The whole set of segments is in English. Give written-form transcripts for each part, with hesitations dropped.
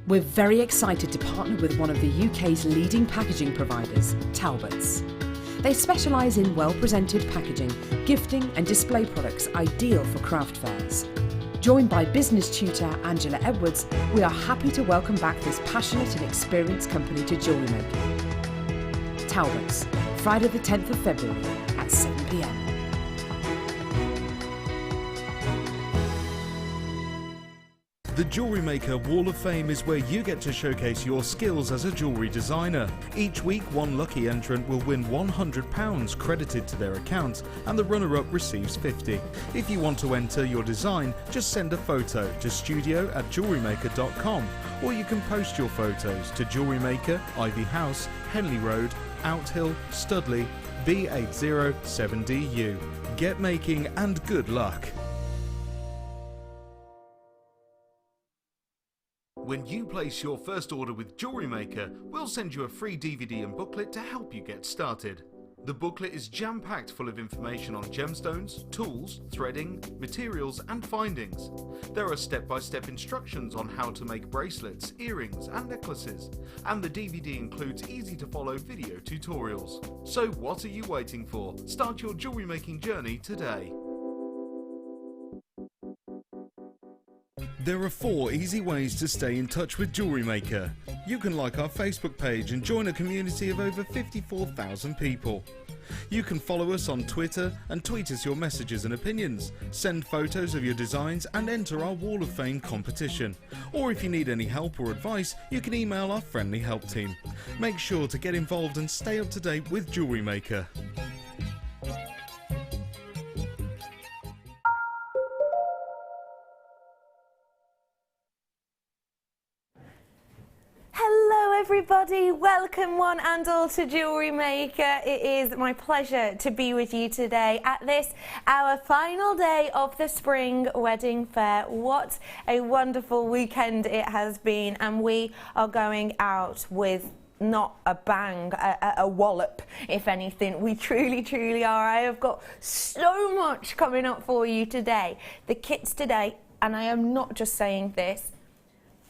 We're very excited to partner with one of the UK's leading packaging providers, Talbots. They specialise in well-presented packaging, gifting and display products ideal for craft fairs. Joined by business tutor Angela Edwards, we are happy to welcome back this passionate and experienced company to Jewellery Maker. Talbots, Friday the 10th of February at 7 p.m. The Jewellery Maker Wall of Fame is where you get to showcase your skills as a jewellery designer. Each week, one lucky entrant will win £100 credited to their account, and the runner-up receives £50. If you want to enter your design, just send a photo to studio@jewellerymaker.com, or you can post your photos to Jewellery Maker, Ivy House, Henley Road, Outhill, Studley, B807DU. Get making and good luck. When you place your first order with Jewellery Maker, we'll send you a free DVD and booklet to help you get started. The booklet is jam-packed full of information on gemstones, tools, threading, materials and findings. There are step-by-step instructions on how to make bracelets, earrings and necklaces, and the DVD includes easy-to-follow video tutorials. So what are you waiting for? Start your jewellery making journey today. There are 4 easy ways to stay in touch with Jewellery Maker. You can like our Facebook page and join a community of over 54,000 people. You can follow us on Twitter and tweet us your messages and opinions, send photos of your designs and enter our Wall of Fame competition. Or if you need any help or advice, you can email our friendly help team. Make sure to get involved and stay up to date with Jewellery Maker. Everybody, welcome one and all to Jewellery Maker. It is my pleasure to be with you today at this, our final day of the spring wedding fair. What a wonderful weekend it has been, and we are going out with not a bang, a wallop, if anything. We truly are. I have got so much coming up for you today. The kits today, and I am not just saying this,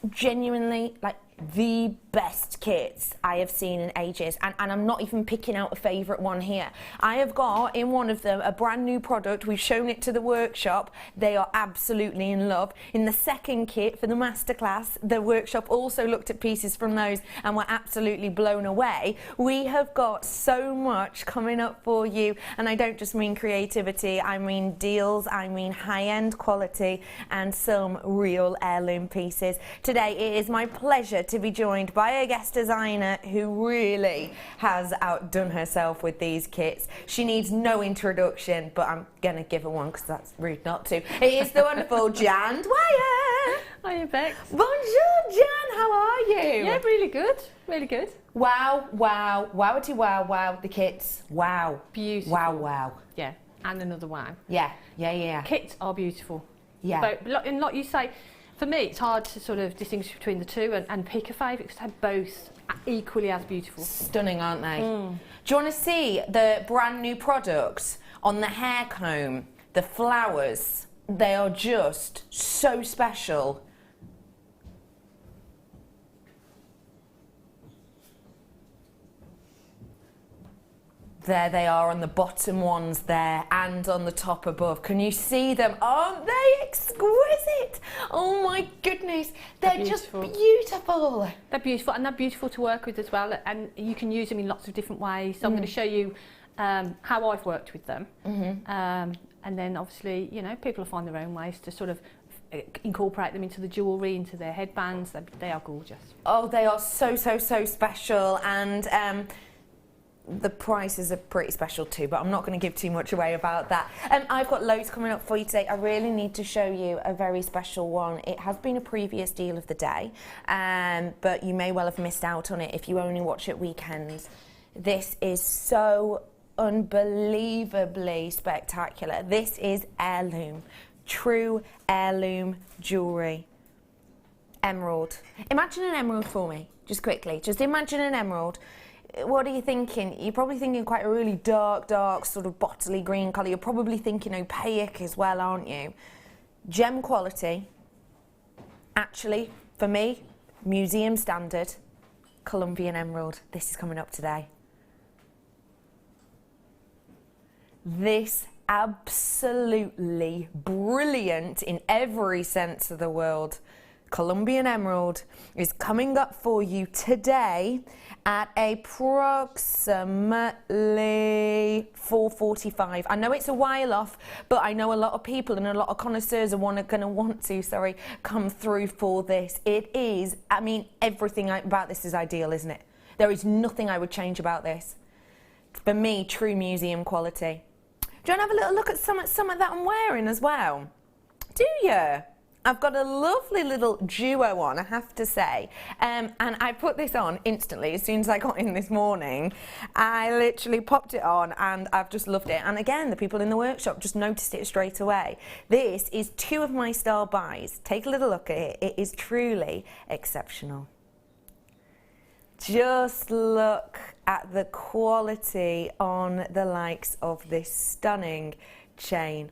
genuinely, like, the best kits I have seen in ages, and I'm not even picking out a favourite one here. I have got in one of them a brand new product. We've shown it to the workshop. They are absolutely in love. In the second kit for the Masterclass, the workshop also looked at pieces from those and were absolutely blown away. We have got so much coming up for you, and I don't just mean creativity, I mean deals, I mean high-end quality and some real heirloom pieces. Today it is my pleasure to be joined by a guest designer who really has outdone herself with these kits. She needs no introduction, but I'm going to give her one because that's rude not to. It is the wonderful Janet Dwyer. Hiya, Bex. Bonjour, Jan. How are you? Yeah, really good. Really good. Wow, wow, wowity wow, wow. The kits. Wow. Beautiful. Wow, wow. Yeah, and another wow. Yeah. Kits are beautiful. Yeah. But, and like you say, for me, it's hard to sort of distinguish between the two and pick a favourite because they're both equally as beautiful. Stunning, aren't they? Do you want to see the brand new products on the hair comb, the flowers? They are just so special. There they are on the bottom ones there and on the top above. Can you see them? Aren't they exquisite? Oh my goodness, they're just beautiful. They're beautiful, and they're beautiful to work with as well, and you can use them in lots of different ways. So I'm going to show you how I've worked with them. And then obviously, you know, people will find their own ways to sort of incorporate them into the jewellery, into their headbands. They are gorgeous. Oh, they are so special, and the prices are pretty special too, but I'm not going to give too much away about that. I've got loads coming up for you today. I really need to show you a very special one. It has been a previous deal of the day, but you may well have missed out on it if you only watch at weekends. This is so unbelievably spectacular. This is heirloom, true heirloom jewellery. Emerald. Imagine an emerald for me, just quickly. Just imagine an emerald. What are you thinking? You're probably thinking quite a really dark, sort of bottly green colour. You're probably thinking opaque as well, aren't you? Gem quality. Actually, for me, museum standard Colombian emerald. This is coming up today. This absolutely brilliant in every sense of the word Colombian emerald is coming up for you today at approximately 4:45. I know it's a while off, but I know a lot of people and a lot of connoisseurs are going to want to come through for this. It is, I mean, everything about this is ideal, isn't it? There is nothing I would change about this. For me, true museum quality. Do you want to have a little look at some of that I'm wearing as well? Do you? I've got a lovely little duo on, I have to say, and I put this on instantly as soon as I got in this morning. I literally popped it on and I've just loved it. And again, the people in the workshop just noticed it straight away. This is 2 of my star buys. Take a little look at it. It is truly exceptional. Just look at the quality on the likes of this stunning chain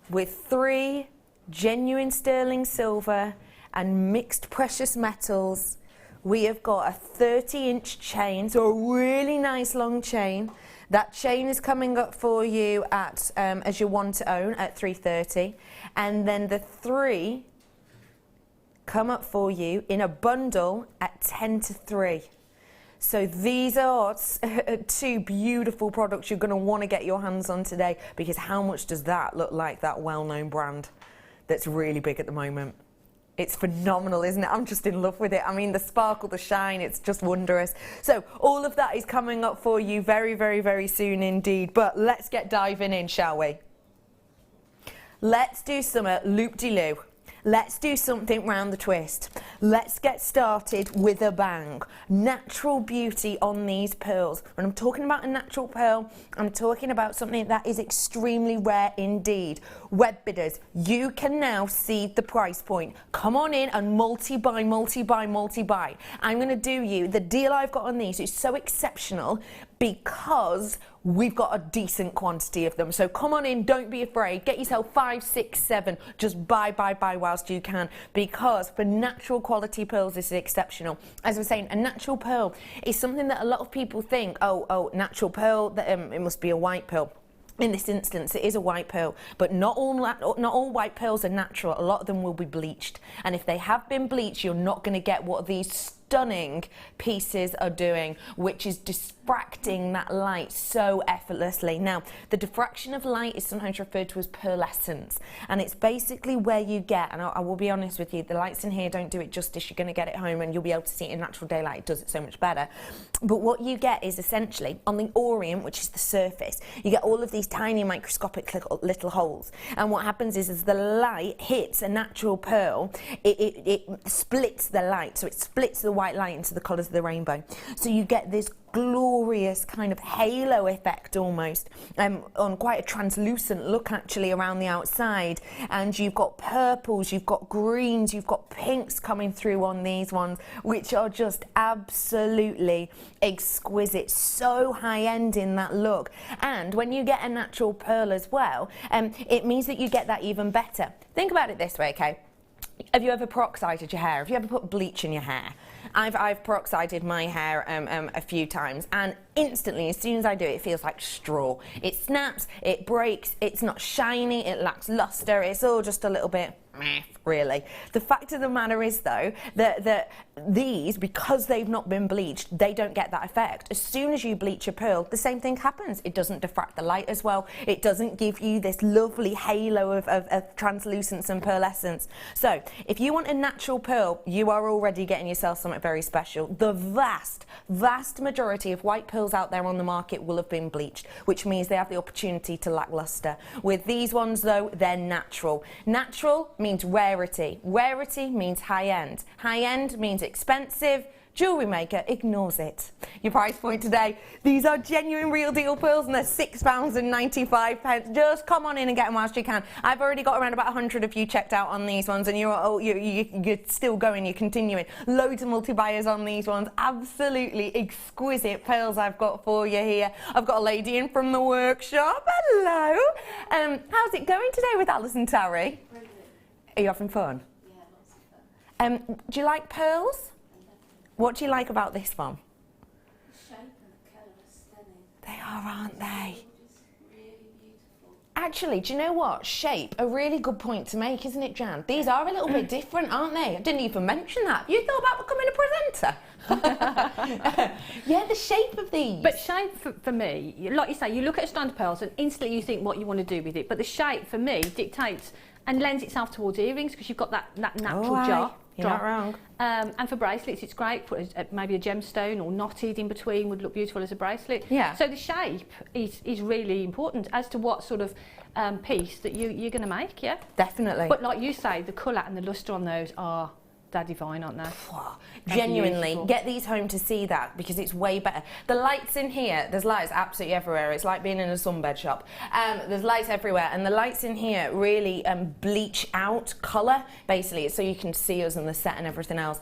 with 3 genuine sterling silver and mixed precious metals. We have got a 30-inch chain, so a really nice long chain. That chain is coming up for you at as your one to own at $330, and then the 3 come up for you in a bundle at 10 to 3. So these are 2 beautiful products you're going to want to get your hands on today, because how much does that look like that well-known brand that's really big at the moment? It's phenomenal, isn't it? I'm just in love with it. I mean, the sparkle, the shine, it's just wondrous. So all of that is coming up for you very, very, very soon indeed. But let's get diving in, shall we? Let's do some loop-de-loo. Let's do something round the twist. Let's get started with a bang. Natural beauty on these pearls. When I'm talking about a natural pearl, I'm talking about something that is extremely rare indeed. Web bidders, you can now see the price point. Come on in and multi-buy, multi-buy, multi-buy. I'm going to do you, the deal I've got on these is so exceptional because we've got a decent quantity of them. So come on in, don't be afraid. Get yourself 5, 6, 7. Just buy whilst you can, because for natural quality pearls, this is exceptional. As I was saying, a natural pearl is something that a lot of people think, oh, natural pearl, it must be a white pearl. In this instance, it is a white pearl, but not all white pearls are natural. A lot of them will be bleached, and if they have been bleached, you're not going to get what these stunning pieces are doing, which is diffracting that light so effortlessly. Now, the diffraction of light is sometimes referred to as pearlescence, and it's basically where you get, and I will be honest with you, the lights in here don't do it justice. You're going to get it home and you'll be able to see it in natural daylight. It does it so much better. But what you get is essentially on the orient, which is the surface, you get all of these tiny microscopic little holes, and what happens is as the light hits a natural pearl, it splits the light, so it splits the white light into the colours of the rainbow. So you get this glorious kind of halo effect almost, on quite a translucent look actually around the outside, and you've got purples, you've got greens, you've got pinks coming through on these ones, which are just absolutely exquisite, so high-end in that look. And when you get a natural pearl as well, it means that you get that even better. Think about it this way, okay? Have you ever peroxided your hair? Have you ever put bleach in your hair? I've peroxided my hair a few times, and instantly, as soon as I do it, it feels like straw. It snaps, it breaks, it's not shiny, it lacks luster, it's all just a little bit meh, really. The fact of the matter is, though, that these, because they've not been bleached, they don't get that effect. As soon as you bleach a pearl, the same thing happens. It doesn't diffract the light as well. It doesn't give you this lovely halo of translucence and pearlescence. So, if you want a natural pearl, you are already getting yourself something very special. The vast majority of white pearls out there on the market will have been bleached, which means they have the opportunity to lack luster. With these ones, though, they're natural. Natural means rarity. Rarity means high-end. High-end means expensive. Jewellery Maker ignores it. Your price point today, these are genuine real deal pearls and they're £6.95. Just come on in and get them whilst you can. I've already got around about 100 of you checked out on these ones, and you're still going, you're continuing. Loads of multi-buyers on these ones. Absolutely exquisite pearls I've got for you here. I've got a lady in from the workshop. Hello. How's it going today with Alice and Terry? Brilliant. Are you having fun? Yeah, lots of Do you like pearls? What do you like about this one? The shape and the colour are stunning. They are, aren't they? It's really beautiful. Actually, do you know what? Shape, a really good point to make, isn't it, Jan? These are a little bit different, aren't they? I didn't even mention that. You thought about becoming a presenter? Yeah, the shape of these. But shape for me, like you say, you look at a strand of pearls and instantly you think what you want to do with it. But the shape for me dictates and lends itself towards earrings because you've got that natural jar. You're not wrong. And for bracelets, it's great. Put maybe a gemstone or knotted in between would look beautiful as a bracelet. Yeah. So the shape is really important as to what sort of piece that you're going to make. Yeah. Definitely. But like you say, the colour and the lustre on those are they're divine, aren't they? Genuinely, beautiful. get these home to see that because it's way better. The lights in here, there's lights absolutely everywhere. It's like being in a sunbed shop. There's lights everywhere, and the lights in here really bleach out colour, basically, so you can see us on the set and everything else.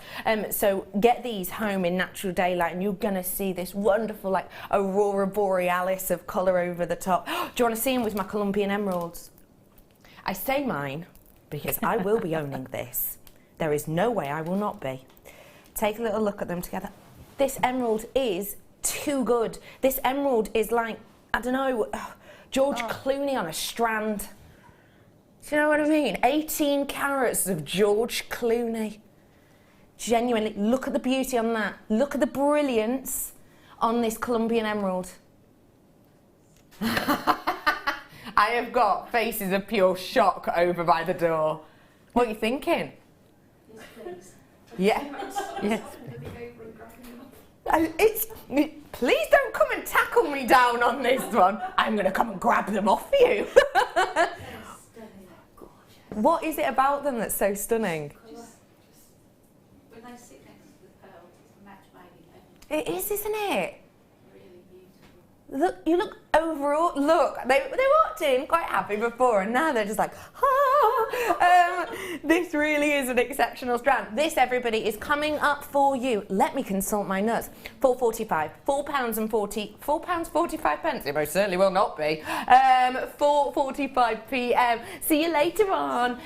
So get these home in natural daylight, and you're gonna see this wonderful, like, aurora borealis of colour over the top. Do you want to see them with my Colombian emeralds? I say mine because I will be owning this. There is no way I will not be. Take a little look at them together. This emerald is too good. This emerald is like, I don't know, George Clooney on a strand. Do you know what I mean? 18 carats of George Clooney. Genuinely, look at the beauty on that. Look at the brilliance on this Colombian emerald. I have got faces of pure shock over by the door. What are you thinking? Yeah. Yes. Please don't come and tackle me down on this one. I'm going to come and grab them off you. What is it about them that's so stunning? When they sit next to the pearls, it's a match made in heaven. It is, isn't it? Really beautiful. Look, you look overall. Look, they walked in quite happy before, and now they're just like, this really is an exceptional strand. This, everybody, is coming up for you. Let me consult my notes. £4.45, £4.45. It most certainly will not be. 4:45 p.m. See you later on.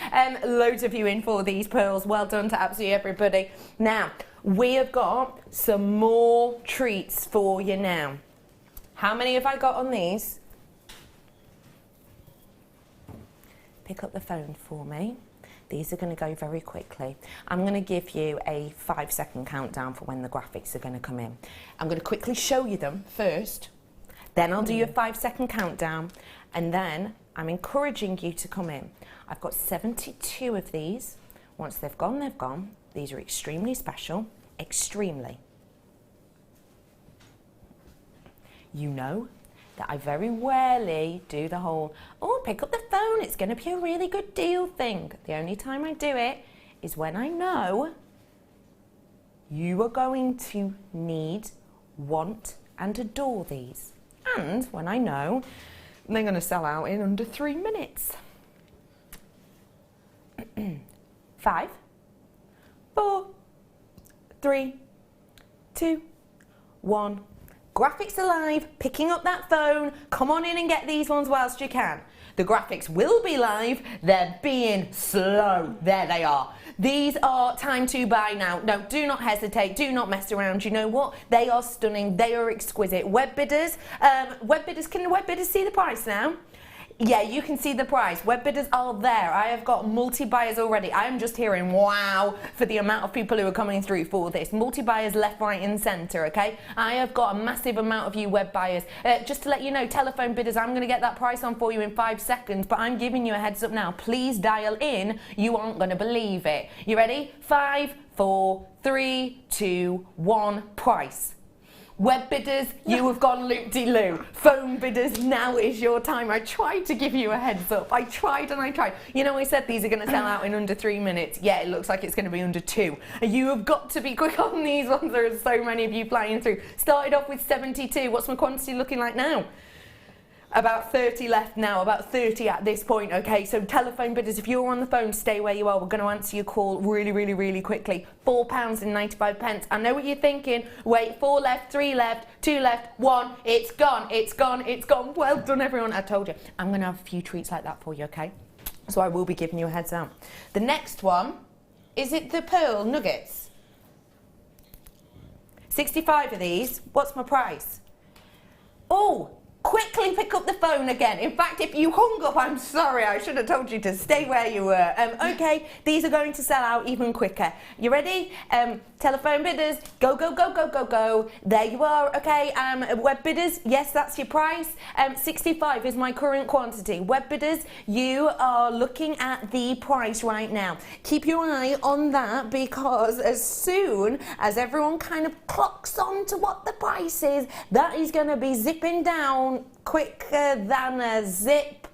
Loads of you in for these pearls. Well done to absolutely everybody. Now we have got some more treats for you now. How many have I got on these? Pick up the phone for me. These are going to go very quickly. I'm going to give you a 5-second countdown for when the graphics are going to come in. I'm going to quickly show you them first, then I'll do your 5-second countdown, and then I'm encouraging you to come in. I've got 72 of these. Once they've gone, they've gone. These are extremely special, extremely. You know that I very rarely do the whole, oh, pick up the phone, it's going to be a really good deal thing. The only time I do it is when I know you are going to need, want, and adore these. And when I know they're going to sell out in under 3 minutes. 5, 4, 3, 2, 1. Graphics are live, picking up that phone. Come on in and get these ones whilst you can. The graphics will be live. They're being slow. There they are. These are time to buy now. No, do not hesitate. Do not mess around. You know what? They are stunning. They are exquisite. Web bidders, can the web bidders see the price now? Yeah, you can see the price. Web bidders are there. I have got multi-buyers already. I am just hearing wow for the amount of people who are coming through for this. Multi-buyers left, right and centre, okay? I have got a massive amount of you web buyers. Just to let you know, telephone bidders, I'm going to get that price on for you in 5 seconds, but I'm giving you a heads up now. Please dial in. You aren't going to believe it. You ready? 5, 4, 3, 2, 1, price. Web bidders, you have gone loop-de-loo. Phone bidders, now is your time. I tried to give you a heads up. I tried and I tried. You know, I said these are going to sell out in under 3 minutes. Yeah, it looks like it's going to be under 2. You have got to be quick on these ones. There are so many of you flying through. Started off with 72. What's my quantity looking like now? About 30 left now, about 30 at this point, okay? So telephone bidders, if you're on the phone, stay where you are. We're going to answer your call really, really, really quickly. £4.95. I know what you're thinking. Wait, 4 left, 3 left, 2 left, 1. It's gone, it's gone, it's gone. Well done, everyone. I told you. I'm going to have a few treats like that for you, okay? So I will be giving you a heads up. The next one Is it the pearl nuggets? 65 of these. What's my price? Oh, quickly pick up the phone again. In fact, if you hung up, I'm sorry, I should have told you to stay where you were. Okay, these are going to sell out even quicker. You ready? Telephone bidders, go, go, go, go, go, go. There you are, okay. Web bidders, yes, that's your price. 65 is my current quantity. Web bidders, you are looking at the price right now. Keep your eye on that, because as soon as everyone kind of clocks on to what the price is, that is going to be zipping down quicker than a zip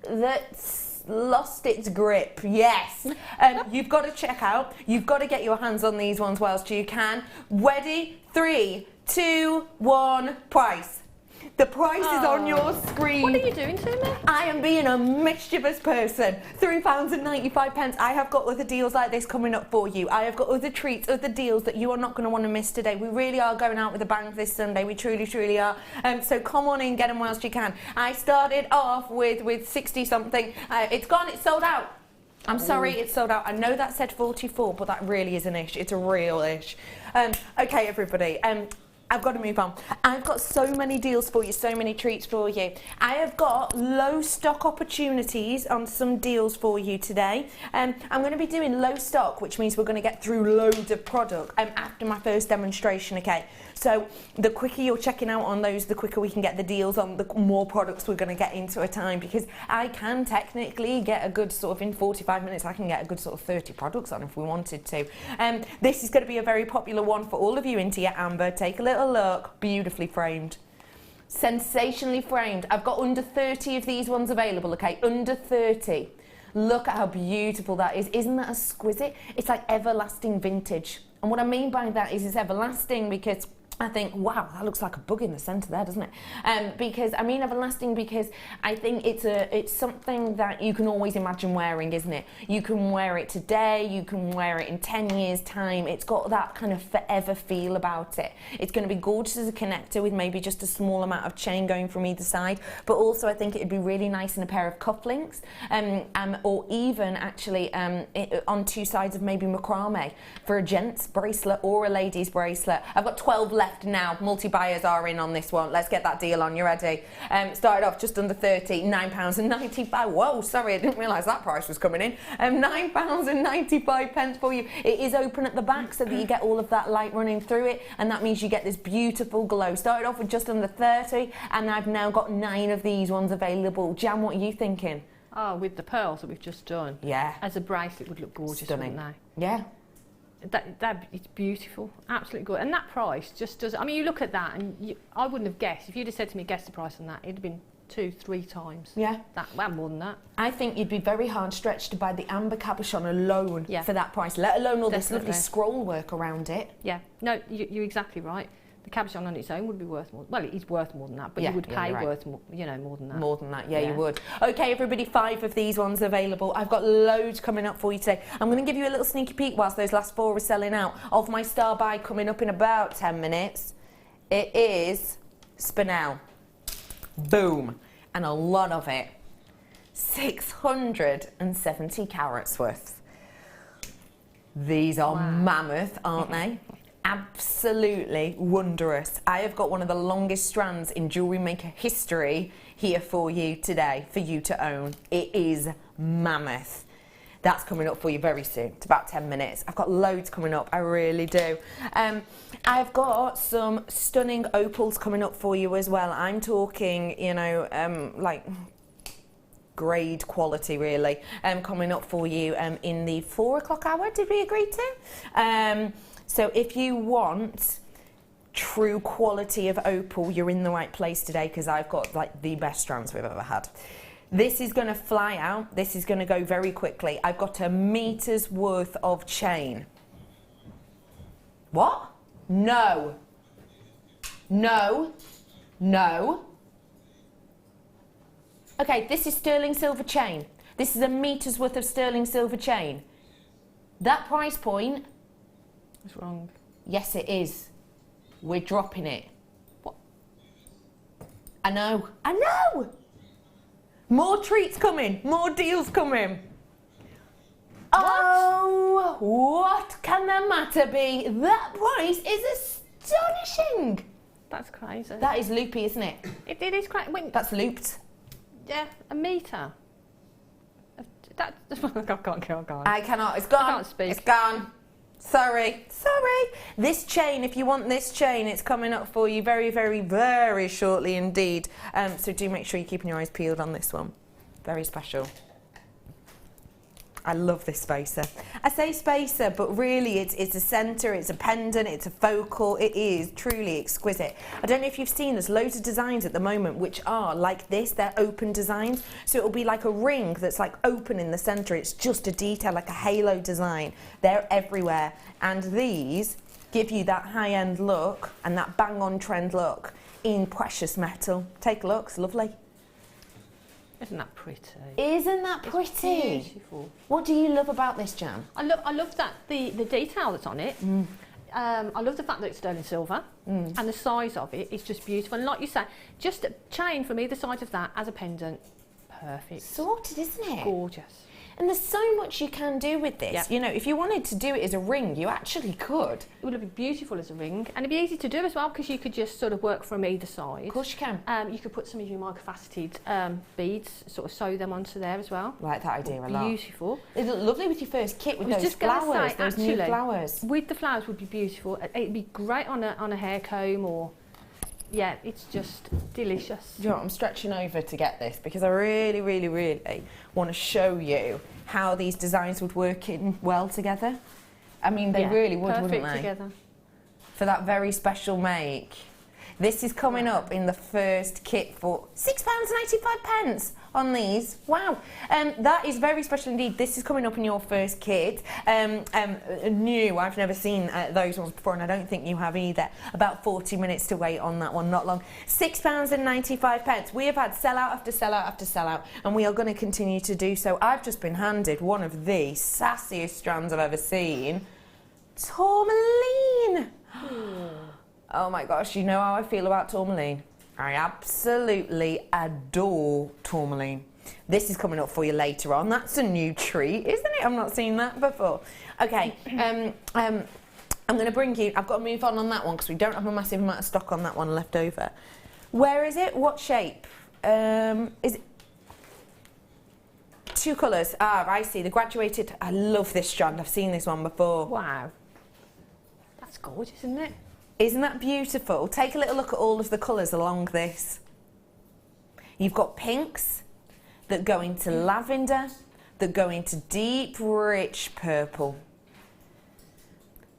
that's lost its grip. Yes. You've got to check out. You've got to get your hands on these ones whilst you can. Ready? 3, 2, 1, price. The price is on your screen. What are you doing to me? I am being a mischievous person. £3.95. I have got other deals like this coming up for you. I have got other treats, other deals that you are not going to want to miss today. We really are going out with a bang this Sunday. We truly, truly are. So come on in, get them whilst you can. I started off with 60 something. It's gone. It's sold out. I'm sorry, it's sold out. I know that said 44, but that really is an ish. It's a real ish. Okay, everybody. I've got to move on. I've got so many deals for you, so many treats for you. I have got low stock opportunities on some deals for you today. I'm going to be doing low stock, which means we're going to get through loads of product after my first demonstration, okay? So the quicker you're checking out on those, the quicker we can get the deals on, the more products we're going to get into a time, because I can technically get a good sort of, in 45 minutes, I can get a good sort of 30 products on if we wanted to. This is going to be a very popular one for all of you into your amber. Take a little look. Beautifully framed. Sensationally framed. I've got under 30 of these ones available, okay? Under 30. Look at how beautiful that is. Isn't that exquisite? It's like everlasting vintage. And what I mean by that is it's everlasting because I think, wow, that looks like a bug in the centre there, doesn't it? Because I mean everlasting because I think it's something that you can always imagine wearing, isn't it? You can wear it today, you can wear it in 10 years' time. It's got that kind of forever feel about it. It's going to be gorgeous as a connector with maybe just a small amount of chain going from either side, but also I think it'd be really nice in a pair of cufflinks, or even actually on two sides of maybe macrame for a gent's bracelet or a lady's bracelet. I've got 12 left now. Multi-buyers are in on this one. Let's get that deal on. You ready? Started off just under 30, £9.95. Whoa, sorry, I didn't realise that price was coming in. £9.95 for you. It is open at the back so that you get all of that light running through it, and that means you get this beautiful glow. Started off with just under 30, and I've now got 9 of these ones available. Jan, what are you thinking? Oh, with the pearls that we've just done. Yeah. As a bracelet would look gorgeous, Stunning. wouldn't they? Yeah. That it's beautiful, absolutely good, and that price just does. I mean, you look at that, and I wouldn't have guessed if you'd have said to me, guess the price on that. It'd have been 2-3 times. Yeah. That, well, more than that. I think you'd be very hard stretched to buy the amber cabochon alone Yeah. for that price, let alone all this Definitely. lovely scroll work around it. Yeah. No, you're exactly right. The cabochon on its own would be worth more. Well, it is worth more than that, but Yeah, you would yeah, pay you're right. worth more, more than that. More than that, yeah, Yeah. you would. Okay, everybody, 5 of these ones available. I've got loads coming up for you today. I'm going to give you a little sneaky peek whilst those last 4 are selling out of my star buy coming up in about 10 minutes. It is Spinel. Boom. And a lot of it. 670 carats worth. These are mammoth, aren't they? Absolutely wondrous. I have got one of the longest strands in Jewellery Maker history here for you today, for you to own. It is mammoth. That's coming up for you very soon. It's about 10 minutes. I've got loads coming up, I really do. I've got some stunning opals coming up for you as well. I'm talking, like grade quality really, coming up for you in the 4 o'clock hour, did we agree to? So if you want true quality of opal, you're in the right place today, because I've got like the best strands we've ever had. This is going to fly out. This is going to go very quickly. I've got a meter's worth of chain. What? No. No. No. Okay, this is sterling silver chain. This is a meter's worth of sterling silver chain. That price point... It's wrong. Yes, it is. We're dropping it. What? I know. I know! More treats coming. More deals coming. Oh, what can the matter be? That price is astonishing. That's crazy. That is loopy, isn't it? It is crazy. That's looped. Yeah, a metre. That, I can't go on. I cannot. It's gone. I can't speak. It's gone. Sorry. This chain, if you want this chain, it's coming up for you very, very, very shortly indeed. So do make sure you're keeping your eyes peeled on this one. Very special. I love this spacer. I say spacer, but really it's a centre, it's a pendant, it's a focal. It is truly exquisite. I don't know if you've seen, there's loads of designs at the moment which are like this. They're open designs. So it'll be like a ring that's like open in the centre. It's just a detail, like a halo design. They're everywhere. And these give you that high-end look and that bang-on trend look in precious metal. Take a look, it's lovely. Isn't that pretty? Isn't that pretty? It's beautiful. What do you love about this jam? I love that the detail that's on it. I love the fact that it's sterling silver and the size of it is just beautiful. And like you say, just a chain from either side of that as a pendant, perfect. Sorted, isn't it? Gorgeous. And there's so much you can do with this. Yep. You know, if you wanted to do it as a ring, you actually could. It would be beautiful as a ring, and it'd be easy to do as well because you could just sort of work from either side. Of course you can. You could put some of your microfaceted beads, sort of sew them onto there as well. Like that idea a lot. Beautiful. It looked lovely with your first kit with I was those just gonna flowers, say, those new actually, flowers. With the flowers would be beautiful. It'd be great on a hair comb or, yeah, it's just delicious. Do you know what, I'm stretching over to get this because I really, really, really want to show you how these designs would work in well together. I mean, they really would, wouldn't they? Perfect together. For that very special make. This is coming up in the first kit for £6.95 on these. Wow. That is very special indeed. This is coming up in your first kit. New, I've never seen those ones before, and I don't think you have either. About 40 minutes to wait on that one, not long. £6.95. We have had sellout after sellout after sellout, and we are going to continue to do so. I've just been handed one of the sassiest strands I've ever seen. Tourmaline. Oh my gosh, you know how I feel about tourmaline. I absolutely adore tourmaline. This is coming up for you later on. That's a new treat, isn't it? I've not seen that before. Okay, I'm going to bring you, I've got to move on that one because we don't have a massive amount of stock on that one left over. Where is it? What shape? Is it? Two colours. Ah, I see. The graduated. I love this strand. I've seen this one before. Wow. That's gorgeous, isn't it? Isn't that beautiful? Take a little look at all of the colours along this. You've got pinks that go into lavender, that go into deep, rich purple.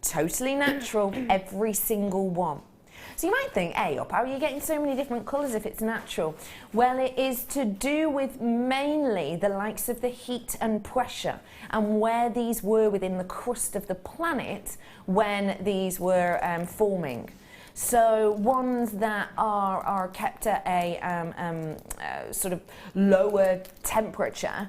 Totally natural, every single one. So you might think, hey, how are you getting so many different colours if it's natural? Well, it is to do with mainly the likes of the heat and pressure and where these were within the crust of the planet when these were forming. So ones that are kept at a sort of lower temperature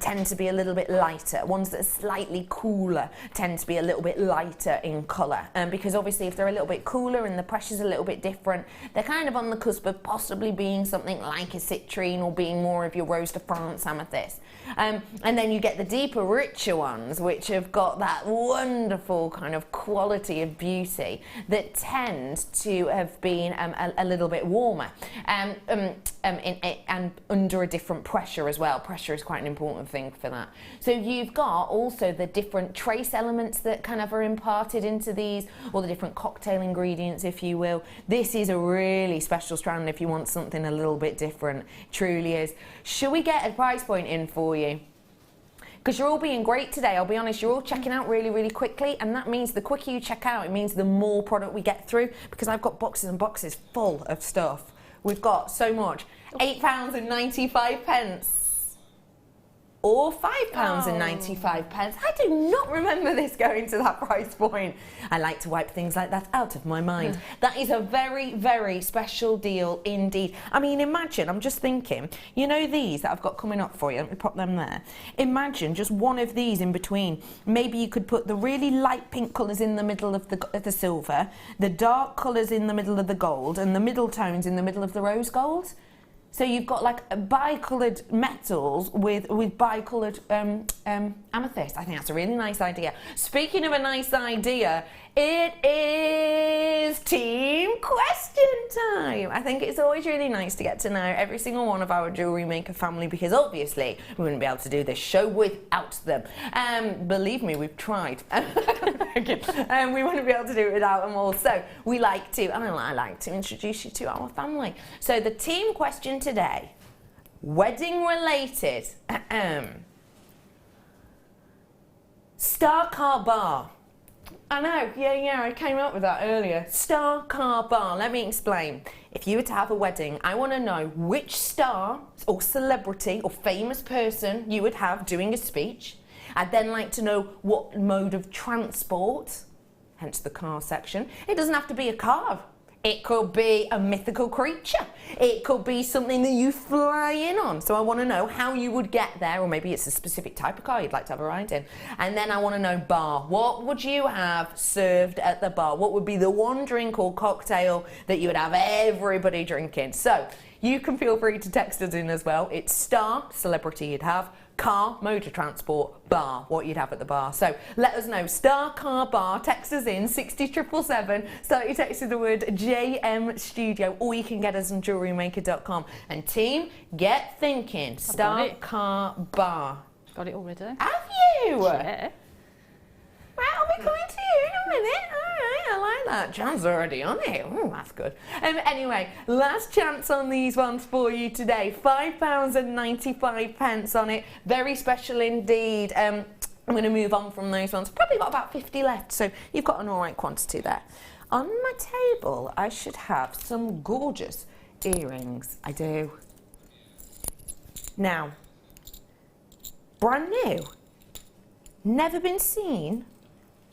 tend to be a little bit lighter. Ones that are slightly cooler tend to be a little bit lighter in colour. Because obviously if they're a little bit cooler and the pressure's a little bit different, they're kind of on the cusp of possibly being something like a citrine or being more of your Rose de France amethyst. And then you get the deeper, richer ones, which have got that wonderful kind of quality of beauty that tend to have been a little bit warmer and under a different pressure as well. Pressure is quite an important thing for that. So you've got also the different trace elements that kind of are imparted into these, or the different cocktail ingredients, if you will. This is a really special strand if you want something a little bit different. Truly is. Should we get a price point in for you? Because you're all being great today, I'll be honest, you're all checking out really, really quickly, and that means the quicker you check out, it means the more product we get through, because I've got boxes and boxes full of stuff. We've got so much. £8.95. Or £5.95. I do not remember this going to that price point. I like to wipe things like that out of my mind. That is a very, very special deal indeed. I mean, imagine, I'm just thinking, you know these that I've got coming up for you, let me pop them there. Imagine just one of these in between. Maybe you could put the really light pink colours in the middle of the silver, the dark colours in the middle of the gold, and the middle tones in the middle of the rose gold. So you've got like bi-coloured metals with bi-coloured amethyst. I think that's a really nice idea. Speaking of a nice idea, it is team question time. I think it's always really nice to get to know every single one of our Jewellery Maker family, because obviously we wouldn't be able to do this show without them. Believe me, we've tried. We wouldn't be able to do it without them all. So we like to, and I like to introduce you to our family. So the team question today, wedding related. Star car bar. I know, yeah, I came up with that earlier. Star car bar, let me explain. If you were to have a wedding, I want to know which star or celebrity or famous person you would have doing a speech. I'd then like to know what mode of transport, hence the car section. It doesn't have to be a car. It could be a mythical creature. It could be something that you fly in on. So I want to know how you would get there, or maybe it's a specific type of car you'd like to have a ride in. And then I want to know bar. What would you have served at the bar? What would be the one drink or cocktail that you would have everybody drinking? So you can feel free to text us in as well. It's star, celebrity you'd have, car, mode of transport, bar, what you'd have at the bar. So let us know, star, car, bar, text us in 60777, start your text with the word JM Studio, or you can get us on JewelleryMaker.com. And team, get thinking, star, car, bar. Got it already. Have you? Yeah. Right, I'll be coming to you in a minute. All right, I like that. John's already on it. Oh, that's good. Anyway, last chance on these ones for you today. £5.95 on it. Very special indeed. I'm going to move on from those ones. Probably got about 50 left, so you've got an all right quantity there. On my table, I should have some gorgeous earrings. I do. Now, brand new. Never been seen.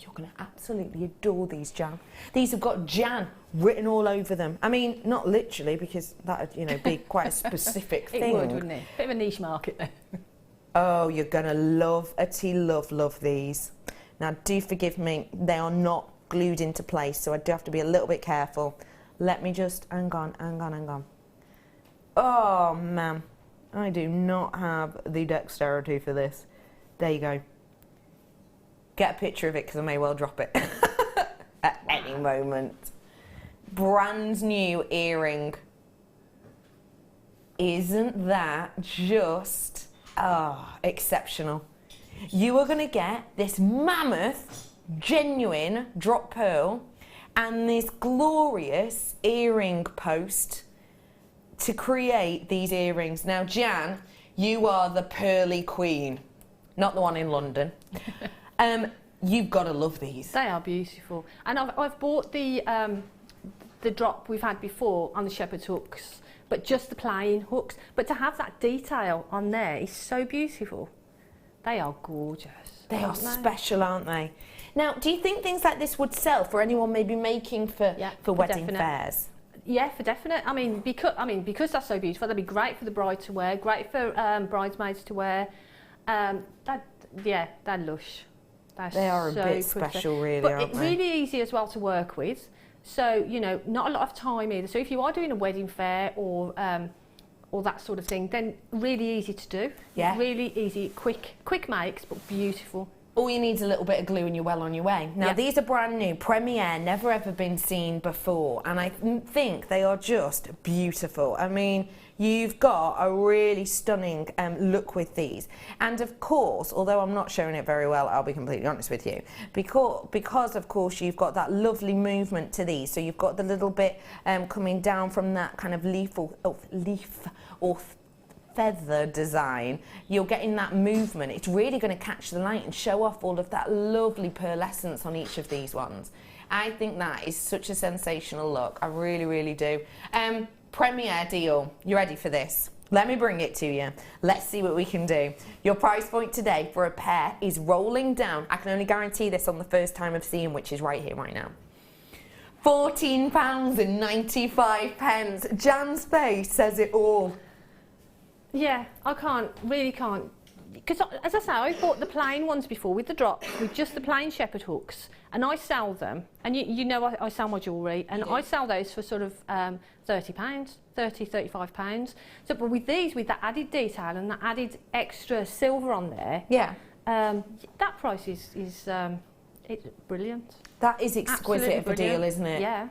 You're going to absolutely adore these, Jan. These have got Jan written all over them. I mean, not literally, because that would, be quite a specific thing. It would, wouldn't it? Bit of a niche market there. Oh, you're going to love these. Now, do forgive me, they are not glued into place, so I do have to be a little bit careful. Let me just, hang on. Oh, man. I do not have the dexterity for this. There you go. Get a picture of it, because I may well drop it at any moment. Brand new earring. Isn't that just exceptional? You are going to get this mammoth, genuine drop pearl and this glorious earring post to create these earrings. Now, Jan, you are the pearly queen, not the one in London. You've got to love these. They are beautiful. And I've bought the drop we've had before on the shepherd's hooks, but just the plain hooks. But to have that detail on there is so beautiful. They are gorgeous. They are special, aren't they? Now, do you think things like this would sell for anyone maybe making for wedding fairs? Yeah, for definite. I mean, because that's so beautiful, they'd be great for the bride to wear, great for bridesmaids to wear. They're lush. They are so a bit special, really, aren't But they? it's really easy as well to work with. So, not a lot of time either. So if you are doing a wedding fair or that sort of thing, then really easy to do. Yeah. Really easy, quick makes, but beautiful. All you need is a little bit of glue and you're well on your way. Now, these are brand new, premiere, never ever been seen before, and I think they are just beautiful. I mean, you've got a really stunning look with these. And of course, although I'm not showing it very well, I'll be completely honest with you, because of course you've got that lovely movement to these. So you've got the little bit coming down from that kind of leaf or feather design. You're getting that movement. It's really going to catch the light and show off all of that lovely pearlescence on each of these ones. I think that is such a sensational look. I really, really do. Premiere deal. You ready for this? Let me bring it to you. Let's see what we can do. Your price point today for a pair is rolling down. I can only guarantee this on the first time of seeing, which is right here, right now. £14.95. Jan's face says it all. Yeah, I really can't because as I say, I've bought the plain ones before with the drops, with just the plain shepherd hooks, and I sell them. And you know, I sell my jewellery, and I sell those for sort of £30, £35. So, but with these, with that added detail and that added extra silver on there, that price is it's brilliant. That is exquisite of a deal, isn't it? Yeah.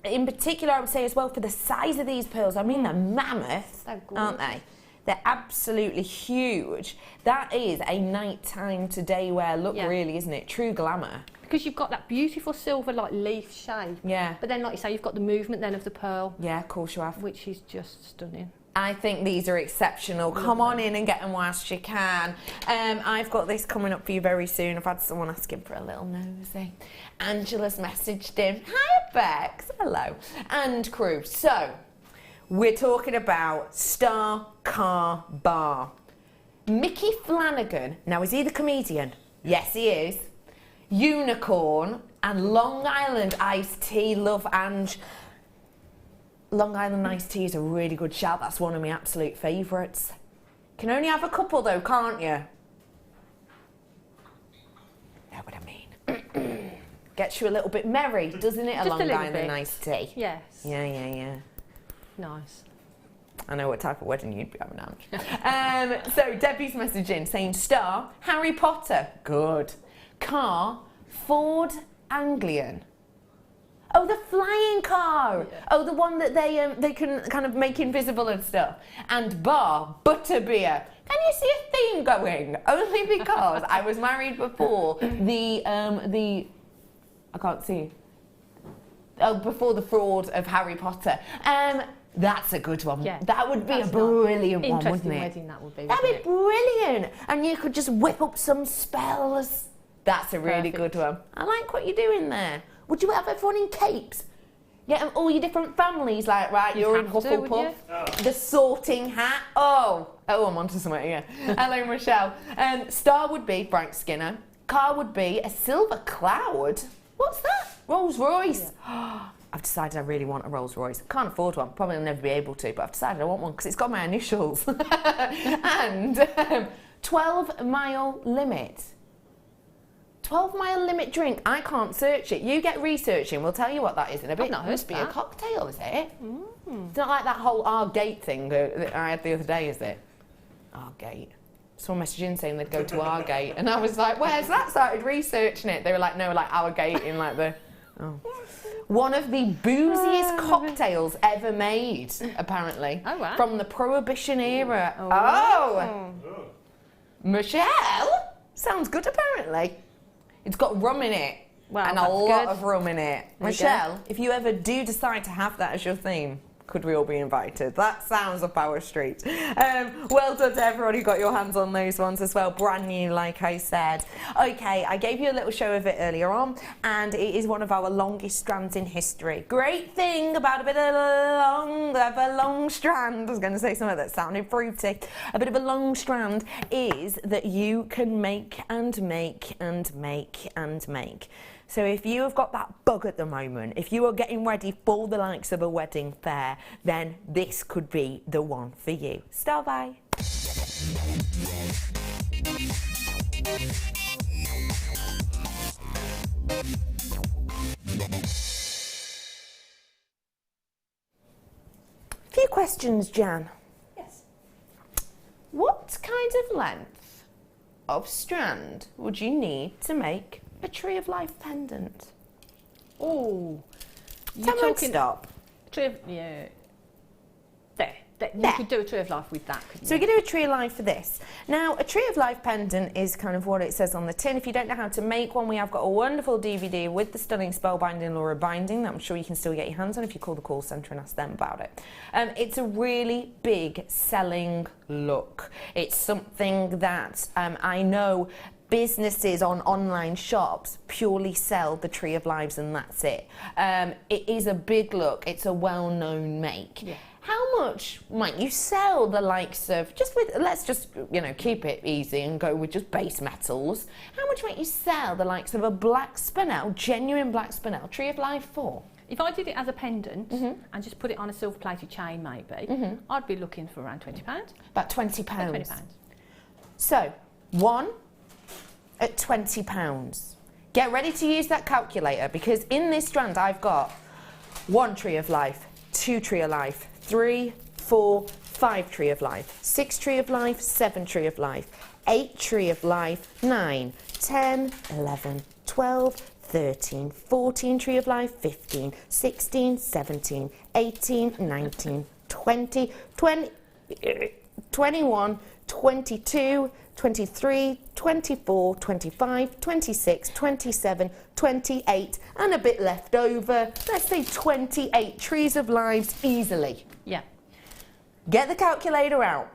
In particular, I would say as well, for the size of these pearls, I mean, they're mammoth, aren't they? They're absolutely huge. That is a nighttime to day wear look, really, isn't it? True glamour. Because you've got that beautiful silver, like, leaf shape. Yeah. But then, like you say, you've got the movement then of the pearl. Yeah, of course you have. Which is just stunning. I think these are exceptional. Come on in and get them whilst you can. I've got this coming up for you very soon. I've had someone asking for a little nosy. Angela's messaged him. Hi, Bex. Hello. And crew. So, we're talking about Star Car Bar. Mickey Flanagan. Now, is he the comedian? Yes, he is. Unicorn and Long Island iced tea. Love Ange. Long Island iced tea is a really good shout. That's one of my absolute favourites. Can only have a couple though, can't you? Know what I mean? Gets you a little bit merry, doesn't it? Just a Long a little Island bit. iced tea. Yes. Yeah. Nice. I know what type of wedding you'd be having, Ange. So Debbie's messaging saying Star, Harry Potter, good. Car, Ford Anglian. Oh, the flying car. Yeah. Oh, the one that they can kind of make invisible and stuff. And bar, butterbeer. Can you see a theme going? Only because I was married before the I can't see. Oh, before the fraud of Harry Potter. That's a good one. Yeah, that would be a brilliant one, wouldn't it? Wedding, that would be. That'd be brilliant. And you could just whip up some spells. That's a really good one. I like what you're doing there. Would you have everyone in capes? Get all your different families, like, right, you're in Hufflepuff. The sorting hat. Oh, I'm onto something here. Hello, Michelle. Star would be Frank Skinner. Car would be a silver cloud. What's that? Rolls Royce. Yeah. I've decided I really want a Rolls Royce. Can't afford one. Probably will never be able to, but I've decided I want one because it's got my initials. And 12-mile limit. 12-mile limit drink. I can't search it. You get researching. We'll tell you what that is in a bit. I've not heard must be a cocktail, is it? It's not like that whole Our Gate thing that I had the other day, is it? Our Gate. Someone messaged in saying they'd go to Our Gate, and I was like, where's that? Started researching it. They were like, no, like Our Gate in like the. Oh. One of the booziest cocktails ever made, apparently. Oh, wow. From the Prohibition era. Oh. Michelle? Sounds good, apparently. It's got rum in it. Well, and a lot of rum in it. Michelle, if you ever do decide to have that as your theme, could we all be invited? That sounds up our street. Well done to everyone who got your hands on those ones as well. Brand new, like I said. Okay, I gave you a little show of it earlier on, and it is one of our longest strands in history. Great thing about a bit of a long strand, I was going to say something that sounded fruity, a bit of a long strand, is that you can make and make and make and make. So if you have got that bug at the moment, if you are getting ready for the likes of a wedding fair, then this could be the one for you. Star by. Few questions, Jan. Yes. What kind of length of strand would you need to make a Tree of Life pendant? Oh, you're talking. Stop. Tree of, yeah. There. You could do a Tree of Life with that, couldn't you? So we could do a Tree of Life for this. Now, a Tree of Life pendant is kind of what it says on the tin. If you don't know how to make one, we have got a wonderful DVD with the stunning spellbinding Laura binding that I'm sure you can still get your hands on if you call the call centre and ask them about it. It's a really big selling look. It's something that I know businesses on online shops purely sell the Tree of Lives and that's it. It is a big look. It's a well-known make. Yeah. How much might you sell the likes of, let's just, keep it easy and go with just base metals. How much might you sell the likes of a black spinel, genuine black spinel, Tree of Life for? If I did it as a pendant and just put it on a silver-plated chain maybe, I'd be looking for around £20. About £20. £20. So, 1 at £20. Get ready to use that calculator, because in this strand I've got 1 tree of life, 2 tree of life, 3, 4, 5 tree of life, 6 tree of life, 7 tree of life, 8 tree of life, 9, 10, 11, 12, 13, 14 tree of life, 15, 16, 17, 18, 19, 20, 21, 22, 23, 24, 25, 26, 27, 28, and a bit left over. Let's say 28 trees of lives easily. Yeah. Get the calculator out.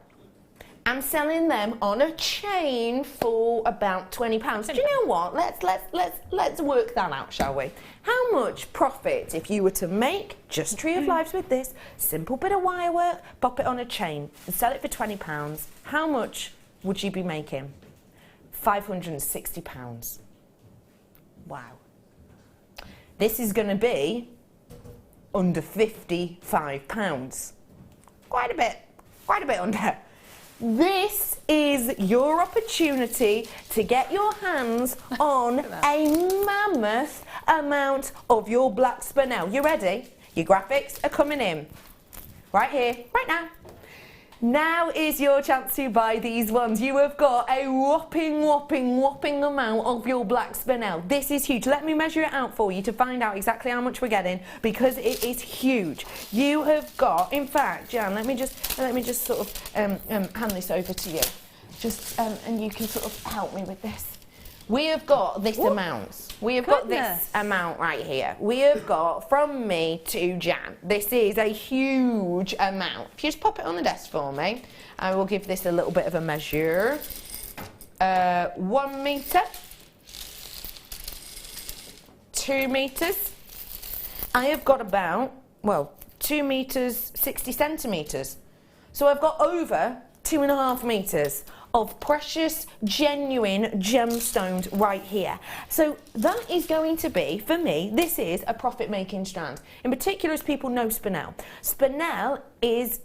I'm selling them on a chain for about £20. Do you know what? Let's work that out, shall we? How much profit if you were to make just Tree of Lives with this simple bit of wire work, pop it on a chain and sell it for £20? How much would you be making? £560. Wow. This is going to be under £55. Quite a bit under. This is your opportunity to get your hands on a mammoth amount of your black spinel. You ready? Your graphics are coming in. Right here, right now. Now is your chance to buy these ones. You have got a whopping amount of your black spinel. This is huge. Let me measure it out for you to find out exactly how much we're getting, because it is huge. You have got, in fact, Jan, let me just sort of hand this over to you. Just and you can sort of help me with this. We have got this amount. We have got this amount right here. We have got from me to Jan. This is a huge amount. If you just pop it on the desk for me, I will give this a little bit of a measure. 1 metre, 2 metres. I have got about, well, 2 metres, 60 centimetres. So I've got over 2.5 metres of precious, genuine gemstones right here. So that is going to be, for me, this is a profit-making strand. In particular, as people know spinel. Spinel is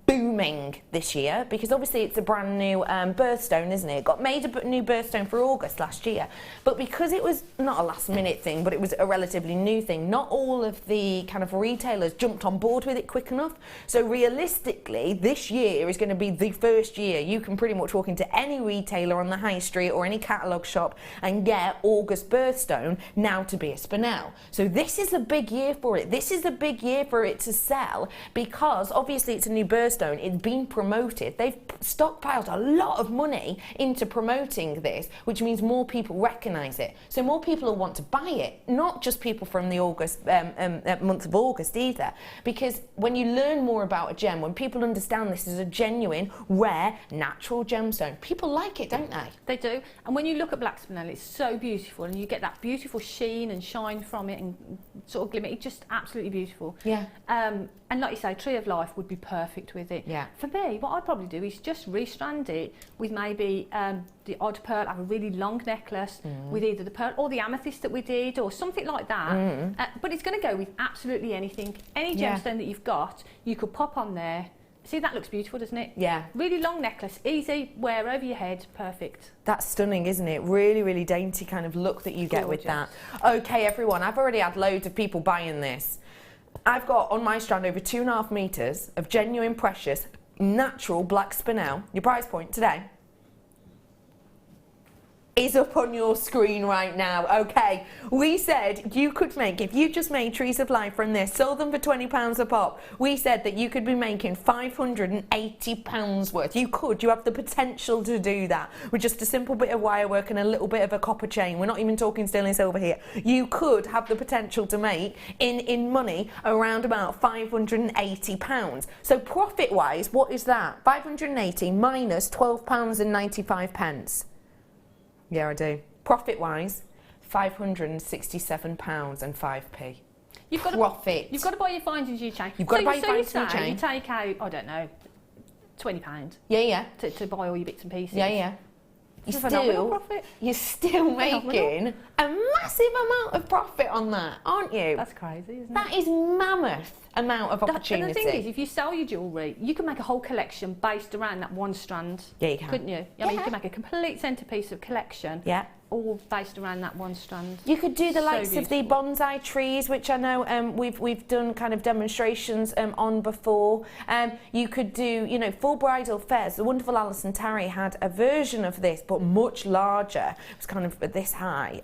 booming this year because obviously it's a brand new birthstone, isn't it? It got made a new birthstone for August last year, but because it was not a last minute thing, but it was a relatively new thing, not all of the kind of retailers jumped on board with it quick enough. So realistically, this year is going to be the first year you can pretty much walk into any retailer on the high street or any catalogue shop and get August birthstone now to be a spinel. So this is a big year for it. This is a big year for it to sell because obviously it's a new birthstone. It's been promoted. They've stockpiled a lot of money into promoting this, which means more people recognise it. So more people will want to buy it, not just people from the August month of August either. Because when you learn more about a gem, when people understand this is a genuine, rare, natural gemstone, people like it, don't they? They do. And when you look at black spinel, it's so beautiful, and you get that beautiful sheen and shine from it, and sort of glimmer. It's just absolutely beautiful. Yeah. And like you say, Tree of Life would be perfect with it. Yeah. For me, what I'd probably do is just restrand it with maybe the odd pearl, have a really long necklace with either the pearl or the amethyst that we did or something like that. But it's going to go with absolutely anything. Any gemstone that you've got, you could pop on there. See, that looks beautiful, doesn't it? Yeah. Really long necklace, easy, wear over your head, perfect. That's stunning, isn't it? Really, really dainty kind of look that you get with that. Okay, everyone, I've already had loads of people buying this. I've got on my strand over 2.5 metres of genuine, precious, natural black spinel. Your price point today is up on your screen right now. Okay, we said you could make, if you just made Trees of Life from this, sold them for £20 a pop, we said that you could be making £580 worth. You have the potential to do that with just a simple bit of wire work and a little bit of a copper chain. We're not even talking sterling silver here. You could have the potential to make in money around about £580. So profit wise, what is that? 580 minus £12.95. Yeah, I do. Profit-wise, £567 and 5p. You've got Profit. You've got to buy your findings you chain. You've got to buy your findings you chain. You take out, I don't know, £20. Yeah. To buy all your bits and pieces. Yeah. You're still making a massive amount of profit on that, aren't you? That's crazy, isn't it? That is mammoth. amount of opportunity. And the thing is, if you sell your jewellery, you can make a whole collection based around that one strand. Yeah, you can. Couldn't you? I mean, you can make a complete centrepiece of collection. Yeah. All based around that one strand. You could do the So likes of the beautiful. bonsai trees, which I know we've done kind of demonstrations on before. You could do, you know, full bridal fairs. The wonderful Alison Tarry had a version of this, but much larger. It was kind of this high,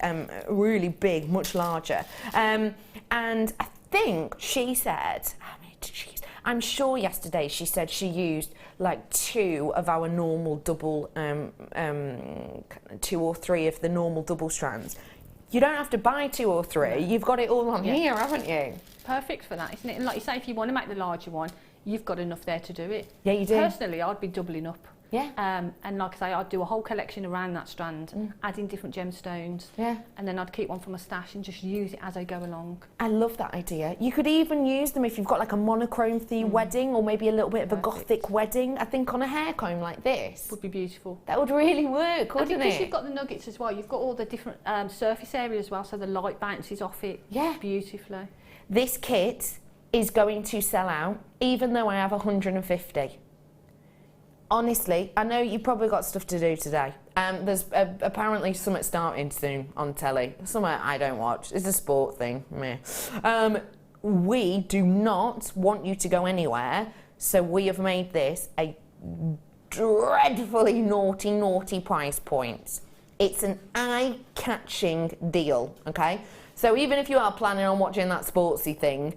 really big, much larger. And I think she said, how many did she use? I'm sure yesterday she said she used like 2 of our normal double, 2 or 3 of the normal double strands. You don't have to buy 2 or 3. You've got it all on here, haven't you? Perfect for that, isn't it? And like you say, if you want to make the larger one, you've got enough there to do it. Yeah, you do. Personally, I'd be doubling up. Yeah. And like I say, I'd do a whole collection around that strand, add in different gemstones. Yeah. And then I'd keep one from my stash and just use it as I go along. I love that idea. You could even use them if you've got like a monochrome theme wedding, or maybe a little bit of a gothic wedding. I think on a hair comb like this. Would be beautiful. That would really work, wouldn't and because it? you've got the nuggets as well, you've got all the different surface area as well, so the light bounces off it beautifully. This kit is going to sell out, even though I have 150. Honestly, I know you've probably got stuff to do today. There's apparently something starting soon on telly. Something I don't watch. It's a sport thing. Meh. We do not want you to go anywhere, so we have made this a dreadfully naughty price point. It's an eye-catching deal, okay? So even if you are planning on watching that sportsy thing,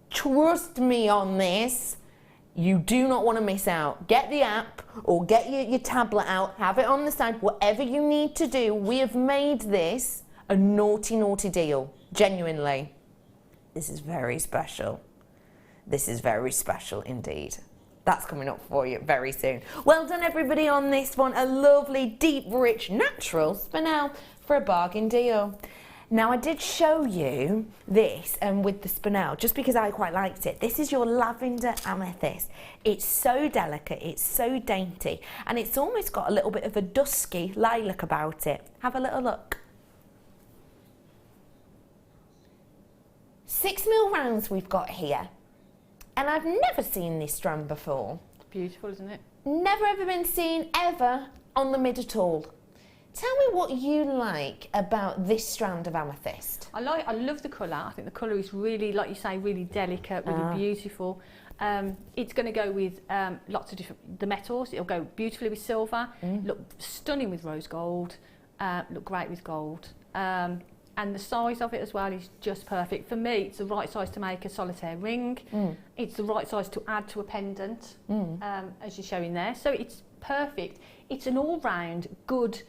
trust me on this. You do not want to miss out. Get the app or get your tablet out, have it on the side, whatever you need to do. We have made this a naughty deal. Genuinely. This is very special. This is very special indeed. That's coming up for you very soon. Well done everybody on this one. A lovely, deep, rich, natural spinel for a bargain deal. Now I did show you this with the spinel just because I quite liked it. This is your lavender amethyst. It's so delicate, it's so dainty, and it's almost got a little bit of a dusky lilac about it. Have a little look. 6mm rounds we've got here, and I've never seen this strand before. Beautiful, isn't it? Never ever been seen ever on the mid at all. Tell me what you like about this strand of amethyst. I love the colour. I think the colour is really, like you say, really delicate, really beautiful. It's going to go with lots of the metals. It'll go beautifully with silver, look stunning with rose gold, look great with gold. And the size of it as well is just perfect. For me, it's the right size to make a solitaire ring. It's the right size to add to a pendant, as you're showing there. So it's perfect. It's an all-round good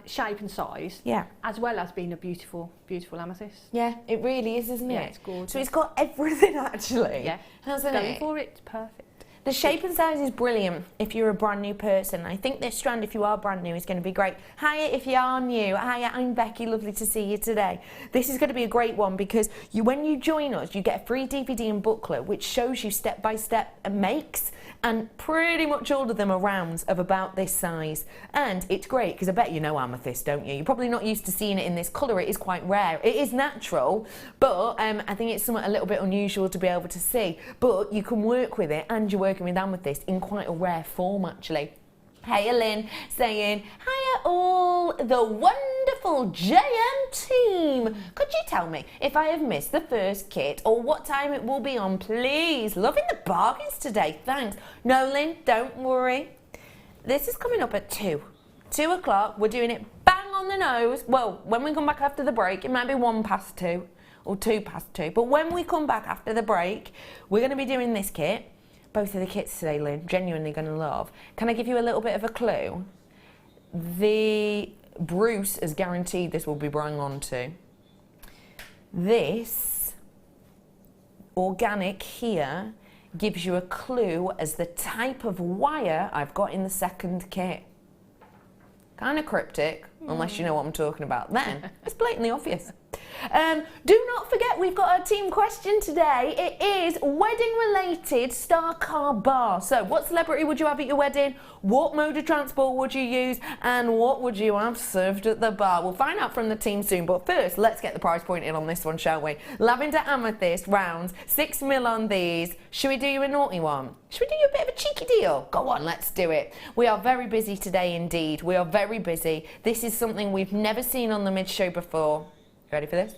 shape and size, as well as being a beautiful amethyst. Yeah, it really is, isn't it? Yeah, it's gorgeous. So it's got everything actually. Yeah, hasn't going it? for it, it's perfect. The shape and size is brilliant if you're a brand new person. I think this strand, if you are brand new, is going to be great. Hiya if you are new. Hiya, I'm Becky. Lovely to see you today. This is going to be a great one because when you join us, you get a free DVD and booklet which shows you step-by-step makes, and pretty much all of them are rounds of about this size. And it's great because I bet you know amethyst, don't you? You're probably not used to seeing it in this colour. It is quite rare. It is natural, but I think it's something a little bit unusual to be able to see. But you can work with it, and you're working with amethyst in quite a rare form actually. Hey Lynn saying, hiya all the wonderful JM team. Could you tell me if I have missed the first kit or what time it will be on, please? Loving the bargains today, thanks. No Lynn, don't worry. This is coming up at 2 o'clock. We're doing it bang on the nose. Well, when we come back after the break, it might be 2:01 or 2:02. But when we come back after the break, we're going to be doing this kit. Both of the kits today, Lynn, genuinely going to love. Can I give you a little bit of a clue? Bruce is guaranteed this will be bang on to. This organic here gives you a clue as the type of wire I've got in the second kit. Kind of cryptic, unless you know what I'm talking about. Then it's blatantly obvious. Do not forget, we've got our team question today. It is wedding related star car bar. So what celebrity would you have at your wedding? What mode of transport would you use? And what would you have served at the bar? We'll find out from the team soon, but first let's get the price point in on this one, shall we? Lavender Amethyst rounds, 6 mil on these. Should we do you a naughty one? Should we do you a bit of a cheeky deal? Go on, let's do it. We are very busy today indeed. We are very busy. This is something we've never seen on the mid-show before. Ready for this?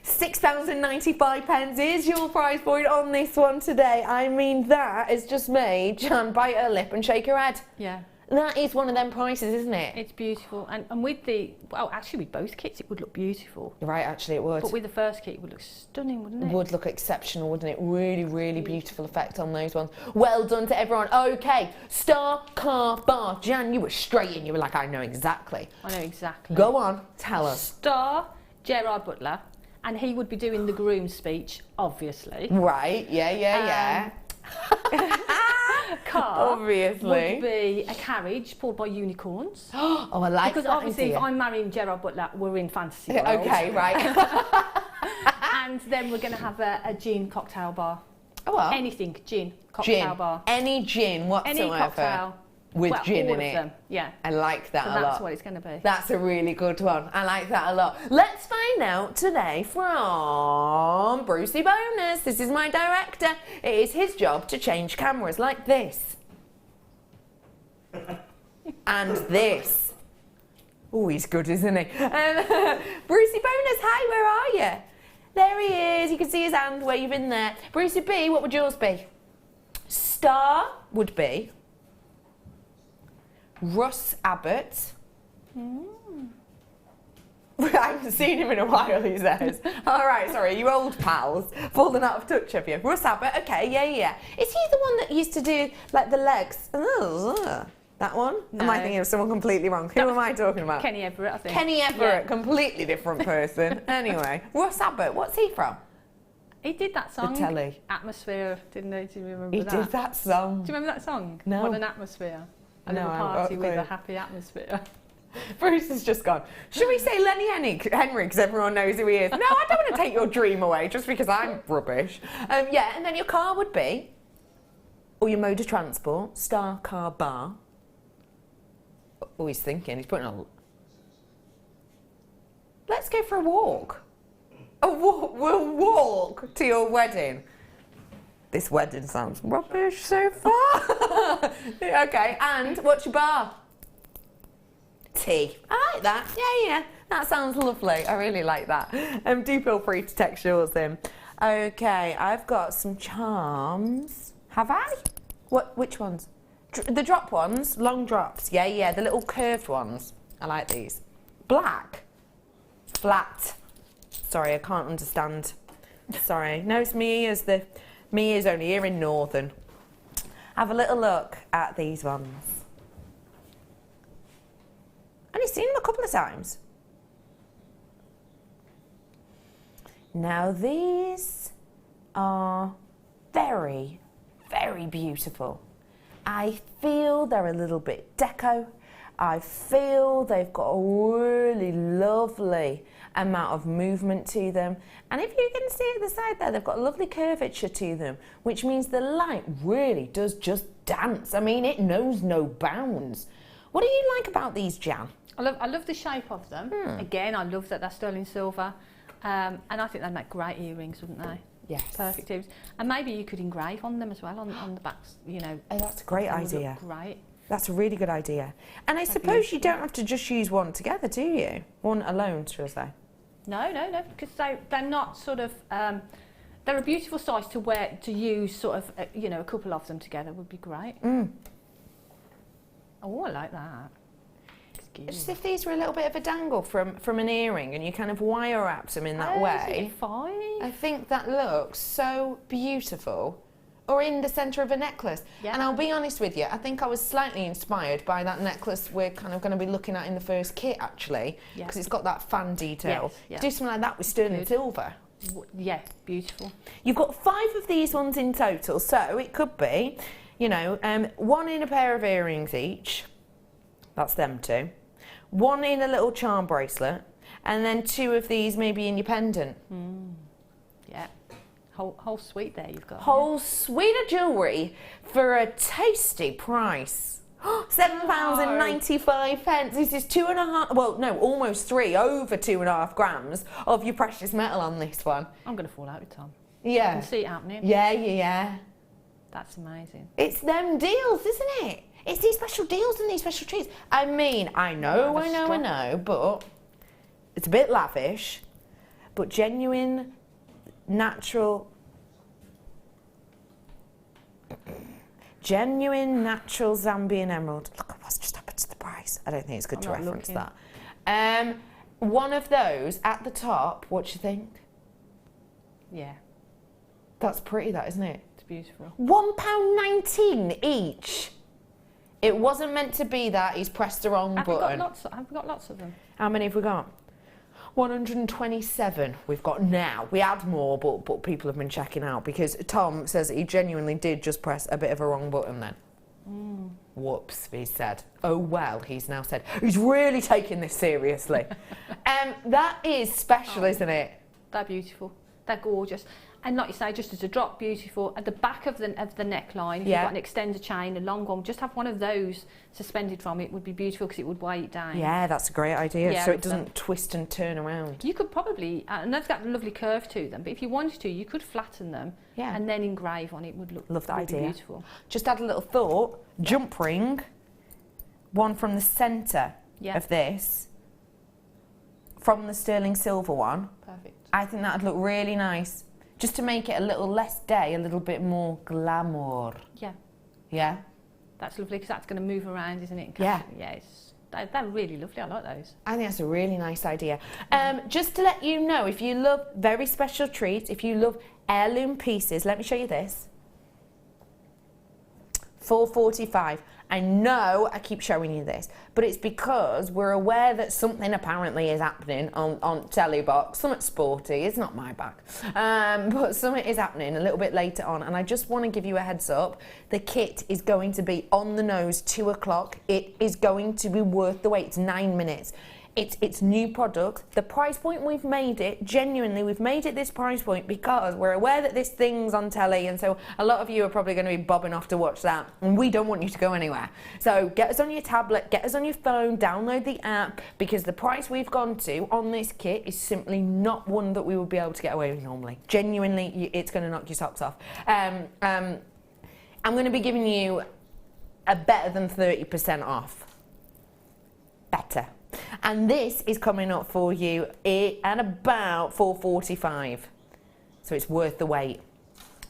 £6,095 is your price point on this one today. I mean, that is just made Jan bite her lip and shake her head. Yeah. That is one of them prices, isn't it? It's beautiful. And with the, well, actually with both kits it would look beautiful. You're right, actually it would. But with the first kit it would look stunning, wouldn't it? It would look exceptional, wouldn't it? Really, really beautiful effect on those ones. Well done to everyone. Okay, star car bar. Jan, you were straight in. You were like, I know exactly. I know exactly. Go on, tell us. Star Gerard Butler, and he would be doing the groom's speech, obviously. Right, yeah. Car Obviously. would be a carriage pulled by unicorns. Oh, I like because that obviously idea. if I'm marrying Gerard Butler, we're in fantasy world. Okay, right. And then we're going to have a gin cocktail bar. Oh, well. Anything, gin cocktail Gin. bar. Any gin whatsoever. Any cocktail. With well, gin all in of it. them, yeah. I like that So a lot. that's what it's going to be. That's a really good one. I like that a lot. Let's find out today from Brucey Bonus. This is my director. It is his job to change cameras like this. And this. Oh, he's good, isn't he? Brucey Bonus, hi, where are you? There he is. You can see his hand waving there. Brucey B, what would yours be? Star would be Russ Abbott. I haven't seen him in a while, he says. All right, sorry, you old pals. Fallen out of touch, have you? Russ Abbott, okay, yeah. Is he the one that used to do, like, the legs? That one? No. Am I thinking of someone completely wrong? Who am I talking about? Kenny Everett, I think. Kenny Everett, completely different person. Anyway, Russ Abbott, what's he from? He did that song. The telly. Atmosphere, didn't he? Do you remember He that? did that song. Do you remember that song? No. What an atmosphere. A little No, party with okay. a happy atmosphere. Bruce has just gone, should we say Lenny Henry, because everyone knows who he is? No, I don't want to take your dream away just because I'm rubbish. Yeah, and then your car would be, or your mode of transport, star car bar. Oh, he's thinking, he's putting on. Let's go for a walk. We'll walk to your wedding. This wedding sounds rubbish so far. Okay, and what's your bar? Tea. I like that. Yeah. That sounds lovely. I really like that. Do feel free to text yours in. Okay, I've got some charms. Have I? Which ones? The drop ones? Long drops. Yeah. The little curved ones. I like these. Black. Flat. Sorry, I can't understand. Sorry. No, it's me ears. Me ears only here in Northern. Have a little look at these ones. Only seen them a couple of times. Now these are very, very beautiful. I feel they're a little bit deco. I feel they've got a really lovely amount of movement to them. And if you can see at the side there, they've got a lovely curvature to them, which means the light really does just dance. I mean, it knows no bounds. What do you like about these, Jan? I love the shape of them. Again, I love that they're sterling silver. And I think they'd make great earrings, wouldn't they? Yes. Perfect earrings. And maybe you could engrave on them as well, on the backs, you know. Oh, that's a great They would look idea. Great. That's a really good idea. And I suppose you don't have to just use one together, do you? One alone, shall I say? No, because they're not sort of, they're a beautiful size to wear, to use sort of, you know, a couple of them together would be great. Oh, I like that. Just if these were a little bit of a dangle from an earring and you kind of wire wrap them in that way. Fine. I think that looks so beautiful. Or in the centre of a necklace. Yeah. And I'll be honest with you, I think I was slightly inspired by that necklace we're kind of going to be looking at in the first kit, actually. Yeah. Because it's got that fan detail. Yes, yeah. Do something like that with sterling Good. silver. Yeah, beautiful. You've got 5 of these ones in total, so it could be, you know, one in a pair of earrings each. That's them two. One in a little charm bracelet, and then 2 of these maybe in your pendant. Yeah. Whole suite there you've got. Whole suite of jewellery for a tasty price. £7.95. This is 2.5, well, no, almost 3, over 2.5 grams of your precious metal on this one. I'm going to fall out with Tom. Yeah. I can see it happening. Yeah. That's amazing. It's them deals, isn't it? It's these special deals and these special treats. I mean, I know, but it's a bit lavish, but genuine, natural Zambian emerald. Look at what's just happened to the price. I don't think it's good to reference that. One of those at the top, what do you think? Yeah. That's pretty, that, isn't it? It's beautiful. £1.19 each. It wasn't meant to be that. He's pressed the wrong button. I've got lots of them. How many have we got? 127 we've got now. We had more, but people have been checking out because Tom says he genuinely did just press a bit of a wrong button then. Whoops, he said. Oh well, he's now said. He's really taking this seriously. That is special, isn't it? They're beautiful. They're gorgeous. And like you say, just as a drop, beautiful. At the back of the neckline, if you've got an extender chain, a long one, just have one of those suspended from it would be beautiful because it would weigh it down. Yeah, that's a great idea. Yeah, so it doesn't twist and turn around. You could probably, and they've got a lovely curve to them, but if you wanted to, you could flatten them and then engrave on it. Would look Love that idea. Beautiful. Just add a little thought. Jump ring, one from the centre of this, from the sterling silver one. Perfect. I think that'd look really nice. Just to make it a little less day, a little bit more glamour. Yeah. Yeah? That's lovely because that's going to move around, isn't it? Yeah. Yeah, they're really lovely. I like those. I think that's a really nice idea. Just to let you know, if you love very special treats, if you love heirloom pieces, let me show you this. $4.45. I know I keep showing you this, but it's because we're aware that something apparently is happening on telly box, something sporty, it's not my bag, but something is happening a little bit later on, and I just want to give you a heads up. The kit is going to be on the nose, 2 o'clock. It is going to be worth the wait. It's 9 minutes. It's new product. The price point we've made it, genuinely, we've made it this price point because we're aware that this thing's on telly, and so a lot of you are probably going to be bobbing off to watch that, and we don't want you to go anywhere. So get us on your tablet, get us on your phone, download the app, because the price we've gone to on this kit is simply not one that we would be able to get away with normally. Genuinely, it's going to knock your socks off. I'm going to be giving you a better than 30% off. Better. And this is coming up for you at about $4.45. So it's worth the wait.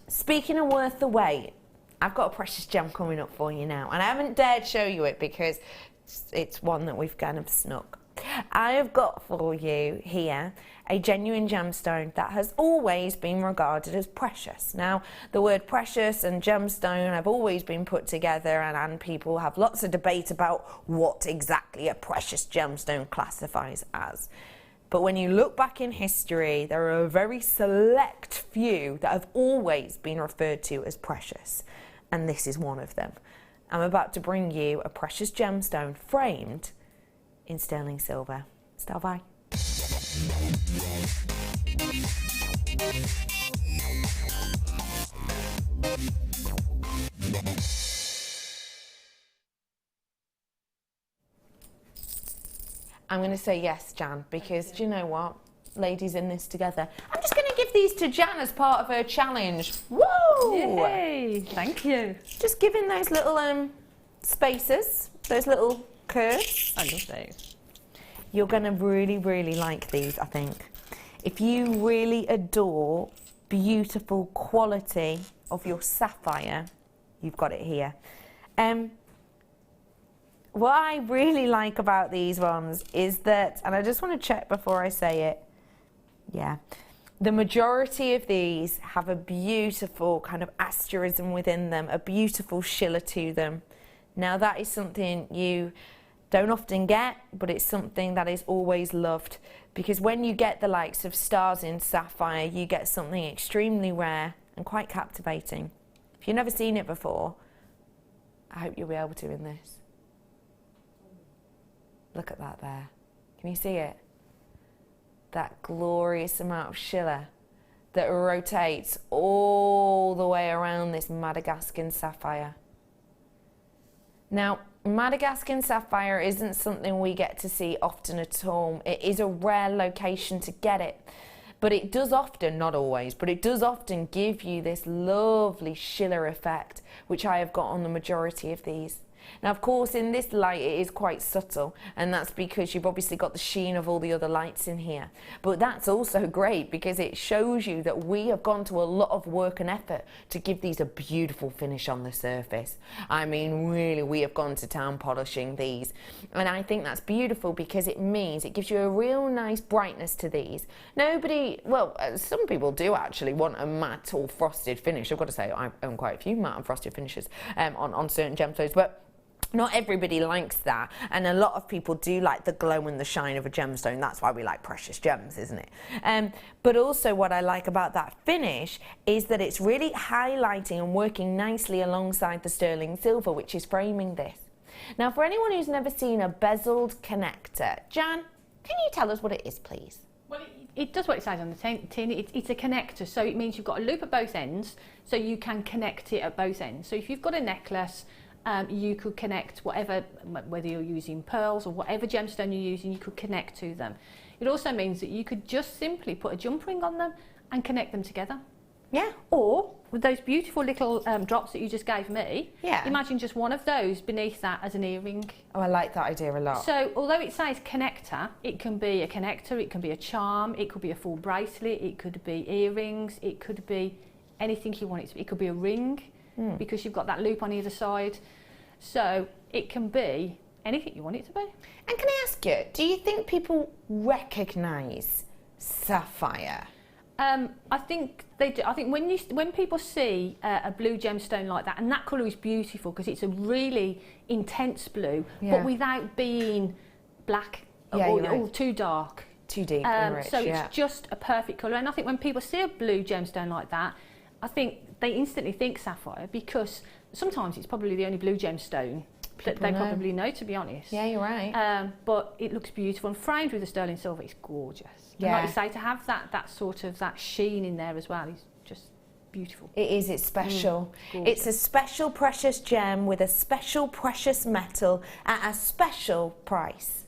Speaking of worth the wait, I've got a precious gem coming up for you now. And I haven't dared show you it because it's one that we've kind of snuck. I have got for you here a genuine gemstone that has always been regarded as precious. Now, the word precious and gemstone have always been put together, and people have lots of debate about what exactly a precious gemstone classifies as. But when you look back in history, there are a very select few that have always been referred to as precious, and this is one of them. I'm about to bring you a precious gemstone framed in sterling silver. Stand by. I'm going to say yes, Jan, because do you know what? Ladies in this together. I'm just going to give these to Jan as part of her challenge. Woo! Yay! Thank you. Just giving those little spaces, those little curves. I love those. You're going to really, really like these, I think. If you really adore beautiful quality of your sapphire, you've got it here. What I really like about these ones is that, and I just want to check before I say it, yeah, the majority of these have a beautiful kind of asterism within them, a beautiful schiller to them. Now that is something you don't often get, but it's something that is always loved, because when you get the likes of stars in sapphire, you get something extremely rare and quite captivating. If you've never seen it before, I hope you'll be able to in this. Look at that there. Can you see it? That glorious amount of schiller that rotates all the way around this Madagascan sapphire. Now, Madagascan sapphire isn't something we get to see often at all. It is a rare location to get it. But it does often, not always, but it does often give you this lovely schiller effect, which I have got on the majority of these. Now, of course, in this light, it is quite subtle, and that's because you've obviously got the sheen of all the other lights in here. But that's also great because it shows you that we have gone to a lot of work and effort to give these a beautiful finish on the surface. I mean, really, we have gone to town polishing these. And I think that's beautiful because it means it gives you a real nice brightness to these. Nobody, well, some people do actually want a matte or frosted finish. I've got to say, I own quite a few matte and frosted finishes on certain gemstones, but not everybody likes that, and a lot of people do like the glow and the shine of a gemstone. That's why we like precious gems, isn't it? But also what I like about that finish is that it's really highlighting and working nicely alongside the sterling silver, which is framing this. Now, for anyone who's never seen a bezeled connector, Jan, can you tell us what it is, please? Well, it does what it says on the tin. It's a connector, so it means you've got a loop at both ends, so you can connect it at both ends. So if you've got a necklace, you could connect whatever, whether you're using pearls or whatever gemstone you're using, you could connect to them. It also means that you could just simply put a jump ring on them and connect them together. Yeah. Or with those beautiful little drops that you just gave me, yeah, imagine just one of those beneath that as an earring. Oh, I like that idea a lot. So although it says connector, it can be a connector, it can be a charm, it could be a full bracelet, it could be earrings, it could be anything you want it to be. It could be a ring, because you've got that loop on either side. So it can be anything you want it to be. And can I ask you, do you think people recognise sapphire? I think they do. I think when people see a blue gemstone like that, and that colour is beautiful because it's a really intense blue, but without being black or too dark. Too deep and rich, so it's just a perfect colour. And I think when people see a blue gemstone like that, I think they instantly think sapphire, because sometimes it's probably the only blue gemstone that they probably know, to be honest. Yeah, you're right. But it looks beautiful, and framed with the sterling silver, it's gorgeous. Yeah. And like you say, to have that sort of that sheen in there as well is just beautiful. It is, it's special. It's a special precious gem with a special precious metal at a special price.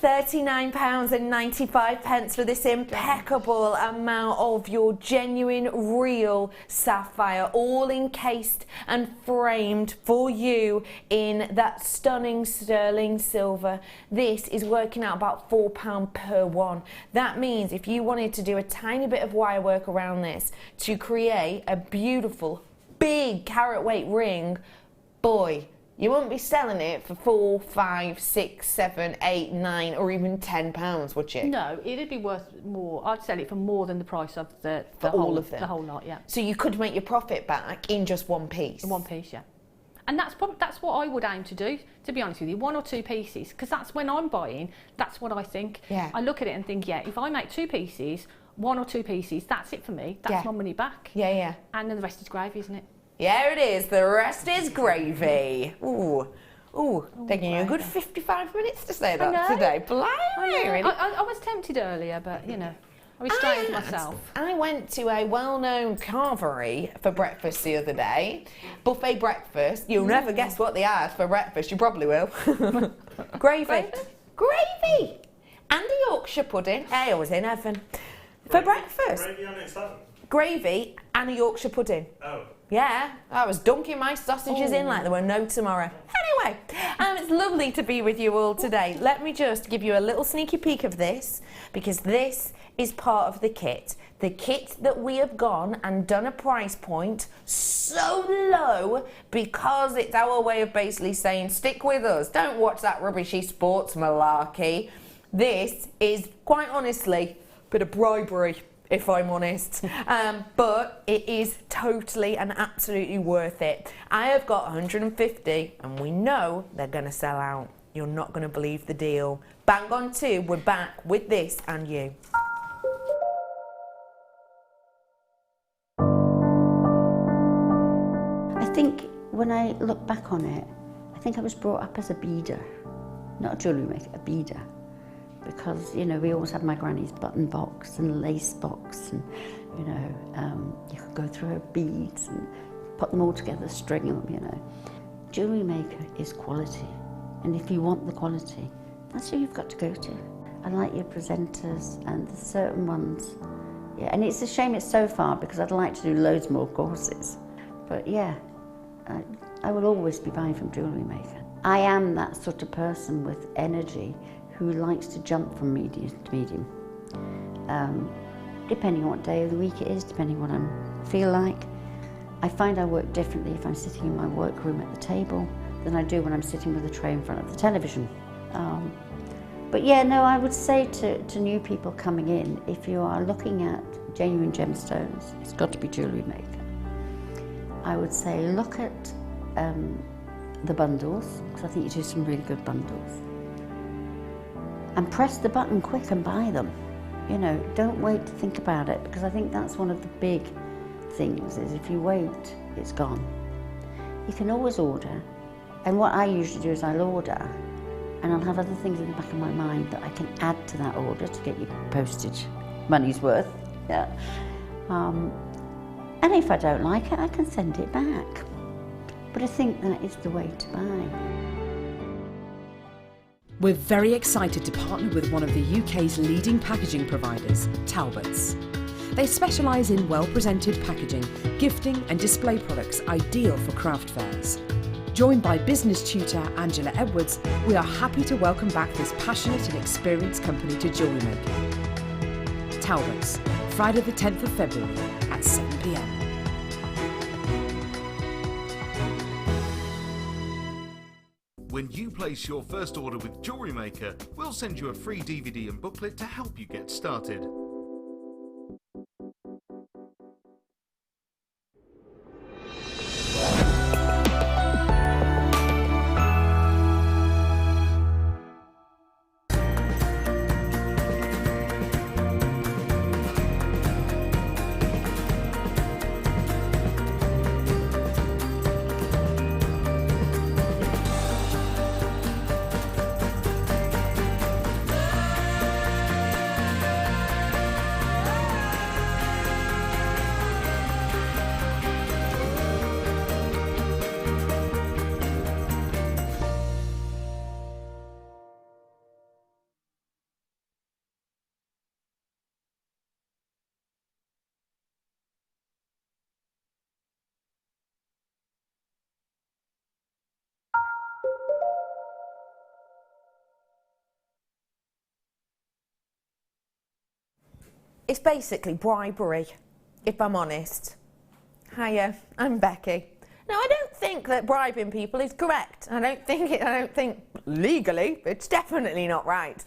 £39.95 for this impeccable amount of your genuine, real sapphire, all encased and framed for you in that stunning sterling silver. This is working out about £4 per one. That means if you wanted to do a tiny bit of wire work around this to create a beautiful, big carat weight ring, boy, you wouldn't be selling it for £4, £5, £6, £7, £8, £9, or even £10, would you? No, it'd be worth more. I'd sell it for more than the price of the all whole of them. The whole lot, yeah. So you could make your profit back in just one piece. In one piece, yeah. And that's what I would aim to do, to be honest with you, 1 or 2 pieces, because that's when I'm buying. That's what I think. Yeah. I look at it and think, yeah, if I make 2 pieces, 1 or 2 pieces, that's it for me. That's my money back. Yeah, yeah. And then the rest is gravy, isn't it? Yeah, it is. The rest is gravy. Ooh. Taking you a good 55 minutes to say that today. Blimey. I was tempted earlier, but, you know, I restrained myself. I went to a well-known carvery for breakfast the other day. Buffet breakfast. You'll never guess what they had for breakfast. You probably will. Gravy. Gravy. And a Yorkshire pudding. Hey, I was in heaven. For breakfast. Gravy on its own? Gravy and a Yorkshire pudding. Oh. Yeah, I was dunking my sausages in like there were no tomorrow. Anyway, it's lovely to be with you all today. Let me just give you a little sneaky peek of this, because this is part of the kit. The kit that we have gone and done a price point so low because it's our way of basically saying, stick with us. Don't watch that rubbishy sports malarkey. This is, quite honestly, a bit of bribery, if I'm honest, but it is totally and absolutely worth it. I have got 150 and we know they're going to sell out. You're not going to believe the deal. Bang on 2, we're back with this and you. I think when I look back on it, I think I was brought up as a beader. not a jewellery maker, a beader. Because, you know, we always had my granny's button box and lace box, and, you know, you could go through her beads and put them all together, string them, you know. Jewellery Maker is quality, and if you want the quality, that's who you've got to go to. I like your presenters, and there's certain ones, yeah, and it's a shame it's so far because I'd like to do loads more courses. But yeah, I will always be buying from Jewellery Maker. I am that sort of person with energy who likes to jump from medium to medium. Depending on what day of the week it is, depending on what I feel like. I find I work differently if I'm sitting in my workroom at the table than I do when I'm sitting with a tray in front of the television. But yeah, no, I would say to new people coming in, if you are looking at genuine gemstones, it's got to be Jewellery Maker. I would say look at the bundles, because I think you do some really good bundles. And press the button quick and buy them. You know, don't wait to think about it, because I think that's one of the big things, is if you wait, it's gone. You can always order, and what I usually do is I'll order, and I'll have other things in the back of my mind that I can add to that order to get your postage money's worth. Yeah. And if I don't like it, I can send it back. But I think that is the way to buy. We're very excited to partner with one of the UK's leading packaging providers, Talbots. They specialise in well-presented packaging, gifting and display products ideal for craft fairs. Joined by business tutor Angela Edwards, we are happy to welcome back this passionate and experienced company to Jewellery Maker. Talbots, Friday the 10th of February at 7 p.m. When you place your first order with Jewellery Maker, we'll send you a free DVD and booklet to help you get started. It's basically bribery, if I'm honest. Hiya, I'm Becky. Now, I don't think that bribing people is correct. I don't think legally, it's definitely not right.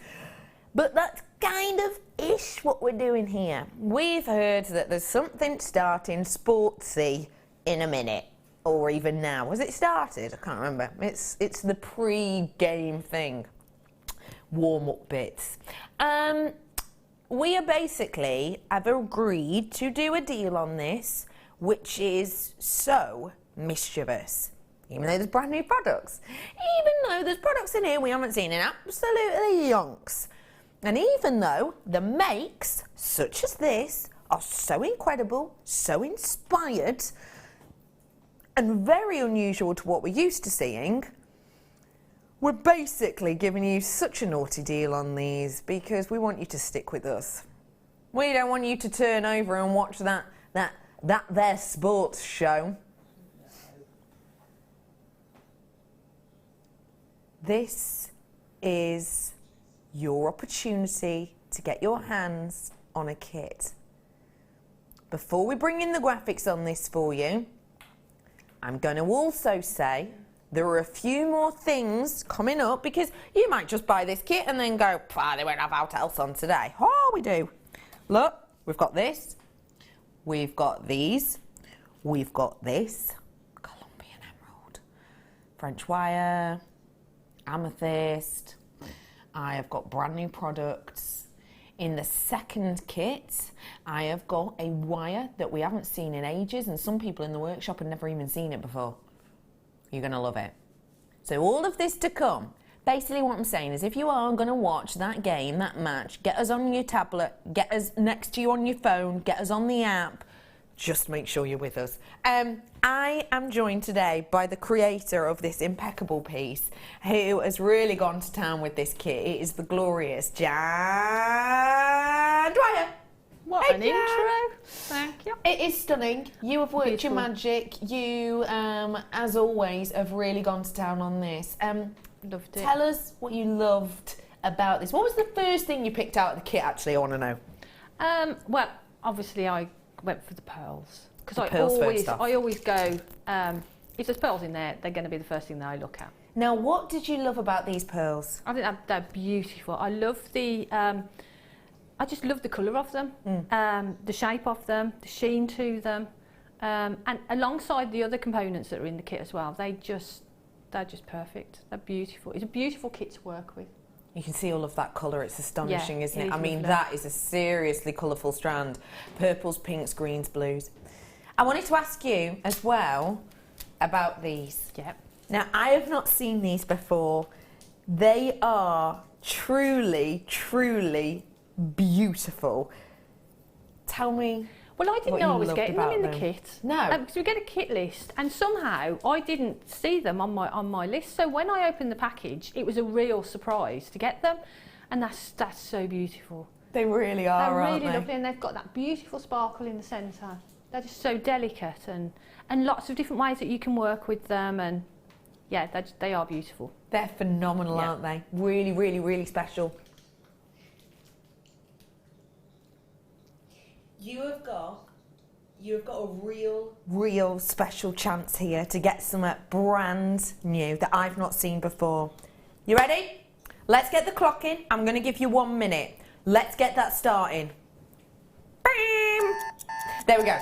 But that's kind of ish what we're doing here. We've heard that there's something starting sportsy in a minute, or even now. Has it started? I can't remember. It's the pre-game thing. Warm-up bits. We are basically have agreed to do a deal on this, which is so mischievous. Even though there's brand new products. Even though there's products in here we haven't seen in absolutely yonks. And even though the makes, such as this, are so incredible, so inspired, and very unusual to what we're used to seeing, we're basically giving you such a naughty deal on these because we want you to stick with us. We don't want you to turn over and watch that there sports show. This is your opportunity to get your hands on a kit. Before we bring in the graphics on this for you, I'm going to also say there are a few more things coming up because you might just buy this kit and then go, they won't have out else on today. Oh, we do. Look, we've got this. We've got these. We've got this. Colombian emerald. French wire. Amethyst. I have got brand new products. In the second kit, I have got a wire that we haven't seen in ages, and some people in the workshop have never even seen it before. You're going to love it. So all of this to come. Basically what I'm saying is if you are going to watch that game, that match, get us on your tablet, get us next to you on your phone, get us on the app, just make sure you're with us. I am joined today by the creator of this impeccable piece who has really gone to town with this kit. It is the glorious Janet Dwyer. What Hey, an Jan. intro. Thank you. It is stunning. You have worked Beautiful. your magic. You, as always, have really gone to town on this. Loved it. Tell us what you loved about this. What was the first thing you picked out of the kit, actually? I want to know. Well, obviously I went for the pearls. Because The pearls first off. I always go, if there's pearls in there, they're going to be the first thing that I look at. Now, what did you love about these pearls? I think they're beautiful. I love the, I just love the colour of them, the shape of them, the sheen to them, and alongside the other components that are in the kit as well, they're just perfect. They're beautiful. It's a beautiful kit to work with. You can see all of that colour. It's astonishing, Yeah, isn't it it? is I mean, lovely. that is a seriously colourful strand. Purples, pinks, greens, blues. I wanted to ask you as well about these. Yeah. Now, I have not seen these before. They are truly, truly beautiful. Tell me. Well, I didn't What know you I was loved getting them about in the them. kit. No. Because we get a kit list, and somehow I didn't see them on my list. So when I opened the package, it was a real surprise to get them, and that's so beautiful. They really They're are, aren't really they? lovely, and they've got that beautiful sparkle in the centre. They're just so delicate, and lots of different ways that you can work with them, and yeah, they are beautiful. They're phenomenal, Yeah. aren't they? Really, really, really special. You've got a real special chance here to get some brand new that I've not seen before. You ready? Let's get the clock in. I'm going to give you 1 minute. Let's get that starting. Bam! There we go.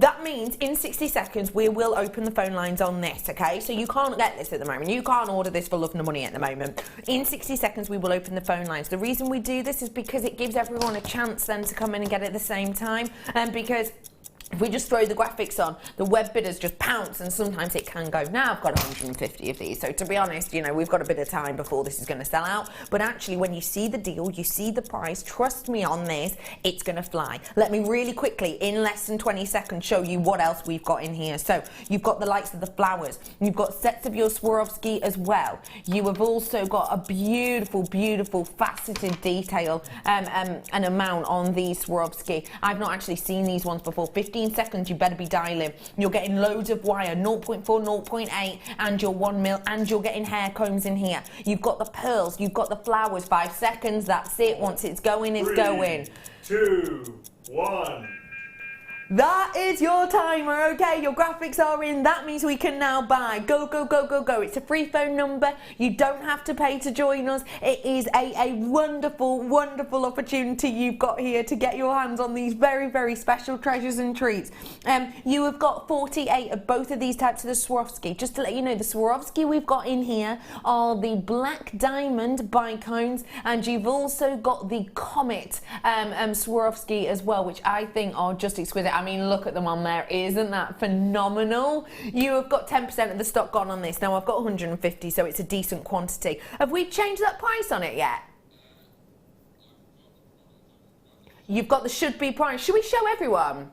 That means in 60 seconds we will open the phone lines on this, okay? So you can't get this at the moment. You can't order this for love nor money at the moment. In 60 seconds we will open the phone lines. The reason we do this is because it gives everyone a chance then to come in and get it at the same time, and because if we just throw the graphics on, the web bidders just pounce, and sometimes it can go. Now I've got 150 of these, so to be honest, you know, we've got a bit of time before this is going to sell out. But actually, when you see the deal, you see the price, trust me on this, it's going to fly. Let me really quickly, in less than 20 seconds, show you what else we've got in here. So you've got the likes of the flowers. You've got sets of your Swarovski as well. You have also got a beautiful, beautiful faceted detail and amount on these Swarovski. I've not actually seen these ones before. 15 seconds, you better be dialing. You're getting loads of wire, 0.4, 0.8, and your 1 mil, and you're getting hair combs in here. You've got the pearls, you've got the flowers. 5 seconds, that's it. Once it's going, it's going. 2, 1. That is your timer, okay? Your graphics are in. That means we can now buy. Go, go, go, go, go. It's a free phone number. You don't have to pay to join us. It is a wonderful, wonderful opportunity you've got here to get your hands on these very, very special treasures and treats. You have got 48 of both of these types of the Swarovski. Just to let you know, the Swarovski we've got in here are the black diamond bicones, and you've also got the Comet Swarovski as well, which I think are just exquisite. I mean, look at them on there. Isn't that phenomenal? You have got 10% of the stock gone on this. Now, I've got 150, so it's a decent quantity. Have we changed that price on it yet? You've got the should be price. Should we show everyone?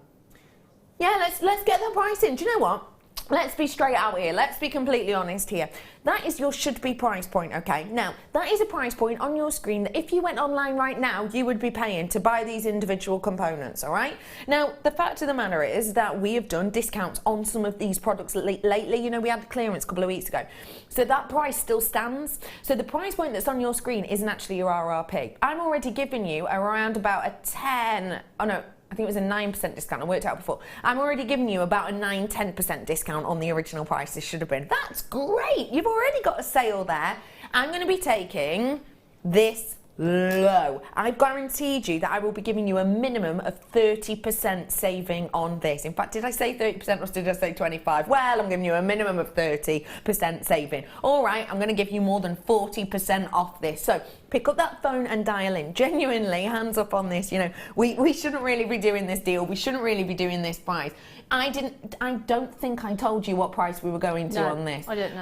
Yeah, let's get that price in. Do you know what? Let's be straight out here. Let's be completely honest here. That is your should be price point, okay? Now, that is a price point on your screen that if you went online right now, you would be paying to buy these individual components, all right? Now, the fact of the matter is that we have done discounts on some of these products lately. You know, we had the clearance a couple of weeks ago. So that price still stands. So the price point that's on your screen isn't actually your RRP. I'm already giving you around about a 10, oh no, I think it was a 9% discount. I worked out before. I'm already giving you about a 9-10% discount on the original price this should have been. That's great. You've already got a sale there. I'm going to be taking this low. I've guaranteed you that I will be giving you a minimum of 30% saving on this. In fact, did I say 30% or did I say 25? Well, I'm giving you a minimum of 30% saving. All right, I'm going to give you more than 40% off this. So pick up that phone and dial in. Genuinely, hands up on this. You know, we shouldn't really be doing this deal. We shouldn't really be doing this price. I don't think I told you what price we were going to on this. I don't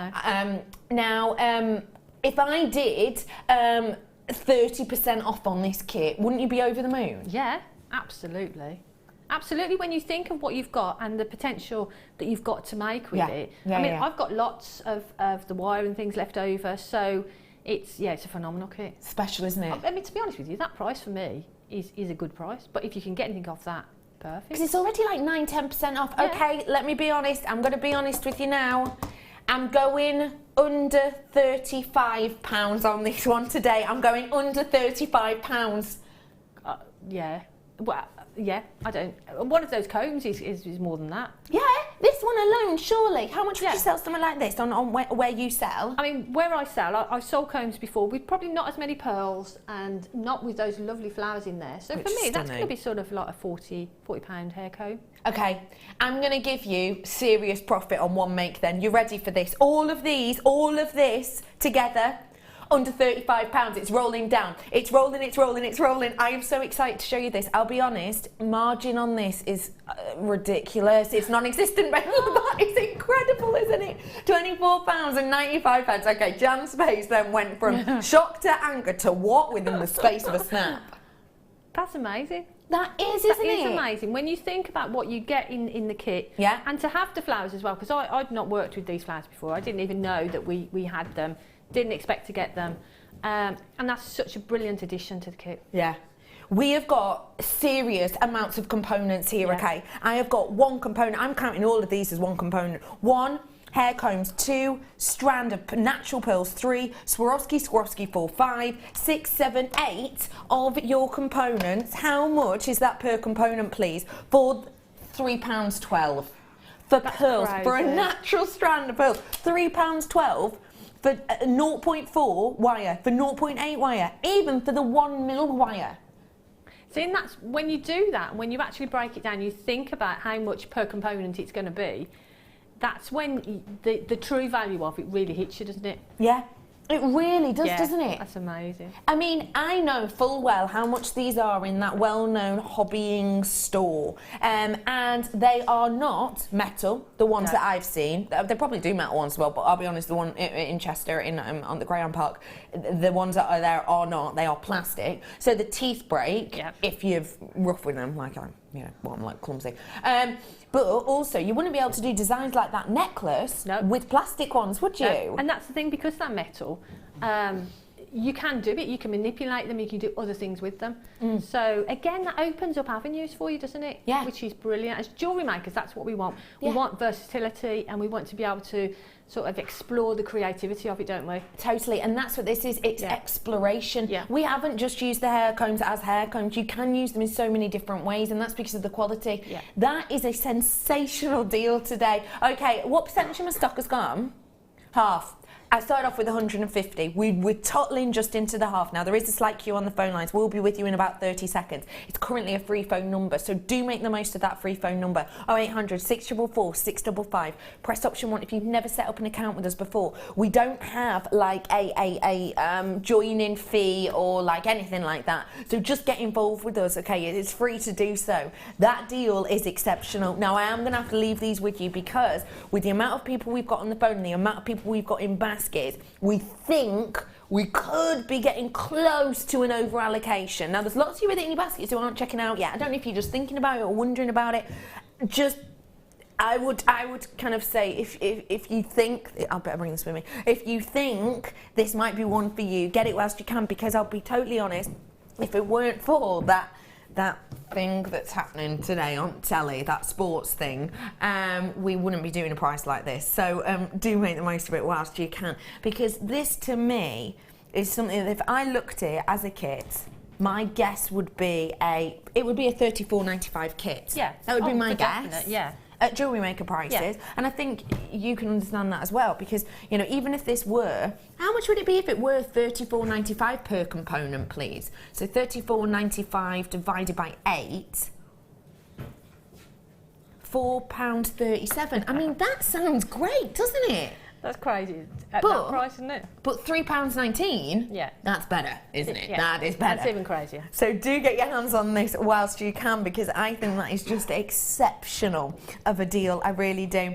know. if I did 30% off on this kit, wouldn't you be over the moon? Yeah, absolutely. Absolutely, when you think of what you've got and the potential that you've got to make with it. I mean, I've got lots of the wire and things left over, so it's a phenomenal kit. Special, isn't it? I mean, to be honest with you, that price for me is a good price, but if you can get anything off that, perfect. Because it's already like 9-10% off. Yeah. Okay, let me be honest. I'm going to be honest with you now. I'm going under £35 on this one today. I'm going under £35. Yeah. Well, yeah, I don't. One of those combs is more than that. Yeah, this one alone, surely. How much would Yeah. you sell something like this on where you sell? I mean, where I sell, I've sold combs before with probably not as many pearls and not with those lovely flowers in there. So It's for me, that's stunning. going to be sort of like a £40 hair comb. Okay, I'm going to give you serious profit on one make then. You ready for this? All of this together, under £35. It's rolling down. It's rolling, it's rolling, it's rolling. I am so excited to show you this. I'll be honest, margin on this is ridiculous. It's non-existent, but that is incredible, isn't it? £24.95. Okay, Jan's face then went from shock to anger to what within the space of a snap? That's amazing. That is, isn't That it? is amazing. When you think about what you get in the kit, Yeah. and to have the flowers as well, because I'd not worked with these flowers before. I didn't even know that we had them. Didn't expect to get them. And that's such a brilliant addition to the kit. Yeah. We have got serious amounts of components here, Yeah. okay? I have got one component. I'm counting all of these as one component. 1, hair combs. 2, strand of natural pearls. 3, Swarovski 4. 5, 6, 7, 8 of your components. How much is that per component, please? For £3.12. For pearls, for a crazy. natural strand of pearls. £3.12. For 0.4 wire, for 0.8 wire, even for the 1 mil wire. See, and that's when you do that, when you actually break it down, you think about how much per component it's going to be. That's when the true value of it really hits you, doesn't it? Yeah, it really does, doesn't it? That's amazing. I mean, I know full well how much these are in that well-known hobbying store, and they are not metal. The ones No. that I've seen, they probably do metal ones as well. But I'll be honest, the one in Chester, on the Greyhound Park, the ones that are there are not. They are plastic, so the teeth break Yep. if you're rough with them, like I'm, I'm like clumsy. But also, you wouldn't be able to do designs like that necklace No. with plastic ones, would you? And that's the thing, because they're metal, you can do it, you can manipulate them, you can do other things with them. So again, that opens up avenues for you, doesn't it? Yeah. Which is brilliant. As jewellery makers, that's what we want. We Yeah. want versatility, and we want to be able to sort of explore the creativity of it, don't we? Totally, and that's what this is. It's Yeah. exploration. Yeah. We haven't just used the hair combs as hair combs. You can use them in so many different ways, and that's because of the quality. Yeah. That is a sensational deal today. Okay, what percentage of my stock has gone? Half. I started off with 150. We're tottling just into the half now. There is a slight queue on the phone lines. We'll be with you in about 30 seconds. It's currently a free phone number, so do make the most of that free phone number. 0800 644 655. Press option 1 if you've never set up an account with us before. We don't have like a join-in fee or like anything like that. So just get involved with us, okay? It's free to do so. That deal is exceptional. Now, I am going to have to leave these with you because with the amount of people we've got on the phone and the amount of people we've got in baskets, we think we could be getting close to an over allocation. Now, there's lots of you with it in your baskets who aren't checking out yet. I don't know if you're just thinking about it or wondering about it. I would kind of say if you think, I'll better bring this with me. If you think this might be one for you, get it whilst you can, because I'll be totally honest, if it weren't for that thing that's happening today on telly, that sports thing, we wouldn't be doing a price like this. So do make the most of it whilst you can, because this to me is something that if I looked at it as a kit, my guess would be it would be a $34.95 kit. Yeah. That would be Oh, my for guess. definite, yeah. At Jewellery Maker prices, Yeah. and I think you can understand that as well, because even if this were, how much would it be if it were $34.95 per component, please? So $34.95 divided by 8, £4.37. I mean, that sounds great, doesn't it? That's crazy. At But- that price, isn't it? But £3.19, Yeah. that's better, isn't it? Yeah. That is better. That's even crazier. So do get your hands on this whilst you can, because I think that is just exceptional of a deal. I really do.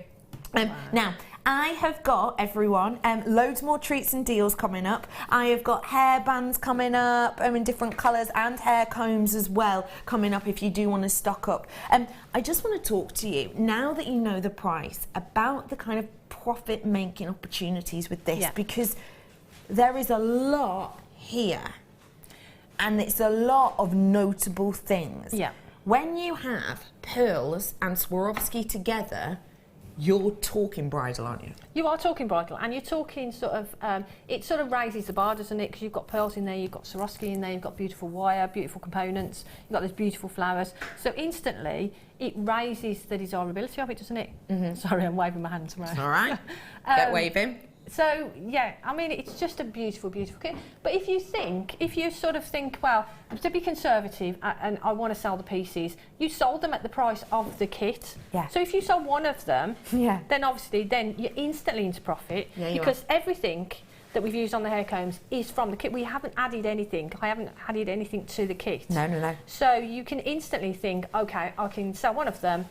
Now, I have got, everyone, loads more treats and deals coming up. I have got hairbands coming up in different colours, and hair combs as well coming up if you do want to stock up. I just want to talk to you, now that you know the price, about the kind of profit making opportunities with this, because there is a lot here and it's a lot of notable things. Yeah. When you have pearls and Swarovski together, you're talking bridal, aren't you? You are talking bridal, and you're talking sort of, it sort of raises the bar, doesn't it? Because you've got pearls in there, you've got Swarovski in there, you've got beautiful wire, beautiful components, you've got those beautiful flowers. So instantly, it raises the desirability of it, doesn't it? Mm-hmm. Sorry, I'm waving my hands around. It's all right. Get waving. So, yeah, I mean, it's just a beautiful, beautiful kit. But if you sort of think, well, to be conservative and I want to sell the pieces, you sold them at the price of the kit. Yeah. So if you sold one of them, then obviously you're instantly into profit, because everything that we've used on the hair combs is from the kit. We haven't added anything. I haven't added anything to the kit. No. So you can instantly think, okay, I can sell one of them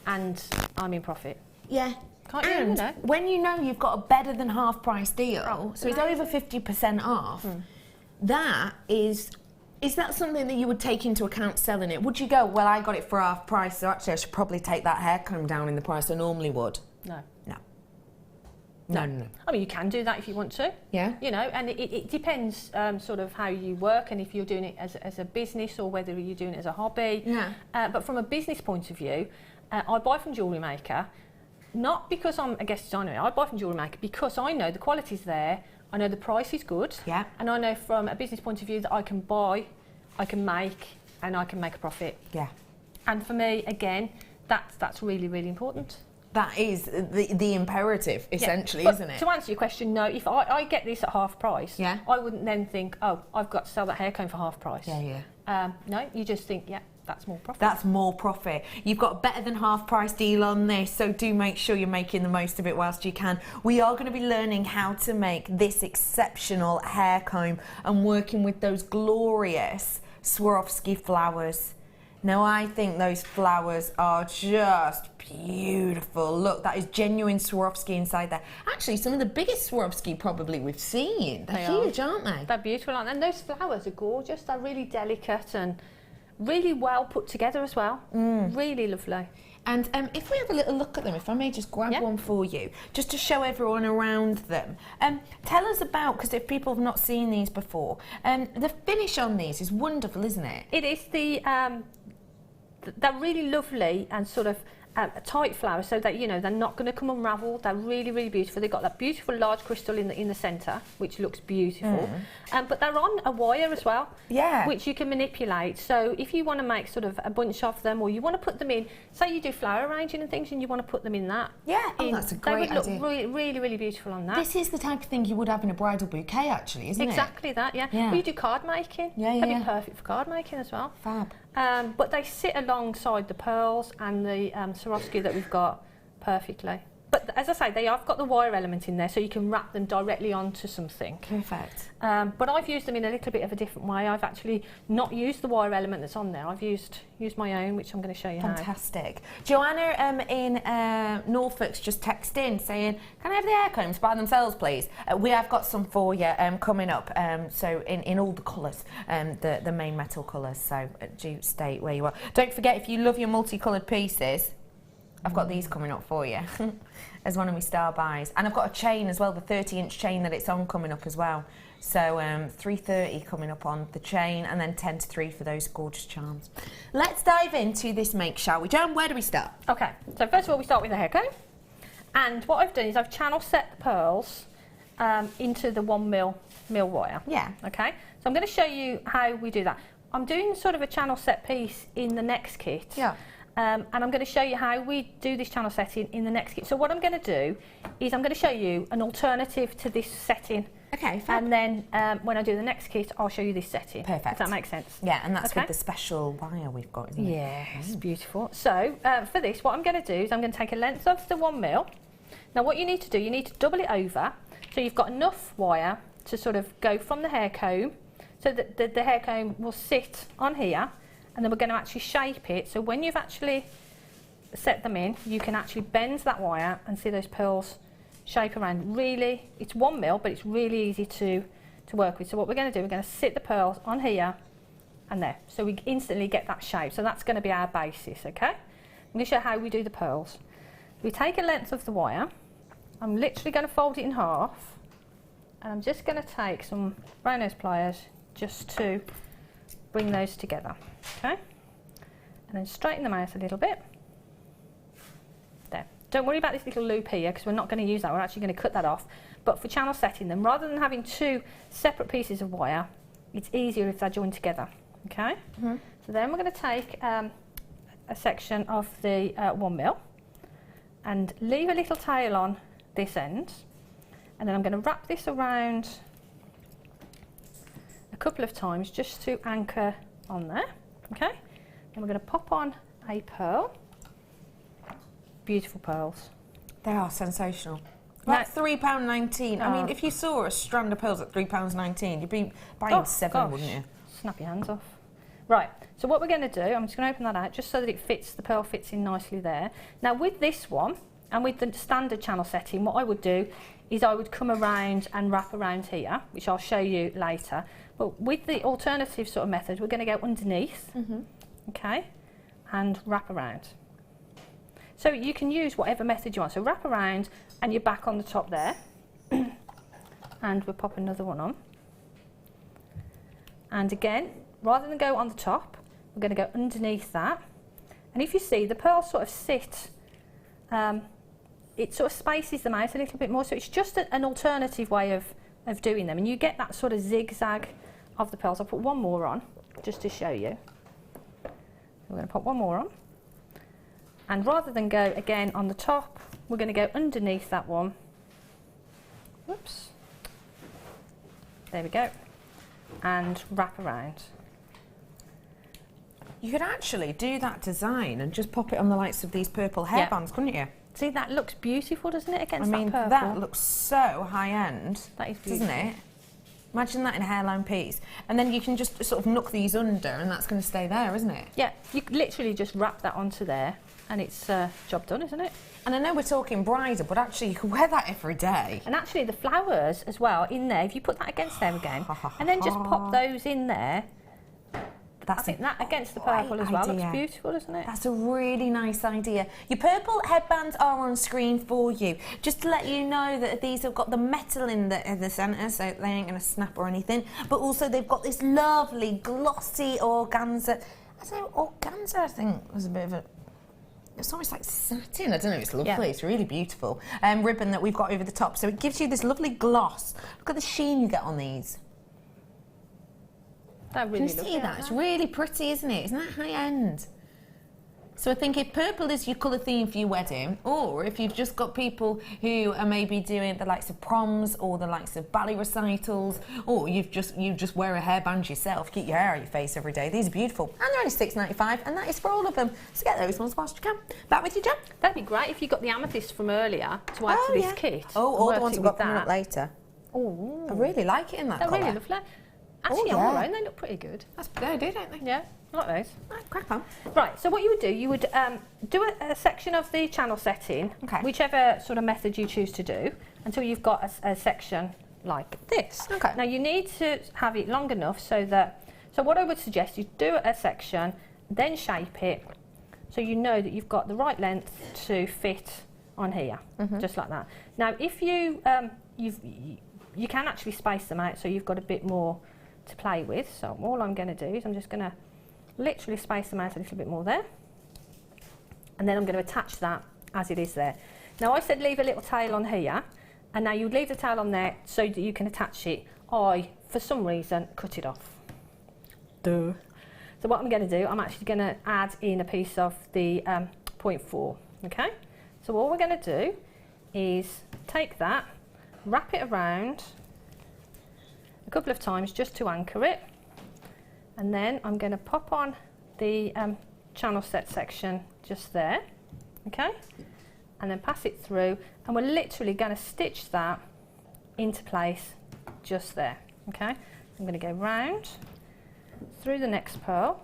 and I'm in profit. Yeah. And when you know you've got a better than half price deal, so it's over 50% off, that is that something that you would take into account selling it? Would you go, well, I got it for half price, so actually I should probably take that hair comb down in the price I normally would? No. I mean, you can do that if you want to. Yeah. You know, and it depends sort of how you work and if you're doing it as a business or whether you're doing it as a hobby. Yeah. But from a business point of view, I buy from Jewellery Maker. Not because I'm a guest designer, I buy from Jewellery Maker because I know the quality's there, I know the price is good, and I know from a business point of view that I can buy, I can make, and I can make a profit. Yeah. And for me, again, that's really, really important. That is the imperative, essentially, isn't it? To answer your question, no, if I get this at half price, I wouldn't then think, oh, I've got to sell that hair comb for half price. No, you just think, that's more profit. That's more profit. You've got a better than half price deal on this, so do make sure you're making the most of it whilst you can. We are going to be learning how to make this exceptional hair comb and working with those glorious Swarovski flowers. Now, I think those flowers are just beautiful. Look, that is genuine Swarovski inside there. Actually, some of the biggest Swarovski probably we've seen. They're huge, aren't they? They're beautiful, aren't they? And those flowers are gorgeous. They're really delicate and really well put together as well. Really lovely. And if we have a little look at them, if I may just grab one for you, just to show everyone around them. Tell us about, because if people have not seen these before, the finish on these is wonderful, isn't it? It is. They're really lovely and sort of tight flowers, so that, you know, they're not going to come unravelled. They're really, really beautiful. They've got that beautiful large crystal in the centre, which looks beautiful. But they're on a wire as well, which you can manipulate. So if you want to make sort of a bunch of them, or you want to put them in, say you do flower arranging and things, and you want to put them in that. That's a great idea. They would look really, really, really beautiful on that. This is the type of thing you would have in a bridal bouquet, actually, isn't it? Exactly that, Well, you do card making. That'd be perfect for card making as well. Fab. But they sit alongside the pearls and the Swarovski that we've got perfectly. But as I say, they have got the wire element in there, so you can wrap them directly onto something. Perfect. But I've used them in a little bit of a different way. I've actually not used the wire element that's on there. I've used my own, which I'm going to show you how. Fantastic. Joanna in Norfolk's just texted in saying, can I have the hair combs by themselves, please? We have got some for you coming up, so in all the colours, the main metal colours, so do state where you are. Don't forget, if you love your multicoloured pieces, I've got these coming up for you as one of my star buys. And I've got a chain as well, the 30-inch chain that it's on coming up as well. So $3.30 coming up on the chain, and then 10 to 3 for those gorgeous charms. Let's dive into this make, shall we? Joan, where do we start? Okay, so first of all we start with the hair comb. And what I've done is I've channel set the pearls into the 1 mil wire. Yeah. Okay, so I'm going to show you how we do that. I'm doing sort of a channel set piece in the next kit. Yeah. And I'm going to show you how we do this channel setting in the next kit. So what I'm going to do is I'm going to show you an alternative to this setting. Okay, fab. And then when I do the next kit, I'll show you this setting. Perfect. Does that make sense? Yeah, and that's with the special wire we've got, isn't it? Yes, beautiful. So for this, what I'm going to do is I'm going to take a length of the 1 mil. Now what you need to do, you need to double it over, so you've got enough wire to sort of go from the hair comb, so that the hair comb will sit on here. And then we're going to actually shape it, so when you've actually set them in, you can actually bend that wire and see those pearls shape around. Really, it's 1 mil, but it's really easy to work with. So what we're going to do, we're going to sit the pearls on here and there, so we instantly get that shape. So that's going to be our basis, okay? I'm going to show how we do the pearls. We take a length of the wire. I'm literally going to fold it in half, and I'm just going to take some round nose pliers just to bring those together, okay? And then straighten them out a little bit. There. Don't worry about this little loop here, because we're not going to use that. We're actually going to cut that off. But for channel setting them, rather than having 2 separate pieces of wire, it's easier if they're joined together, okay? So then we're going to take a section of the 1 mil and leave a little tail on this end, and then I'm going to wrap this around a couple of times just to anchor on there, okay? And we're going to pop on a pearl. Beautiful pearls. They are sensational. That's £3.19. I mean, if you saw a strand of pearls at £3.19, you'd be buying 7, wouldn't you? Snap your hands off. Right, so what we're going to do, I'm just going to open that out just so that it fits, the pearl fits in nicely there. Now with this one, and with the standard channel setting, what I would do is I would come around and wrap around here, which I'll show you later. But with the alternative sort of method, we're going to go underneath, okay, and wrap around. So you can use whatever method you want. So wrap around and you're back on the top there. And we'll pop another one on. And again, rather than go on the top, we're going to go underneath that. And if you see, the pearls sort of sit, it sort of spaces them out a little bit more. So it's just an alternative way of doing them. And you get that sort of zigzag of the pearls. I'll put one more on just to show you. We're going to pop one more on. And rather than go again on the top, we're going to go underneath that one. Whoops. There we go. And wrap around. You could actually do that design and just pop it on the likes of these purple hairbands, couldn't you? See, that looks beautiful, doesn't it, against that purple? That looks so high-end, that is beautiful, doesn't it? Imagine that in a hairline piece. And then you can just sort of knock these under and that's going to stay there, isn't it? Yeah, you literally just wrap that onto there and it's job done, isn't it? And I know we're talking bridal, but actually you can wear that every day. And actually the flowers as well in there, if you put that against there again, and then just pop those in there, I think that against the purple as well looks beautiful, doesn't it? That's a really nice idea. Your purple headbands are on screen for you. Just to let you know that these have got the metal in the centre, so they ain't going to snap or anything. But also they've got this lovely glossy organza. I don't know, organza I think was a bit of a... It's almost like satin. I don't know, it's lovely. Yeah. It's really beautiful. Ribbon that we've got over the top. So it gives you this lovely gloss. Look at the sheen you get on these. That really Can you see that? It's really pretty, isn't it? Isn't that high end? So I think if purple is your colour theme for your wedding, or if you've just got people who are maybe doing the likes of proms or the likes of ballet recitals, or you just wear a hairband yourself, keep your hair out your face every day. These are beautiful. And they're only £6.95, and that is for all of them. So get those ones whilst you can. Back with you, Jen. That'd be great if you got the amethyst from earlier to add to this kit. Oh, all the ones I've got coming up later. Oh, I really like it in that colour. They're really lovely. Actually, on their own, they look pretty good. That's they do, don't they? Yeah, I like those. Right, crack on. Right, so what you would do, you would do a section of the channel setting, whichever sort of method you choose to do, until you've got a section like this. Okay. Now you need to have it long enough so that, so what I would suggest is do a section, then shape it, so you know that you've got the right length to fit on here, just like that. Now if you, you can actually space them out so you've got a bit more to play with. So all I'm going to do is I'm just going to literally space them out a little bit more there, and then I'm going to attach that as it is there. Now I said leave a little tail on here, and now you leave the tail on there so that you can attach it. I, for some reason, cut it off. Duh. So what I'm going to do, I'm actually going to add in a piece of the 0.4, okay? So all we're going to do is take that, wrap it around a couple of times just to anchor it, and then I'm going to pop on the channel set section just there, okay, and then pass it through, and we're literally going to stitch that into place just there, okay. I'm going to go round through the next pearl,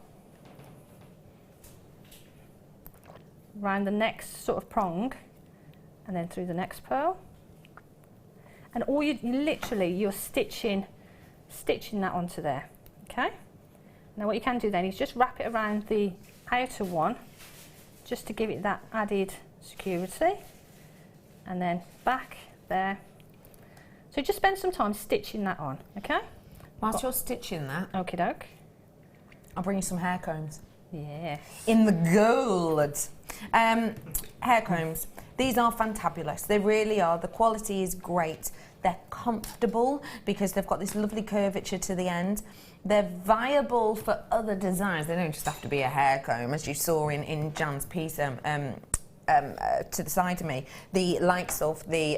round the next sort of prong, and then through the next pearl, and all you're stitching that onto there, okay? Now what you can do then is just wrap it around the outer one, just to give it that added security, and then back there. So just spend some time stitching that on, okay? Whilst you're stitching that, Okie doke. I'll bring you some hair combs. Yes. In the gold. Hair combs. These are fantabulous. They really are. The quality is great. They're comfortable because they've got this lovely curvature to the end. They're viable for other designs. They don't just have to be a hair comb, as you saw in Jan's piece to the side of me, the likes of the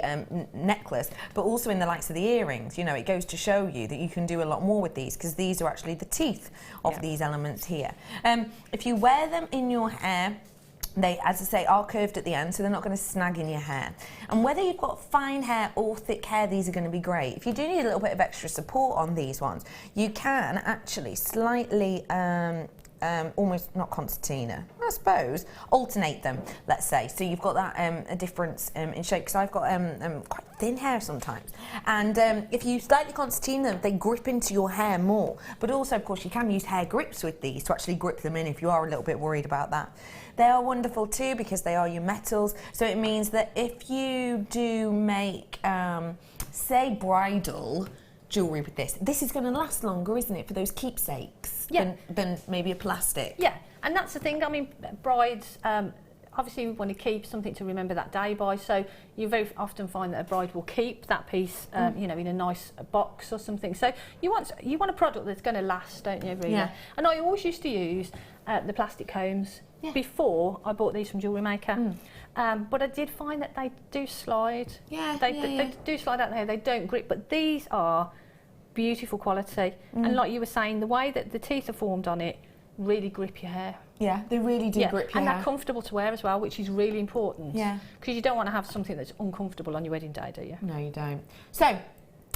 necklace, but also in the likes of the earrings. You know, it goes to show you that you can do a lot more with these, because these are actually the teeth of these elements here. If you wear them in your hair, they, as I say, are curved at the end, so they're not going to snag in your hair. And whether you've got fine hair or thick hair, these are going to be great. If you do need a little bit of extra support on these ones, you can actually slightly almost not concertina, I suppose, alternate them, let's say. So you've got that a difference in shape, because I've got quite thin hair sometimes. And if you slightly concertina them, they grip into your hair more. But also, of course, you can use hair grips with these to actually grip them in if you are a little bit worried about that. They are wonderful too because they are your metals. So it means that if you do make, say, bridal jewellery with this is going to last longer, isn't it, for those keepsakes than maybe a plastic? Yeah, and that's the thing. I mean, brides, obviously we want to keep something to remember that day by, so you very often find that a bride will keep that piece, you know, in a nice box or something. So you want a product that's going to last, don't you, really? Yeah. And I always used to use the plastic combs before I bought these from Jewellery Maker. But I did find that they do slide. They do slide out there. They don't grip, but these are beautiful quality. And like you were saying, the way that the teeth are formed on it really grip your hair. Yeah, they really do grip your hair. And hair. they're comfortable to wear as well, which is really important. Yeah. Because you don't want to have something that's uncomfortable on your wedding day, do you? No, you don't. So,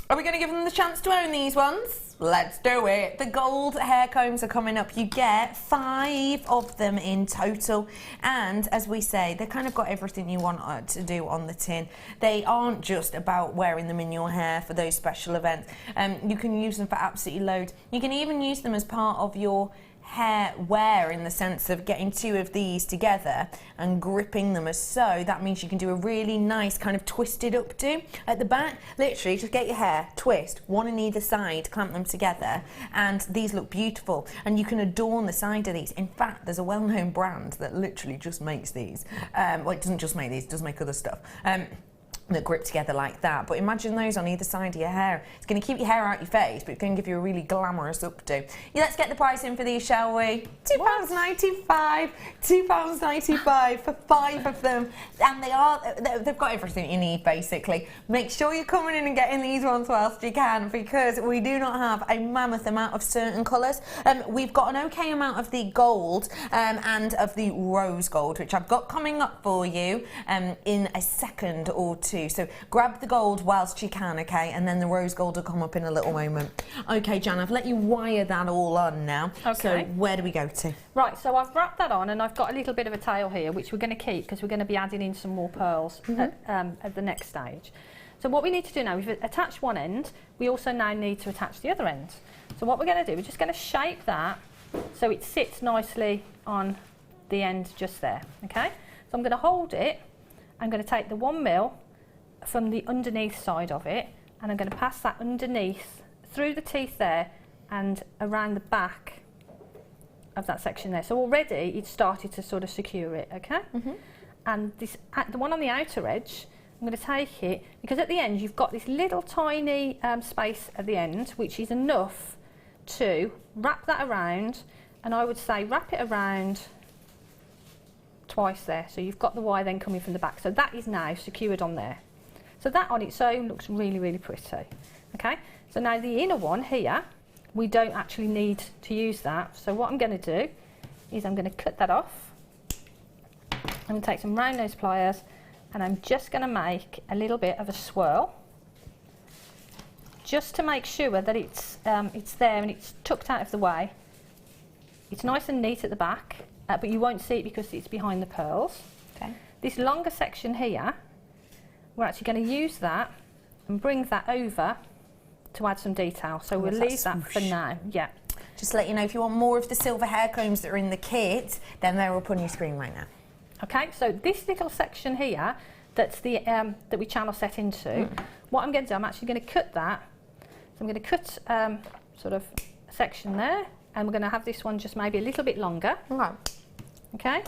are we going to give them the chance to own these ones? Let's do it. The gold hair combs are coming up. You get 5 of them in total. And as we say, they've kind of got everything you want to do on the tin. They aren't just about wearing them in your hair for those special events. You can use them for absolutely loads. You can even use them as part of your hair wear, in the sense of getting 2 of these together and gripping them as so. That means you can do a really nice kind of twisted updo at the back. Literally just get your hair, twist, one on either side, clamp them together, and these look beautiful. And you can adorn the side of these. In fact, there's a well-known brand that literally just makes these. Well, it doesn't just make these, it does make other stuff. That grip together like that. But imagine those on either side of your hair. It's going to keep your hair out your face, but it's going to give you a really glamorous updo. Yeah, let's get the price in for these, shall we? £2.95. £2.95 for 5 of them. And they've got everything you need, basically. Make sure you're coming in and getting these ones whilst you can, because we do not have a mammoth amount of certain colours. We've got an okay amount of the gold and of the rose gold, which I've got coming up for you in a second or two. So grab the gold whilst you can, okay? And then the rose gold will come up in a little moment. Okay, Jan, I've let you wire that all on now. Okay. So where do we go to? Right, so I've wrapped that on, and I've got a little bit of a tail here, which we're going to keep because we're going to be adding in some more pearls at the next stage. So what we need to do now, we've attached one end, we also now need to attach the other end. So what we're going to do, we're just going to shape that so it sits nicely on the end just there, okay? So I'm going to hold it, I'm going to take the 1mm from the underneath side of it, and I'm going to pass that underneath through the teeth there and around the back of that section there. So already it's started to sort of secure it, okay? And this, the one on the outer edge, I'm going to take it, because at the end you've got this little tiny space at the end, which is enough to wrap that around, and I would say wrap it around twice there. So you've got the wire then coming from the back. So that is now secured on there. So that on its own looks really, really pretty. Okay, so now the inner one here, we don't actually need to use that. So what I'm going to do is I'm going to cut that off. I'm going to take some round nose pliers, and I'm just going to make a little bit of a swirl, just to make sure that it's there and it's tucked out of the way. It's nice and neat at the back, but you won't see it because it's behind the pearls. Okay. This longer section here, we're actually going to use that and bring that over to add some detail. So we'll leave that for now. Yeah. Just to let you know, if you want more of the silver hair combs that are in the kit, then they're up on your screen right now. Okay, so this little section here, that's the that we channel set into, what I'm going to do, I'm actually going to cut that. So I'm going to cut sort of a section there, and we're going to have this one just maybe a little bit longer. Okay. Okay,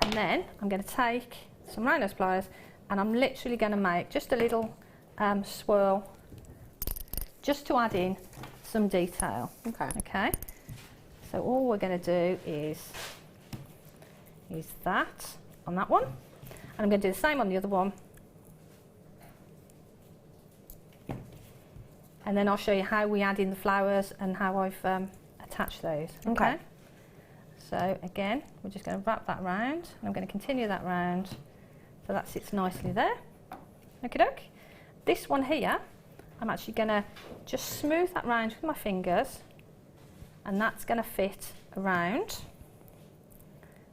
and then I'm going to take some round nose pliers, and I'm literally going to make just a little swirl, just to add in some detail. Okay. Okay, so all we're going to do is that on that one, and I'm going to do the same on the other one, and then I'll show you how we add in the flowers and how I've attached those. Okay. So again, we're just going to wrap that round, and I'm going to continue that round so that sits nicely there. Okie doke. This one here, I'm actually going to just smooth that round with my fingers, and that's going to fit around.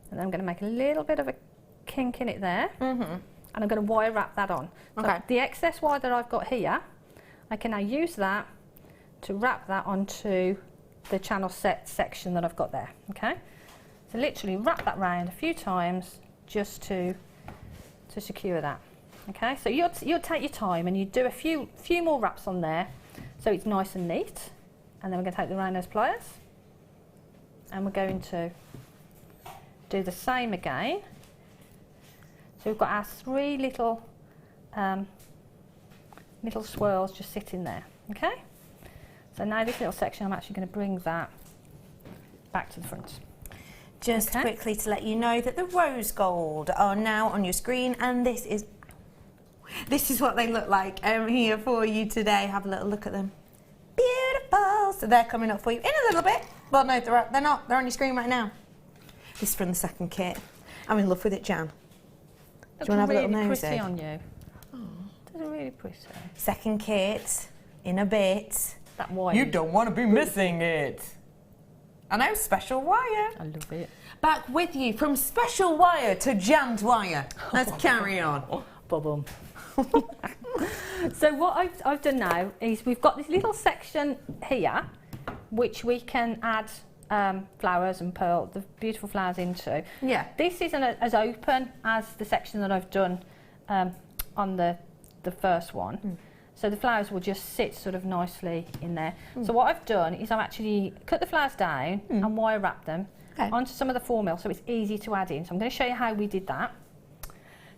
And then I'm going to make a little bit of a kink in it there, and I'm going to wire wrap that on. Okay. So the excess wire that I've got here, I can now use that to wrap that onto the channel set section that I've got there. Okay, so literally wrap that round a few times just to secure that. Okay, so you'll take your time and you do a few more wraps on there, so it's nice and neat. And then we're going to take the round nose pliers, and we're going to do the same again. So we've got our three little swirls just sitting there. Okay, so now this little section, I'm actually going to bring that back to the front. Just quickly to let you know that the rose gold are now on your screen, and this is what they look like here for you today. Have a little look at them. Beautiful. So they're coming up for you in a little bit. Well, no, they're not. They're on your screen right now. This is from the second kit. I'm in love with it, Jan. Do you want to have a little nosy? Pretty on you. Oh, that's really pretty. Second kit in a bit. That wire. You don't want to be missing it. I know, special wire. I love it. Back with you from special wire to Jan Dwyer. Let's carry on. Bum. So what I've done now is we've got this little section here which we can add flowers and pearl, the beautiful flowers into. Yeah. This isn't as open as the section that I've done on the first one. So the flowers will just sit sort of nicely in there. So what I've done is I've actually cut the flowers down and wire wrap them onto some of the 4mm so it's easy to add in. So I'm going to show you how we did that.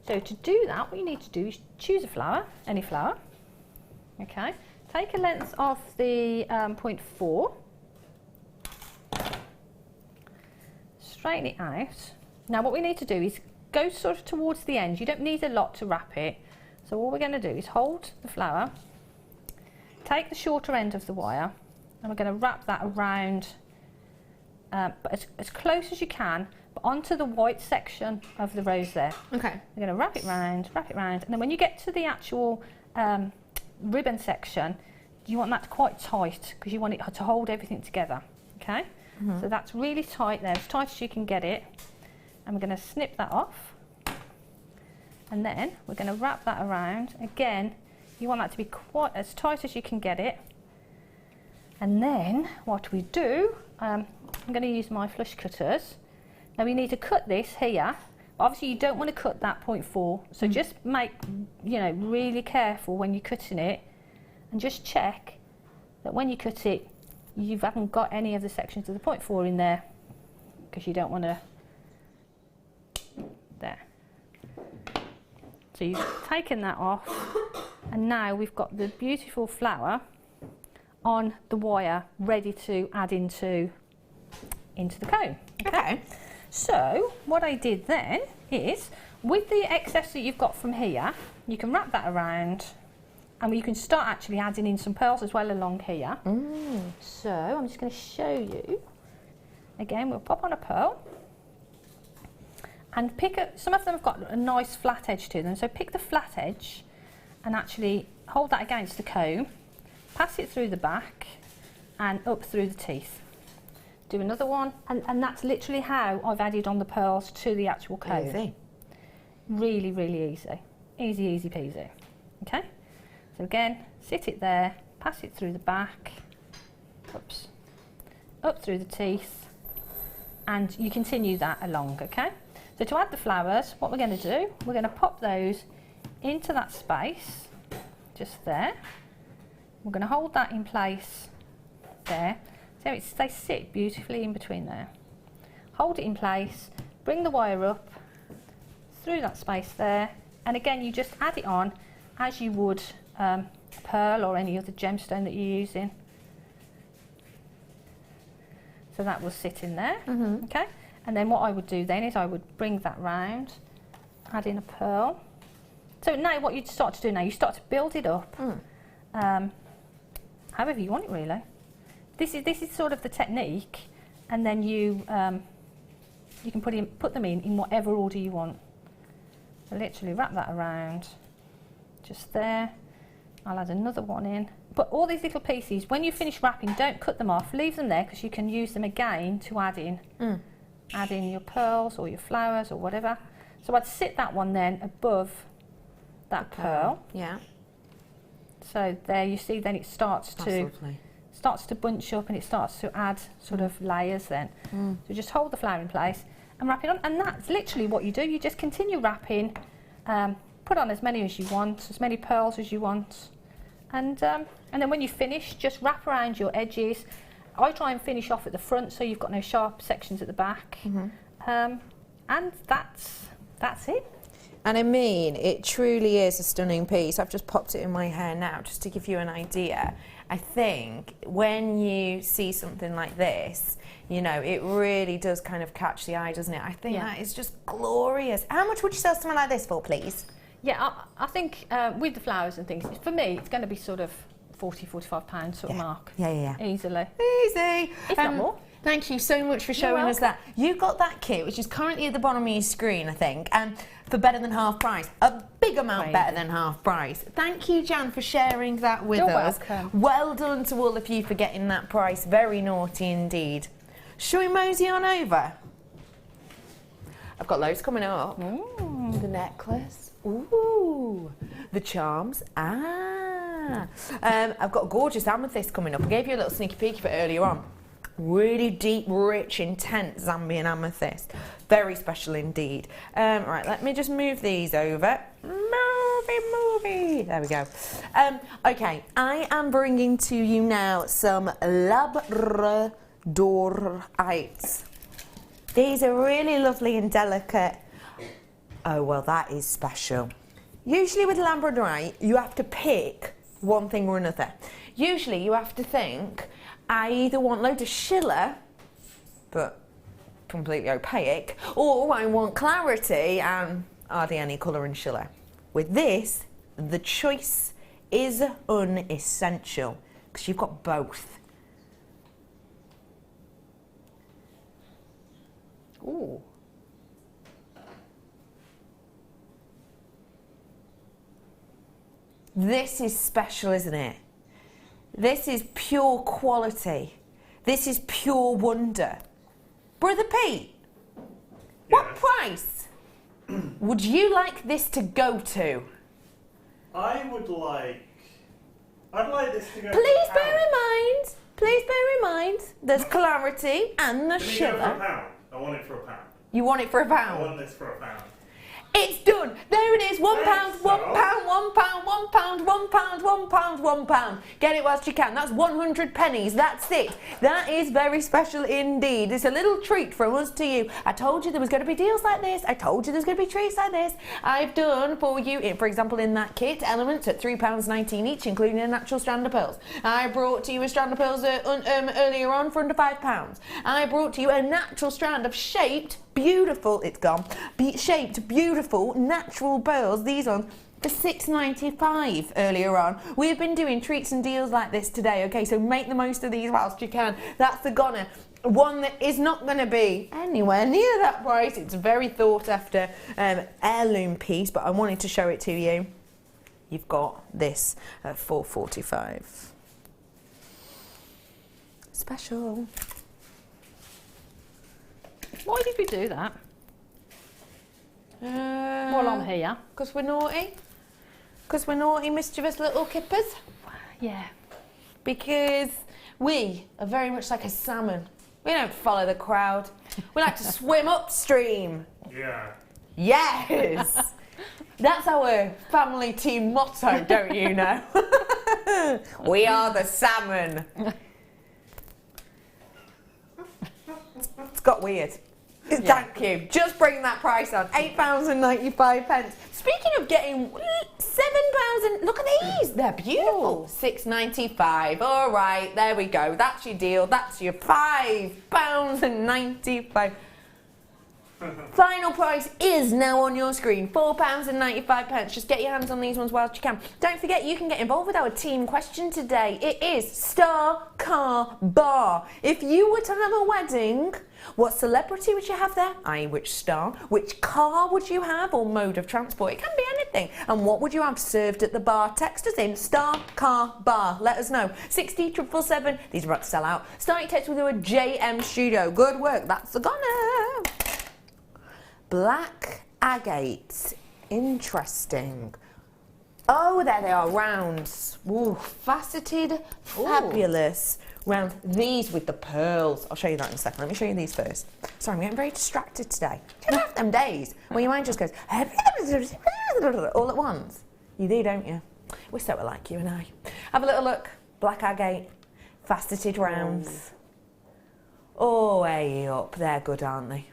So to do that, what you need to do is choose a flower, any flower. Okay, take a length of the 0.4, straighten it out. Now what we need to do is go sort of towards the end. You don't need a lot to wrap it. So all we're going to do is hold the flower, take the shorter end of the wire, and we're going to wrap that around, but as close as you can, but onto the white section of the rose there. Okay. We're going to wrap it round, and then when you get to the actual ribbon section, you want that quite tight because you want it to hold everything together. Okay. So that's really tight there, as tight as you can get it, and we're going to snip that off. And then we're going to wrap that around. Again, you want that to be quite as tight as you can get it. And then what we do, I'm going to use my flush cutters. Now we need to cut this here. Obviously you don't want to cut that 0.4, so just make, really careful when you're cutting it, and just check that when you cut it, you haven't got any of the sections of the 0.4 in there, because you don't want to. There. So you've taken that off, and now we've got the beautiful flower on the wire ready to add into the comb. Okay. So what I did then is, with the excess that you've got from here, you can wrap that around, and you can start actually adding in some pearls as well along here. So I'm just going to show you. Again, we'll pop on a pearl. And pick up, some of them have got a nice flat edge to them, so pick the flat edge and actually hold that against the comb, pass it through the back and up through the teeth. Do another one, and that's literally how I've added on the pearls to the actual comb. Easy. Really, really easy. Easy, easy peasy. Okay, So again, sit it there, pass it through the back, oops, up through the teeth, and you continue that along, okay? So to add the flowers, what we're going to do, we're going to pop those into that space, just there. We're going to hold that in place there, so they sit beautifully in between there. Hold it in place, bring the wire up through that space there, and again you just add it on as you would pearl or any other gemstone that you're using. So that will sit in there, okay? And then what I would do then is I would bring that round, add in a pearl. So now what you start to do now, you start to build it up, however you want it really. This is sort of the technique, and then you can put them in whatever order you want. So literally wrap that around, just there. I'll add another one in. But all these little pieces, when you finish wrapping, don't cut them off, leave them there because you can use them again to add in. Add in your pearls or your flowers or whatever. So I'd sit that one then above that pearl. Yeah. So there you see then it starts to bunch up and it starts to add sort of layers then. So just hold the flower in place and wrap it on, and that's literally what you do. You just continue wrapping, put on as many as you want, as many pearls as you want, and then when you finish, just wrap around your edges. I try and finish off at the front so you've got no sharp sections at the back, and that's it. And I mean, it truly is a stunning piece. I've just popped it in my hair now just to give you an idea. I think when you see something like this, you know, it really does kind of catch the eye, doesn't it? I think that is just glorious. How much would you sell something like this for, please? Yeah, I think with the flowers and things, for me, it's going to be sort of £40–45 sort of mark. Yeah. Easily. Easy. If not more. Thank you so much for showing us that. You got that kit, which is currently at the bottom of your screen, I think, and for better than half price. A big amount better than half price. Thank you, Jan, for sharing that with us. You're welcome. Well done to all of you for getting that price. Very naughty indeed. Shall we mosey on over? I've got loads coming up. The necklace. Ooh. The charms. I've got a gorgeous amethyst coming up. I gave you a little sneaky peek of it earlier on. Really deep, rich, intense Zambian amethyst. Very special indeed. Right, let me just move these over. Movie. There we go. Okay, I am bringing to you now some Labradorites. These are really lovely and delicate. Oh, well, that is special. Usually with Labradorite, you have to pick one thing or another. Usually you have to think, I either want loads of shiller, but completely opaque, or I want clarity and hardly any colour in shiller. With this, the choice is unessential, because you've got both. Ooh. This is special, isn't it? This is pure quality. This is pure wonder. Brother Pete, what price would you like this to go to? I'd like this to go Please bear in mind, there's clarity and the shiller. £1. I want it for £1. You want it for £1? I want this for £1. It's done. There it is. £1, Thanks, £1, £1. Get it whilst you can. That's 100 pennies. That's it. That is very special indeed. It's a little treat from us to you. I told you there was going to be deals like this. I told you there's going to be treats like this. I've done for you, for example, in that kit, elements at £3.19 each, including a natural strand of pearls. I brought to you a strand of pearls earlier on for under £5. I brought to you a natural strand of shaped, beautiful, it's gone, shaped, beautiful, natural pearls, these ones, for £6.95 earlier on. We've been doing treats and deals like this today, okay, so make the most of these whilst you can. That's the goner. One that is not going to be anywhere near that price. It's a very thought after heirloom piece, but I wanted to show it to you. You've got this at £4.45. Special. Why did we do that? While I'm here. Because we're naughty. Because we're naughty, mischievous little kippers? Yeah. Because we are very much like a salmon. We don't follow the crowd. We like to swim upstream. Yeah. Yes! That's our family team motto, don't you know? We are the salmon. It's got weird. Thank you. Just bring that price on. £8.95. Speaking of getting £7 and look at these. They're beautiful. £6.95. All right, there we go. That's your deal. That's your £5.95. Final price is now on your screen, £4.95. Just get your hands on these ones whilst you can. Don't forget, you can get involved with our team question today. It is Star Car Bar. If you were to have a wedding, what celebrity would you have there? I.e. which star? Which car would you have, or mode of transport? It can be anything. And what would you have served at the bar? Text us in, Star Car Bar. Let us know. 60777. These are about to sell out. Start your text with the word JM Studio. Good work. That's the goner. Black agate. Interesting. Oh, there they are, rounds. Ooh, faceted, fabulous. Round, these with the pearls. I'll show you that in a second. Let me show you these first. Sorry, I'm getting very distracted today. Do you have them days where your mind just goes all at once? You do, don't you? We're so alike, you and I. Have a little look. Black agate, faceted rounds. Oh, hey up. They're good, aren't they?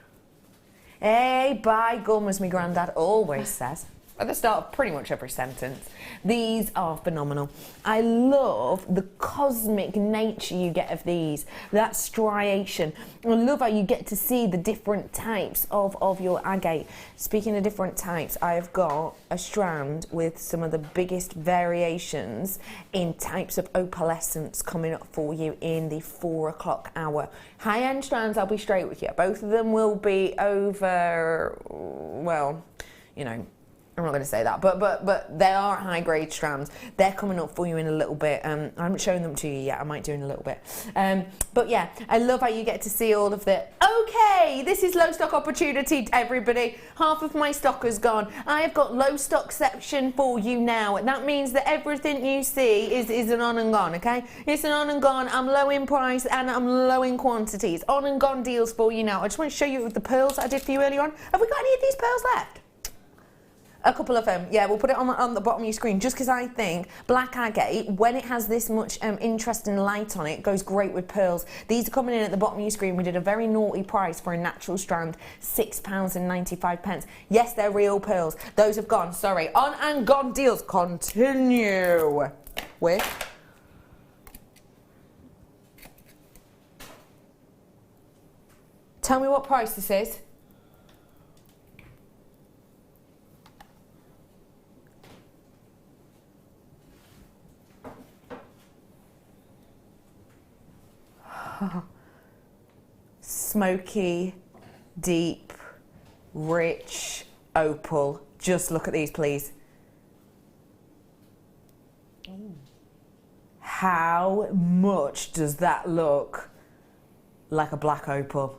Hey, by gum, as my granddad always says. At the start of pretty much every sentence. These are phenomenal. I love the cosmic nature you get of these, that striation. I love how you get to see the different types of your agate. Speaking of different types, I've got a strand with some of the biggest variations in types of opalescence coming up for you in the 4 o'clock hour. High-end strands, I'll be straight with you. Both of them will be over, well, you know, I'm not going to say that, but they are high grade strands. They're coming up for you in a little bit. I haven't shown them to you yet. I might do in a little bit. But yeah, I love how you get to see all of the. Okay, this is low stock opportunity, everybody. Half of my stock is gone. I have got low stock section for you now. That means that everything you see is an on and gone. Okay, it's an on and gone. I'm low in price and I'm low in quantities. On and gone deals for you now. I just want to show you the pearls I did for you earlier on. Have we got any of these pearls left? A couple of them, yeah, we'll put it on the bottom of your screen, just because I think black agate, when it has this much interesting light on it, goes great with pearls. These are coming in at the bottom of your screen. We did a very naughty price for a natural strand, £6.95. Yes, they're real pearls. Those have gone, sorry. On and gone deals continue with... Tell me what price this is. Smoky, deep, rich opal. Just look at these, please. Ooh. How much does that look like a black opal?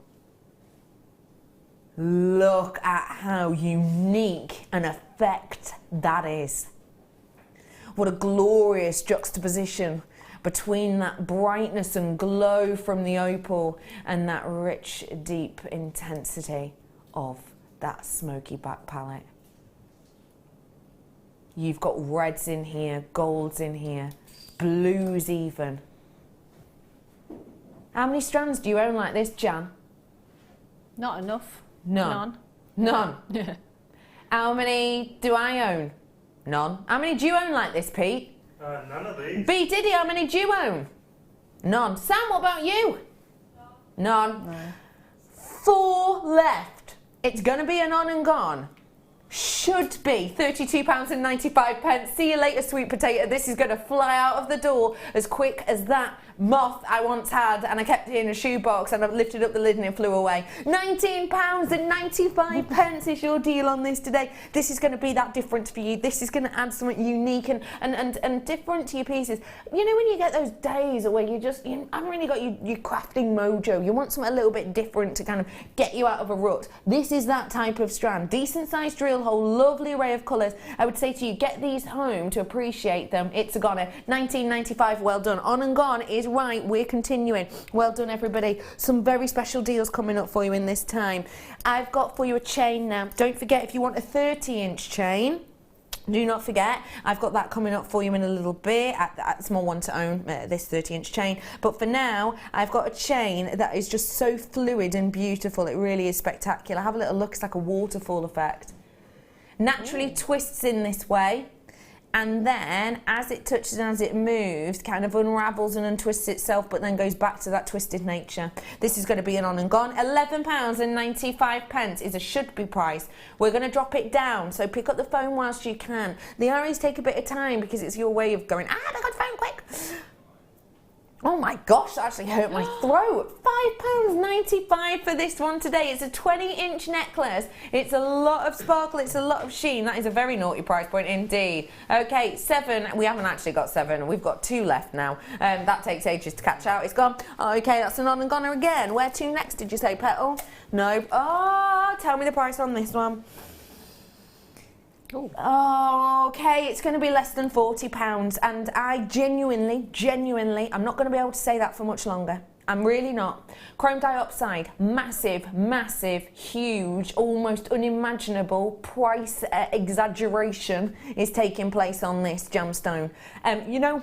Look at how unique an effect that is. What a glorious juxtaposition between that brightness and glow from the opal and that rich, deep intensity of that smoky back palette. You've got reds in here, golds in here, blues even. How many strands do you own like this, Jan? Not enough. None. None? Yeah. How many do I own? None. How many do you own like this, Pete? None of these. B. Diddy, how many do you own? None. Sam, what about you? None. No. 4 left. It's going to be an on and gone. Should be £32.95. See you later, sweet potato. This is going to fly out of the door as quick as that moth I once had, and I kept it in a shoebox, and I've lifted up the lid and it flew away. £19.95 is your deal on this today. This is going to be that difference for you. This is going to add something unique and different to your pieces. You know when you get those days where you haven't really got your crafting mojo, you want something a little bit different to kind of get you out of a rut. This is that type of strand. Decent sized drill hole, lovely array of colours. I would say to you, get these home to appreciate them. It's a goner. £19.95, well done. On and Gone is right, we're continuing. Well done everybody. Some very special deals coming up for you in this time. I've got for you a chain now. Don't forget, if you want a 30-inch chain, do not forget, I've got that coming up for you in a little bit at small one to own, this 30-inch chain. But for now, I've got a chain that is just so fluid and beautiful. It really is spectacular. Have a little look, it's like a waterfall effect. Naturally twists in this way. And then, as it touches and as it moves, kind of unravels and untwists itself, but then goes back to that twisted nature. This is going to be an On and Gone. £11.95 is a should-be price. We're going to drop it down, so pick up the phone whilst you can. The RAs take a bit of time because it's your way of going, I got the phone quick. Oh my gosh, that actually hurt my throat. £5.95 for this one today. It's a 20-inch necklace. It's a lot of sparkle, it's a lot of sheen. That is a very naughty price point indeed. Okay, 7. We haven't actually got 7. We've got 2 left now. That takes ages to catch out. It's gone. Okay, that's an On and Goner again. Where to next, did you say, Petal? No. Oh, tell me the price on this one. Oh, okay, it's going to be less than £40, and I genuinely, I'm not going to be able to say that for much longer. I'm really not. Chrome dioxide, massive, huge, almost unimaginable price exaggeration is taking place on this gemstone. You know,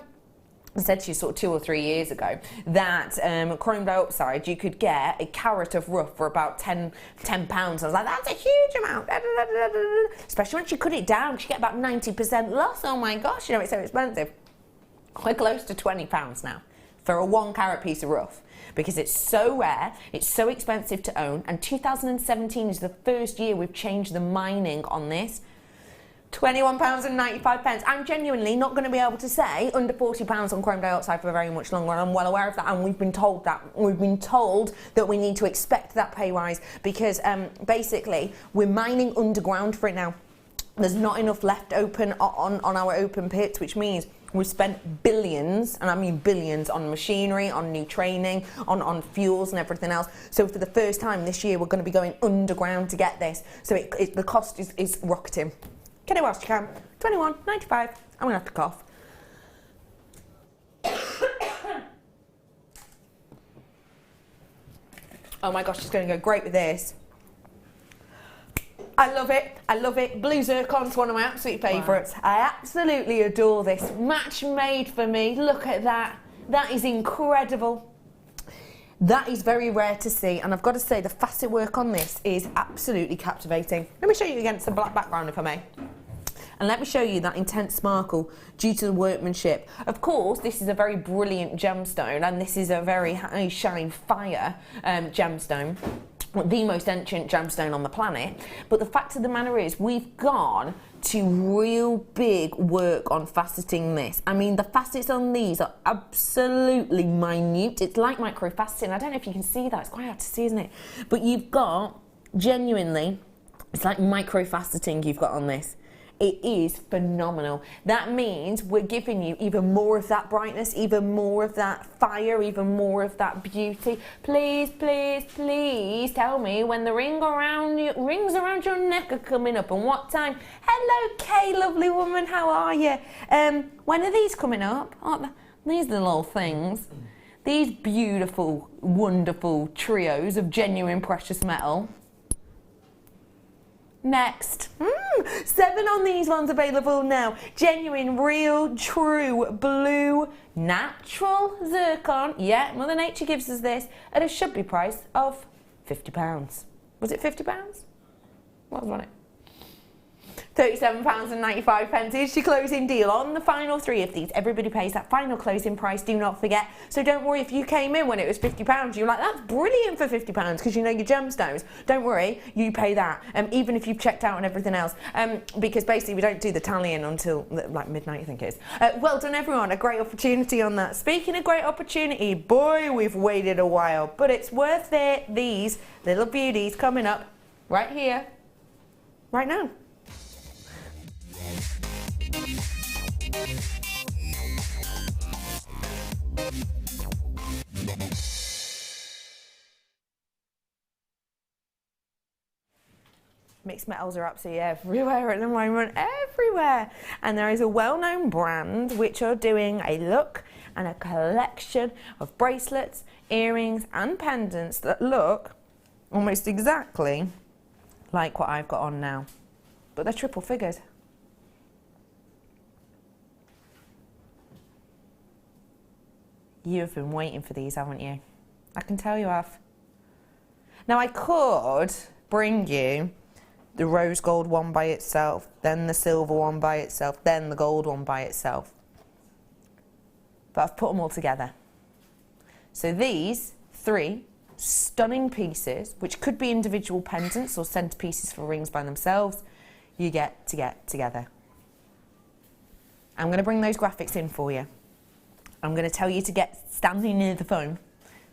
I said to you sort of 2 or 3 years ago that chrome dioxide, you could get a carat of rough for about £10. I was like, that's a huge amount. Especially once you cut it down, you get about 90% loss. Oh my gosh, you know, it's so expensive. We're close to £20 now for a 1 carat piece of rough, because it's so rare, it's so expensive to own, and 2017 is the first year we've changed the mining on this. £21.95. I'm genuinely not going to be able to say under £40 on chrome dioxide for very much longer, and I'm well aware of that, and we've been told that. We've been told that we need to expect that pay rise because basically we're mining underground for it now. There's not enough left open on our open pits, which means we've spent billions, and I mean billions, on machinery, on new training, on fuels and everything else. So for the first time this year, we're going to be going underground to get this. So the cost is rocketing. Get it whilst you can. £21.95. I'm going to have to cough. Oh my gosh, it's going to go great with this. I love it. I love it. Blue zircon's one of my absolute favourites. Wow. I absolutely adore this. Match made for me. Look at that. That is incredible. That is very rare to see, and I've got to say the facet work on this is absolutely captivating. Let me show you against the black background if I may. And let me show you that intense sparkle due to the workmanship. Of course, this is a very brilliant gemstone, and this is a very high shine fire gemstone. The most ancient gemstone on the planet. But the fact of the matter is, we've gone to real big work on faceting this. I mean, the facets on these are absolutely minute. It's like micro faceting. I don't know if you can see that. It's quite hard to see, isn't it? But you've got, genuinely, it's like micro faceting you've got on this. It is phenomenal. That means we're giving you even more of that brightness, even more of that fire, even more of that beauty. Please, please, please tell me when the rings around your neck are coming up and what time. Hello, Kay, lovely woman, how are you? When are these coming up? These little things. These beautiful, wonderful trios of genuine precious metal. Next. 7 on these ones available now. Genuine, real, true, blue, natural zircon. Yeah, Mother Nature gives us this at a should-be price of £50. Was it £50? What was on it? £37.95 is your closing deal on the final 3 of these. Everybody pays that final closing price, do not forget. So don't worry if you came in when it was £50, you're like, that's brilliant for £50 because you know your gemstones. Don't worry, you pay that, even if you've checked out and everything else, because basically we don't do the tallying until like midnight, I think it is. Well done everyone, a great opportunity on that. Speaking of great opportunity, boy, we've waited a while, but it's worth it. These little beauties coming up right here, right now. Mixed metals are absolutely everywhere at the moment, everywhere. And there is a well-known brand which are doing a look and a collection of bracelets, earrings and pendants that look almost exactly like what I've got on now. But they're triple figured. You have been waiting for these, haven't you? I can tell you have. Now I could bring you the rose gold one by itself, then the silver one by itself, then the gold one by itself. But I've put them all together. So these 3 stunning pieces, which could be individual pendants or centerpieces for rings by themselves, you get together. I'm going to bring those graphics in for you. I'm going to tell you to get standing near the phone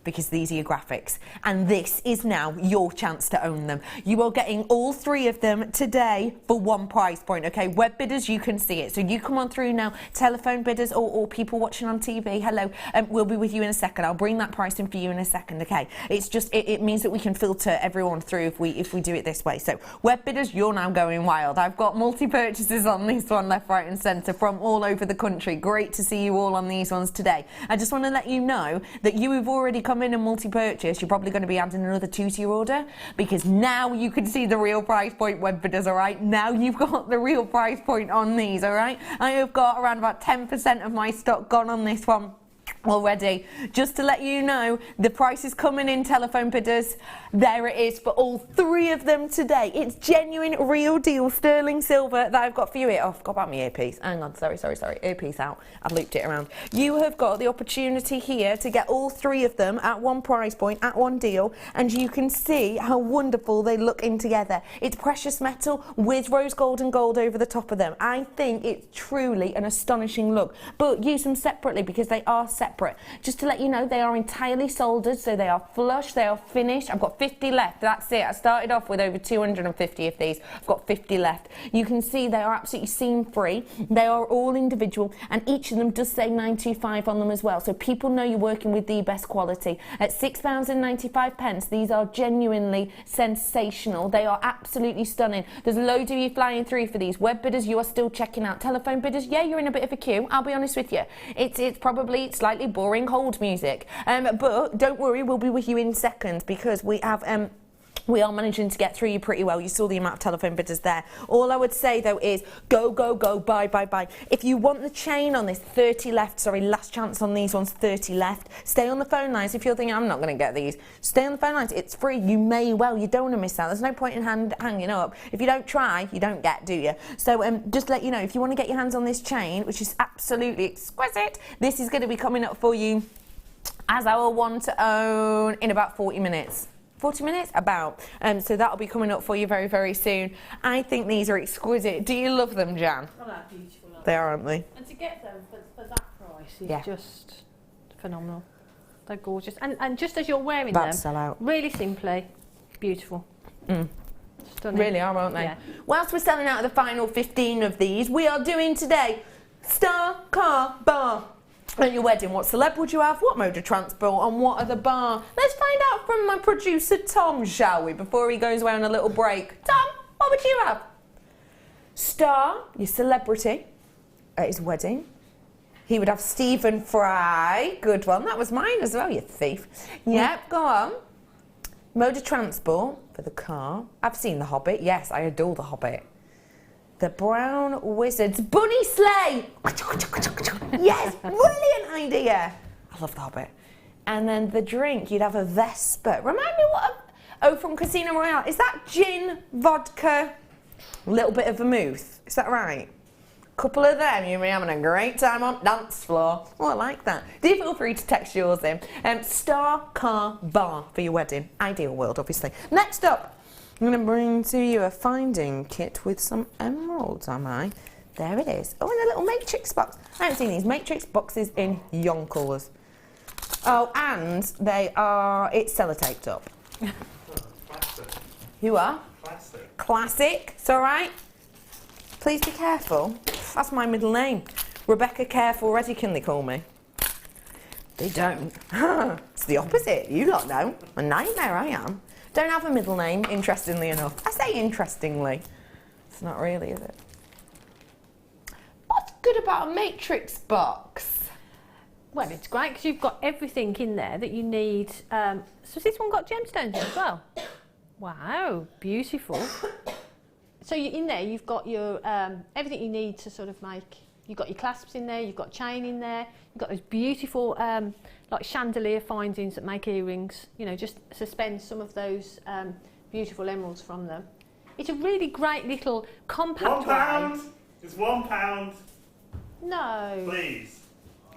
because these are your graphics. And this is now your chance to own them. You are getting all 3 of them today for one price point, okay? Web bidders, you can see it. So you come on through now, telephone bidders or people watching on TV, hello, we'll be with you in a second. I'll bring that price in for you in a second, okay? It's just, it means that we can filter everyone through if we do it this way. So web bidders, you're now going wild. I've got multi-purchases on this one, left, right and centre from all over the country. Great to see you all on these ones today. I just want to let you know that you have already come in and multi-purchase. You're probably going to be adding another 2 to your order because now you can see the real price point, web bidders, all right? Now you've got the real price point on these, all right? I have got around about 10% of my stock gone on this one already. Just to let you know, the price is coming in, telephone bidders. There it is for all 3 of them today. It's genuine, real deal, sterling silver that I've got for you here. Oh, I forgot about my earpiece. Hang on, sorry. Earpiece out. I've looped it around. You have got the opportunity here to get all 3 of them at one price point, at one deal, and you can see how wonderful they look in together. It's precious metal with rose gold and gold over the top of them. I think it's truly an astonishing look, but use them separately because they are separate. Just to let you know, they are entirely soldered, so they are flush, they are finished. I've got 50 left, that's it. I started off with over 250 of these. I've got 50 left. You can see they are absolutely seam free. They are all individual, and each of them does say 925 on them as well, so people know you're working with the best quality. At £6.95, these are genuinely sensational. They are absolutely stunning. There's loads of you flying through for these. Web bidders, you are still checking out. Telephone bidders, yeah, you're in a bit of a queue. I'll be honest with you. It's probably slightly boring hold music, but don't worry, we'll be with you in seconds because we have we are managing to get through you pretty well. You saw the amount of telephone bidders there. All I would say though is go, buy. If you want the chain on this, 30 left, sorry, last chance on these ones, 30 left. Stay on the phone lines if you're thinking, I'm not going to get these. Stay on the phone lines, it's free, you may well, you don't want to miss out. There's no point in hanging up. If you don't try, you don't get, do you? So just to let you know, if you want to get your hands on this chain, which is absolutely exquisite, this is going to be coming up for you as our one to own in about 40 minutes. 40 minutes? About. So that'll be coming up for you very, very soon. I think these are exquisite. Do you love them, Jan? Oh, they're beautiful. They are, aren't they? And to get them for that price is just phenomenal. They're gorgeous. And just as you're wearing them, sell out. Really simply, beautiful. Stunning. Really are, aren't they? Yeah. Whilst we're selling out of the final 15 of these, we are doing today Star Car Bar. At your wedding, what celeb would you have, what mode of transport, and what are the bar? Let's find out from my producer Tom, shall we, before he goes away on a little break. Tom, what would you have? Star, your celebrity, at his wedding. He would have Stephen Fry. Good one, that was mine as well, you thief. Yep, go on. Mode of transport for the car. I've seen The Hobbit, yes, I adore The Hobbit. The Brown Wizard's bunny sleigh! Yes, brilliant idea! I love The Hobbit. And then the drink, you'd have a Vespa. Remind me what from Casino Royale. Is that gin, vodka, A little bit of vermouth. Is that right? Couple of them, you'll be having a great time on dance floor. Oh, I like that. Do feel free to text yours in. Star Car Bar for your wedding. Ideal world, obviously. Next up, I'm going to bring to you a finding kit with some emeralds, am I? There it is. Oh, and a little matrix box. I haven't seen these matrix boxes in yonkers. Oh, and it's sellotaped up. Classic. You are? Classic. Classic. It's all right. Please be careful. That's my middle name. Rebecca Careful Redican, they call me. They don't. It's the opposite. You lot don't. A nightmare I am. Don't have a middle name, interestingly enough. I say interestingly. It's not really, is it? What's good about a matrix box? Well, it's great because you've got everything in there that you need. So has this one got gemstones in as well? Wow, beautiful. So in there, you've got your everything you need to sort of make. You've got your clasps in there. You've got chain in there. You've got those beautiful like chandelier findings that make earrings. You know, just suspend some of those beautiful emeralds from them. It's a really great little compact £1. way. It's £1. No. Please.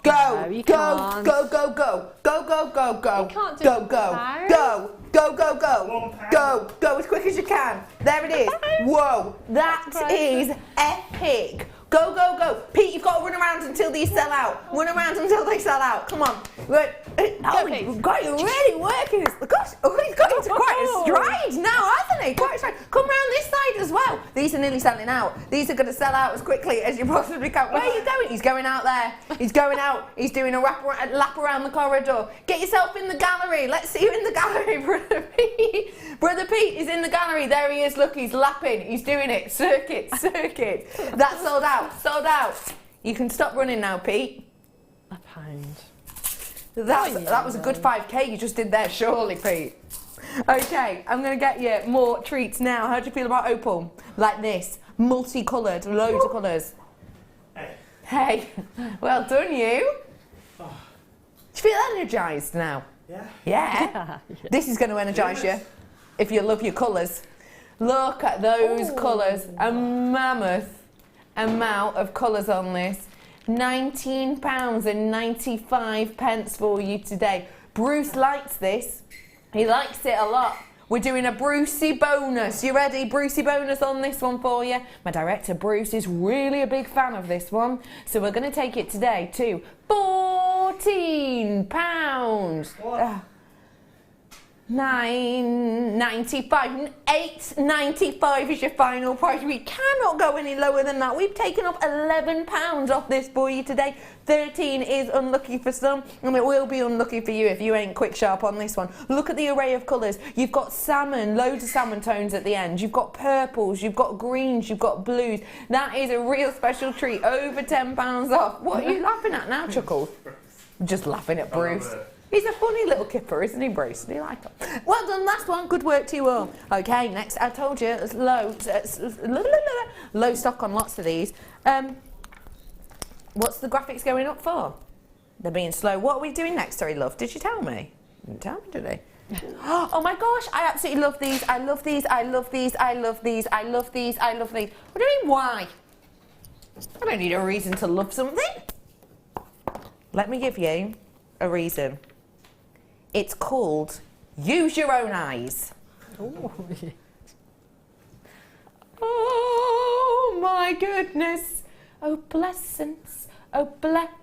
Go, No, you go, can't. go, go, go, go, go, go, go, You can't do go, it, go, no. go, go, go, go, £1. go, go as quick as you can. There it is. Whoa, that That's is epic. Go, go, go. Pete, you've got to run around until these sell out. Run around until they sell out. Come on. Pete. God, you're really working this. Gosh, he's got into quite a stride now, hasn't he? Quite a stride. Come round this side as well. These are nearly selling out. These are going to sell out as quickly as you possibly can. Where are you going? He's going out there. He's going out. He's doing a lap around the corridor. Get yourself in the gallery. Let's see you in the gallery, Brother Pete. Brother Pete is in the gallery. There he is. Look, he's lapping. He's doing it. Circuit, circuit. That's sold out. Sold out. You can stop running now, Pete. £1. That was a good 5k you just did there, surely, Pete. Okay, I'm going to get you more treats now. How do you feel about opal? Like this, multicoloured, loads of colours. Hey. Hey, well done, you. Do you feel energised now? Yeah. Yeah. This is going to energise you if you love your colours. Look at those colours. A mammoth amount of colours on this. £19.95 for you today. Bruce likes this. He likes it a lot. We're doing a Brucey bonus. You ready? Brucey bonus on this one for you. My director Bruce is really a big fan of this one. So we're going to take it today to £14. What? £9.95, £8.95 is your final price. We cannot go any lower than that. We've taken off £11 off this for you today. 13 is unlucky for some, and it will be unlucky for you if you ain't quick sharp on this one. Look at the array of colours. You've got salmon, loads of salmon tones at the end. You've got purples, you've got greens, you've got blues. That is a real special treat. Over £10 off. What are you laughing at now, Chuckles? Just laughing at Bruce. He's a funny little kipper, isn't he, Bruce? Do you like him? Well done, last one. Good work to you all. Okay, next, I told you, it's low stock on lots of these. What's the graphics going up for? They're being slow. What are we doing next? Sorry, love. Did you tell me? You didn't tell me, did he? Oh my gosh, I absolutely love these. I love these. I love these. I love these. I love these. I love these. What do you mean, why? I don't need a reason to love something. Let me give you a reason. It's called Use Your Own Eyes. Oh, yeah. Oh my goodness. Oh blessings. Oh blessings.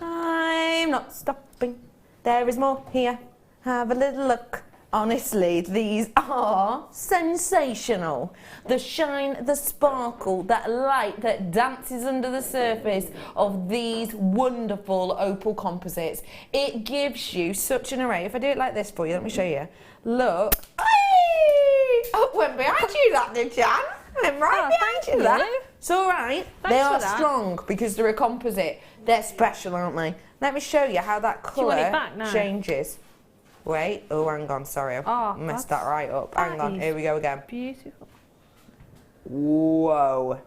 I'm not stopping. There is more here. Have a little look. Honestly, these are sensational. The shine, the sparkle, that light that dances under the surface of these wonderful opal composites. It gives you such an array. If I do it like this for you, let me show you. Look. Oh, went behind you that, did Jan? Went right behind you that. It's all right. Thanks They are for that. strong because they're a composite. They're special, aren't they? Let me show you how that you want it colour back now? changes. Wait, oh hang on, sorry, I've messed that right up. Hang on, here we go again. Beautiful. Whoa.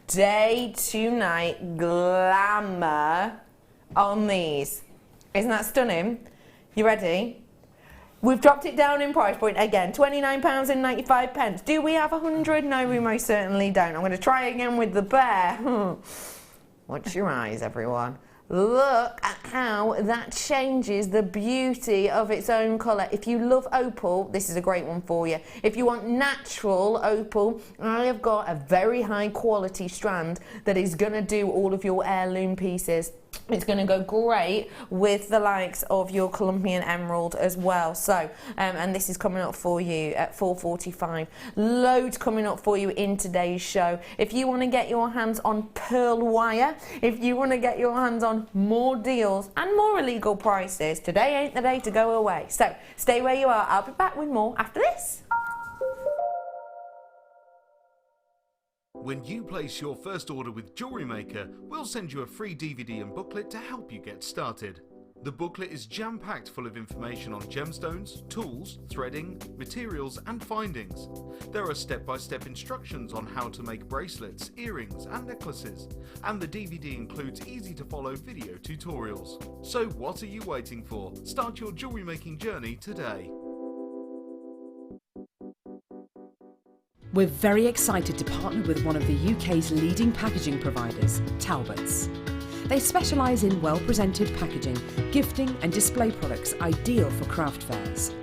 Day to night glamour on these. Isn't that stunning? You ready? We've dropped it down in price point again, £29.95. Do we have 100? No, we most certainly don't. I'm going to try again with the bear. Watch your eyes, everyone. Look at how that changes the beauty of its own colour. If you love opal, this is a great one for you. If you want natural opal, I have got a very high quality strand that is going to do all of your heirloom pieces. It's going to go great with the likes of your Colombian emerald as well. So, and this is coming up for you at $4.45. Loads coming up for you in today's show. If you want to get your hands on pearl wire, if you want to get your hands on more deals and more illegal prices, today ain't the day to go away. So, stay where you are. I'll be back with more after this. When you place your first order with Jewellery Maker, we'll send you a free DVD and booklet to help you get started. The booklet is jam-packed full of information on gemstones, tools, threading, materials and findings. There are step-by-step instructions on how to make bracelets, earrings and necklaces, and the DVD includes easy-to-follow video tutorials. So what are you waiting for? Start your jewellery making journey today. We're very excited to partner with one of the UK's leading packaging providers, Talbots. They specialise in well-presented packaging, gifting and display products ideal for craft fairs.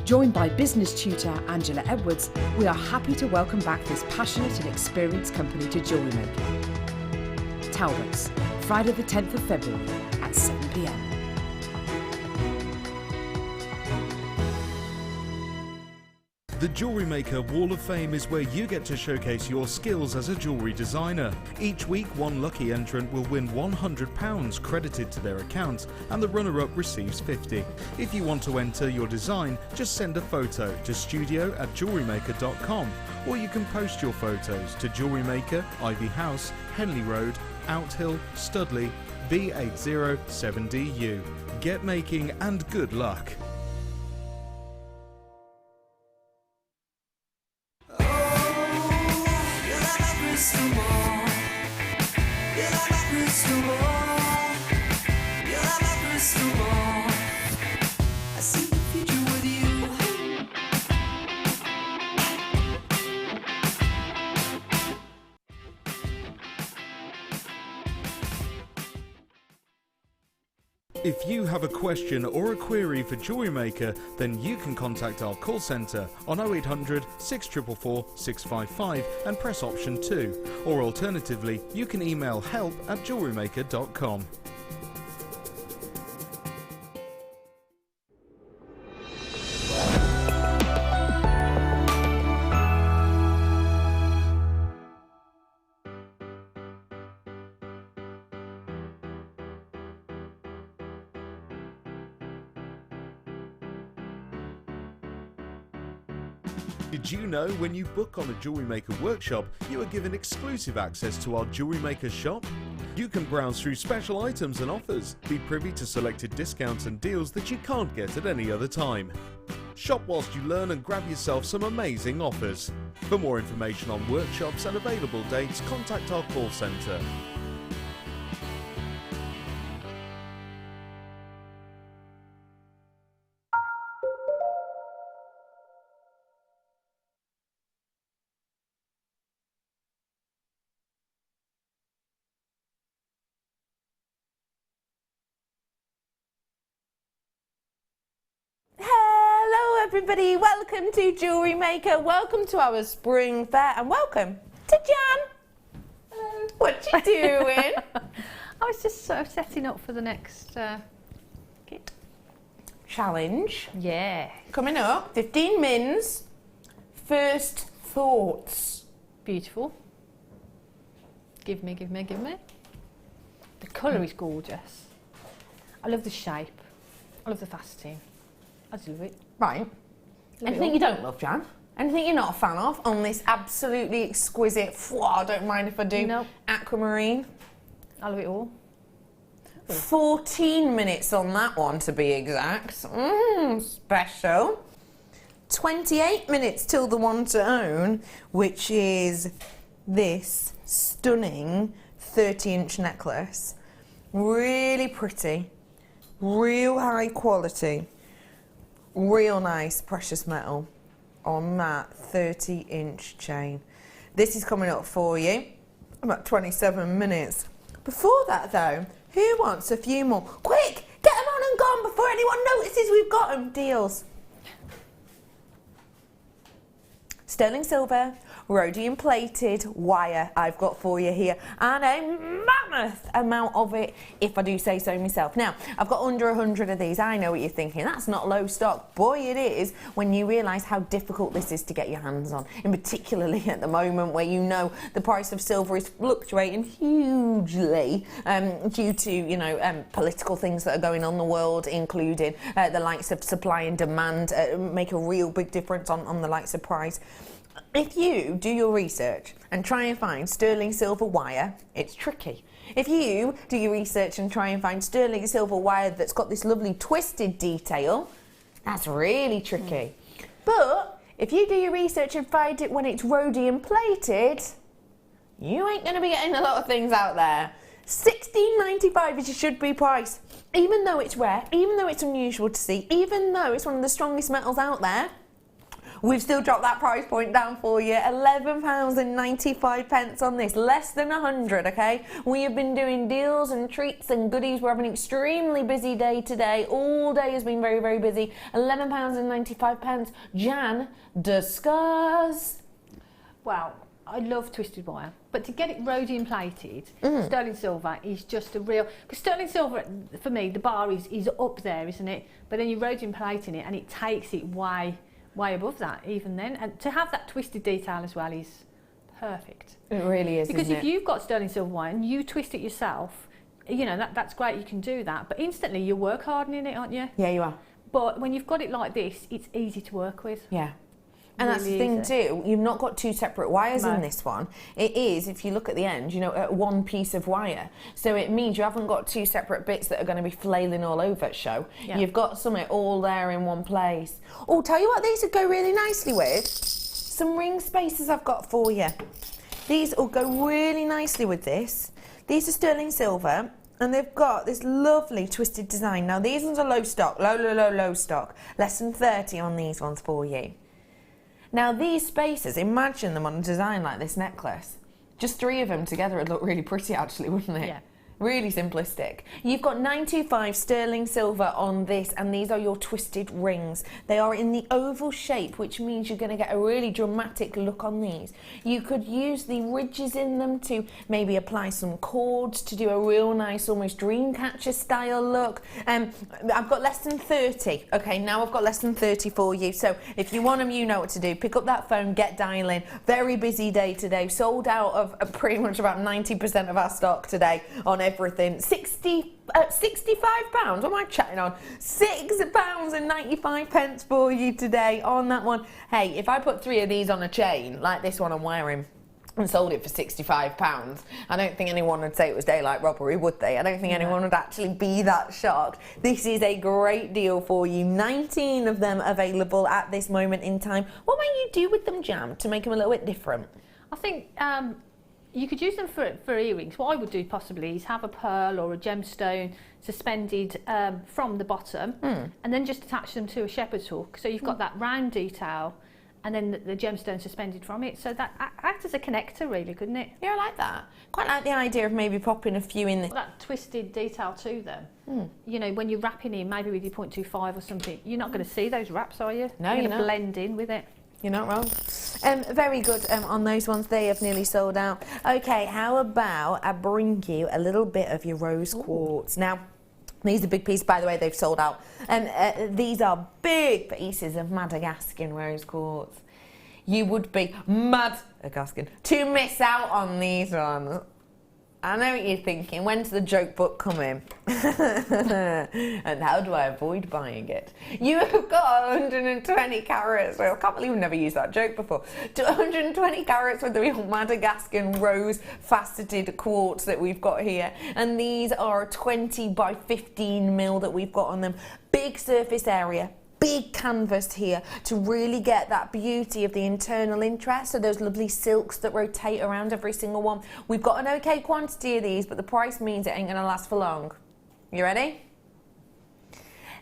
Joined by business tutor Angela Edwards, we are happy to welcome back this passionate and experienced company to Jewellery Maker. Talbots, Friday the 10th of February at 7 p.m. The Jewellery Maker Wall of Fame is where you get to showcase your skills as a jewellery designer. Each week, one lucky entrant will win £100 credited to their account, and the runner-up receives £50. If you want to enter your design, just send a photo to studio@jewellerymaker.com, or you can post your photos to Jewellery Maker, Ivy House, Henley Road, Outhill, Studley, B807DU. Get making and good luck. If you have a question or a query for Jewellery Maker, then you can contact our call centre on 0800 644 655 and press option 2, or alternatively you can email help@jewellerymaker.com. Did you know when you book on a Jewellery Maker workshop, you are given exclusive access to our Jewellery Maker shop? You can browse through special items and offers, be privy to selected discounts and deals that you can't get at any other time. Shop whilst you learn and grab yourself some amazing offers. For more information on workshops and available dates, contact our call centre. Everybody, welcome to Jewellery Maker, welcome to our spring fair, and welcome to Jan. Hello. What you doing? I was just sort of setting up for the next kit. Challenge. Yeah. Coming up, 15 mins, first thoughts. Beautiful. Give me. The colour is gorgeous. I love the shape. I love the faceting. I just love it. Right. Anything you don't love, Jan? Anything you're not a fan of on this absolutely exquisite, I don't mind if I do, nope. aquamarine? I love it all. 14 minutes on that one to be exact. Special. 28 minutes till the one to own, which is this stunning 30-inch necklace. Really pretty, real high quality. real nice precious metal on that 30-inch chain. This is coming up for you about 27 minutes. Before that though, who wants a few more? Quick, get them on and gone before anyone notices we've got them. Deals. Sterling silver, rhodium plated wire I've got for you here, and a mammoth amount of it, if I do say so myself. Now, I've got under 100 of these. I know what you're thinking, that's not low stock. Boy, it is when you realise how difficult this is to get your hands on, and particularly at the moment where you know the price of silver is fluctuating hugely due to, you know, political things that are going on in the world, including the likes of supply and demand, make a real big difference on the likes of price. If you do your research and try and find sterling silver wire, it's tricky. If you do your research and try and find sterling silver wire that's got this lovely twisted detail, that's really tricky. But if you do your research and find it when it's rhodium plated, you ain't going to be getting a lot of things out there. $16.95 is your should-be price. Even though it's rare, even though it's unusual to see, even though it's one of the strongest metals out there, we've still dropped that price point down for you. £11.95 on this, less than 100, okay? We have been doing deals and treats and goodies. We're having an extremely busy day today. All day has been very, very busy. £11.95. Jan, discuss. Well, I love twisted wire, but to get it rhodium plated, sterling silver is just a real, because sterling silver, for me, the bar is up there, isn't it? But then you're rhodium plating it and it takes it way above that even then, and to have that twisted detail as well is perfect. It really is, because isn't if it? you've got sterling silver wire and you twist it yourself, you know, that's great, you can do that, but instantly you're work hardening it, aren't you? Yeah, you are. But when you've got it like this, it's easy to work with. Yeah. And that's the thing too, you've not got two separate wires in this one. It is, if you look at the end, you know, one piece of wire. So it means you haven't got two separate bits that are going to be flailing all over at show. Yeah. You've got something all there in one place. Oh, tell you what these would go really nicely with? Some ring spacers I've got for you. These will go really nicely with this. These are sterling silver. And they've got this lovely twisted design. Now these ones are low stock, low stock. Less than 30 on these ones for you. Now these spacers, imagine them on a design like this necklace. Just 3 of them together would look really pretty actually, wouldn't it? Yeah. Really simplistic. You've got 925 sterling silver on this, and these are your twisted rings. They are in the oval shape, which means you're going to get a really dramatic look on these. You could use the ridges in them to maybe apply some cords to do a real nice, almost dream catcher style look. I've got less than 30. Okay, now I've got less than 30 for you. So if you want them, you know what to do. Pick up that phone, get dialing. Very busy day today. Sold out of pretty much about 90% of our stock today on everything. £65. What am I chatting on? £6.95 for you today on that one. Hey, if I put 3 of these on a chain like this one I'm wearing and sold it for £65, I don't think anyone would say it was daylight robbery, would they? I don't think anyone would actually be that shocked. This is a great deal for you. 19 of them available at this moment in time. What might you do with them, Jam, to make them a little bit different? I think you could use them for earrings. What I would do possibly is have a pearl or a gemstone suspended from the bottom and then just attach them to a shepherd's hook. So you've got that round detail and then the gemstone suspended from it. So that acts as a connector really, couldn't it? Yeah, I like that. Quite like the idea of maybe popping a few in this. That twisted detail to them. You know, when you're wrapping in, maybe with your 0.25 or something, you're not going to see those wraps, are you? No, you're you're going to blend in with it. You're not wrong. Very good on those ones. They have nearly sold out. Okay, how about I bring you a little bit of your rose quartz. Now, these are big pieces, by the way, they've sold out. These are big pieces of Madagascan rose quartz. You would be Madagascan to miss out on these ones. I know what you're thinking, when's the joke book coming? And how do I avoid buying it? You have got 120 carats, well, I can't believe we've never used that joke before, 120 carats with the real Madagascan rose faceted quartz that we've got here. And these are 20 by 15 mil that we've got on them. Big surface area. Big canvas here to really get that beauty of the internal interest, so those lovely silks that rotate around every single one. We've got an okay quantity of these, but the price means it ain't going to last for long. You ready?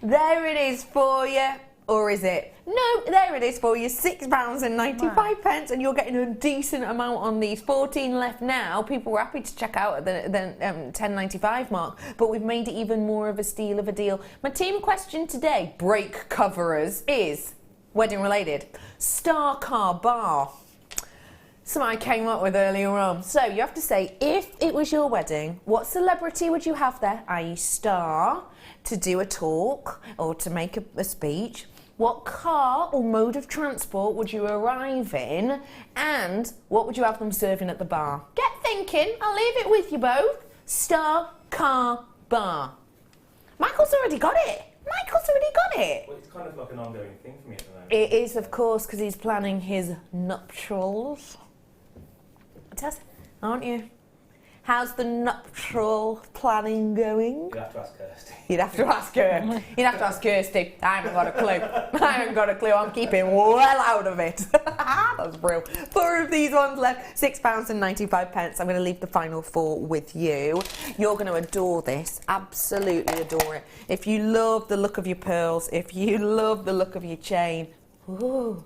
There it is for you. Or is it? No, there it is for you, £6.95, and you're getting a decent amount on these. 14 left now. People were happy to check out at the £10.95 mark, but we've made it even more of a steal of a deal. My team question today, break coverers, is wedding related. Star car bar. Something I came up with earlier on. So you have to say, if it was your wedding, what celebrity would you have there, i.e. star, to do a talk or to make a speech? What car or mode of transport would you arrive in? And what would you have them serving at the bar? Get thinking, I'll leave it with you both. Star, car, bar. Michael's already got it. Well, it's kind of like an ongoing thing for me at the moment. It is, of course, because he's planning his nuptials. Tess, aren't you? How's the nuptial planning going? You'll have to ask Kirsty. You'd have to ask her. You'd have to ask Kirsty. I haven't got a clue. I'm keeping well out of it. That's brilliant. 4 of these ones left. £6.95. I'm going to leave the final 4 with you. You're going to adore this. Absolutely adore it. If you love the look of your pearls, if you love the look of your chain. Ooh.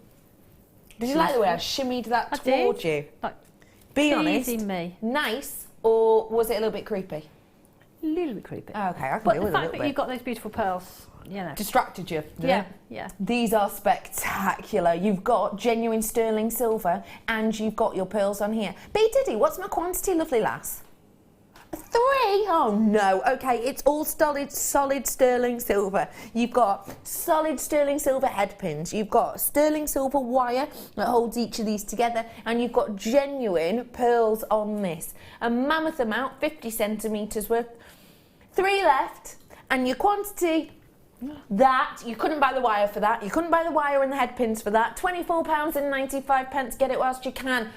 Did you like the way I shimmied that towards you? Be honest. Teasing me. Nice, or was it a little bit creepy? A little bit creepy. Okay, I can But deal the with it a fact little that bit. you've got those beautiful pearls, you know. Distracted you. Yeah, yeah. These are spectacular. You've got genuine sterling silver and you've got your pearls on here. B Diddy, what's my quantity, lovely lass? 3? Oh no. Okay, it's all solid sterling silver. You've got solid sterling silver head pins. You've got sterling silver wire that holds each of these together, and you've got genuine pearls on this. A mammoth amount, 50 centimetres worth. 3 left, and your quantity. That, you couldn't buy the wire for that. You couldn't buy the wire and the head pins for that. £24.95. Get it whilst you can.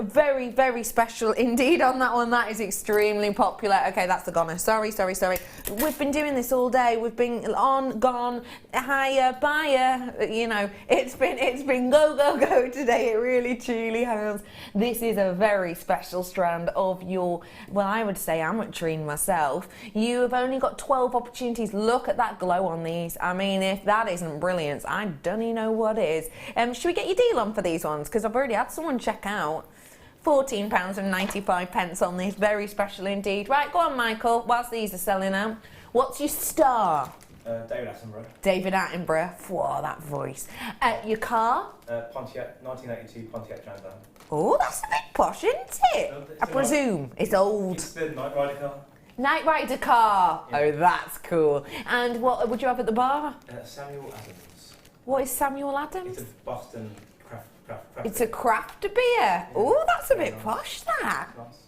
Very, very special indeed on that one. That is extremely popular. Okay, that's the goner. Sorry. We've been doing this all day. We've been on, gone, higher, buyer. You know, it's been go today. It really, truly has. This is a very special strand of your, well, I would say ametrine myself. You have only got 12 opportunities. Look at that glow on these. I mean, if that isn't brilliant, I don't even know what is. Should we get your deal on for these ones? Because I've already had someone check out. £14.95 on this. Very special indeed. Right, go on, Michael, whilst these are selling out. What's your star? David Attenborough. David Attenborough. Whoa, that voice. Your car? Pontiac, 1982 Pontiac Trans Am. Oh, that's a bit posh, isn't it? I presume. It's old. It's the Night Rider car. Night Rider car. Yeah. Oh, that's cool. And what would you have at the bar? Samuel Adams. What is Samuel Adams? It's a Boston craft It's a craft beer. Yeah. Oh, that's a bit posh, that. Nice.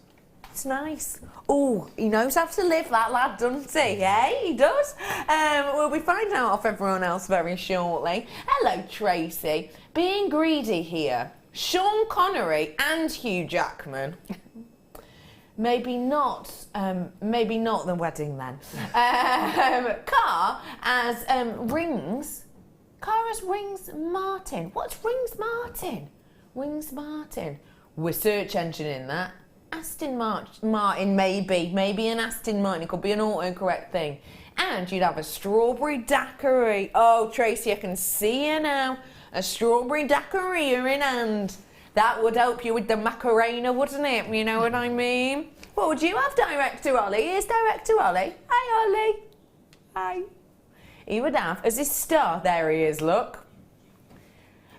It's nice. Oh, he knows how to live, that lad, doesn't he? Yeah, he does. We'll be finding out off everyone else very shortly. Hello, Tracy. Being greedy here. Sean Connery and Hugh Jackman. Maybe not the wedding then. Car as rings. Car as Rings Martin. What's Rings Martin? Rings Martin. We're search engineing that. Aston Martin, maybe an Aston Martin. It could be an autocorrect thing. And you'd have a strawberry daiquiri. Oh, Tracy, I can see you now. A strawberry daiquiri in hand. That would help you with the Macarena, wouldn't it? You know what I mean? What would you have, Director Ollie? Here's Director Ollie. Hi, Ollie. Hi. He would have, as his star, there he is, look.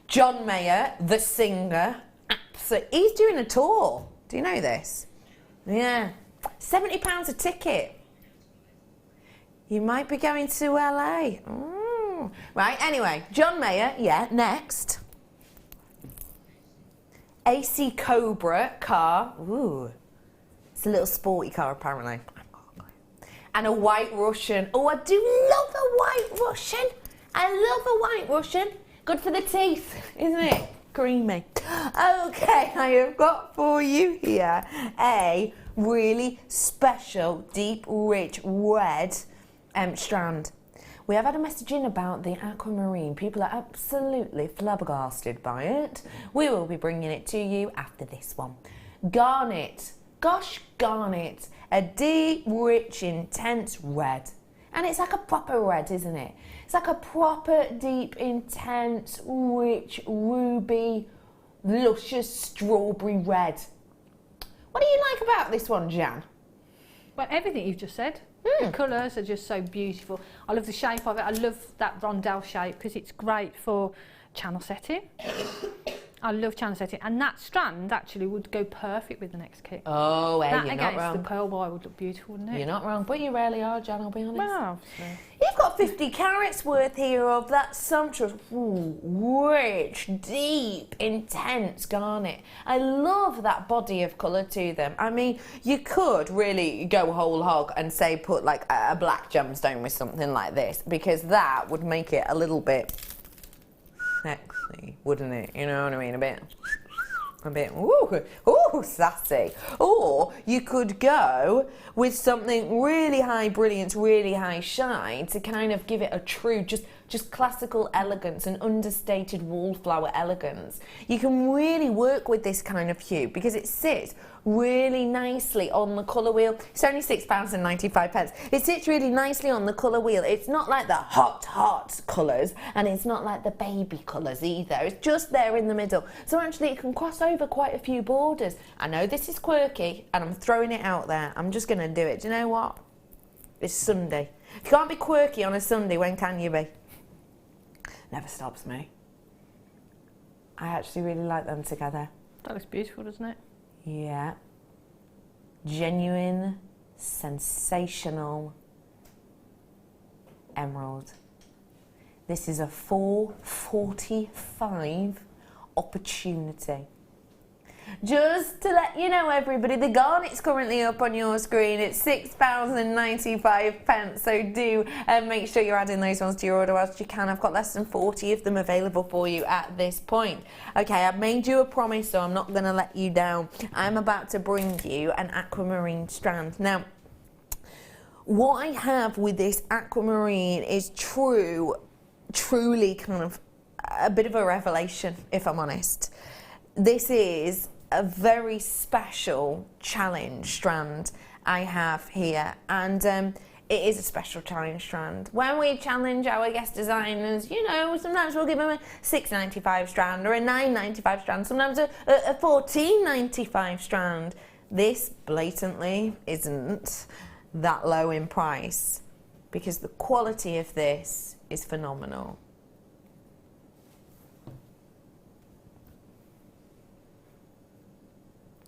John Mayer, the singer. He's doing a tour. Do you know this? Yeah. £70 a ticket. You might be going to LA. Right, anyway, John Mayer, yeah, next. AC Cobra car. Ooh. It's a little sporty car, apparently. And a White Russian. Oh, I do love a White Russian. I love a White Russian. Good for the teeth, isn't it? Creamy. Okay, I have got for you here a really special, deep, rich red strand. We have had a message in about the aquamarine. People are absolutely flabbergasted by it. We will be bringing it to you after this one. Garnet. Gosh, garnet. A deep, rich, intense red. And it's like a proper red, isn't it? It's like a proper, deep, intense, rich, ruby, luscious strawberry red. What do you like about this one, Jan? Well, everything you've just said. The colours are just so beautiful. I love the shape of it. I love that rondelle shape because it's great for channel setting. I love channel setting, and that strand actually would go perfect with the next kit. Oh, hey, that you're not against wrong. the pearl wire would look beautiful, wouldn't it? You're not wrong, but you rarely are, Jan, I'll be honest. Well, You've got 50 carats worth here of that sumptuous, rich, deep, intense garnet. I love that body of colour to them. I mean, you could really go whole hog and say put like a black gemstone with something like this, because that would make it a little bit sexy, wouldn't it? You know what I mean? A bit, ooh, sassy. Or you could go with something really high brilliance, really high shine to kind of give it a true, just classical elegance and understated wallflower elegance. You can really work with this kind of hue because it sits really nicely on the colour wheel. It's only £6.95. It sits really nicely on the colour wheel. It's not like the hot colours, and it's not like the baby colours either. It's just there in the middle. So actually it can cross over quite a few borders. I know this is quirky and I'm throwing it out there. I'm just going to do it. Do you know what? It's Sunday. If you can't be quirky on a Sunday, when can you be? Never stops me. I actually really like them together. that looks beautiful, doesn't it? Yeah. Genuine, sensational emerald. This is a 445 opportunity. Just to let you know, everybody, the garnet's currently up on your screen. It's £6.95, so do make sure you're adding those ones to your order whilst you can. I've got less than 40 of them available for you at this point. Okay, I've made you a promise, so I'm not going to let you down. I'm about to bring you an aquamarine strand. Now, what I have with this aquamarine is truly kind of a bit of a revelation, if I'm honest. This is a very special challenge strand I have here, and it is a special challenge strand. When we challenge our guest designers, you know, sometimes we'll give them a £6.95 strand or a £9.95 strand, sometimes a £14.95 strand. This blatantly isn't that low in price because the quality of this is phenomenal.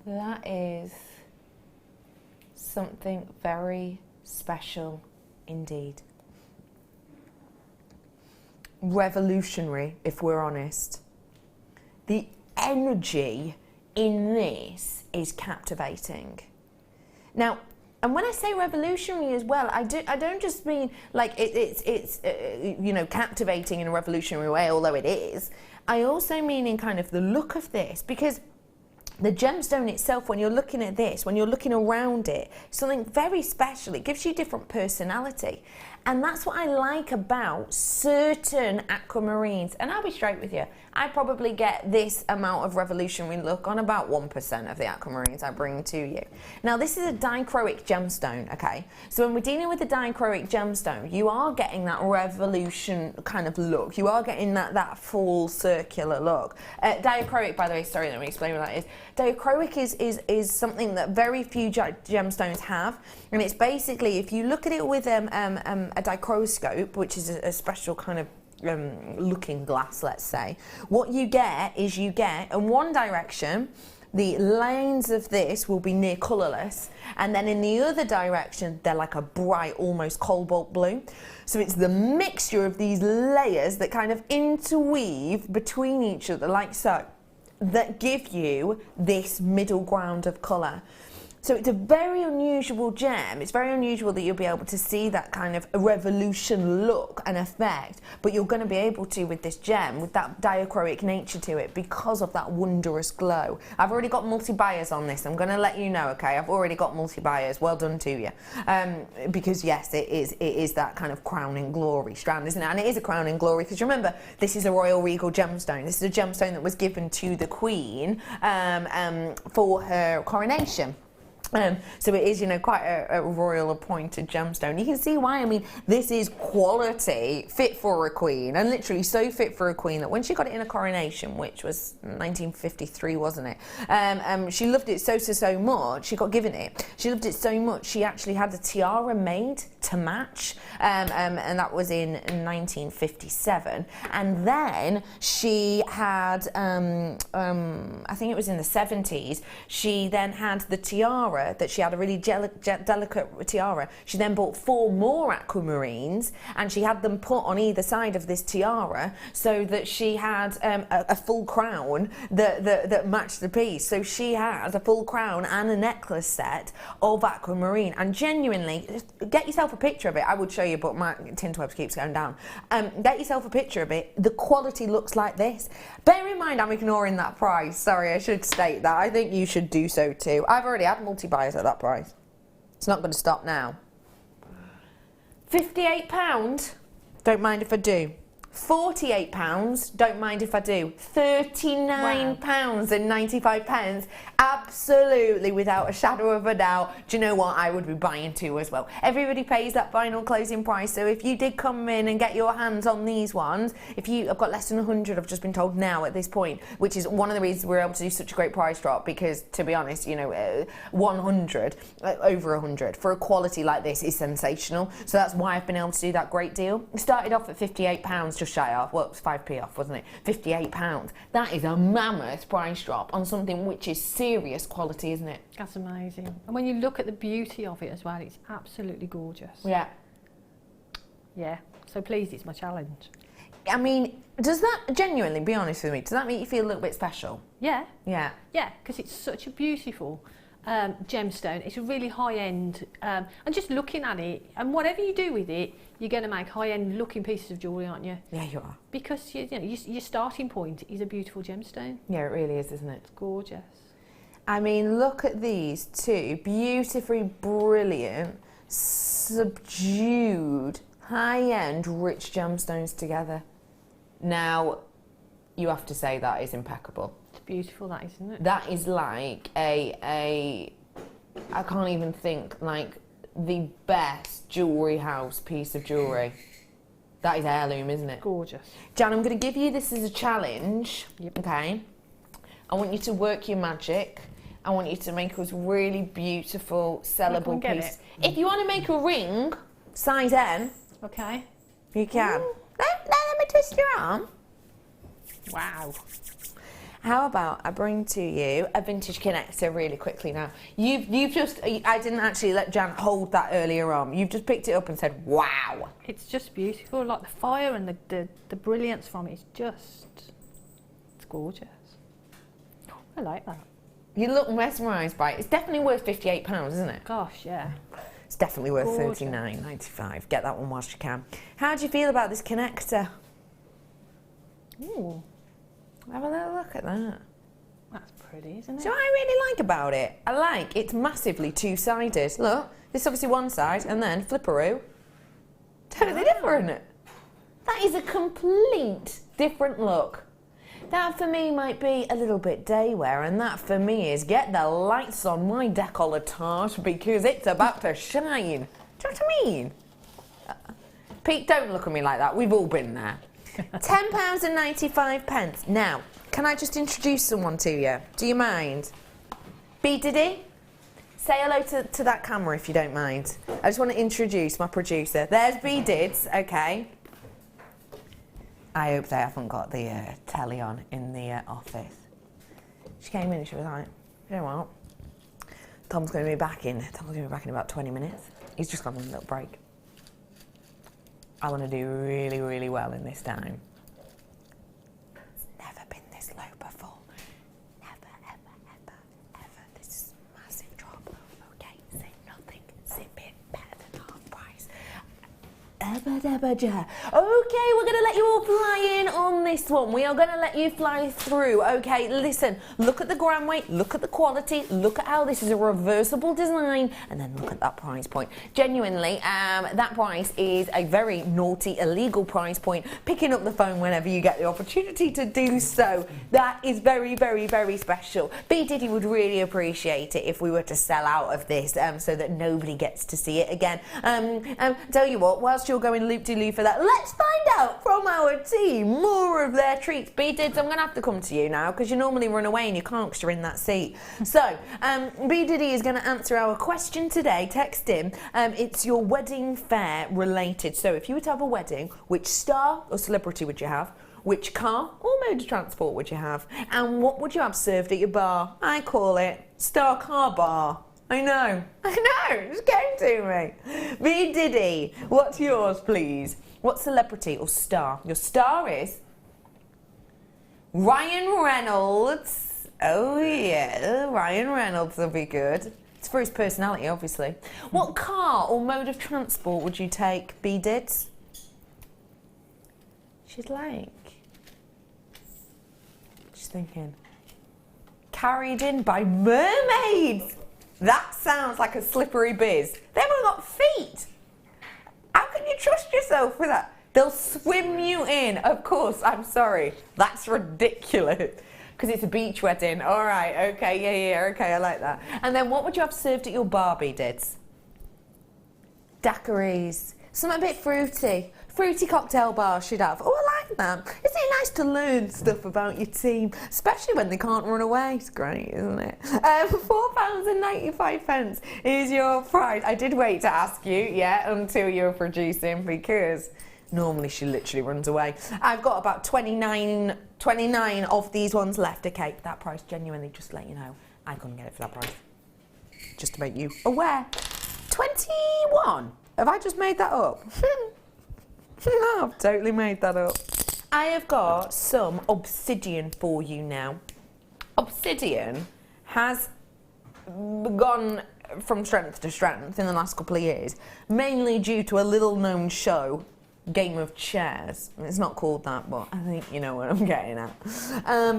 That is something very special indeed. Revolutionary, if we're honest. The energy in this is captivating. Now, and when I say revolutionary as well, I don't just mean like it's you know, captivating in a revolutionary way, although it is. I also mean in kind of the look of this, because the gemstone itself, when you're looking at this, when you're looking around it, something very special. It gives you different personality. And that's what I like about certain aquamarines. And I'll be straight with you. I probably get this amount of revolutionary look on about 1% of the aquamarines I bring to you. Now, this is a dichroic gemstone, okay? So when we're dealing with the dichroic gemstone, you are getting that revolution kind of look. You are getting that full circular look. Dichroic, by the way, sorry, let me explain what that is. Dichroic is something that very few gemstones have. And it's basically, if you look at it with a dichroscope, which is a special kind of looking glass, let's say, what you get is you get in one direction the lanes of this will be near colourless, and then in the other direction they're like a bright, almost cobalt blue. So it's the mixture of these layers that kind of interweave between each other like so, that give you this middle ground of colour. So it's a very unusual gem. It's very unusual that you'll be able to see that kind of revolution look and effect, but you're going to be able to with this gem, with that dichroic nature to it, because of that wondrous glow. I've already got multi-buyers on this. I'm going to let you know, okay? I've already got multi-buyers. Well done to you. Because yes, it is that kind of crowning glory strand, isn't it? And it is a crowning glory because remember, this is a royal regal gemstone. This is a gemstone that was given to the Queen for her coronation. So it is, you know, quite a royal appointed gemstone. You can see why. I mean, this is quality, fit for a queen, and literally so fit for a queen that when she got it in a coronation, which was 1953, wasn't it? She loved it so much. She got given it. She loved it so much. She actually had the tiara made to match, and that was in 1957. And then she had, I think it was in the 70s. She then had the tiara that she had a really delicate tiara. She then bought 4 more aquamarines and she had them put on either side of this tiara so that she had a full crown that matched the piece. So she has a full crown and a necklace set of aquamarine, and genuinely, get yourself a picture of it. I would show you, but my Tinterwebs keeps going down. Get yourself a picture of it. The quality looks like this. Bear in mind I'm ignoring that price. Sorry, I should state that. I think you should do so too. I've already had multi-buyers at that price. It's not going to stop now. £58, don't mind if I do. £48, don't mind if I do. £39.95, absolutely without a shadow of a doubt. Do you know what? I would be buying 2 as well. Everybody pays that final closing price, so if you did come in and get your hands on these ones, if you have got less than 100, I've just been told now at this point, which is one of the reasons we're able to do such a great price drop, because to be honest, you know, 100, over 100 for a quality like this is sensational. So that's why I've been able to do that great deal. It started off at £58, just shy off. Well, it was 5p off, wasn't it? £58. That is a mammoth price drop on something which is serious quality, isn't it? That's amazing. And when you look at the beauty of it as well, it's absolutely gorgeous. Yeah. Yeah. So please, it's my challenge. I mean, does that, genuinely, be honest with me, does that make you feel a little bit special? Yeah. Yeah. Yeah, because it's such a beautiful gemstone. It's a really high-end, and just looking at it, and whatever you do with it, you're going to make high-end looking pieces of jewellery, aren't you? Yeah, you are. Because you know, your starting point is a beautiful gemstone. Yeah, it really is, isn't it? It's gorgeous. I mean, look at these two beautifully brilliant, subdued, high-end, rich gemstones together. Now, you have to say that is impeccable. It's beautiful, that, isn't it? That is like I can't even think, like the best jewellery house piece of jewellery. That is heirloom, isn't it? Gorgeous. Jan, I'm going to give you this as a challenge, Yep. okay? I want you to work your magic. I want you to make us really beautiful, sellable pieces. If you want to make a ring, size M, Okay. you can. Let me twist your arm. Wow. How about I bring to you a vintage connector really quickly now. You've just, I didn't actually let Jan hold that earlier on. You've just picked it up and said, wow. It's just beautiful. Like the fire and the brilliance from it is just, it's gorgeous. I like that. You look mesmerised by it. It's definitely worth £58, isn't it? Gosh, yeah. It's definitely worth Gorgeous. $39.95. Get that one whilst you can. How do you feel about this connector? Ooh, Have a little look at that. that's pretty, isn't it? So what I really like about it, I like it's massively two-sided. Look, this is obviously one side, and then flipperoo. Totally different. That is a complete different look. That for me might be a little bit day wear, and that for me is get the lights on my décolletage because it's about to shine. Do you know what I mean? Pete, don't look at me like that. We've all been there. £10.95. Now, can I just introduce someone to you? Do you mind? B Diddy? Say hello to that camera if you don't mind. I just want to introduce my producer. There's B Dids, okay. I hope they haven't got the telly on in the office. She came in and she was like, you know what? Tom's going to be back in. Tom's going to be back in about 20 minutes. He's just gone on a little break. I want to do really, really well in this time. It's never been this low before. Never, ever, ever, ever. This is a massive drop. Okay, say nothing. Zip it better than half price. Okay, we're going to let you all fly in on this one. We are going to let you fly through. Okay, listen, look at the gram weight, look at the quality, look at how this is a reversible design, and then look at that price point. Genuinely, that price is a very naughty, illegal price point. Picking up the phone whenever you get the opportunity to do so. That is very, very, very special. B. Diddy would really appreciate it if we were to sell out of this so that nobody gets to see it again. Tell you what, whilst you're going loop-de-loop for that, let's find out from our team more of their treats. B. Dids, I'm going to have to come to you now because you normally run away and you can't because you're in that seat. So, B. Diddy is going to answer our question today. Text him. It's your wedding fair related. So if you were to have a wedding, which star or celebrity would you have? Which car or mode of transport would you have? And what would you have served at your bar? I call it Star Car Bar. I know, it just came to me. B. Diddy, what's yours, please? What celebrity or star? Your star is Ryan Reynolds. Oh yeah, Ryan Reynolds will be good. It's for his personality, obviously. What car or mode of transport would you take, B. Dids? She's like... She's thinking... Carried in by mermaids! That sounds like a slippery biz. They haven't got feet. How can you trust yourself with that? They'll swim you in. Of course, I'm sorry. That's ridiculous. Because it's a beach wedding. All right, okay, yeah, okay, I like that. And then what would you have served at your Barbie, Dids? Daiquiris. Something a bit fruity. Fruity cocktail bar should have. Oh, I like that. Isn't it nice to learn stuff about your team? Especially when they can't run away. It's great, isn't it? £4.95 is your price. I did wait to ask you, yeah, until you were producing because normally she literally runs away. I've got about 29 of these ones left. Okay, that price, genuinely, just to let you know, I couldn't get it for that price. Just to make you aware. 21? Have I just made that up? No, I've totally made that up. I have got some obsidian for you now. Obsidian has gone from strength to strength in the last couple of years, mainly due to a little-known show, Game of Chairs. It's not called that, but I think you know what I'm getting at.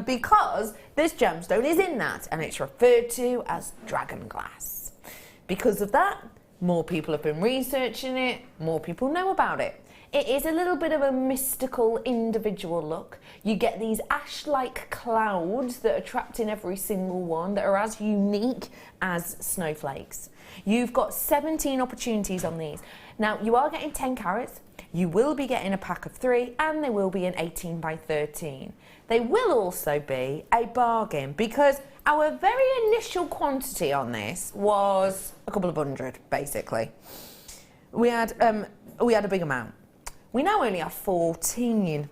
Because this gemstone is in that, and it's referred to as dragon glass. Because of that, more people have been researching it, more people know about it. It is a little bit of a mystical individual look. You get these ash-like clouds that are trapped in every single one that are as unique as snowflakes. You've got 17 opportunities on these. Now, you are getting 10 carats, you will be getting a pack of 3, and they will be an 18 by 13. They will also be a bargain because our very initial quantity on this was a couple of hundred, basically. We had a big amount. We now only have 14,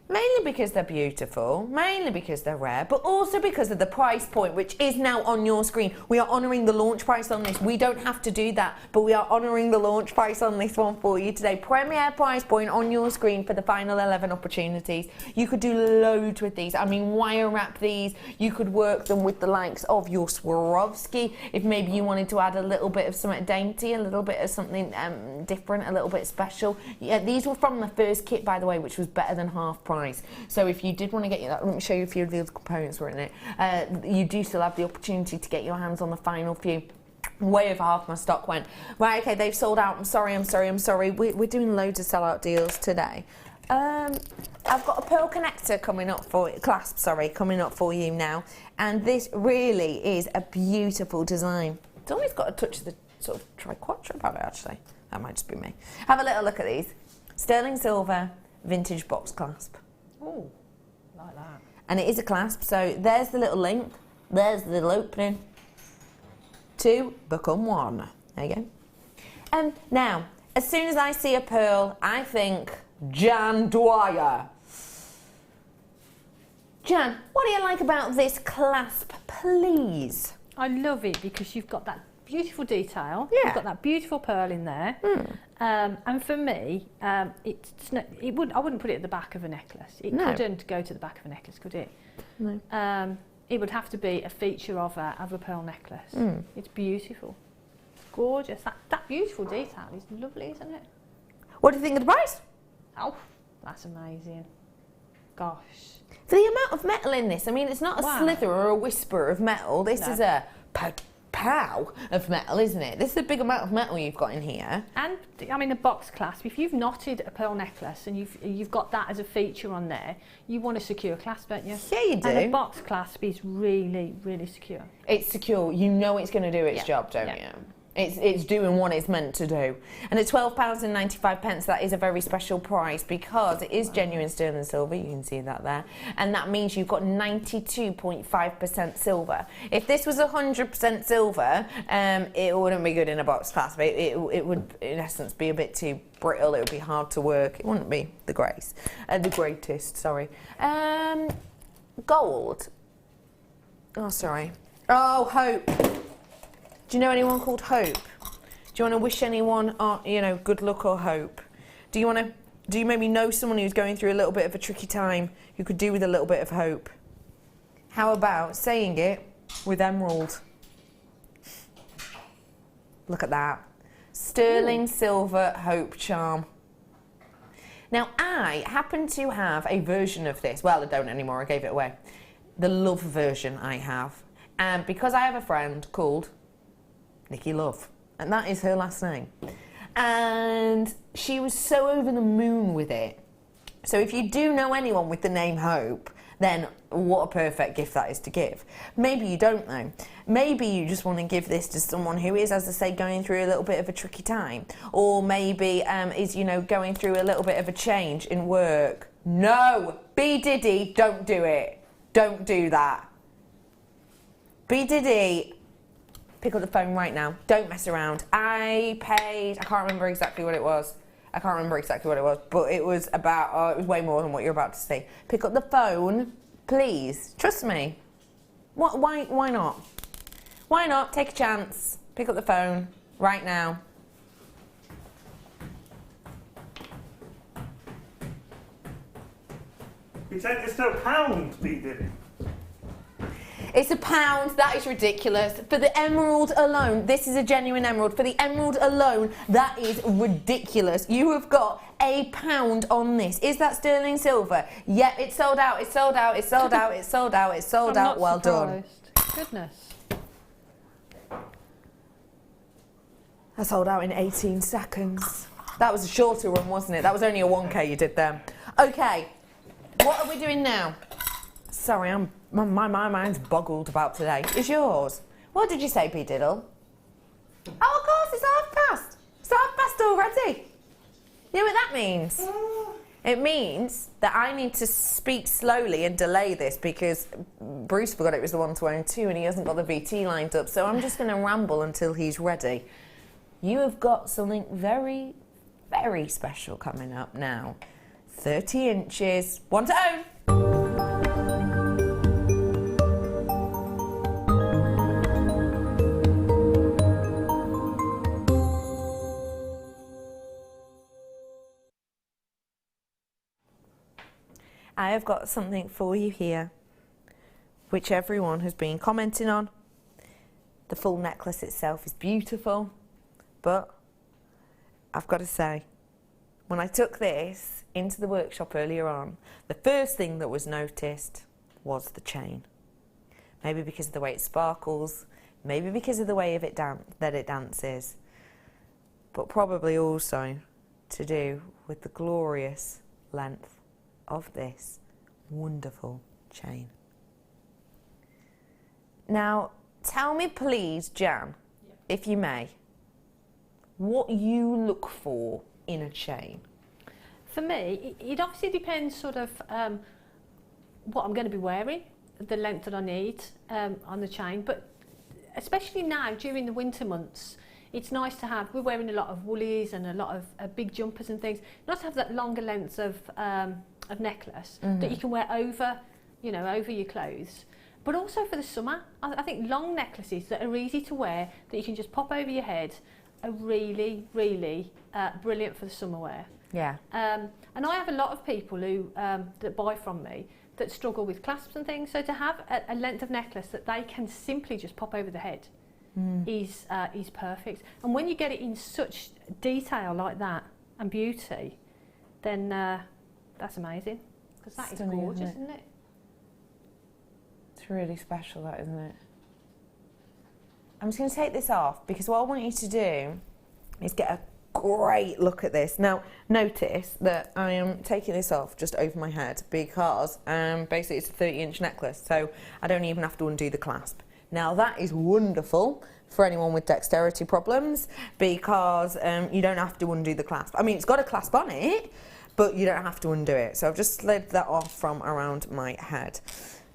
mainly because they're beautiful, mainly because they're rare, but also because of the price point, which is now on your screen. We are honouring the launch price on this. We don't have to do that, but we are honouring the launch price on this one for you today. Premier price point on your screen for the final 11 opportunities. You could do loads with these. I mean, wire wrap these. You could work them with the likes of your Swarovski. If maybe you wanted to add a little bit of something dainty, a little bit of something different, a little bit special. Yeah, these were from the first kit, by the way, which was better than half price. So if you did want to get that, let me show you a few of the other components were in it. You do still have the opportunity to get your hands on the final few. Way over half my stock went. Right, okay, they've sold out. I'm sorry. We're doing loads of sellout deals today. I've got a pearl connector coming up for you now, and this really is a beautiful design. It's always got a touch of the sort of triquetra about it, actually. That might just be me. Have a little look at these. Sterling silver, vintage box clasp. Oh, like that. And it is a clasp, so there's the little link, there's the little opening. 2 become 1. There you go. Now, as soon as I see a pearl, I think Janet Dwyer. Jan, what do you like about this clasp, please? I love it because you've got that beautiful detail. Yeah. You've got that beautiful pearl in there. And for me, I wouldn't put it at the back of a necklace. It couldn't go to the back of a necklace, could it? No. It would have to be a feature of a pearl necklace. It's beautiful. Gorgeous. That beautiful detail is lovely, isn't it? What do you think of the price? Oh, that's amazing. Gosh. For the amount of metal in this, I mean, it's not a slither or a whisper of metal. This is a pow of metal, isn't it? This is a big amount of metal you've got in here. And I mean, a box clasp. If you've knotted a pearl necklace and you've got that as a feature on there, you want a secure clasp, don't you? Yeah, you do. And a box clasp is really, really secure. It's secure. You know it's going to do its job, don't you? It's doing what it's meant to do. And at £12.95, that is a very special price because it is genuine sterling silver. You can see that there. And that means you've got 92.5% silver. If this was 100% silver, it wouldn't be good in a box clasp. It would, in essence, be a bit too brittle. It would be hard to work. It wouldn't be the greatest, sorry. Gold. Oh, sorry. Oh, Hope. Do you know anyone called Hope? Do you want to wish anyone, good luck or hope? Do you maybe know someone who's going through a little bit of a tricky time who could do with a little bit of hope? How about saying it with emerald? Look at that. Sterling silver hope charm. Now, I happen to have a version of this. Well, I don't anymore. I gave it away. The love version I have. And because I have a friend called Nikki Love, and that is her last name, and she was so over the moon with it. So if you do know anyone with the name Hope, then what a perfect gift that is to give. Maybe you don't know. Maybe you just want to give this to someone who is, as I say, going through a little bit of a tricky time, or maybe is going through a little bit of a change in work. No, B Diddy, don't do it. Don't do that. B Diddy, pick up the phone right now. Don't mess around. I can't remember exactly what it was. But it was about, it was way more than what you're about to see. Pick up the phone, please. Trust me. Why not? Why not? Take a chance. Pick up the phone right now. You said it's no pound, B Diddy. It's £1. That is ridiculous. For the emerald alone, this is a genuine emerald. For the emerald alone, that is ridiculous. You have got £1 on this. Is that sterling silver? Yep, it's sold out. It's sold out. It's sold out. It's sold out. It's sold out. Well done. Goodness. I sold out in 18 seconds. That was a shorter one, wasn't it? That was only a 1K you did there. Okay, what are we doing now? Sorry, my mind's boggled about today. Is yours? What did you say, P. Diddle? Oh, of course, it's half past. It's half past already. You know what that means? It means that I need to speak slowly and delay this because Bruce forgot it was the 1:02 and he hasn't got the VT lined up. So I'm just going to ramble until he's ready. You have got something very, very special coming up now. 30 inches. One to own. I have got something for you here, which everyone has been commenting on. The full necklace itself is beautiful, but I've got to say, when I took this into the workshop earlier on, the first thing that was noticed was the chain. Maybe because of the way it sparkles, maybe because of the way that it dances, but probably also to do with the glorious length of this wonderful chain. Now, tell me please, Jan, if you may, what you look for in a chain. For me, it obviously depends sort of what I'm going to be wearing, the length that I need on the chain, but especially now during the winter months, it's nice to have, we're wearing a lot of woolies and a lot of big jumpers and things, nice to have that longer length of necklace that you can wear over, over your clothes. But also for the summer, I think long necklaces that are easy to wear, that you can just pop over your head, are really, really brilliant for the summer wear. Yeah. And I have a lot of people who that buy from me that struggle with clasps and things. So to have a length of necklace that they can simply just pop over the head is perfect. And when you get it in such detail like that, and beauty, then that's amazing. Because that Stunning, is gorgeous, isn't it? isn't it? It's really special, that, isn't it? I'm just going to take this off because what I want you to do is get a great look at this. Now, notice that I am taking this off just over my head because basically it's a 30-inch necklace, so I don't even have to undo the clasp. Now, that is wonderful for anyone with dexterity problems because you don't have to undo the clasp. I mean, it's got a clasp on it, but you don't have to undo it. So I've just slid that off from around my head.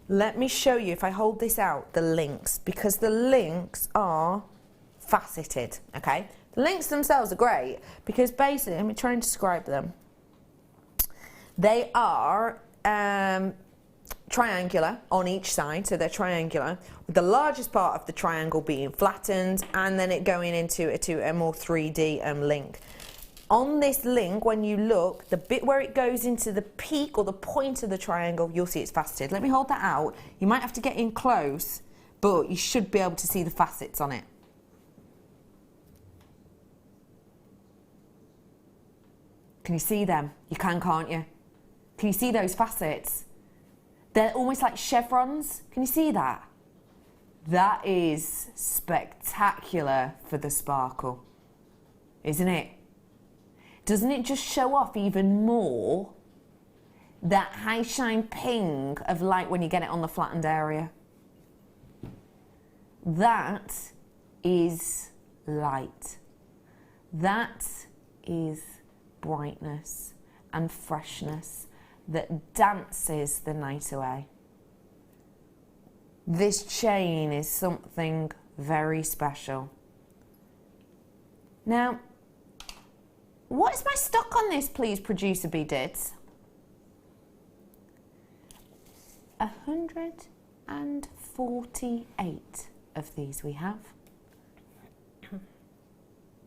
Let me show you, if I hold this out, the links, because the links are faceted, okay? The links themselves are great because basically, let me try and describe them. They are triangular on each side, so they're triangular, with the largest part of the triangle being flattened and then it going into a more 3D link. On this link, when you look, the bit where it goes into the peak or the point of the triangle, you'll see it's faceted. Let me hold that out. You might have to get in close, but you should be able to see the facets on it. Can you see them? You can, can't you? Can you see those facets? They're almost like chevrons. Can you see that? That is spectacular for the sparkle, isn't it? Doesn't it just show off even more that high shine ping of light when you get it on the flattened area? That is light. That is brightness and freshness that dances the night away. This chain is something very special. Now, what is my stock on this, please, producer B Dids? 148 of these we have.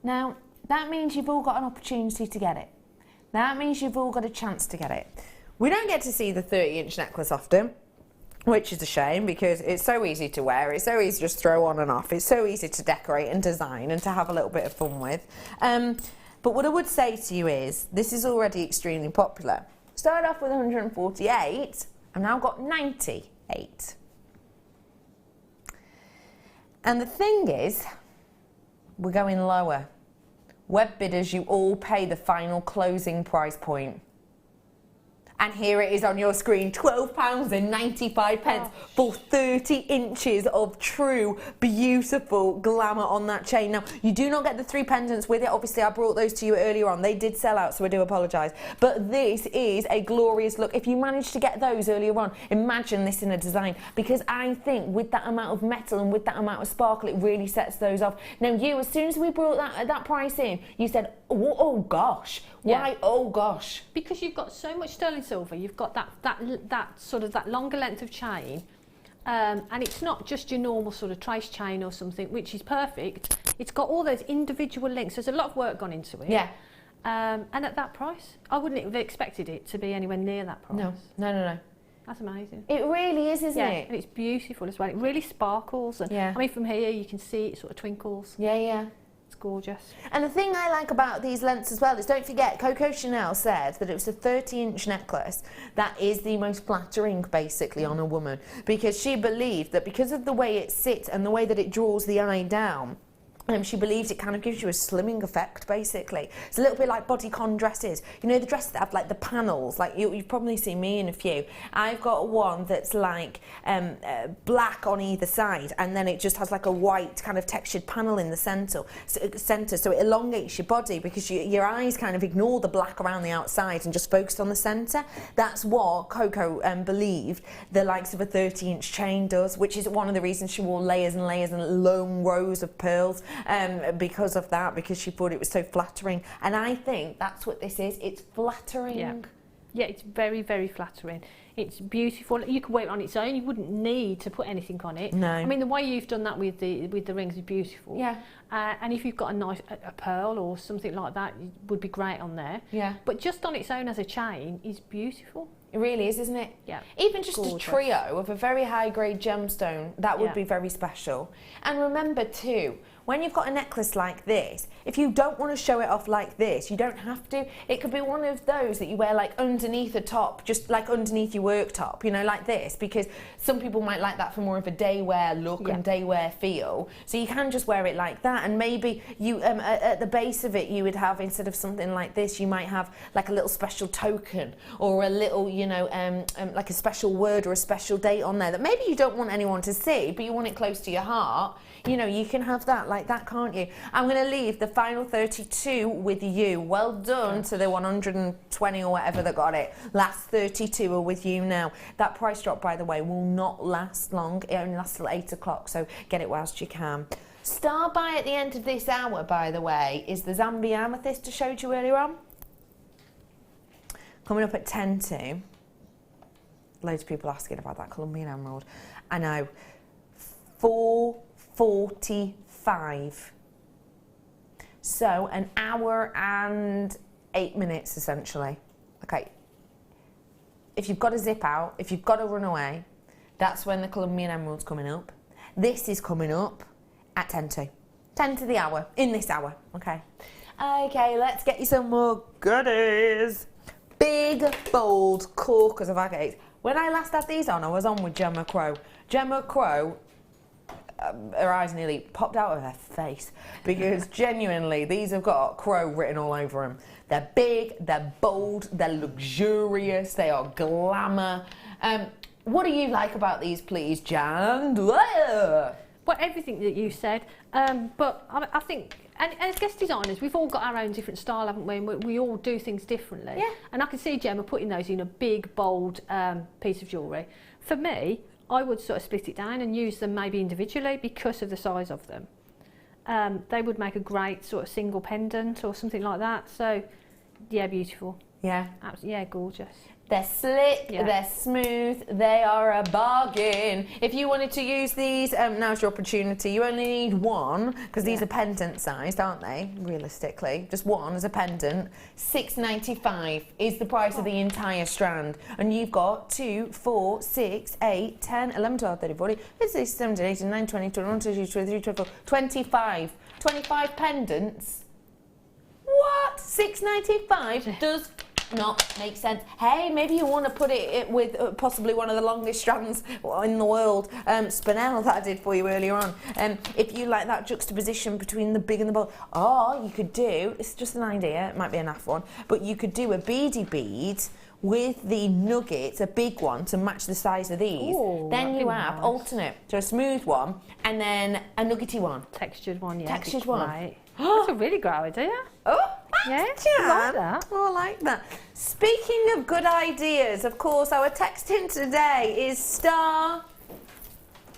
Now, that means you've all got an opportunity to get it. That means you've all got a chance to get it. We don't get to see the 30-inch necklace often, which is a shame because it's so easy to wear, it's so easy to just throw on and off, it's so easy to decorate and design and to have a little bit of fun with. But what I would say to you is, this is already extremely popular. Started off with 148, I've now got 98. And the thing is, we're going lower. Web bidders, you all pay the final closing price point. And here it is on your screen, £12.95 for 30 inches of true, beautiful glamour on that chain. Now, you do not get the 3 pendants with it. Obviously, I brought those to you earlier on. They did sell out, so I do apologise. But this is a glorious look. If you managed to get those earlier on, imagine this in a design. Because I think with that amount of metal and with that amount of sparkle, it really sets those off. Now, you, as soon as we brought that price in, you said, oh gosh. Why? Yeah. Oh gosh. Because you've got so much sterling silver, you've got that sort of that longer length of chain, and it's not just your normal sort of trace chain or something, which is perfect. It's got all those individual links. There's a lot of work gone into it. Yeah. And at that price, I wouldn't have expected it to be anywhere near that price. No. That's amazing. It really is, isn't it? And it's beautiful as well. It really sparkles. And yeah. I mean, from here you can see it sort of twinkles. Yeah. Gorgeous. And the thing I like about these lengths as well is, don't forget, Coco Chanel said that it was a 30-inch necklace that is the most flattering basically on a woman, because she believed that because of the way it sits and the way that it draws the eye down, she believes it kind of gives you a slimming effect, basically. It's a little bit like bodycon dresses. You know, the dresses that have like the panels, like you've probably seen me in a few. I've got one that's like black on either side, and then it just has like a white kind of textured panel in the centre, so it elongates your body because your eyes kind of ignore the black around the outside and just focus on the centre. That's what Coco believed the likes of a 30-inch chain does, which is one of the reasons she wore layers and layers and long rows of pearls. Because of that, because she thought it was so flattering. And I think that's what this is. It's flattering. Yeah, it's very, very flattering. It's beautiful. You can wear it on its own. You wouldn't need to put anything on it. No. I mean, the way you've done that with the rings is beautiful. Yeah. And if you've got a pearl or something like that, it would be great on there. Yeah. But just on its own as a chain is beautiful. It really is, isn't it? Yeah. Even just gorgeous. A trio of a very high-grade gemstone, that would be very special. And remember too, when you've got a necklace like this, if you don't want to show it off like this, you don't have to. It could be one of those that you wear like underneath a top, just like underneath your work top, you know, like this, because some people might like that for more of a day wear look and day wear feel. So you can just wear it like that, and maybe you at the base of it you would have, instead of something like this, you might have like a little special token or a little, you know, like a special word or a special date on there that maybe you don't want anyone to see, but you want it close to your heart. You know, you can have that like that, can't you? I'm going to leave the final 32 with you. Well done to the 120 or whatever that got it. Last 32 are with you now. That price drop, by the way, will not last long. It only lasts till 8 o'clock, so get it whilst you can. Star by at the end of this hour, by the way, is the Zambia Amethyst I showed you earlier on. Coming up at 10 to. Loads of people asking about that Colombian emerald. I know. 4:45. So an hour and 8 minutes essentially. Okay. If you've got to zip out, if you've got to run away, that's when the Colombian emerald's coming up. This is coming up at 10 to. 10 to the hour, in this hour, okay? Okay, let's get you some more goodies. Big, bold corkers of agates. When I last had these on, I was on with Gemma Crow. Gemma Crow, her eyes nearly popped out of her face, because genuinely these have got Crow written all over them. They're big, they're bold, they're luxurious, they are glamour. What do you like about these, please, Janet Dwyer? Well, everything that you said, but I think, and as guest designers, we've all got our own different style, haven't we? And we all do things differently. Yeah. And I can see Gemma putting those in a big, bold piece of jewellery. For me, I would sort of split it down and use them maybe individually because of the size of them. They would make a great sort of single pendant or something like that. So, yeah, beautiful. Yeah. Absolutely, yeah, gorgeous. They're slick, they're smooth, they are a bargain. If you wanted to use these, now's your opportunity. You only need one, because these are pendant sized, aren't they? Realistically, just one as a pendant. $6.95 is the price of the entire strand. And you've got 2, 4, 6, 8, 10, 11, 12, 13, 14, 15, 17, 18, 19, 20, 21, 22, 23, 24, 25. 25 pendants. What? $6.95 does not make sense. Hey, maybe you want to put it with possibly one of the longest strands in the world, spinel, that I did for you earlier on. If you like that juxtaposition between the big and the bold, you could do, it's just an idea, it might be a naff one, but you could do a beady bead with the nuggets, a big one to match the size of these. Ooh, then you have nice alternate, so a smooth one and then a nuggety one. Textured one, yeah. Textured one. Right. That's a really great idea. Oh, yeah, I like that. Oh, I like that. Speaking of good ideas, of course, our text hint today is star,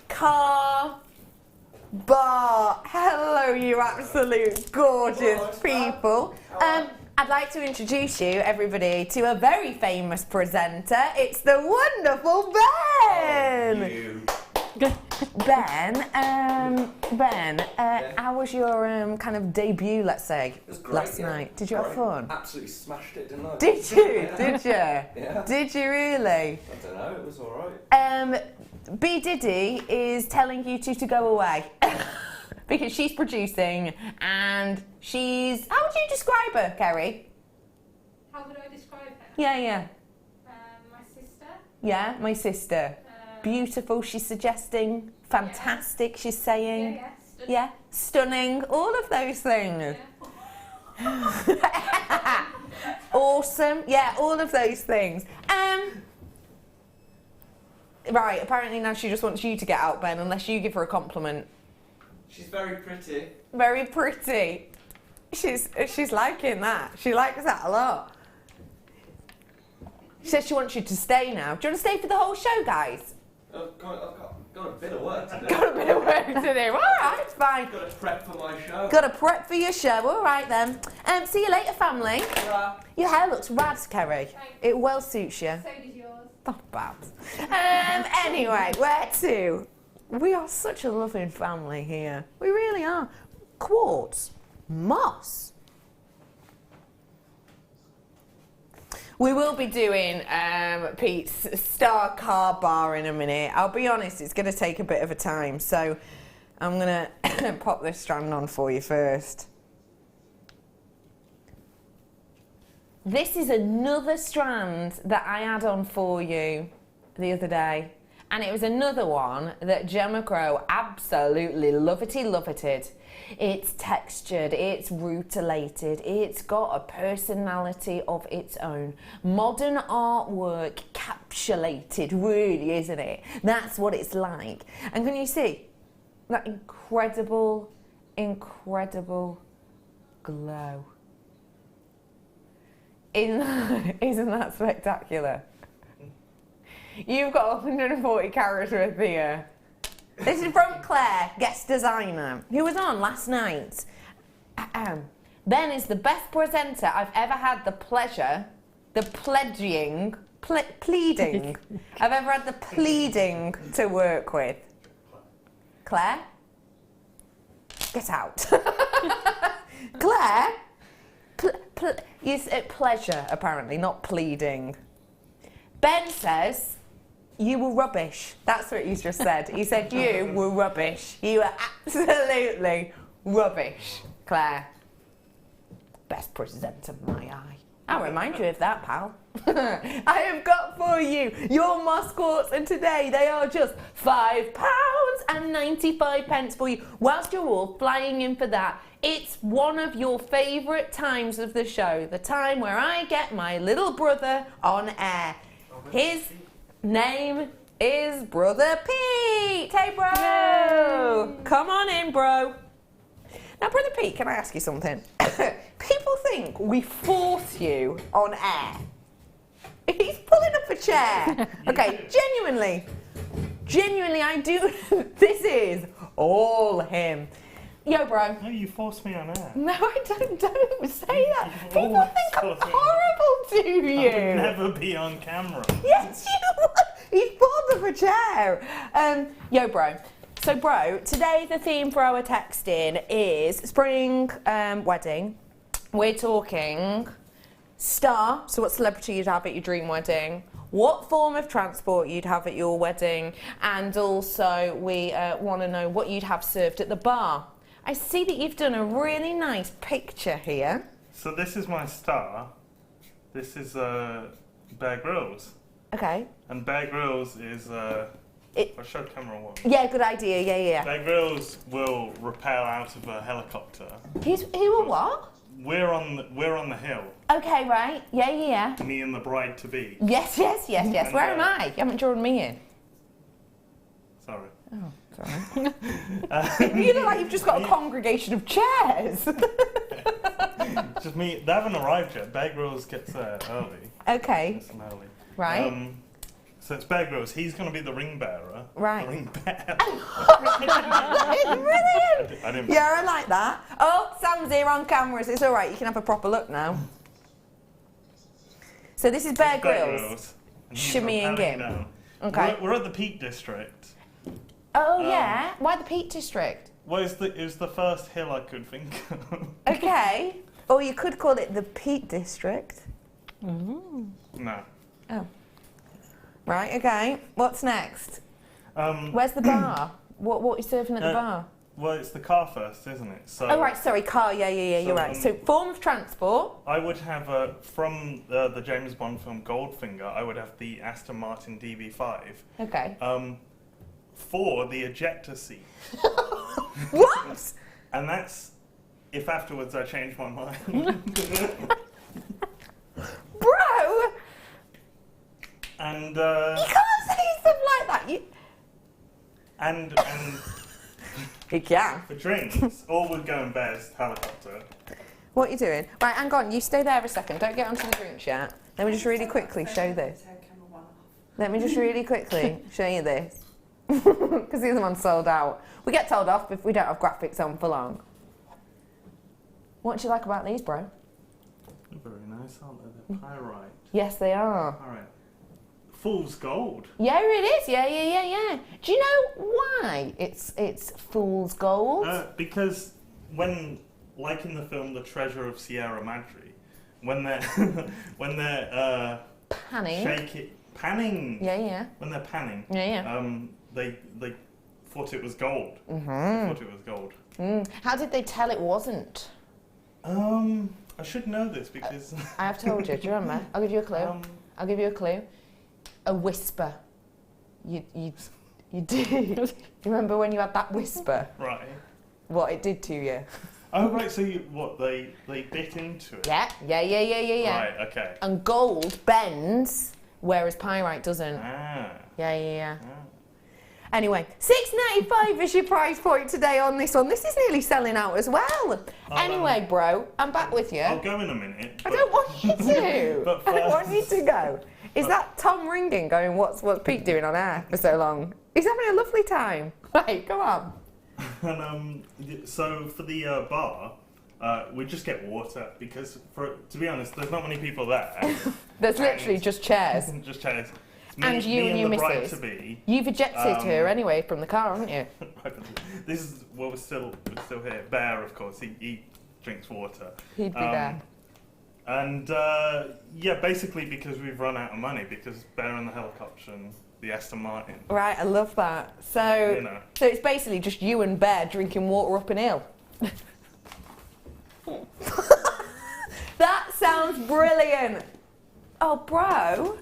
car, bar. Hello, you absolute gorgeous people. I'd like to introduce you, everybody, to a very famous presenter. It's the wonderful Ben. Ben, how was your kind of debut, let's say, last night? Did you have fun? Absolutely smashed it, didn't I? Did you? Did you? Yeah. Did you really? I don't know, it was alright. B Diddy is telling you two to go away. Because she's producing and she's... How would you describe her, Kerry? How would I describe her? Yeah. My sister. Yeah, my sister. Beautiful, she's suggesting. Fantastic, she's saying. Yeah, stunning. All of those things. Yeah. Awesome. Yeah, all of those things. Right, apparently now she just wants you to get out, Ben, unless you give her a compliment. She's very pretty. Very pretty. She's liking that. She likes that a lot. She says she wants you to stay now. Do you want to stay for the whole show, guys? I've got a bit of work to do. Got a bit of work to do. All right, it's fine. Got to prep for my show. Got to prep for your show. All right then. See you later, family. Yeah. Your hair looks rad, Kerry. It well suits you. So does yours. Not bad. Anyway, where to? We are such a loving family here. We really are. Quartz, moss. We will be doing Pete's star car bar in a minute. I'll be honest, it's going to take a bit of a time. So I'm going to pop this strand on for you first. This is another strand that I had on for you the other day. And it was another one that Gemma Crow absolutely loveted. It's textured, it's rutilated, it's got a personality of its own. Modern artwork capsulated, really, isn't it? That's what it's like. And can you see that incredible, incredible glow? Isn't that spectacular? You've got 140 carats worth here. This is from Claire, guest designer, who was on last night. Ben is the best presenter I've ever had the pleasure, pleading, I've ever had the pleading to work with. Claire? Get out. Claire? You said pleasure, apparently, not pleading. Ben says, you were rubbish. That's what he's just said. He said you were rubbish. You were absolutely rubbish, Claire. Best presenter, my eye. I'll remind you of that, pal. I have got for you your mascots, and today they are just £5.95 for you. Whilst you're all flying in for that, it's one of your favourite times of the show, the time where I get my little brother on air. His name is Brother Pete. Hey, bro. Yay. Come on in, bro. Now, Brother Pete, can I ask you something? People think we force you on air. He's pulling up a chair. Okay, genuinely, I do. This is all him. Yo, bro. No, you forced me on air. No, I don't say that. People think I'm horrible to you. I would never be on camera. Yes, you would. He's pulled up a chair. Yo, bro. So, bro, today the theme for our texting is spring wedding. We're talking star, so what celebrity you'd have at your dream wedding, what form of transport you'd have at your wedding, and also we want to know what you'd have served at the bar. I see that you've done a really nice picture here. So this is my star. This is Bear Grylls. Okay. And Bear Grylls is... I showed camera one. Yeah, good idea. Yeah. Bear Grylls will rappel out of a helicopter. He will what? We're on the hill. Okay, right. Yeah. Me and the bride to be. Yes. Where am I? You haven't drawn me in. Sorry. Oh, sorry. You look like you've just got a congregation of chairs. Just me. They haven't arrived yet. Bear Grylls gets there early. Okay. Early. Right. So it's Bear Grylls. He's going to be the ring bearer. Right. The ring bearer. Brilliant. I didn't. Yeah, I like that. Oh, Sam's here on cameras. It's all right. You can have a proper look now. So this is Bear Grylls. Shimmying in. Okay. We're at the Peak District. Oh yeah. Why the Peak District? Well, it was the first hill I could think of. Okay. Or you could call it the Peak District. No. Oh. Right, okay. What's next? Where's the bar? What are you serving at the bar? Well, it's the car first, isn't it? So, oh, right, sorry, car. Yeah, you're right. So, form of transport? I would have, from the James Bond film Goldfinger, I would have the Aston Martin DB5. Okay. For the ejector seat. What? And that's if afterwards I change my mind. Bro! And you can't say stuff like that. And you can. for drinks, all would go in Bear's helicopter. What are you doing? Right, hang on. You stay there a second. Don't get onto the drinks yet. Let me just really quickly show this. Let me just really quickly show you this. Because the other one's sold out. We get told off if we don't have graphics on for long. What do you like about these, bro? They're very nice, aren't they? They're pyrite. Yes, they are. Alright. Fool's gold. Yeah, it is. Yeah. Do you know why it's fool's gold? Because when, like in the film The Treasure of Sierra Madre, when they're panning. Panning. Yeah. When they're panning. Yeah. They thought it was gold. Thought it was gold. How did they tell it wasn't? I should know this because I have told you. Do you remember? I'll give you a clue. I'll give you a clue. A whisper. You did. You remember when you had that whisper? right. What it did to you? Oh right, so they bit into it. Yeah. Right, okay. And gold bends, whereas pyrite doesn't. Ah. Yeah. Anyway, $6.95 is your price point today on this one. This is nearly selling out as well. Anyway, bro, I'm back with you. I'll go in a minute. I don't want you to. But I don't want you to go. Is that Tom ringing going, what's Pete doing on air for so long? He's having a lovely time. Right, go on. And so for the bar, we just get water because, to be honest, there's not many people there. There's literally just chairs. Just chairs. And you and your missus. You've ejected her anyway from the car, haven't you? This is we're still here. Bear, of course, he drinks water. He'd be there. And yeah, basically because we've run out of money because Bear and the helicopter and the Aston Martin. Right, I love that. So, so it's basically just you and Bear drinking water up an hill. That sounds brilliant. Oh, bro.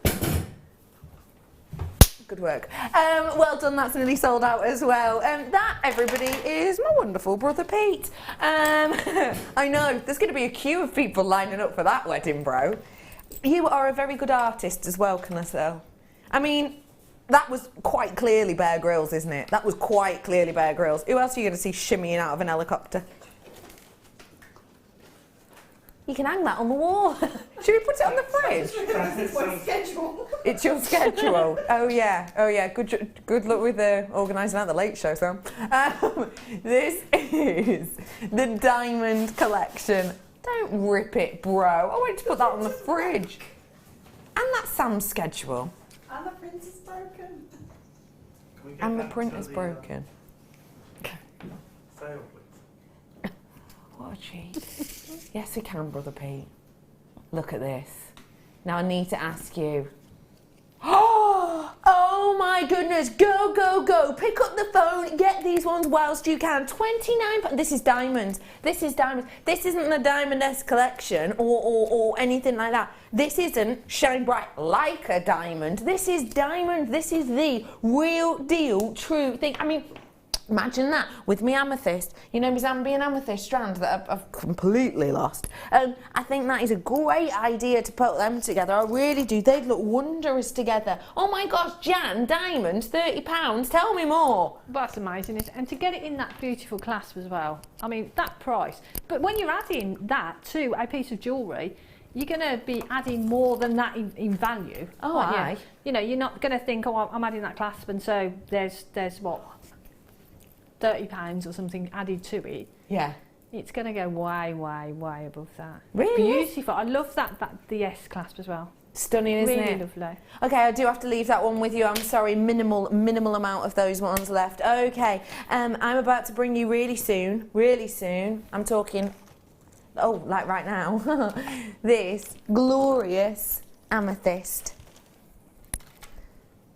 Good work. Well done, that's nearly sold out as well. That, everybody, is my wonderful brother Pete. I know, there's going to be a queue of people lining up for that wedding, bro. You are a very good artist as well, can I say? I mean, that was quite clearly Bear Grylls, isn't it? That was quite clearly Bear Grylls. Who else are you going to see shimmying out of an helicopter? You can hang that on the wall. Should we put it on the fridge? It's my schedule. It's your schedule. Oh yeah. Good luck with organising out the late show, Sam. This is the diamond collection. Don't rip it, bro. I want to put that on the fridge. And that's Sam's schedule. And the print is broken. And the print is broken. Sale, please. What a cheat. Yes, we can, brother Pete. Look at this. Now I need to ask you. Oh my goodness, go. Pick up the phone, get these ones whilst you can. £29. This is diamonds. This isn't the Diamond-esque collection or anything like that. This isn't shine bright like a diamond. This is diamond. This is the real deal, true thing. I mean, imagine that with me amethyst, you know, my Zambian amethyst strand that I've completely lost. I think that is a great idea to put them together. I really do. They'd look wondrous together. Oh my gosh, Jan, diamonds, £30. Tell me more. That's amazing. And to get it in that beautiful clasp as well. I mean, that price. But when you're adding that to a piece of jewellery, you're going to be adding more than that in value. Oh, aye. You know, you're not going to think, oh, I'm adding that clasp, and so there's what? £30 or something added to it. Yeah. It's going to go way above that. Really? Beautiful. I love the S clasp as well. Stunning, isn't it? Really lovely. Okay, I do have to leave that one with you. I'm sorry, minimal amount of those ones left. Okay, I'm about to bring you really soon. I'm talking, like right now. This glorious amethyst.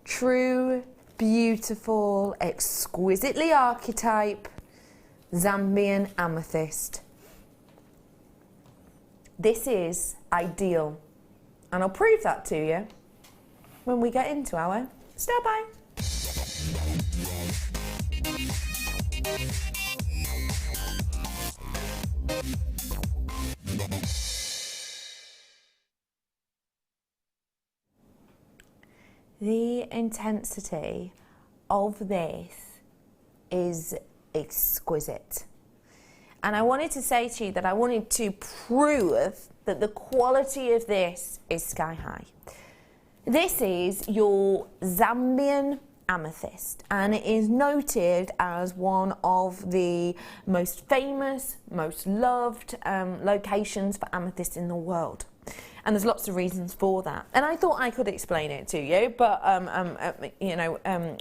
True, beautiful, exquisitely archetype Zambian amethyst. This is ideal, and I'll prove that to you when we get into our stir by. The intensity of this is exquisite. And I wanted to say to you that I wanted to prove that the quality of this is sky high. This is your Zambian amethyst, and it is noted as one of the most famous, most loved locations for amethyst in the world. And there's lots of reasons for that. And I thought I could explain it to you, but,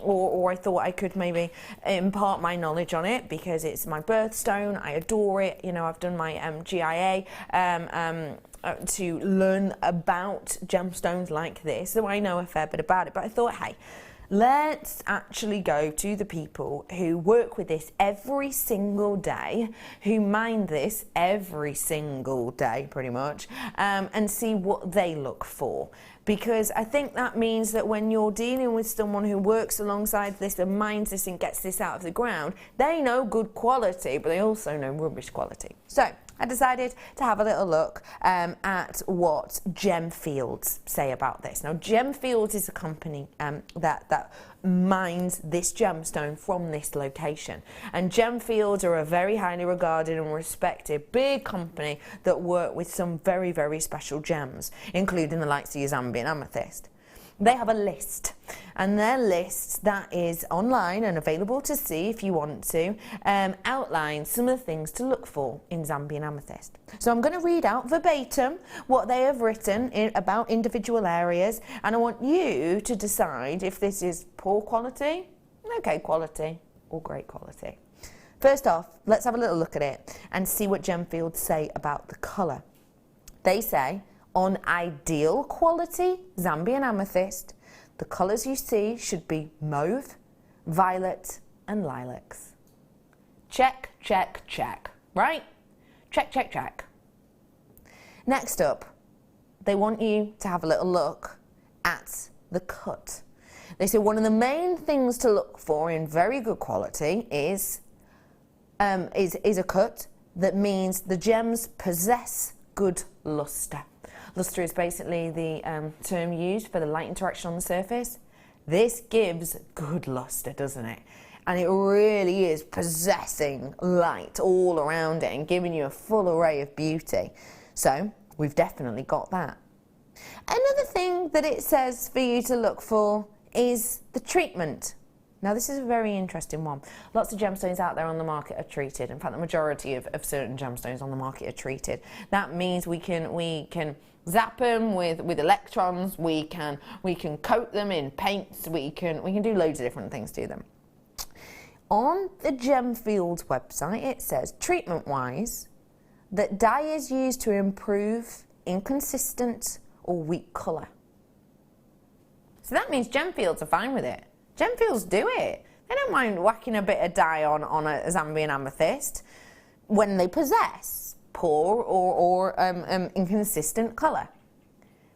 or I thought I could maybe impart my knowledge on it because it's my birthstone. I adore it. You know, I've done my GIA to learn about gemstones like this, so I know a fair bit about it. But I thought, hey, let's actually go to the people who work with this every single day, who mind this every single day pretty much, and see what they look for. Because I think that means that when you're dealing with someone who works alongside this and minds this and gets this out of the ground, they know good quality, but they also know rubbish quality. So I decided to have a little look at what Gemfields say about this. Now, Gemfields is a company that mines this gemstone from this location. And Gemfields are a very highly regarded and respected big company that work with some very, very special gems, including the likes of your Zambian amethyst. They have a list, and their list that is online and available to see if you want to, outlines some of the things to look for in Zambian amethyst. So I'm going to read out verbatim what they have written about individual areas, and I want you to decide if this is poor quality, okay quality, or great quality. First off, let's have a little look at it and see what Gemfields say about the colour. They say, on ideal quality Zambian amethyst, the colours you see should be mauve, violet and lilacs. Check, check, check, right? Check, check, check. Next up, they want you to have a little look at the cut. They say one of the main things to look for in very good quality is a cut that means the gems possess good lustre. Lustre is basically the term used for the light interaction on the surface. This gives good lustre, doesn't it? And it really is possessing light all around it and giving you a full array of beauty. So we've definitely got that. Another thing that it says for you to look for is the treatment. Now this is a very interesting one. Lots of gemstones out there on the market are treated. In fact, the majority of certain gemstones on the market are treated. That means we can zap them with electrons, we can coat them in paints, we can do loads of different things to them. On the Gemfields website it says, treatment-wise, that dye is used to improve inconsistent or weak colour. So that means Gemfields are fine with it. Gemfields do it. They don't mind whacking a bit of dye on a Zambian amethyst when they possess poor or inconsistent colour.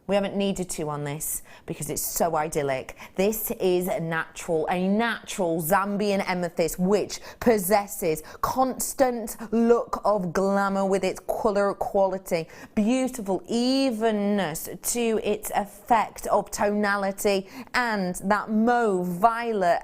We haven't needed to on this because it's so idyllic. This is a natural Zambian amethyst which possesses constant look of glamour with its colour quality, beautiful evenness to its effect of tonality, and that mauve violet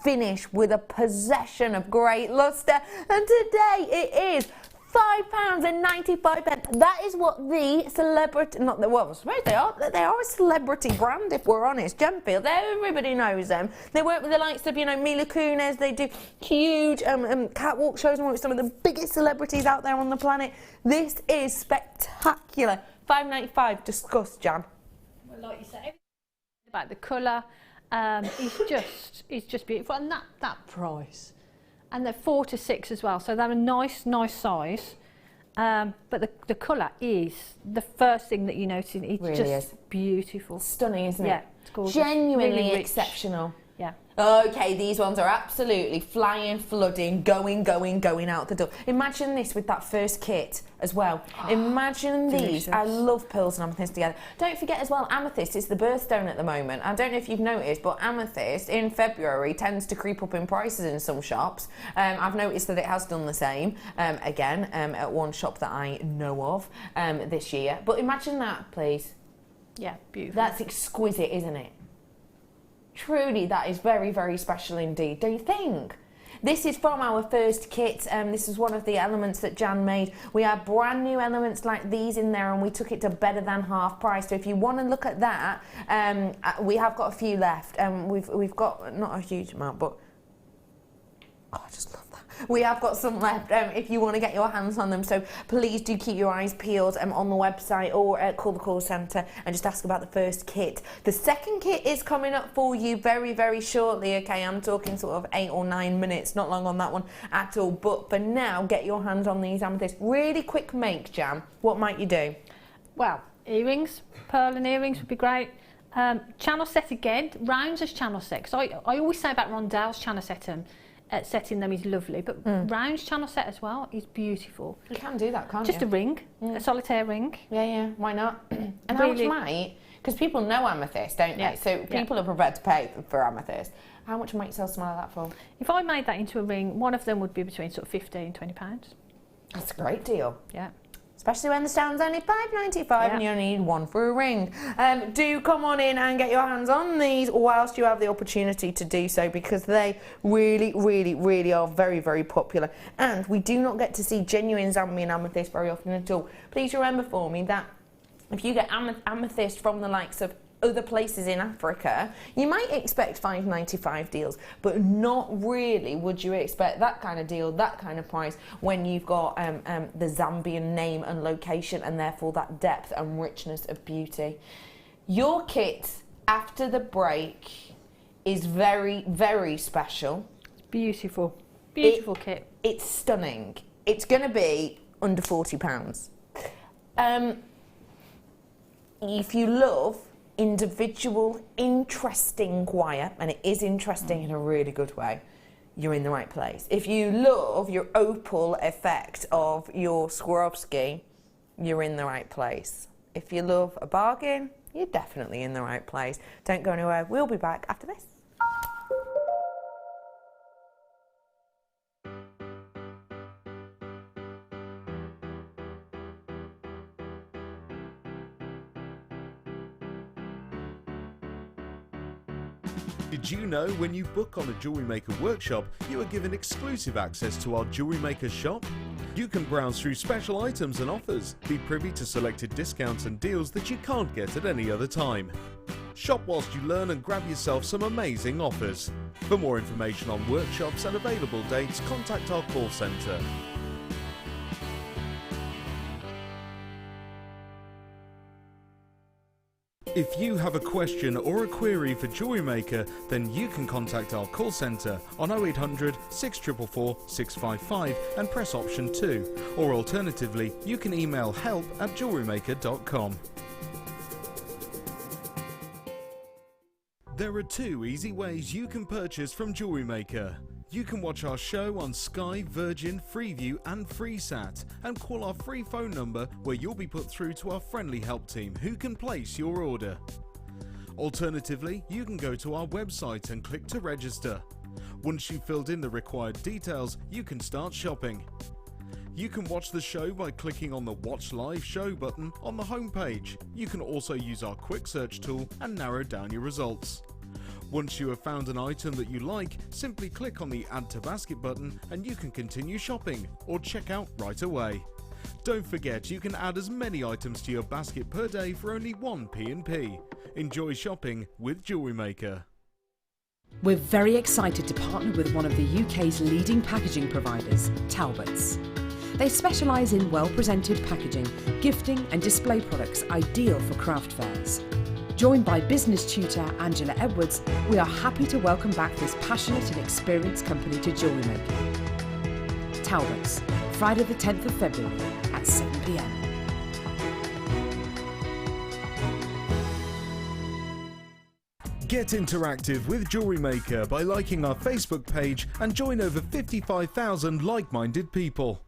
finish with a possession of great lustre. And today it is £5.95. That is what the celebrity, not the, well, I suppose they are a celebrity brand if we're honest. Gemfields, everybody knows them. They work with the likes of, Mila Kunis. They do huge catwalk shows and work with some of the biggest celebrities out there on the planet. This is spectacular. £5.95. Discuss, Jan. Well, like you say, about the colour, it's just beautiful, and that price. And they're 4 to 6 as well, so they're a nice size. But the colour is the first thing that you notice. It's really just beautiful. Stunning, isn't it? Yeah, it's gorgeous. Genuinely really exceptional. Yeah. Okay, these ones are absolutely flying, flooding, going out the door. Imagine this with that first kit as well. Imagine these. Delicious. I love pearls and amethyst together. Don't forget as well, amethyst is the birthstone at the moment. I don't know if you've noticed, but amethyst in February tends to creep up in prices in some shops. I've noticed that it has done the same again at one shop that I know of this year. But imagine that, please. Yeah, beautiful. That's exquisite, isn't it? Truly, that is very, very special indeed, don't you think? This is from our first kit. This is one of the elements that Jan made. We have brand new elements like these in there, and we took it to better than half price. So if you want to look at that, we have got a few left. We've got not a huge amount, but I just love that. We have got some left if you want to get your hands on them. So please do keep your eyes peeled on the website, or call the call centre and just ask about the first kit. The second kit is coming up for you very, very shortly. Okay, I'm talking sort of 8 or 9 minutes, not long on that one at all. But for now, get your hands on these amethysts. Really quick make, Jan. What might you do? Well, earrings, pearl and earrings would be great. Channel set again, rounds as channel set. Because I always say about rondelles, channel setting them is lovely, but rounds channel set as well is beautiful. You can do that, can't Just you? a ring, a solitaire ring. Yeah, why not? And how much might, because people know amethyst, don't they? So people are prepared to pay for amethyst. How much might you sell something like that for? If I made that into a ring, one of them would be between sort of £15 and £20. That's a great deal. Yeah. Especially when the stone's only £5.95 and you only need one for a ring. Do come on in and get your hands on these whilst you have the opportunity to do so, because they really are very, very popular. And we do not get to see genuine Zambian amethyst very often at all. Please remember for me that if you get amethyst from the likes of other places in Africa, you might expect £5.95 deals, but not really would you expect that kind of deal, that kind of price, when you've got the Zambian name and location, and therefore that depth and richness of beauty. Your kit after the break is very, very special. It's beautiful. Beautiful kit. It's stunning. It's going to be under £40. If you love individual, interesting wire, and it is interesting in a really good way, you're in the right place. If you love your opal effect of your Swarovski, you're in the right place. If you love a bargain, you're definitely in the right place. Don't go anywhere. We'll be back after this. Did you know when you book on a Jewellery Maker workshop, you are given exclusive access to our Jewellery Maker shop? You can browse through special items and offers, be privy to selected discounts and deals that you can't get at any other time. Shop whilst you learn and grab yourself some amazing offers. For more information on workshops and available dates, contact our call centre. If you have a question or a query for Jewellery Maker, then you can contact our call centre on 0800 644 655 and press option 2, or alternatively you can email help@jewellerymaker.com. There are 2 easy ways you can purchase from Jewellery Maker. You can watch our show on Sky, Virgin, Freeview and FreeSat, and call our free phone number where you'll be put through to our friendly help team who can place your order. Alternatively, you can go to our website and click to register. Once you've filled in the required details, you can start shopping. You can watch the show by clicking on the Watch Live Show button on the homepage. You can also use our quick search tool and narrow down your results. Once you have found an item that you like, simply click on the Add to Basket button and you can continue shopping or check out right away. Don't forget, you can add as many items to your basket per day for only one P&P. Enjoy shopping with Jewellery Maker. We're very excited to partner with one of the UK's leading packaging providers, Talbots. They specialise in well-presented packaging, gifting and display products ideal for craft fairs. Joined by business tutor Angela Edwards, we are happy to welcome back this passionate and experienced company to Jewellery Maker. Talbots, Friday the 10th of February at 7 p.m. Get interactive with Jewellery Maker by liking our Facebook page and join over 55,000 like-minded people.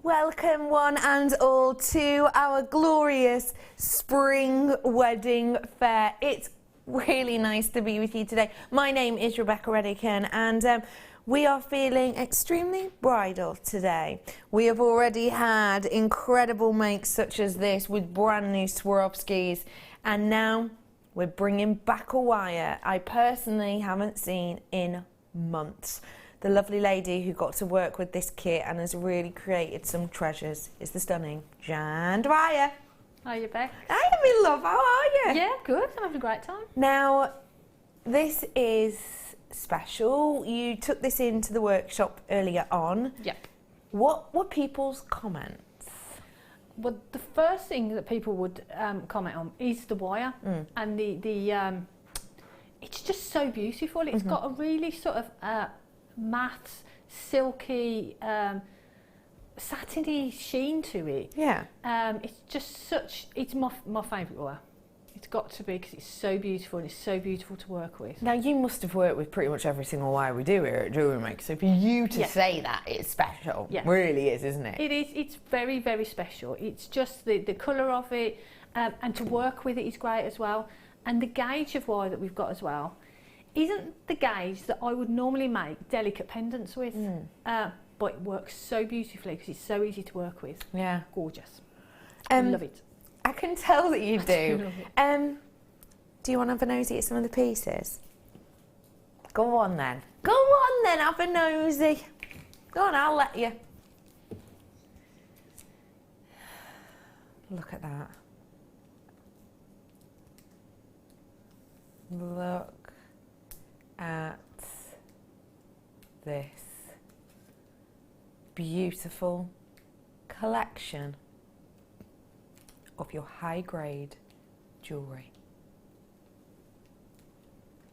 Welcome one and all to our glorious spring wedding fair. It's really nice to be with you today. My name is Rebecca Redican, and we are feeling extremely bridal today. We have already had incredible makes such as this with brand new Swarovskis, and now we're bringing back a wire I personally haven't seen in months. The lovely lady who got to work with this kit and has really created some treasures is the stunning Janet Dwyer. How are you, Beck? Hi, my love. How are you? Yeah, good. I'm having a great time. Now, this is special. You took this into the workshop earlier on. Yep. What were people's comments? Well, the first thing that people would comment on is the wire and the it's just so beautiful. It's got a really sort of matte, silky, satiny sheen to it. Yeah. It's just such. It's my favourite wire. It's got to be because it's so beautiful and it's so beautiful to work with. Now, you must have worked with pretty much every single wire we do here at Jewellery Maker, so for you to say that, it's special. Yeah. Really is, isn't it? It is. It's very, very special. It's just the colour of it, and to work with it is great as well. And the gauge of wire that we've got as well isn't the gauge that I would normally make delicate pendants with, but it works so beautifully because it's so easy to work with. Yeah. Gorgeous. I love it. I can tell that you do. love it. Do you want to have a nosy at some of the pieces? Go on then. Go on then, have a nosy. Go on, I'll let you. Look at that. Look at this beautiful collection of your high-grade jewellery.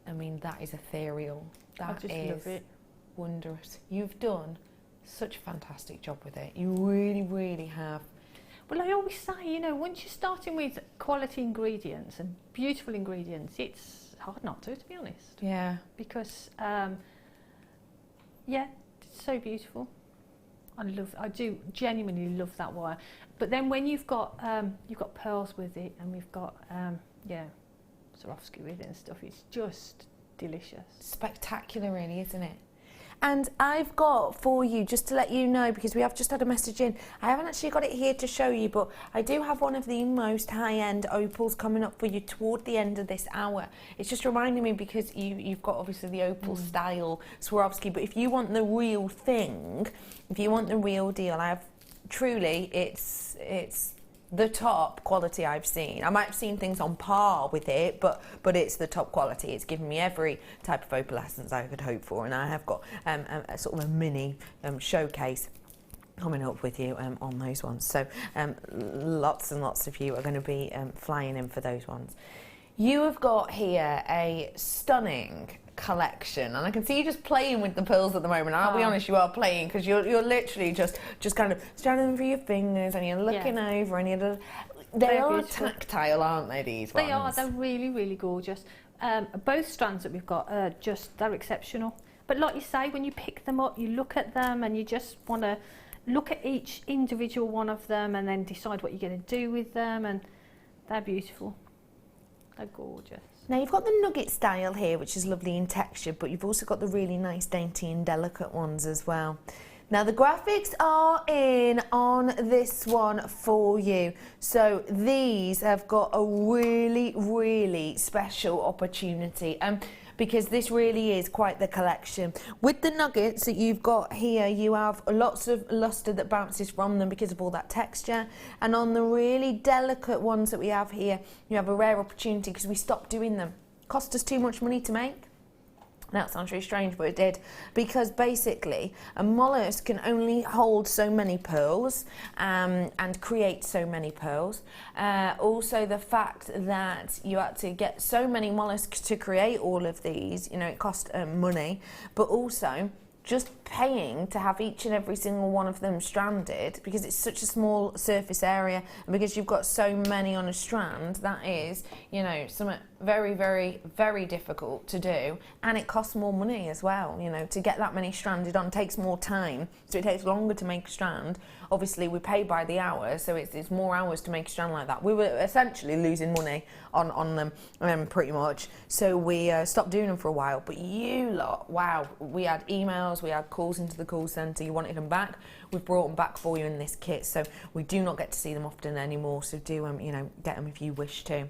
I mean, that is ethereal. That is love it. Wondrous. You've done such a fantastic job with it. You really, really have. Well, I always say, you know, once you're starting with quality ingredients and beautiful ingredients, it's hard not to be honest. Yeah. Because, yeah, it's so beautiful. I do genuinely love that wire. But then when you've got pearls with it, and we've got Swarovski with it and stuff, it's just delicious. Spectacular, really, isn't it? And I've got for you, just to let you know, because we have just had a message in, I haven't actually got it here to show you, but I do have one of the most high-end opals coming up for you toward the end of this hour. It's just reminding me because you've got obviously the opal style Swarovski, but if you want the real thing, if you want the real deal, I have truly, it's the top quality I've seen. I might have seen things on par with it, but it's the top quality. It's given me every type of opalescence I could hope for, and I have got a sort of a mini showcase coming up with you on those ones. So lots and lots of you are going to be flying in for those ones. You have got here a stunning collection, and I can see you just playing with the pearls at the moment. I'll be honest, you are playing because you're literally just kind of straddling them through your fingers and you're looking over, and they are beautiful. Tactile, aren't they, these ones? They are. They're really, really gorgeous. Both strands that we've got are they're exceptional. But like you say, when you pick them up, you look at them and you just want to look at each individual one of them and then decide what you're going to do with them, and they're beautiful. They're gorgeous. Now you've got the nugget style here, which is lovely in texture, but you've also got the really nice dainty and delicate ones as well. Now the graphics are in on this one for you. So these have got a really, really special opportunity. Because this really is quite the collection. With the nuggets that you've got here, you have lots of luster that bounces from them because of all that texture. And on the really delicate ones that we have here, you have a rare opportunity because we stopped doing them. Cost us too much money to make. That sounds really strange, but it did. Because basically, a mollusk can only hold so many pearls and create so many pearls. Also, the fact that you had to get so many mollusks to create all of these, you know, it cost money. But also, just paying to have each and every single one of them stranded, because it's such a small surface area, and because you've got so many on a strand, that is, you know, something very, very, very difficult to do, and it costs more money as well. You know, to get that many stranded on takes more time, so it takes longer to make a strand. Obviously, we pay by the hour, so it's more hours to make a strand like that. We were essentially losing money on them, pretty much. So we stopped doing them for a while. But you lot, wow, we had emails, we had calls into the call centre. You wanted them back. We've brought them back for you in this kit, so we do not get to see them often anymore. So do you know, get them if you wish to.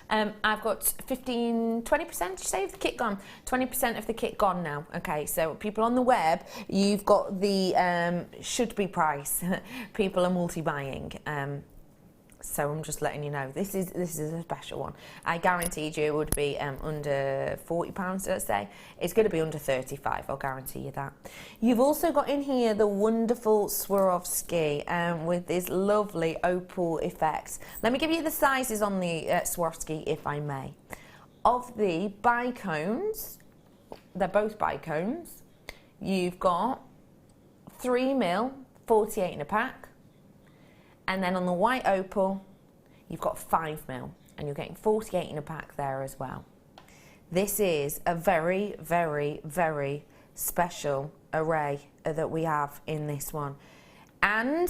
I've got 20% say of the kit gone. 20% of the kit gone now. Okay, so people on the web, you've got the should be price. People are multi-buying. So I'm just letting you know, this is a special one. I guaranteed you it would be under £40, let's say. It's going to be under 35, I'll guarantee you that. You've also got in here the wonderful Swarovski with this lovely opal effect. Let me give you the sizes on the Swarovski, if I may. Of the bicones, they're both bicones, you've got 3mm, 48 in a pack. And then on the white opal, you've got 5mm, and you're getting 48 in a pack there as well. This is a very, very, very special array that we have in this one. And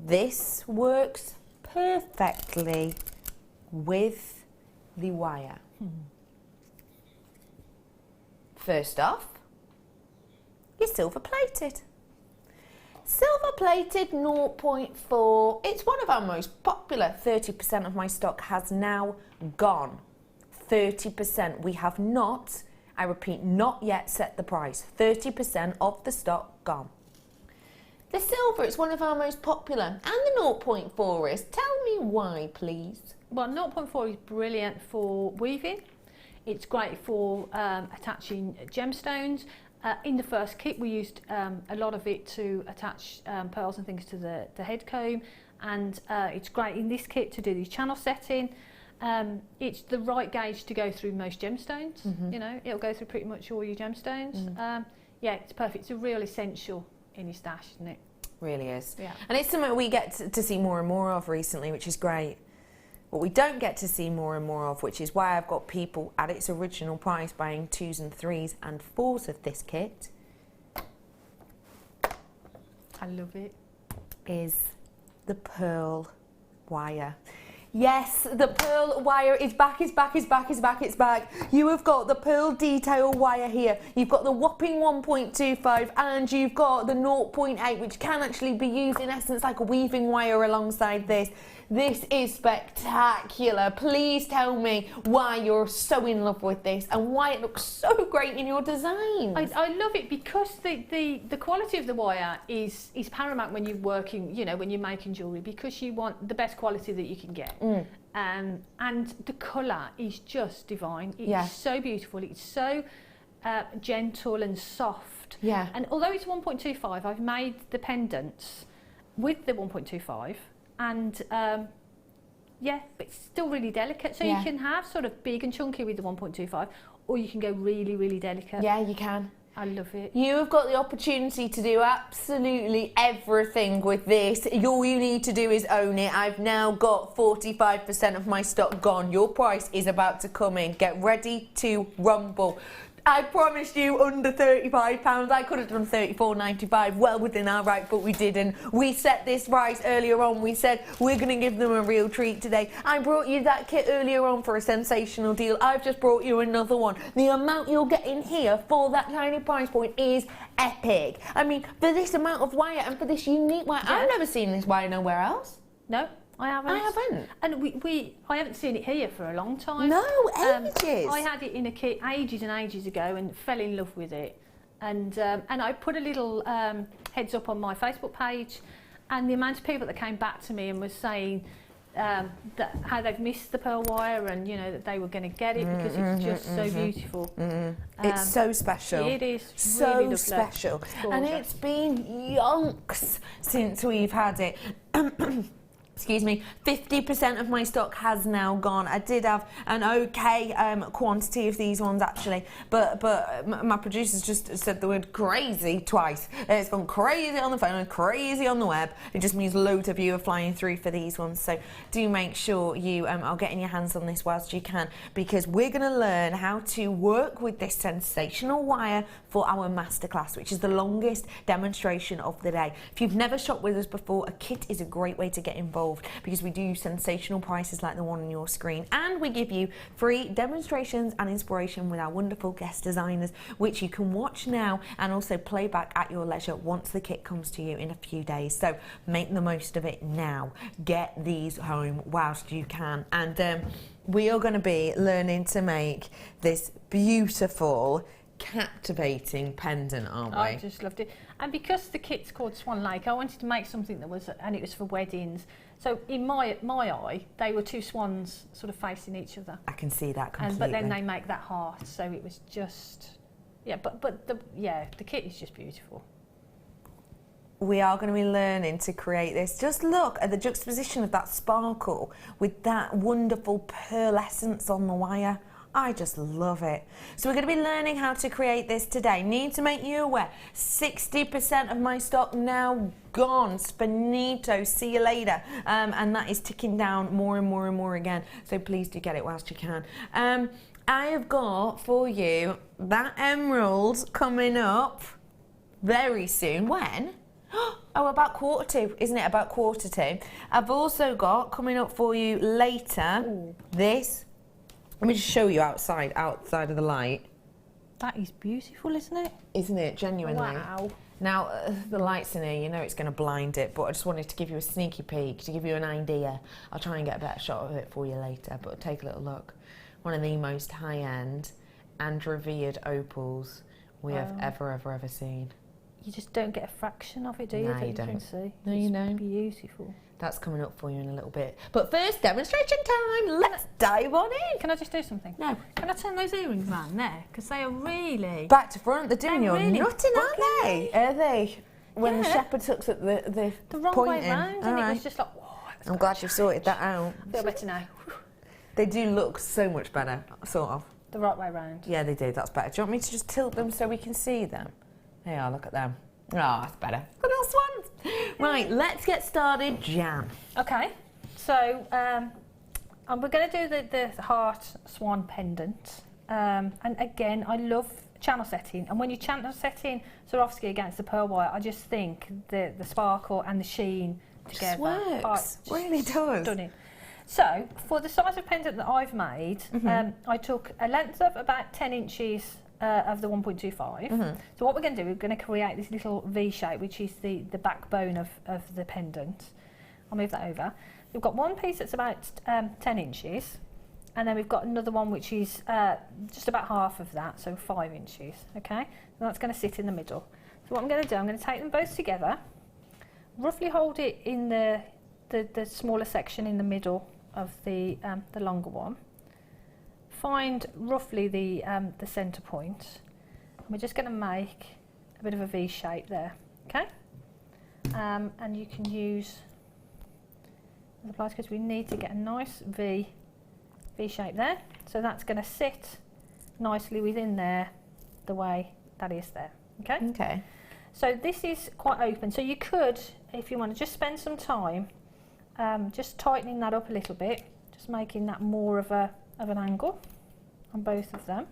this works perfectly with the wire. First off, you're silver plated. Silver plated 0.4, it's one of our most popular. 30% of my stock has now gone. 30%, we have not, I repeat, not yet set the price. 30% of the stock gone. The silver, it's one of our most popular, and the 0.4 is. Tell me why, please. Well, 0.4 is brilliant for weaving. It's great for attaching gemstones. In the first kit, we used a lot of it to attach pearls and things to the head comb, and it's great in this kit to do the channel setting. It's the right gauge to go through most gemstones. You know, it'll go through pretty much all your gemstones. Yeah, it's perfect. It's a real essential in your stash, isn't it? Really is. Yeah. And it's something we get to see more and more of recently, which is great. What we don't get to see more and more of, which is why I've got people at its original price buying 2s and 3s and 4s of this kit. I love it. Is the pearl wire. Yes, the pearl wire is back, is back, is back, is back, it's back. You have got the pearl detail wire here. You've got the whopping 1.25 and you've got the 0.8, which can actually be used in essence like a weaving wire alongside this. This is spectacular. Please tell me why you're so in love with this and why it looks so great in your designs. I love it because the quality of the wire is paramount when you're working, you know, when you're making jewellery, because you want the best quality that you can get. And the colour is just divine. It's so beautiful. It's so gentle and soft. Yeah. And although it's 1.25, I've made the pendants with the 1.25. And yeah, but it's still really delicate. So you can have sort of big and chunky with the 1.25, or you can go really, really delicate. Yeah, you can. I love it. You have got the opportunity to do absolutely everything with this. All you need to do is own it. I've now got 45% of my stock gone. Your price is about to come in. Get ready to rumble. I promised you under £35. I could have done $34.95, well within our right, but we didn't. We set this price earlier on. We said we're going to give them a real treat today. I brought you that kit earlier on for a sensational deal. I've just brought you another one. The amount you'll get in here for that tiny price point is epic. I mean, for this amount of wire and for this unique wire, I've never seen this wire nowhere else. No. I haven't. I haven't. And I haven't seen it here for a long time. No, ages. I had it in a kit ages and ages ago and fell in love with it. And I put a little heads up on my Facebook page, and the amount of people that came back to me and was saying that how they've missed the pearl wire, and you know that they were going to get it because it's just so beautiful. It's so special. It is so really special, and it's been yonks since we've had it. excuse me, 50% of my stock has now gone. I did have an okay quantity of these ones actually, but my producers just said the word crazy twice. It's gone crazy on the phone and crazy on the web. It just means loads of you are flying through for these ones. So do make sure you are getting your hands on this whilst you can, because we're going to learn how to work with this sensational wire for our masterclass, which is the longest demonstration of the day. If you've never shopped with us before, a kit is a great way to get involved, because we do sensational prices like the one on your screen, and we give you free demonstrations and inspiration with our wonderful guest designers, which you can watch now and also play back at your leisure once the kit comes to you in a few days. So make the most of it now. Get these home whilst you can. And we are going to be learning to make this beautiful, captivating pendant, aren't we? I just loved it. And because the kit's called Swan Lake, I wanted to make something that was, and it was for weddings. So in my eye, they were two swans sort of facing each other. I can see that completely. But then they make that heart, so it was just, yeah. But the kit is just beautiful. We are going to be learning to create this. Just look at the juxtaposition of that sparkle with that wonderful pearlescence on the wire. I just love it. So we're going to be learning how to create this today. Need to make you aware, 60% of my stock now gone. Spanito, see you later. And that is ticking down more and more and more again. So please do get it whilst you can. I have got for you that emerald coming up very soon. When? Oh, about 1:45, isn't it? About 1:45. I've also got coming up for you later this. Let me just show you outside of the light. That is beautiful, isn't it? Isn't it? Genuinely. Wow. Now, the light's in here, you know it's going to blind it, but I just wanted to give you a sneaky peek, to give you an idea. I'll try and get a better shot of it for you later, but take a little look. One of the most high-end and revered opals we have ever seen. You just don't get a fraction of it, do you? No, you don't. See? No, you don't. It's beautiful. That's coming up for you in a little bit. But first, demonstration time. Let's dive on in. Can I just do something? No. Can I turn those earrings round there? Because they are really... Back to front. They're doing your really nutting, aren't they? Are they? When the shepherd tucks at the wrong point way in. round, and it was just like, whoa. I'm glad you've sorted that out. I feel better now. They do look so much better, sort of. The right way round. Yeah, they do. That's better. Do you want me to just tilt them so we can see them? There you are. Look at them. Oh, that's better. Little swans. Right, let's get started, Jan. Okay, so we're going to do the heart swan pendant. And again, I love channel setting. And when you channel setting Swarovski against the pearl wire, I just think the sparkle and the sheen together. Just works. Really does. Stunning. So, for the size of pendant that I've made, I took a length of about 10 inches of the 1.25. So what we're going to do, we're going to create this little V shape, which is the backbone of the pendant. I'll move that over. We've got one piece that's about 10 inches, and then we've got another one which is just about half of that, so 5 inches, okay? And that's going to sit in the middle. So what I'm going to do, I'm going to take them both together, roughly hold it in the smaller section in the middle of the longer one, find roughly the centre point, and we're just going to make a bit of a V shape there, okay? And you can use the pliers because we need to get a nice V shape there. So that's going to sit nicely within there, the way that is there, okay? Okay. So this is quite open, so you could, if you want to just spend some time, just tightening that up a little bit, just making that more of an angle on both of them.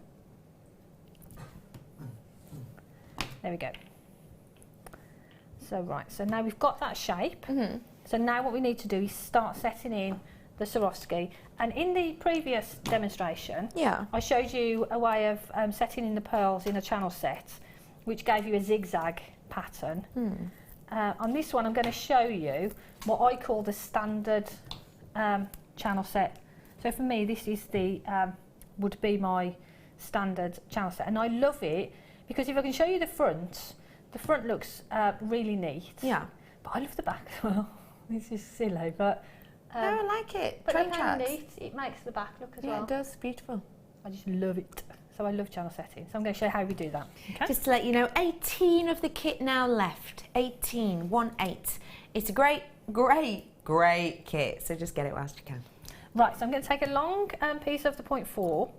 There we go. So right, so now we've got that shape. So now what we need to do is start setting in the Swarovski. And in the previous demonstration, I showed you a way of setting in the pearls in a channel set, which gave you a zigzag pattern. On this one, I'm going to show you what I call the standard channel set. So for me, this is the would be my standard channel set, and I love it because if I can show you the front looks really neat. Yeah. But I love the back as well. This is silly, but no, I like it. But look how neat it makes the back look as well. Yeah, it does. Beautiful. I just love it. So I love channel setting. So I'm going to show you how we do that. Okay? Just to let you know, 18 of the kit now left. 18, 1-8. It's a great great kit. So just get it whilst you can. Right, so I'm going to take a long piece of the 0.4.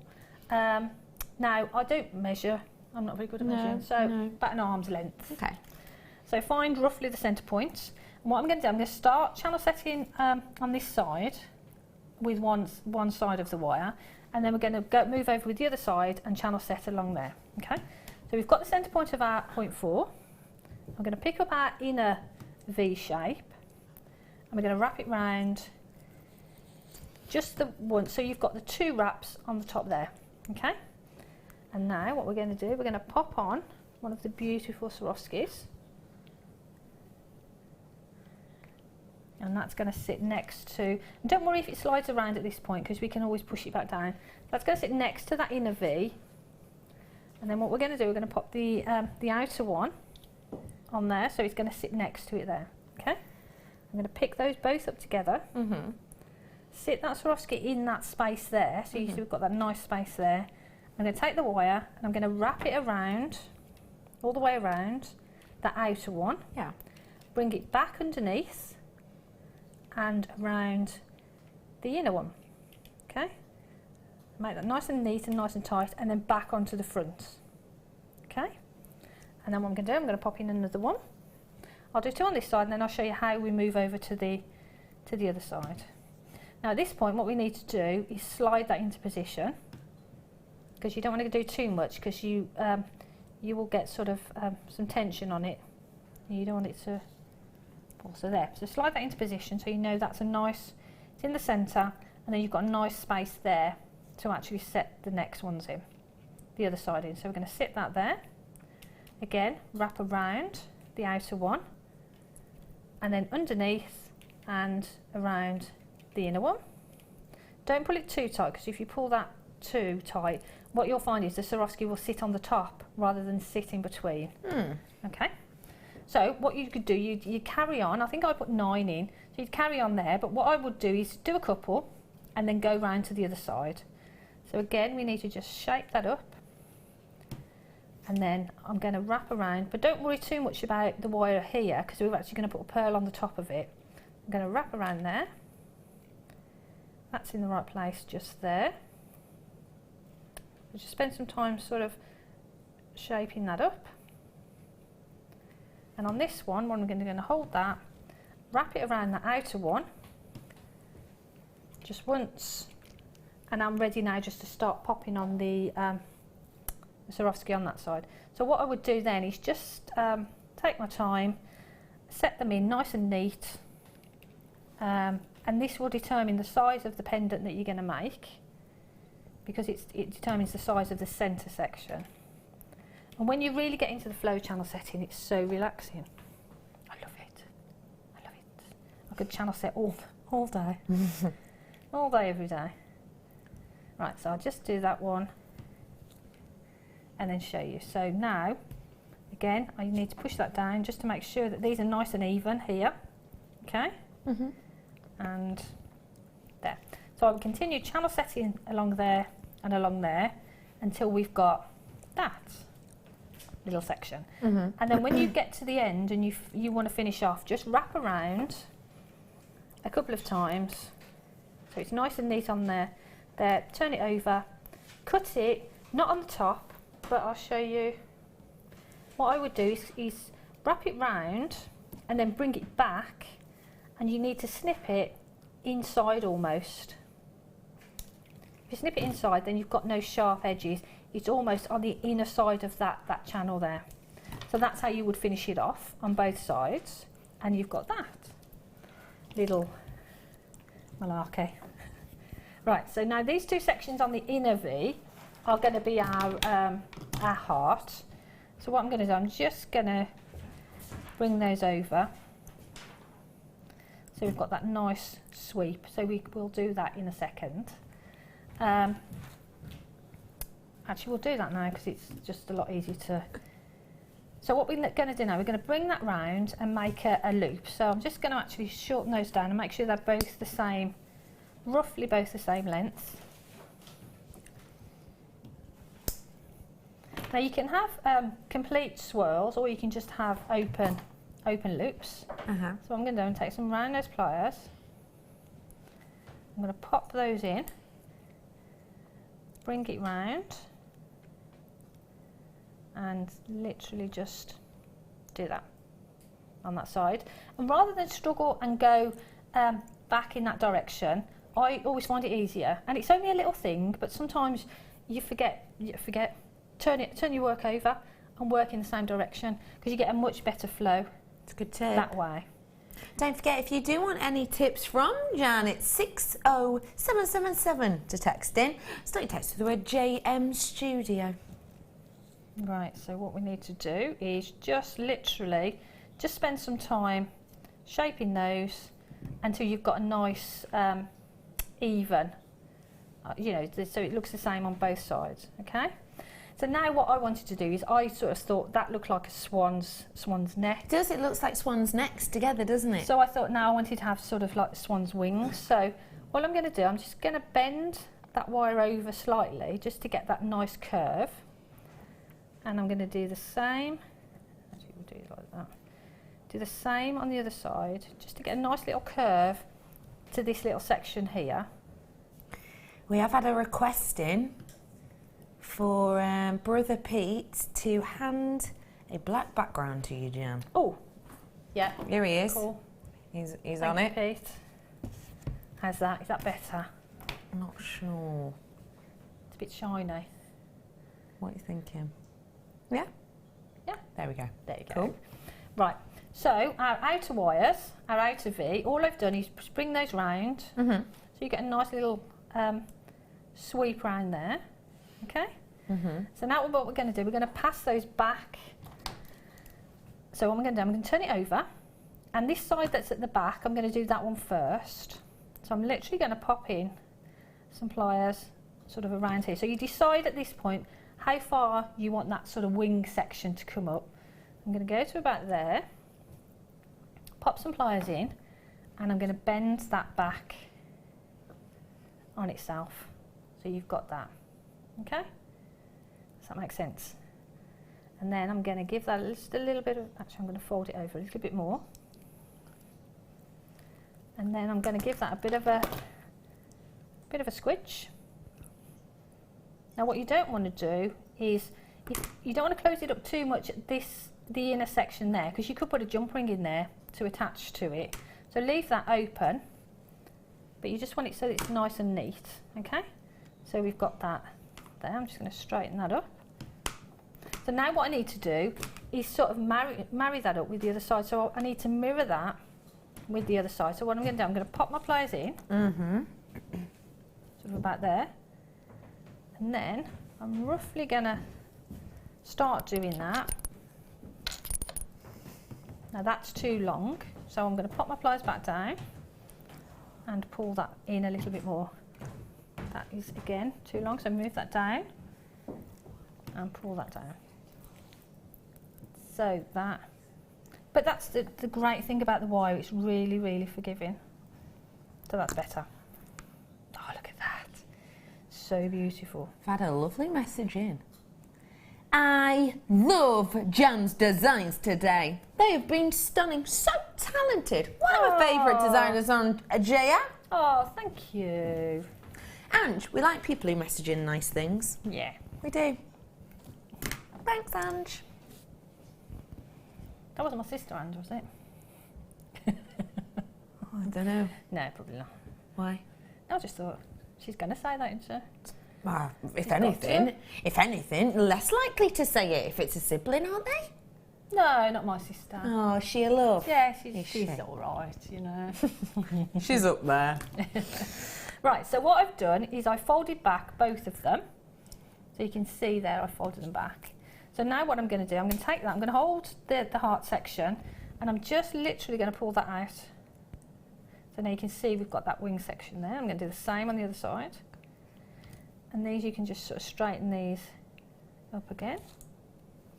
Now, I don't measure. I'm not very good at measuring, so about an arm's length. Okay. So find roughly the centre point. And what I'm going to do, I'm going to start channel setting on this side with one side of the wire, and then we're going to move over with the other side and channel set along there. Okay. So we've got the centre point of our 0.4. I'm going to pick up our inner V shape, and we're going to wrap it round just the one. So you've got the 2 wraps on the top there. Okay. And now what we're going to do, we're going to pop on one of the beautiful Swarovskis. And that's going to sit next to, and don't worry if it slides around at this point, because we can always push it back down. That's going to sit next to that inner V. And then what we're going to do, we're going to pop the outer one on there, so it's going to sit next to it there. Okay. I'm going to pick those both up together. Sit that Swarovski in that space there, so you see we've got that nice space there. I'm going to take the wire and I'm going to wrap it around, all the way around that outer one. Yeah. Bring it back underneath and around the inner one. Okay. Make that nice and neat and nice and tight, and then back onto the front. Okay. And then what I'm going to do, I'm going to pop in another one. I'll do 2 on this side, and then I'll show you how we move over to the other side. Now at this point, what we need to do is slide that into position, because you don't want to do too much, because you will get sort of some tension on it. You don't want it to fall. So there. So slide that into position, so you know that's a nice. It's in the centre, and then you've got a nice space there to actually set the next ones in, the other side in. So we're going to sit that there. Again, wrap around the outer one, and then underneath and around the inner one. Don't pull it too tight, because if you pull that too tight, what you'll find is the Swarovski will sit on the top rather than sit in between. Okay. So what you could do, you carry on. I think I put 9 in, so you'd carry on there. But what I would do is do a couple and then go round to the other side. So again, we need to just shape that up, and then I'm going to wrap around. But don't worry too much about the wire here, because we're actually going to put a pearl on the top of it. I'm going to wrap around there. That's in the right place, just there. So just spend some time sort of shaping that up. And on this one, I'm going to hold that, wrap it around the outer one, just once, and I'm ready now just to start popping on the Swarovski on that side. So what I would do then is just take my time, set them in nice and neat, and this will determine the size of the pendant that you're going to make, because it determines the size of the centre section. And when you really get into the flow channel setting, it's so relaxing. I love it. I love it. I could channel set all day. All day, every day. Right, so I'll just do that one and then show you. So now, again, I need to push that down just to make sure that these are nice and even here. Okay? And there. So I will continue channel setting along there and along there until we've got that little section. And then when you get to the end and you want to finish off, just wrap around a couple of times so it's nice and neat on there. Turn it over, cut it, not on the top, but I'll show you. What I would do is wrap it round and then bring it back, and you need to snip it inside almost. If you snip it inside, then you've got no sharp edges. It's almost on the inner side of that channel there. So that's how you would finish it off on both sides, and you've got that little malarkey. Right, so now these 2 sections on the inner V are going to be our heart. So what I'm going to do, I'm just going to bring those over. So we've got that nice sweep. So we'll do that in a second. Actually, we'll do that now because it's just a lot easier to. So what we're going to do now, we're going to bring that round and make a loop. So I'm just going to actually shorten those down and make sure they're both the same, roughly both the same length. Now you can have complete swirls, or you can just have open open loops. Uh-huh. So what I'm going to do is take some round nose pliers. I'm going to pop those in, bring it round, and literally just do that on that side. And rather than struggle and go back in that direction, I always find it easier. And it's only a little thing, but sometimes you forget. Turn your work over and work in the same direction because you get a much better flow. It's a good tip. That way. Don't forget, if you do want any tips from Jan, it's 60777 to text in. Start your text with the word JM Studio. Right, so what we need to do is just literally just spend some time shaping those until you've got a nice even, you know, so it looks the same on both sides, okay? So now what I wanted to do is I sort of thought that looked like a swan's neck. Does it looks like swan's necks together, doesn't it? So I thought now I wanted to have sort of like swan's wings. So what I'm going to do, I'm just going to bend that wire over slightly just to get that nice curve. And I'm going to do the same. Actually, we'll do it like that. Do the same on the other side just to get a nice little curve to this little section here. We have had a request in for Brother Pete to hand a black background to you, Jan. Oh, yeah. Here he is. Cool. He's Thank on you, it. Pete. How's that? Is that better? I'm not sure. It's a bit shiny. What are you thinking? Yeah? Yeah. There we go. There you go. Cool. Right. So our outer wires, our outer V, all I've done is bring those round. Mm-hmm. So you get a nice little sweep round there. Okay? Mm-hmm. So now what we're going to do, we're going to pass those back. So what I'm going to do, I'm going to turn it over. And this side that's at the back, I'm going to do that one first. So I'm literally going to pop in some pliers sort of around here. So you decide at this point how far you want that sort of wing section to come up. I'm going to go to about there, pop some pliers in, and I'm going to bend that back on itself. So you've got that. Okay? Does that make sense? And then I'm going to give that just a little bit of, actually I'm going to fold it over a little bit more. And then I'm going to give that a bit of a squidge. Now what you don't want to do is, if you don't want to close it up too much at the inner section there, because you could put a jump ring in there to attach to it. So leave that open, but you just want it so that it's nice and neat, okay? So we've got that there. I'm just going to straighten that up. So now what I need to do is sort of marry that up with the other side. So I need to mirror that with the other side. So what I'm going to do, I'm going to pop my pliers in, sort of about there, and then I'm roughly going to start doing that. Now that's too long, so I'm going to pop my pliers back down and pull that in a little bit more. That is again too long, so move that down and pull that down. So that, but that's the great thing about the wire, it's really, really forgiving. So that's better. Oh, look at that. So beautiful. I've had a lovely message in. I love Jan's designs today. They have been stunning, so talented. One of my favourite designers on JM. Oh, thank you. Ange, we like people who message in nice things. Yeah. We do. Thanks, Ange. That wasn't my sister, Ange, was it? Oh, I don't know. No, probably not. Why? I just thought, she's going to say that, isn't she? Well, if got anything, less likely to say it if it's a sibling, aren't they? No, not my sister. Oh, is she a love? Yeah, Is she's she? all right, you know. She's up there. Right, so what I've done is I folded back both of them. So you can see there I folded them back. So now what I'm going to do, I'm going to take that, I'm going to hold the heart section, and I'm just literally going to pull that out. So now you can see we've got that wing section there. I'm going to do the same on the other side. And these you can just sort of straighten these up again.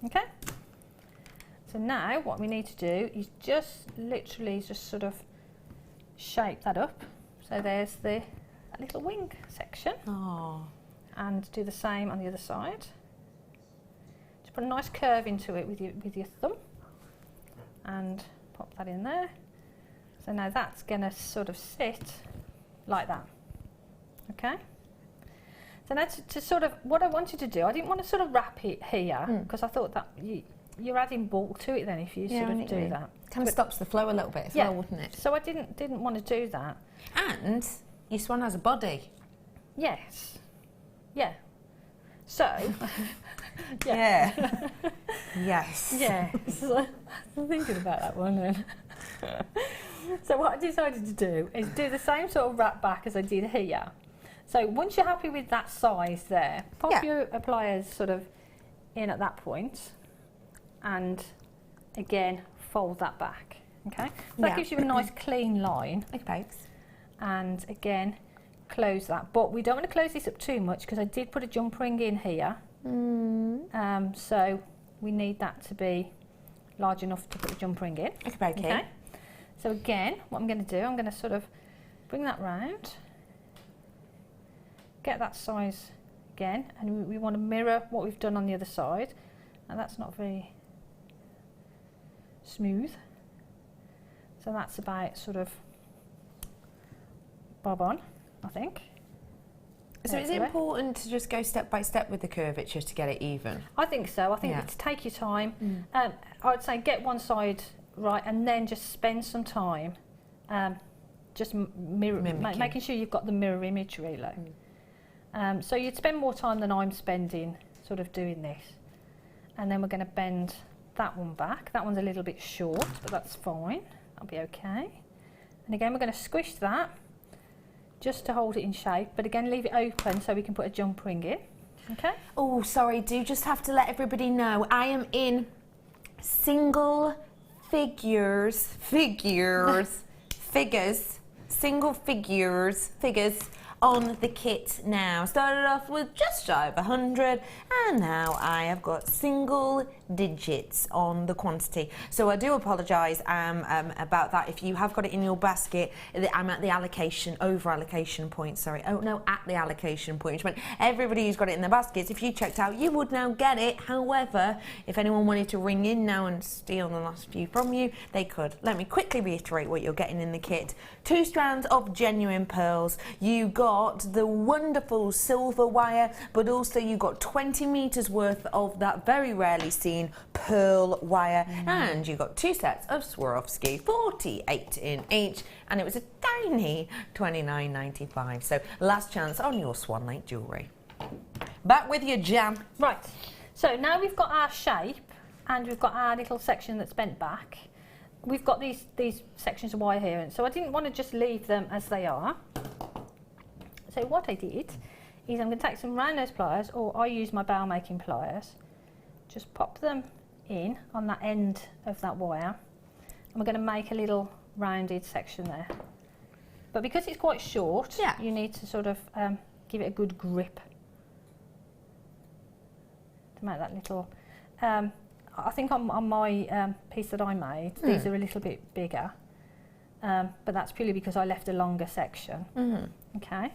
Okay? So now what we need to do is just literally just sort of shape that up. So there's that little wing section. Oh. And do the same on the other side. Just put a nice curve into it with your thumb. And pop that in there. So now that's going to sort of sit like that. Okay? So now to sort of, what I wanted to do, I didn't want to sort of wrap it here because I thought that you're adding bulk to it then if you sort of do that. Kind of stops the flow a little bit as well, wouldn't it? So I didn't want to do that. And your swan has a body. Yes. Yeah. So. Yeah. Yes. Yes. I'm thinking about that one then. So what I decided to do is do the same sort of wrap back as I did here. So once you're happy with that size there, pop your pliers sort of in at that point and again fold that back. Okay? So that gives you a nice clean line. Okay. And again close that. But we don't want to close this up too much because I did put a jump ring in here. So we need that to be large enough to put the jump ring in. Okay. So again, what I'm going to do, I'm going to sort of bring that round, get that size again, and we want to mirror what we've done on the other side. And that's not very smooth. So that's about sort of bob on, I think. So is it important to just go step by step with the curvature to get it even? I think so. I think to take your time. I'd say get one side right and then just spend some time just making sure you've got the mirror image really. So you'd spend more time than I'm spending sort of doing this. And then we're going to bend that one back. That one's a little bit short, but that's fine. That'll be okay. And again, we're going to squish that just to hold it in shape, but again leave it open so we can put a jump ring in. Okay? Oh, sorry, do just have to let everybody know I am in single figures on the kit now. Started off with just shy of 100 and now I have got single digits on the quantity. So I do apologise about that. If you have got it in your basket, I'm at the over allocation point, sorry. Oh no, at the allocation point, which meant everybody who's got it in their baskets, if you checked out, you would now get it. However, if anyone wanted to ring in now and steal the last few from you, they could. Let me quickly reiterate what you're getting in the kit. 2 strands of genuine pearls. You got the wonderful silver wire, but also you got 20 meters worth of that very rarely seen pearl wire, and you got 2 sets of Swarovski, 48 in each, and it was a tiny $29.95. So last chance on your Swan Lake jewellery. Back with you, Jan. Right, so now we've got our shape and we've got our little section that's bent back. We've got these sections of wire here, and so I didn't want to just leave them as they are. So what I did is I'm going to take some round nose pliers, or I use my bow making pliers, just pop them in on that end of that wire, and we're going to make a little rounded section there. But because it's quite short, you need to sort of give it a good grip to make that little. I think on my piece that I made, these are a little bit bigger, but that's purely because I left a longer section. Okay,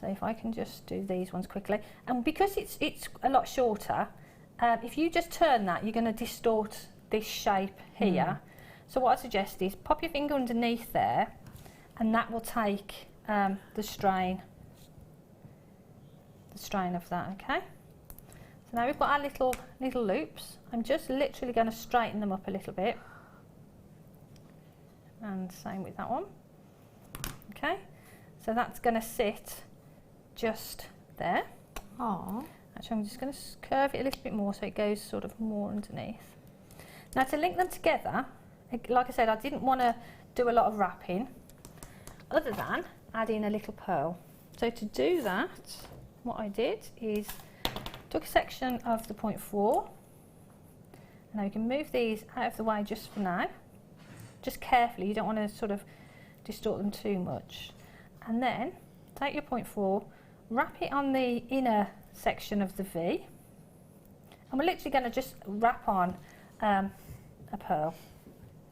so if I can just do these ones quickly, and because it's a lot shorter, if you just turn that, you're going to distort this shape here. So what I suggest is pop your finger underneath there, and that will take the strain of that. Okay. So now we've got our little loops. I'm just literally going to straighten them up a little bit, and same with that one. Okay. So that's going to sit just there. Actually, I'm just going to curve it a little bit more so it goes sort of more underneath. Now to link them together, like I said, I didn't want to do a lot of wrapping other than add in a little pearl. So to do that, what I did is took a section of the 0.4. Now you can move these out of the way just for now. Just carefully, you don't want to sort of distort them too much. And then take your 0.4, wrap it on the inner section of the V, and we're literally going to just wrap on a pearl.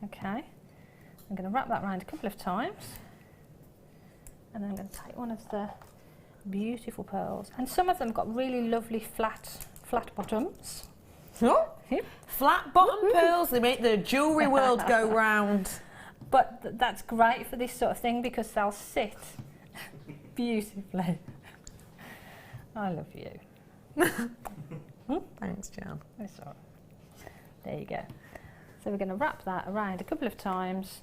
Okay, I'm going to wrap that around a couple of times, and then I'm going to take one of the beautiful pearls, and some of them got really lovely flat bottoms. flat bottom pearls, they make the jewellery world go round. But that's great for this sort of thing because they'll sit beautifully. I love you. Thanks, Jan. That's all right. There you go. So we're going to wrap that around a couple of times.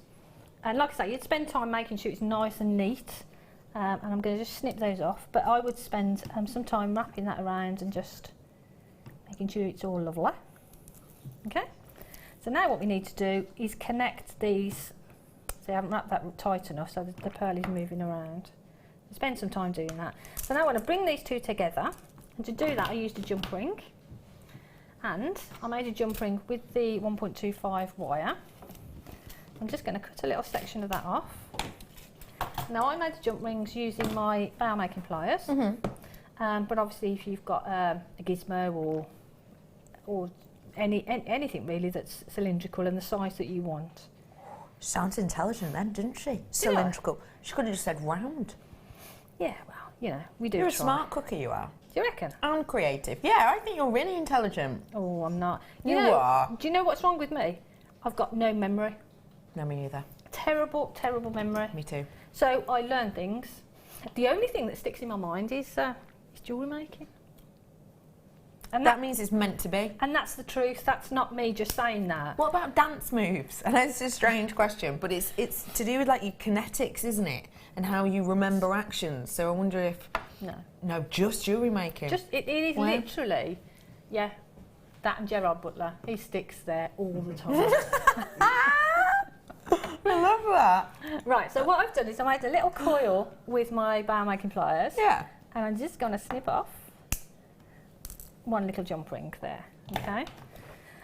And like I say, you'd spend time making sure it's nice and neat. And I'm going to just snip those off. But I would spend some time wrapping that around and just making sure it's all lovely. Okay? So now what we need to do is connect these. See, I haven't wrapped that tight enough, so the pearl is moving around. Spend some time doing that. So now I want to bring these two together. And to do that, I used a jump ring. And I made a jump ring with the 1.25 wire. I'm just going to cut a little section of that off. Now I made the jump rings using my bow making pliers, but obviously if you've got a gizmo or anything really that's cylindrical and the size that you want. Sounds intelligent then, didn't she? Cylindrical. She could have just said round. Yeah, well, you know, we do. You're a try. smart cooker, you are. Do you reckon? And creative. Yeah, I think you're really intelligent. Oh, I'm not. You are. Do you know what's wrong with me? I've got no memory. No, me neither. Terrible, terrible memory. Me too. So I learn things. The only thing that sticks in my mind is jewellery making. And that means it's meant to be. And that's the truth. That's not me just saying that. What about dance moves? I know it's a strange question, but it's to do with like your kinetics, isn't it? And how you remember actions. So I wonder if... No, just jewellery making. Just it is literally, yeah, that and Gerard Butler. He sticks there all the time. I love that. Right, so what I've done is I made a little coil with my bow making pliers. Yeah. And I'm just going to snip off one little jump ring there, okay?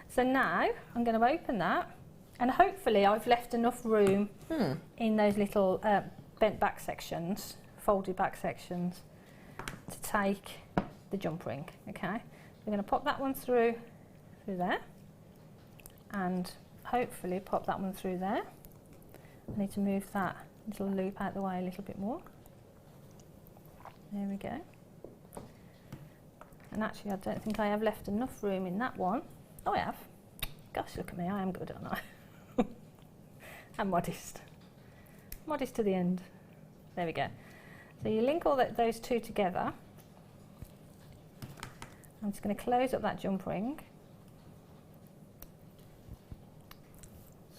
So now I'm going to open that and hopefully I've left enough room in those little bent back sections, folded back sections to take the jump ring, okay? We're going to pop that one through there and hopefully pop that one through there. I need to move that little loop out the way a little bit more. There we go. And actually I don't think I have left enough room in that one. Oh, I have. Gosh, look at me, I am good, aren't I? I'm modest. Modest to the end. There we go. So you link all those two together. I'm just going to close up that jump ring.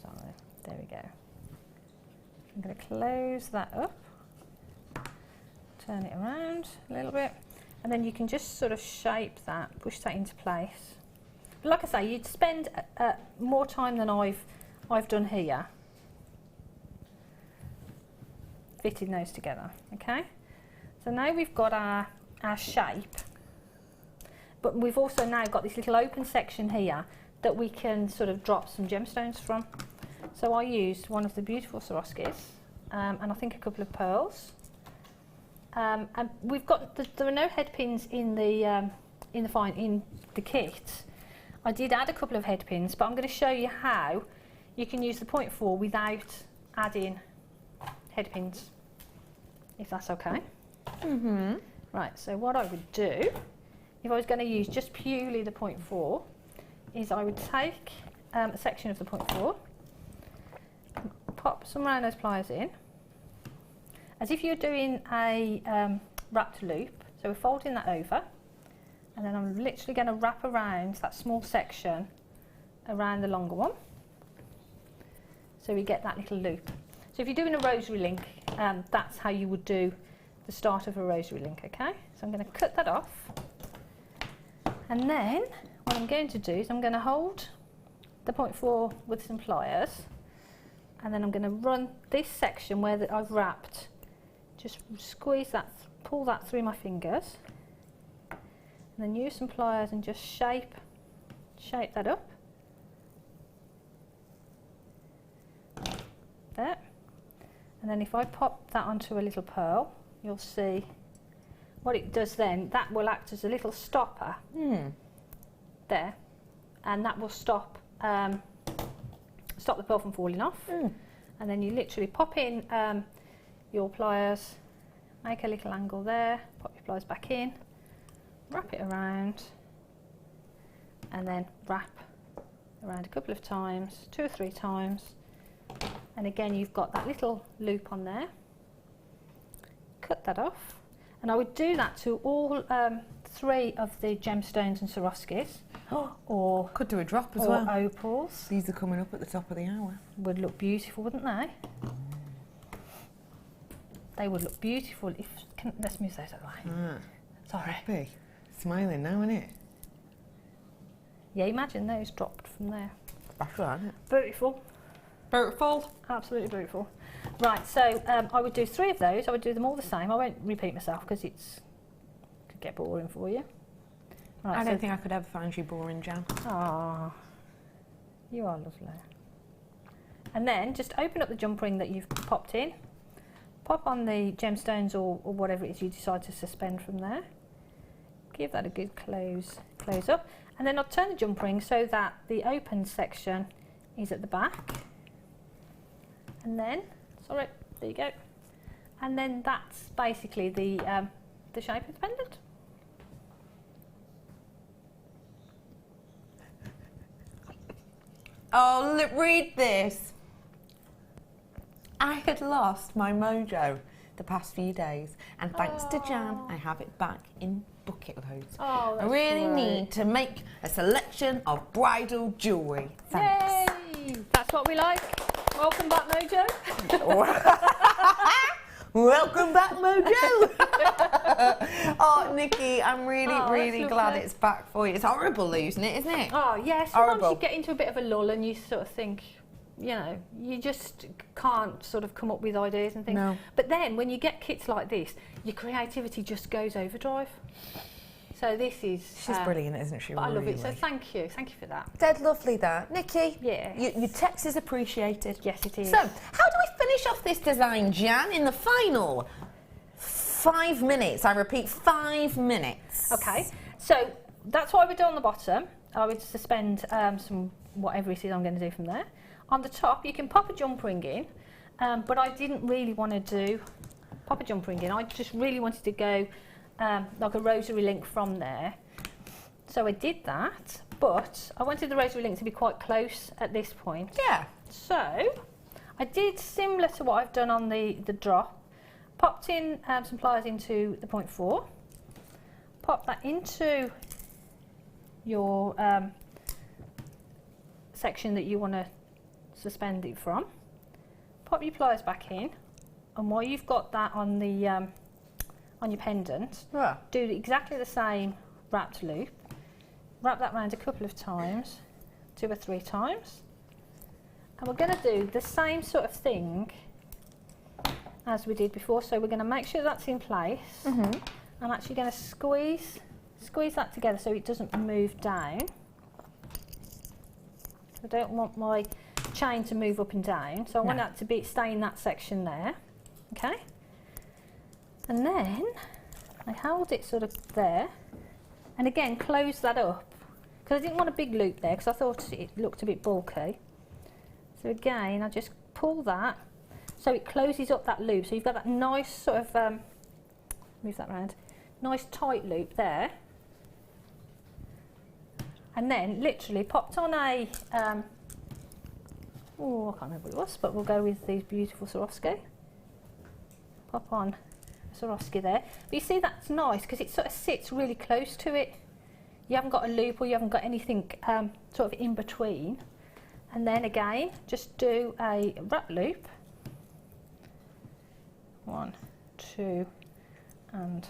Sorry, there we go. I'm going to close that up, turn it around a little bit, and then you can just sort of shape that, push that into place. But like I say, you'd spend more time than I've done here fitting those together, okay? So now we've got our shape, but we've also now got this little open section here that we can sort of drop some gemstones from. So I used one of the beautiful Swarovskis and I think a couple of pearls. And we've got there are no head pins in the kit. I did add a couple of head pins, but I'm going to show you how you can use the 0.4 without adding head pins, if that's okay. Right, so what I would do, if I was going to use just purely the 0.4, is I would take a section of the 0.4, pop some round those pliers in, as if you're doing a wrapped loop. So we're folding that over, and then I'm literally going to wrap around that small section around the longer one, so we get that little loop. So if you're doing a rosary link, that's how you would do the start of a rosary link, okay? So I'm going to cut that off, and then what I'm going to do is I'm going to hold the 0.4 with some pliers, and then I'm going to run this section where I've wrapped, just squeeze that, pull that through my fingers, and then use some pliers and just shape that up. There. And then if I pop that onto a little pearl, you'll see what it does then. That will act as a little stopper there, and that will stop the pearl from falling off. And then you literally pop in your pliers, make a little angle there, pop your pliers back in, wrap it around, and then wrap around a couple of times, 2 or 3 times, and again you've got that little loop on there. Cut that off, and I would do that to all 3 of the gemstones and Swarovskis. Or could do a drop as or well. Opals. These are coming up at the top of the hour. Would look beautiful, wouldn't they? They would look beautiful if. Let's move those out of the way. Sorry. Happy. Smiling now, isn't it? Yeah, imagine those dropped from there. That's right, isn't it? Beautiful. Beautiful. Absolutely beautiful. Right, so I would do 3 of those. I would do them all the same. I won't repeat myself because it could get boring for you. Right, I don't think I could ever find you boring, Jan. Ah, you are lovely. And then just open up the jump ring that you've popped in. Pop on the gemstones or whatever it is you decide to suspend from there. Give that a good close up. And then I'll turn the jump ring so that the open section is at the back. And then, sorry, there you go. And then that's basically the shape of the pendant. Oh, look, read this. I had lost my mojo the past few days, and thanks to Jan, I have it back in bucket loads. Oh, I really need to make a selection of bridal jewellery. Thanks. Yay! That's what we like. Welcome back, Mojo. Welcome back, Mojo. Oh, Nikki, I'm really glad it's back for you. It's horrible losing it, isn't it? Oh, yeah. Sometimes Horrible. you get into a bit of a lull and you sort of think, you know, you just can't sort of come up with ideas and things. No. But then when you get kits like this, your creativity just goes overdrive. So this is... She's brilliant, isn't she? But I love it, so thank you for that. Dead lovely that. Nikki, Yeah. your text is appreciated. Yes, it is. So, how do we finish off this design, Jan, in the final 5 minutes? I repeat, 5 minutes. Okay, so that's what I would do on the bottom. I would suspend some whatever it is I'm going to do from there. On the top, you can pop a jump ring in, but I didn't really want to pop a jump ring in. I just really wanted to go like a rosary link from there. So I did that, but I wanted the rosary link to be quite close at this point. Yeah. So I did similar to what I've done on the drop. Popped in some pliers into the 0.4. Pop that into your section that you want to suspend it from. Pop your pliers back in, and while you've got that on the on your pendant, do exactly the same wrapped loop. Wrap that round a couple of times, 2 or 3 times, and we're going to do the same sort of thing as we did before. So we're going to make sure that's in place. I'm actually going to squeeze that together so it doesn't move down. I don't want my chain to move up and down, so I want that to stay in that section there. Okay, and then I held it sort of there, and again close that up because I didn't want a big loop there because I thought it looked a bit bulky. So again, I just pull that so it closes up that loop. So you've got that nice sort of move that round, nice tight loop there, and then literally popped on a oh, I can't remember what it was, but we'll go with these beautiful Swarovski. Pop on a Swarovski there. But you see that's nice because it sort of sits really close to it. You haven't got a loop or you haven't got anything sort of in between. And then again, just do a wrap loop. 1, 2, and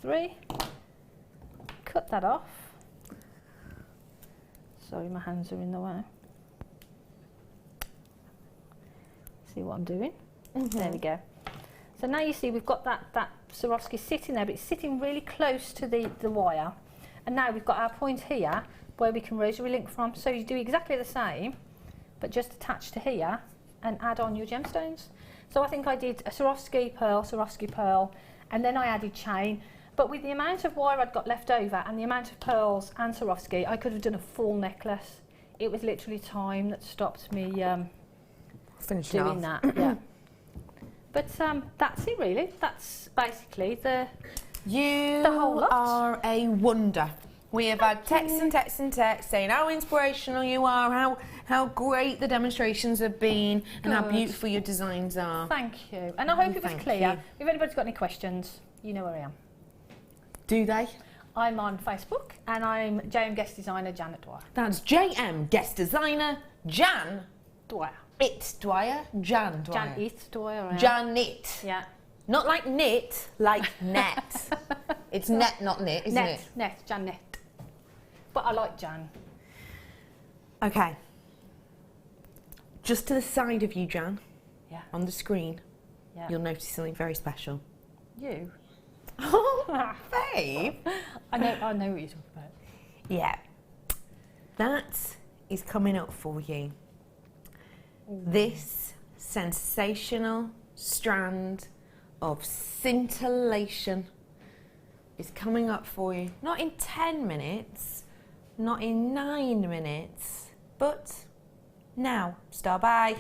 3. Cut that off. Sorry, my hands are in the way. See what I'm doing? There we go. So now you see we've got that Swarovski sitting there, but it's sitting really close to the wire. And now we've got our point here where we can rosary link from. So you do exactly the same, but just attach to here and add on your gemstones. So I think I did a Swarovski pearl, and then I added chain. But with the amount of wire I'd got left over and the amount of pearls and Swarovski, I could have done a full necklace. It was literally time that stopped me doing that. Yeah. But that's it really. That's basically the whole lot. You are a wonder. We have had texts and texts and texts saying how inspirational you are, how great the demonstrations have been, and how beautiful your designs are. Thank you. And I hope it was clear. If anybody's got any questions, you know where I am. Do they? I'm on Facebook, and I'm JM Guest Designer Janet Dwyer. That's JM Guest Designer Jan Dwyer. Dwyer? Jan Dwyer. Janet Dwyer. Yeah. Janet. Yeah. Not like knit, like net. It's net, not knit, isn't it? Net, Janet. But I like Jan. Okay. Just to the side of you, Jan, on the screen, you'll notice something very special. You? Oh, babe. I know what you're talking about. Yeah. That is coming up for you. This sensational strand of scintillation is coming up for you. Not in 10 minutes, not in 9 minutes, but now. Star by.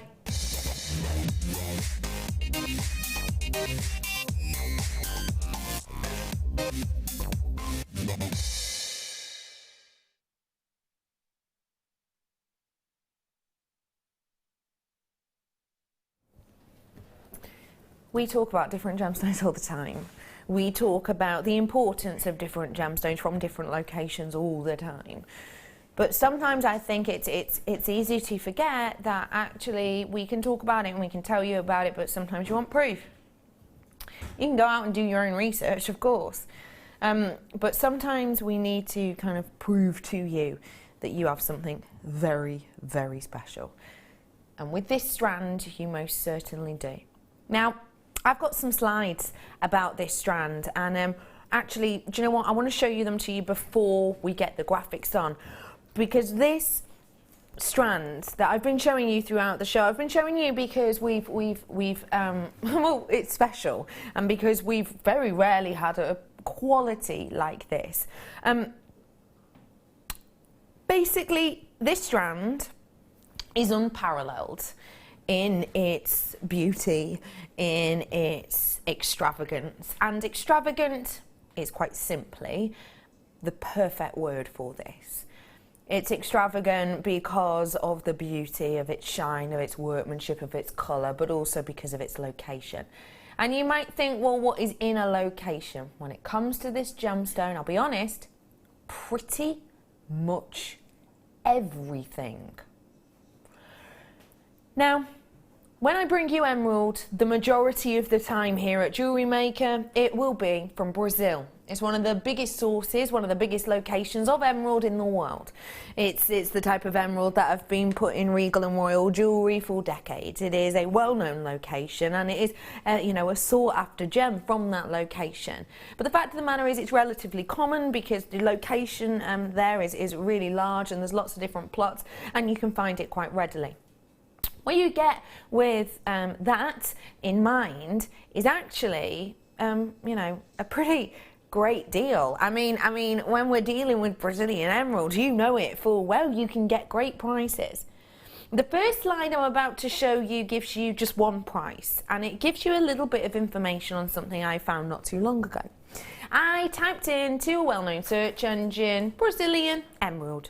We talk about different gemstones all the time. We talk about the importance of different gemstones from different locations all the time. But sometimes I think it's easy to forget that actually we can talk about it and we can tell you about it, but sometimes you want proof. You can go out and do your own research, of course. But sometimes we need to kind of prove to you that you have something very, very special. And with this strand, you most certainly do. Now, I've got some slides about this strand, and actually, do you know what? I want to show you them to you before we get the graphics on, because this strand that I've been showing you throughout the show, I've been showing you because we've well, it's special, and because we've very rarely had a quality like this. Basically, this strand is unparalleled in its beauty, in its extravagance. And extravagant is quite simply the perfect word for this. It's extravagant because of the beauty of its shine, of its workmanship, of its colour, but also because of its location. And you might think, well, what is in a location? When it comes to this gemstone, I'll be honest, pretty much everything. Now, when I bring you emerald, the majority of the time here at Jewellery Maker, it will be from Brazil. It's one of the biggest sources, one of the biggest locations of emerald in the world. It's the type of emerald that have been put in regal and royal jewellery for decades. It is a well-known location, and it is, a sought-after gem from that location. But the fact of the matter is it's relatively common because the location there is really large, and there's lots of different plots, and you can find it quite readily. What you get with that in mind is actually, a pretty great deal. I mean, when we're dealing with Brazilian emeralds, you know it full well, you can get great prices. The first slide I'm about to show you gives you just one price, and it gives you a little bit of information on something I found not too long ago. I typed into a well-known search engine, Brazilian emerald.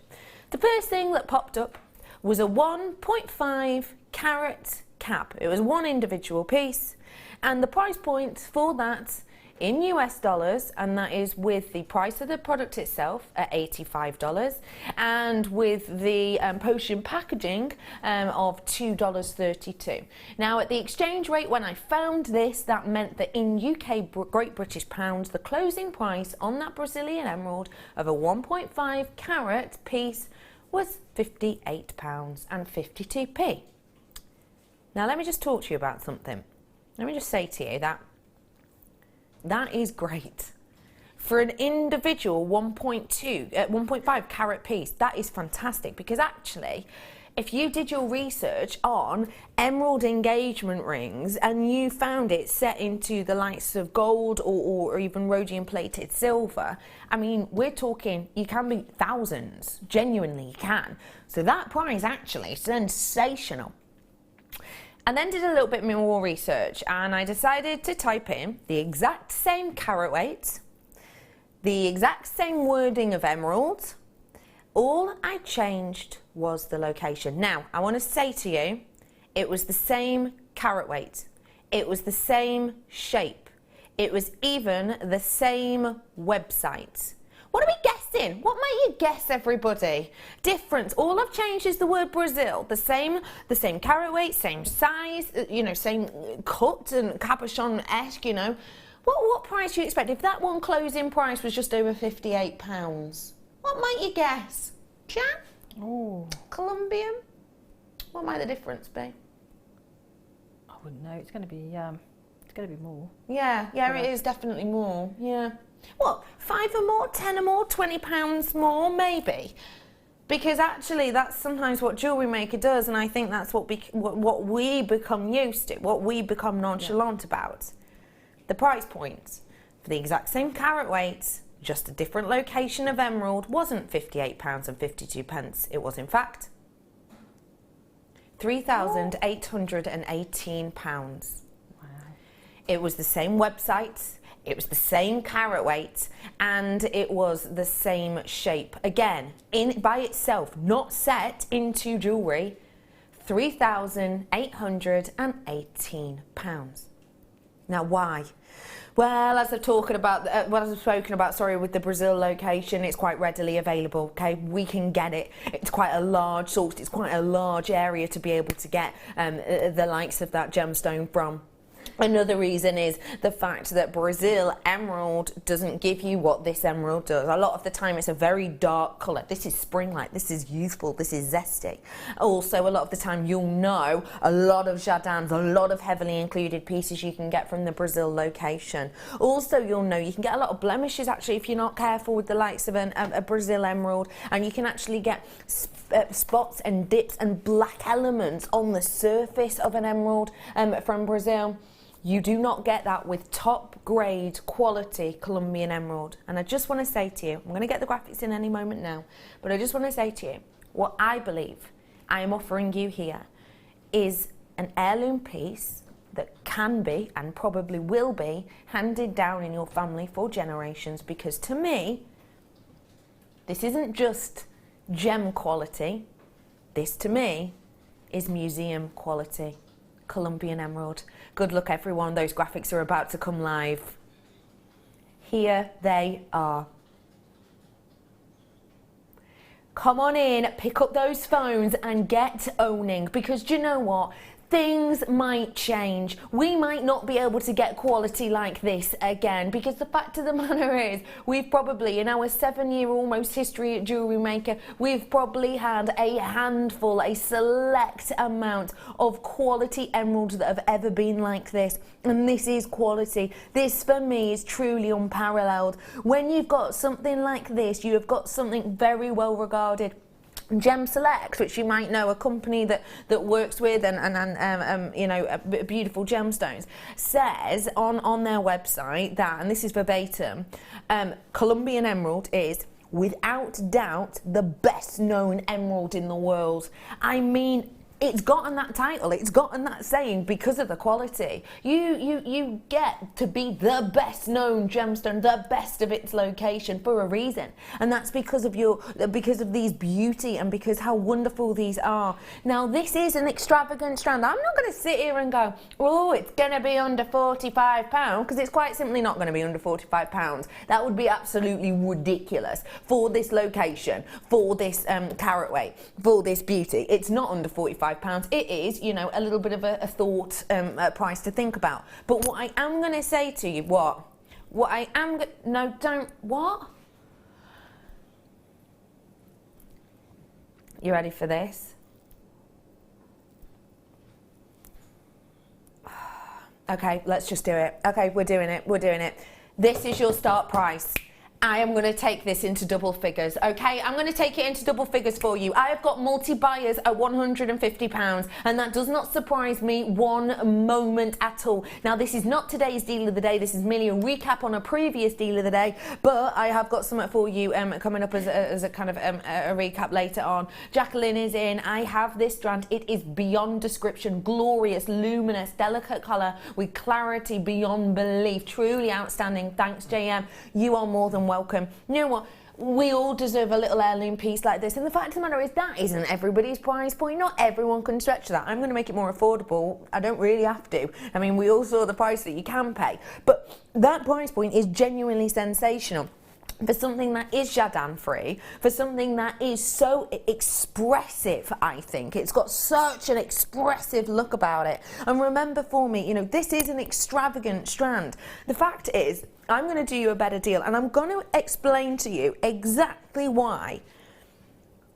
The first thing that popped up was a 1.5 carat cap. It was one individual piece, and the price point for that in US dollars, and that is with the price of the product itself at $85, and with the potion packaging of $2.32. Now, at the exchange rate when I found this, that meant that in UK Great British pounds, the closing price on that Brazilian emerald of a 1.5 carat piece was £58.52. Now, let me just talk to you about something. Let me just say to you that is great. For an individual 1.5 carat piece, that is fantastic, because actually, if you did your research on emerald engagement rings and you found it set into the likes of gold or even rhodium plated silver, I mean, we're talking, you can be thousands, genuinely you can. So that price actually sensational. And then did a little bit more research, and I decided to type in the exact same carat weight, The exact same wording of emerald. All I changed was the location. Now, I want to say to you, it was the same carat weight. It was the same shape. It was even the same website. What are we guessing? What might you guess, everybody? Difference. All I've changed is the word Brazil. The same carat weight, same size, you know, same cut and cabochon-esque, you know. What price do you expect? If that one closing price was just over £58, what might you guess? Jan? Oh. Colombian? What might the difference be? I wouldn't know. It's going to be more. Yeah, it is definitely more. Yeah. What, 5 or more, 10 or more, £20 more, maybe? Because actually that's sometimes what Jewellery Maker does, and I think that's what we become used to, what we become nonchalant about. The price point for the exact same carat weight, just a different location of emerald, wasn't £58.52. It was in fact £3,818. Wow. It was the same website. It was the same carat weight, and it was the same shape. Again, by itself, not set into jewellery, £3,818. Now, why? Well, as I've spoken about, with the Brazil location, it's quite readily available. Okay, we can get it. It's quite a large source. It's quite a large area to be able to get the likes of that gemstone from. Another reason is the fact that Brazil emerald doesn't give you what this emerald does. A lot of the time it's a very dark colour. This is spring-like, this is youthful, this is zesty. Also, a lot of the time you'll know a lot of jardins, a lot of heavily included pieces you can get from the Brazil location. Also, you'll know you can get a lot of blemishes actually if you're not careful with the likes of a Brazil emerald, and you can actually get spots and dips and black elements on the surface of an emerald from Brazil. You do not get that with top grade quality Colombian emerald. And I just want to say to you, I'm going to get the graphics in any moment now, but I just want to say to you, what I believe I am offering you here is an heirloom piece that can be and probably will be handed down in your family for generations, because to me, this isn't just gem quality. This to me is museum quality Colombian emerald. Good luck, everyone. Those graphics are about to come live. Here they are. Come on in, pick up those phones and get owning, because do you know what? Things might change. We might not be able to get quality like this again, because the fact of the matter is, we've probably, in our 7-year almost history at Jewellery Maker, we've probably had a handful, a select amount of quality emeralds that have ever been like this. And this is quality. This for me is truly unparalleled. When you've got something like this, you have got something very well regarded. Gem Select, which you might know, a company that works with and you know, beautiful gemstones, says on their website that, and this is verbatim, Colombian emerald is without doubt the best known emerald in the world. I mean, it's gotten that title, it's gotten that saying because of the quality. You get to be the best known gemstone, the best of its location for a reason, and that's because of these beauty and because how wonderful these are. Now, this is an extravagant strand. I'm not going to sit here and go, oh, it's going to be under £45, because it's quite simply not going to be under £45. That would be absolutely ridiculous for this location, for this carat weight, for this beauty. It's not under £45. It is, you know, a little bit of a thought price to think about. But what I am going to say to you, what I am no, don't, what? You ready for this? Okay, let's just do it. Okay, we're doing it. This is your start price. I am going to take this into double figures, okay? I'm going to take it into double figures for you. I have got multi-buyers at £150, and that does not surprise me one moment at all. Now, this is not today's deal of the day. This is merely a recap on a previous deal of the day, but I have got something for you coming up as a kind of a recap later on. Jacqueline is in. I have this strand. It is beyond description. Glorious, luminous, delicate colour with clarity beyond belief. Truly outstanding. Thanks, JM. You are more than welcome. welcome. You know what? We all deserve a little heirloom piece like this, and the fact of the matter is that isn't everybody's price point. Not everyone can stretch that. I'm going to make it more affordable. I don't really have to. I mean, we all saw the price that you can pay, but that price point is genuinely sensational. For something that is Jardin free, for something that is so expressive, I think. It's got such an expressive look about it. And remember for me, you know, this is an extravagant strand. The fact is, I'm going to do you a better deal, and I'm going to explain to you exactly why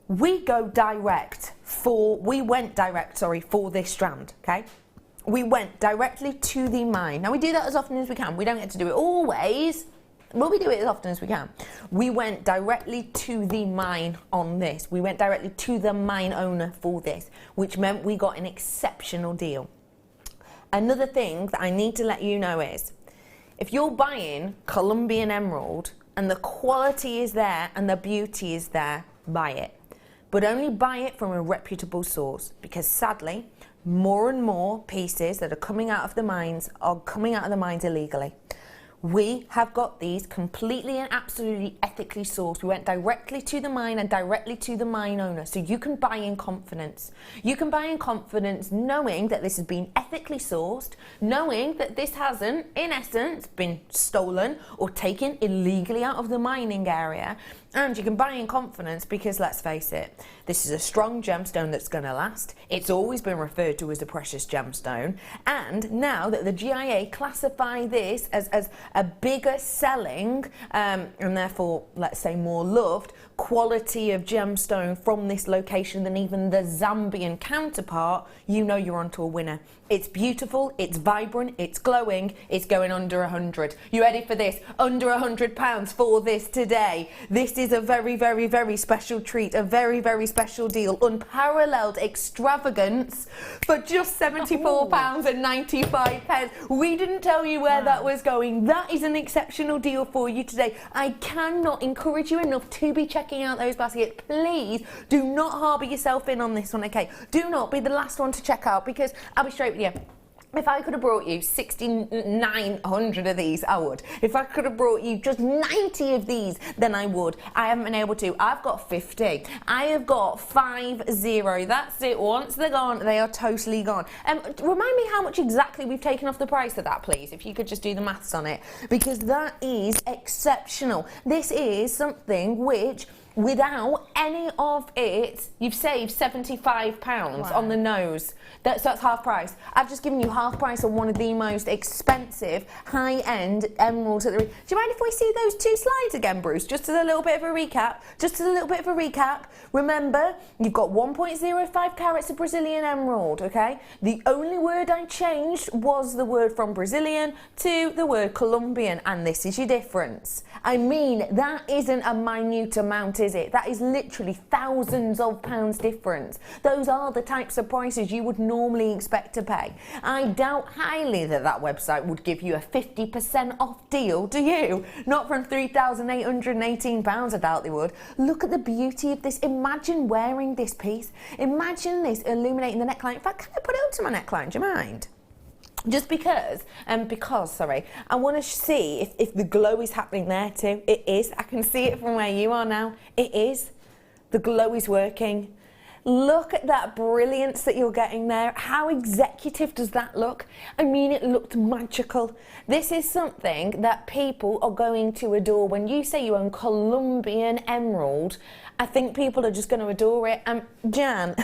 we went direct for this strand, okay? We went directly to the mine. Now, we do that as often as we can. We don't get to do it always, but we do it as often as we can. We went directly to the mine on this. We went directly to the mine owner for this, which meant we got an exceptional deal. Another thing that I need to let you know is, if you're buying Colombian emerald and the quality is there and the beauty is there, buy it. But only buy it from a reputable source, because sadly, more and more pieces that are coming out of the mines are coming out of the mines illegally. We have got these completely and absolutely ethically sourced. We went directly to the mine and directly to the mine owner, so you can buy in confidence. You can buy in confidence knowing that this has been ethically sourced, knowing that this hasn't, in essence, been stolen or taken illegally out of the mining area. And you can buy in confidence because, let's face it, this is a strong gemstone that's going to last. It's always been referred to as a precious gemstone. And now that the GIA classify this as a bigger selling, and therefore, let's say more loved, quality of gemstone from this location than even the Zambian counterpart, you know you're onto a winner. It's beautiful, it's vibrant, it's glowing, it's going under 100. You ready for this? Under £100 for this today. This is a very, very, very special treat, a very, very special deal, unparalleled extravagance for just £74.95. We didn't tell you where that was going. That is an exceptional deal for you today. I cannot encourage you enough to be checking out those baskets. Please do not harbour yourself in on this one, okay? Do not be the last one to check out, because I'll be straight with you. If I could have brought you 6,900 of these, I would. If I could have brought you just 90 of these, then I would. I haven't been able to. I've got 50. I have got 50. That's it. Once they're gone, they are totally gone. Remind me how much exactly we've taken off the price of that, please, if you could just do the maths on it, because that is exceptional. This is something which, without any of it, you've saved £75 on the nose. So that's half price. I've just given you half price on one of the most expensive, high-end emeralds. Do you mind if we see those two slides again, Bruce? Just as a little bit of a recap. Remember, you've got 1.05 carats of Brazilian emerald, okay? The only word I changed was the word from Brazilian to the word Colombian, and this is your difference. I mean, that isn't a minute amount, is it? That is literally thousands of pounds difference. Those are the types of prices you would normally expect to pay. I doubt highly that website would give you a 50% off deal, do you? Not from £3,818, I doubt they would. Look at the beauty of this. Imagine wearing this piece. Imagine this illuminating the neckline. In fact, can I put it onto my neckline? Do you mind? Just because, I want to see if the glow is happening there too. It is. I can see it from where you are now. It is. The glow is working. Look at that brilliance that you're getting there. How executive does that look? I mean, it looked magical. This is something that people are going to adore. When you say you own Colombian emerald, I think people are just going to adore it. Jan,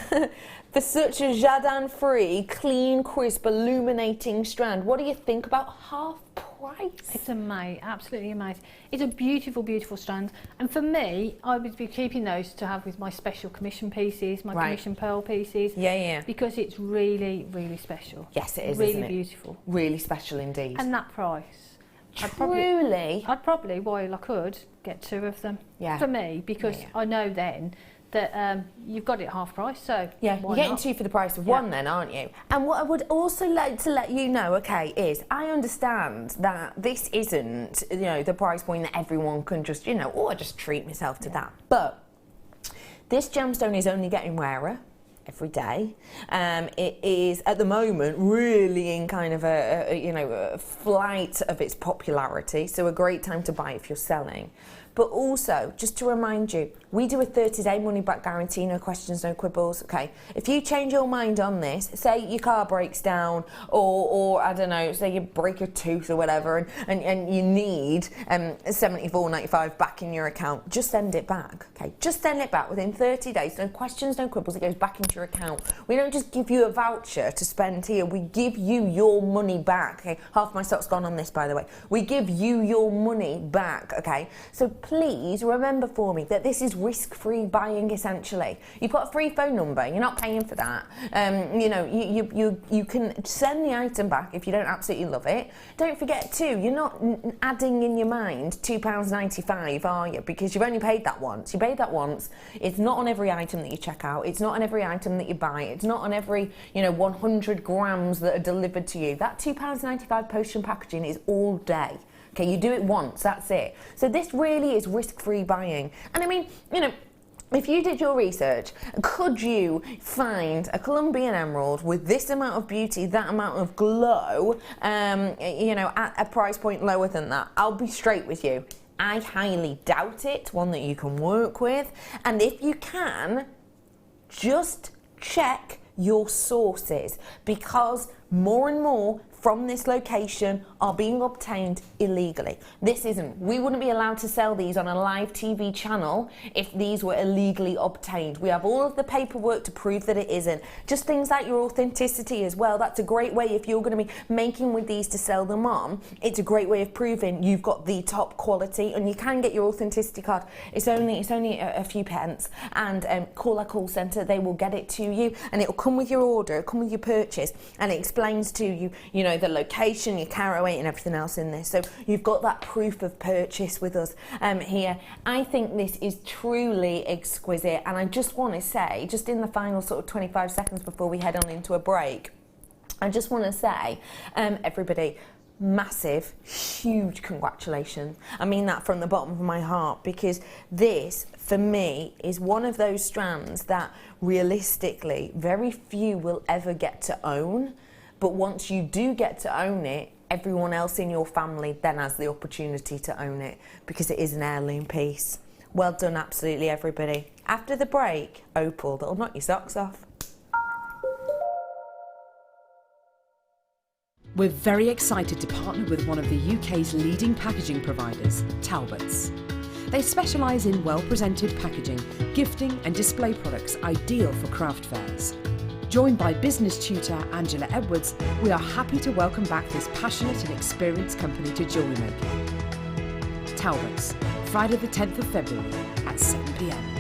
for such a Jardin-free, clean, crisp, illuminating strand, what do you think about half price? It's amazing, absolutely amazing. It's a beautiful, beautiful strand. And for me, I would be keeping those to have with my special commission pieces, my commission pearl pieces. Yeah. Because it's really, really special. Yes, it is, really isn't it? Beautiful. Really special indeed. And that price. I'd probably, while I could, get two of them. Yeah. For me, because I know then that you've got it at half price, so yeah, you're getting two for the price of one then, aren't you? And what I would also like to let you know, okay, is I understand that this isn't, the price point that everyone can just, I just treat myself to that. But this gemstone is only getting rarer every day. It is at the moment really in kind of a flight of its popularity, so a great time to buy if you're selling. But also, just to remind you, we do a 30-day money-back guarantee, no questions, no quibbles, okay? If you change your mind on this, say your car breaks down, or I don't know, say you break a tooth or whatever, and you need $74.95 back in your account, just send it back, okay? Just send it back within 30 days, no questions, no quibbles, it goes back into your account. We don't just give you a voucher to spend here, we give you your money back, okay? Half my stock's gone on this, by the way. We give you your money back, okay? So please remember for me that this is risk-free buying, essentially. You've got a free phone number, you're not paying for that. You know, you can send the item back if you don't absolutely love it. Don't forget too, you're not adding in your mind £2.95, are you? Because you've only paid that once. You paid that once. It's not on every item that you check out. It's not on every item that you buy. It's not on every, 100 grams that are delivered to you. That £2.95 post and packaging is all day. Okay, you do it once, that's it. So this really is risk-free buying. And I mean, if you did your research, could you find a Colombian emerald with this amount of beauty, that amount of glow, at a price point lower than that? I'll be straight with you. I highly doubt it, one that you can work with. And if you can, just check your sources, because more and more from this location are being obtained illegally. We wouldn't be allowed to sell these on a live TV channel if these were illegally obtained. We have all of the paperwork to prove that it isn't. Just things like your authenticity as well. That's a great way, if you're going to be making with these to sell them on, it's a great way of proving you've got the top quality, and you can get your authenticity card. It's only a few pence, and call our call centre, they will get it to you, and it'll come with your order, it'll come with your purchase, and it explains to you, the location, your carat weight and everything else in this. So you've got that proof of purchase with us here. I think this is truly exquisite, and I just want to say, just in the final sort of 25 seconds before we head on into a break, I just want to say, everybody, massive, huge congratulations. I mean that from the bottom of my heart, because this, for me, is one of those strands that realistically very few will ever get to own. But once you do get to own it, everyone else in your family then has the opportunity to own it, because it is an heirloom piece. Well done, absolutely everybody. After the break, opal, that'll knock your socks off. We're very excited to partner with one of the UK's leading packaging providers, Talbots. They specialise in well-presented packaging, gifting and display products ideal for craft fairs. Joined by business tutor Angela Edwards, we are happy to welcome back this passionate and experienced company to Jewellery Maker. Talbots, Friday the 10th of February at 7 p.m.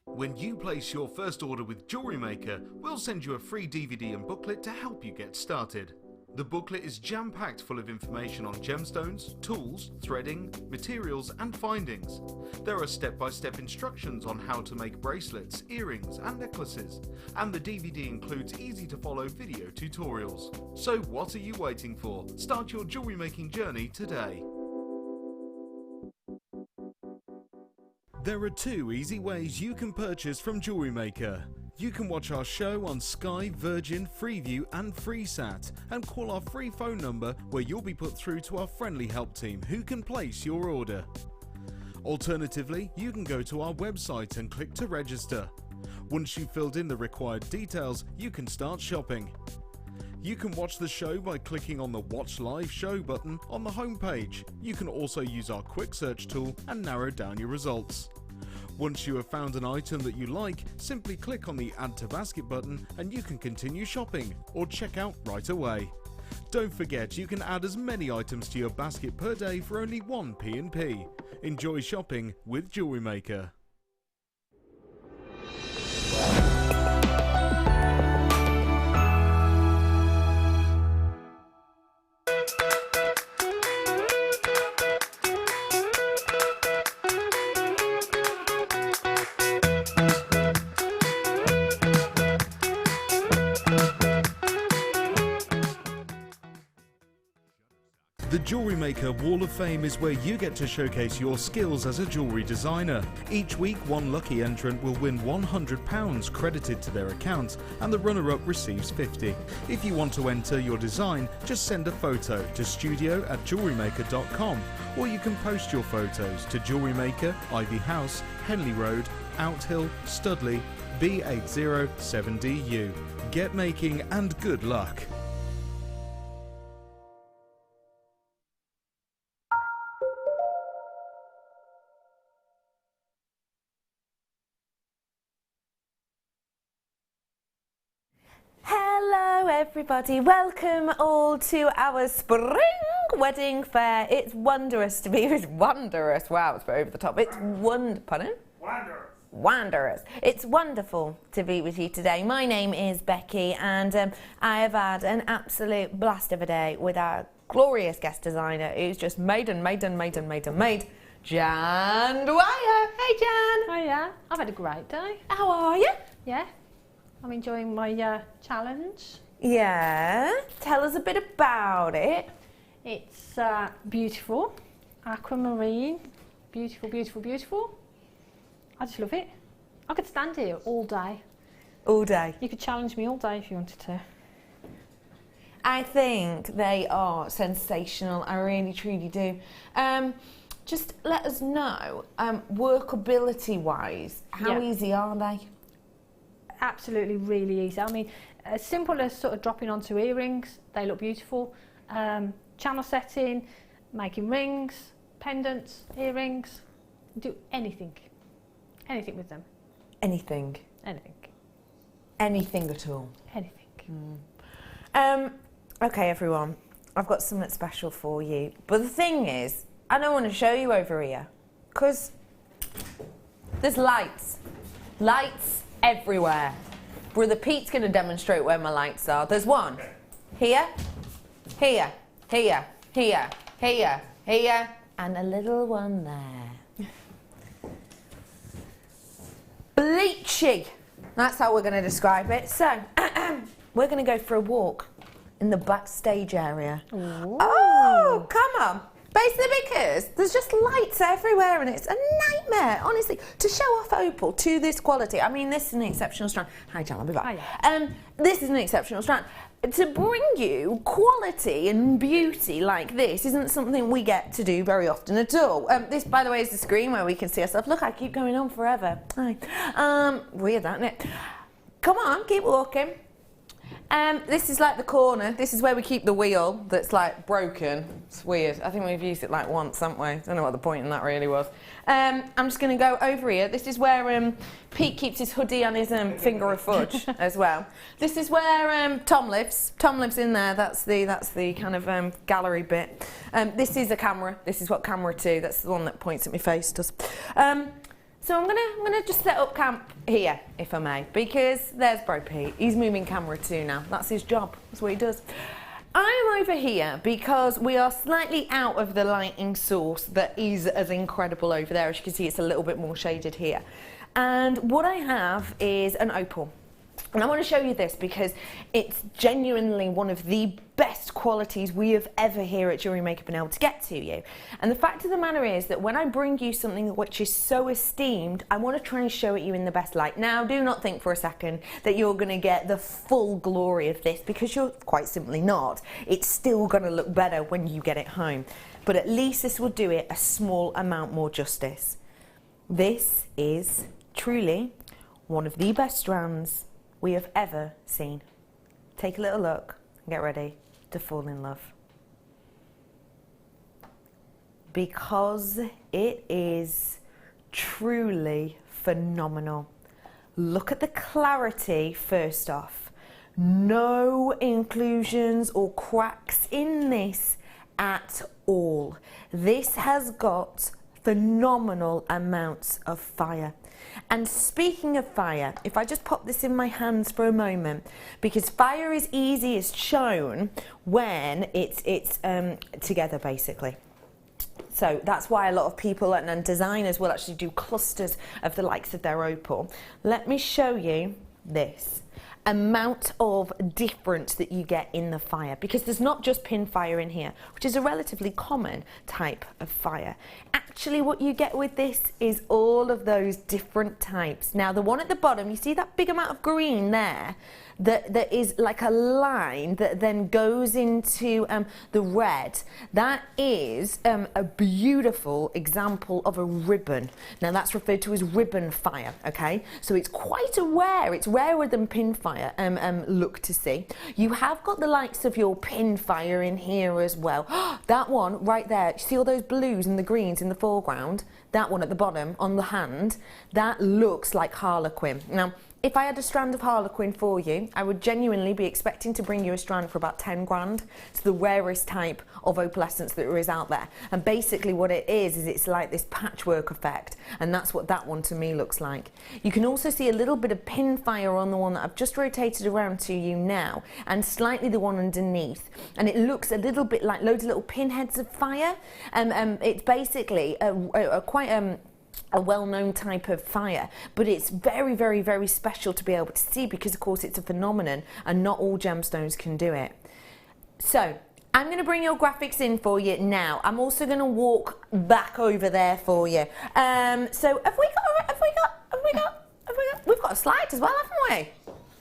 When you place your first order with Jewellery Maker, we'll send you a free DVD and booklet to help you get started. The booklet is jam-packed full of information on gemstones, tools, threading, materials and findings. There are step-by-step instructions on how to make bracelets, earrings and necklaces, and the DVD includes easy-to-follow video tutorials. So what are you waiting for? Start your jewellery making journey today. There are two easy ways you can purchase from Jewellery Maker. You can watch our show on Sky, Virgin, Freeview and FreeSat, and call our free phone number where you'll be put through to our friendly help team who can place your order. Alternatively, you can go to our website and click to register. Once you've filled in the required details, you can start shopping. You can watch the show by clicking on the Watch Live Show button on the homepage. You can also use our quick search tool and narrow down your results. Once you have found an item that you like, simply click on the Add to Basket button and you can continue shopping or check out right away. Don't forget, you can add as many items to your basket per day for only 1 P&P. Enjoy shopping with Jewellery Maker. The Jewellery Maker Wall of Fame is where you get to showcase your skills as a jewellery designer. Each week, one lucky entrant will win £100 credited to their account, and the runner-up receives £50. If you want to enter your design, just send a photo to studio@jewellerymaker.com, or you can post your photos to Jewellery Maker, Ivy House, Henley Road, Outhill, Studley, B807DU. Get making and good luck. Hello everybody, welcome all to our spring wedding fair. It's wondrous to be, it's wondrous, wow, it's over the top. It's pardon? Wondrous. Wondrous. It's wonderful to be with you today. My name is Becky and I have had an absolute blast of a day with our glorious guest designer who's just made, Jan Dwyer. Hey Jan. Hiya. I've had a great day. How are you? Yeah. I'm enjoying my challenge. Yeah. Tell us a bit about it. It's beautiful, aquamarine, beautiful, beautiful, beautiful. I just love it. I could stand here all day. All day. You could challenge me all day if you wanted to. I think they are sensational. I really, truly do. Just let us know, workability-wise, how easy are they? Absolutely really easy. I mean, as simple as sort of dropping onto earrings, they look beautiful. Channel setting, making rings, pendants, earrings, do anything. Anything with them. Anything? Anything. Anything at all? Anything. Okay everyone, I've got something special for you. But the thing is, I don't want to show you over here, because there's lights. Lights everywhere. Brother Pete's going to demonstrate where my lights are. There's one here, here, here, here, here, here, and a little one there. Bleachy. That's how we're going to describe it. So, we're going to go for a walk in the backstage area. Ooh. Oh, come on. Basically because there's just lights everywhere and it's a nightmare, honestly, to show off opal to this quality. I mean, this is an exceptional strand. Hi, Jan, I'll be back. This is an exceptional strand. To bring you quality and beauty like this isn't something we get to do very often at all. This, by the way, is the screen where we can see ourselves. Look, I keep going on forever. Hi. Weird, isn't it? Come on, keep walking. This is like the corner. This is where we keep the wheel that's like broken. It's weird. I think we've used it like once, haven't we? I don't know what the point in that really was. I'm just going to go over here. This is where Pete keeps his hoodie on his finger of fudge as well. This is where Tom lives. Tom lives in there. That's the kind of gallery bit. This is a camera. This is what camera 2. That's the one that points at my face does. So I'm gonna just set up camp here, if I may, because there's Bro Pete. He's moving camera 2 now. That's his job. That's what he does. I'm over here because we are slightly out of the lighting source that is as incredible over there. As you can see, it's a little bit more shaded here. And what I have is an opal. And I want to show you this because it's genuinely one of the best qualities we have ever here at Jewellery Maker been able to get to you. And the fact of the matter is that when I bring you something which is so esteemed, I want to try and show it you in the best light. Now, do not think for a second that you're going to get the full glory of this, because you're quite simply not. It's still going to look better when you get it home. But at least this will do it a small amount more justice. This is truly one of the best strands we have ever seen. Take a little look get ready to fall in love. Because it is truly phenomenal. Look at the clarity first off. No inclusions or cracks in this at all. This has got phenomenal amounts of fire. And speaking of fire, if I just pop this in my hands for a moment, because fire is easiest shown when it's together basically. So that's why a lot of people and designers will actually do clusters of the likes of their opal. Let me show you this amount of difference that you get in the fire, because there's not just pin fire in here, which is a relatively common type of fire. Actually what you get with this is all of those different types. Now the one at the bottom, you see that big amount of green there? That is like a line that then goes into the red. That is a beautiful example of a ribbon. Now that's referred to as ribbon fire, okay? So it's quite rare, it's rarer than pin fire, look to see. You have got the likes of your pin fire in here as well. That one right there, you see all those blues and the greens in the foreground? That one at the bottom on the hand, that looks like Harlequin. Now, if I had a strand of Harlequin for you, I would genuinely be expecting to bring you a strand for about 10 grand. It's the rarest type of opalescence that there is out there. And basically what it is it's like this patchwork effect. And that's what that one to me looks like. You can also see a little bit of pin fire on the one that I've just rotated around to you now, and slightly the one underneath. And it looks a little bit like loads of little pinheads of fire. It's basically quite a well-known type of fire, but it's very, very, very special to be able to see, because of course it's a phenomenon and not all gemstones can do it. So I'm going to bring your graphics in for you now. I'm also going to walk back over there for you. So we've got a slide as well, haven't we?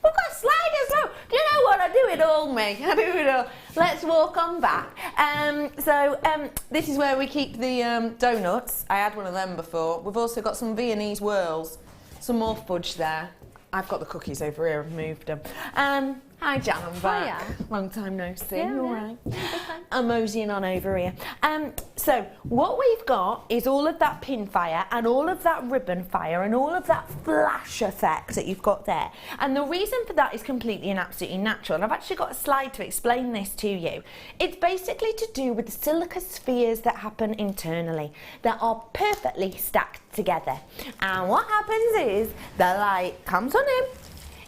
We've got a slide as well. Do you know what? I do it all, me. I do it all. Let's walk on back. This is where we keep the donuts. I had one of them before. We've also got some Viennese whirls. Some more fudge there. I've got the cookies over here. I've moved them. Hi, Jan, I'm back. Hiya. Long time no see. Yeah, All yeah. right. I'm moseying on over here. So what we've got is all of that pin fire and all of that ribbon fire and all of that flash effect that you've got there. And the reason for that is completely and absolutely natural. And I've actually got a slide to explain this to you. It's basically to do with the silica spheres that happen internally that are perfectly stacked together. And what happens is the light comes on in,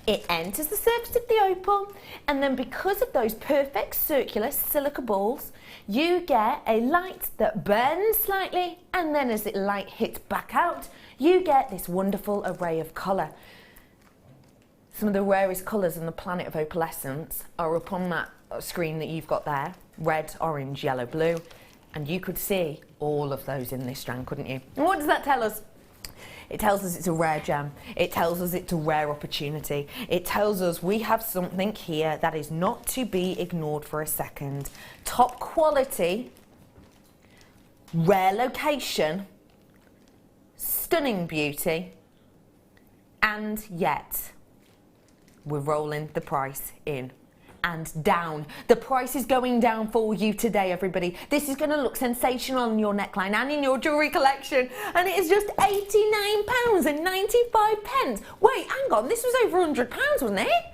it enters the surface of the opal, and then because of those perfect circular silica balls, you get a light that burns slightly, and then as the light hits back out, you get this wonderful array of colour. Some of the rarest colours on the planet of opalescence are up on that screen that you've got there. Red, orange, yellow, blue. And you could see all of those in this strand, couldn't you? And what does that tell us? It tells us it's a rare gem. It tells us it's a rare opportunity. It tells us we have something here that is not to be ignored for a second. Top quality, rare location, stunning beauty, and yet we're rolling the price in and down. The price is going down for you today, everybody. This is going to look sensational on your neckline and in your jewellery collection, and it is just £89.95. Wait, hang on, this was over £100, wasn't it?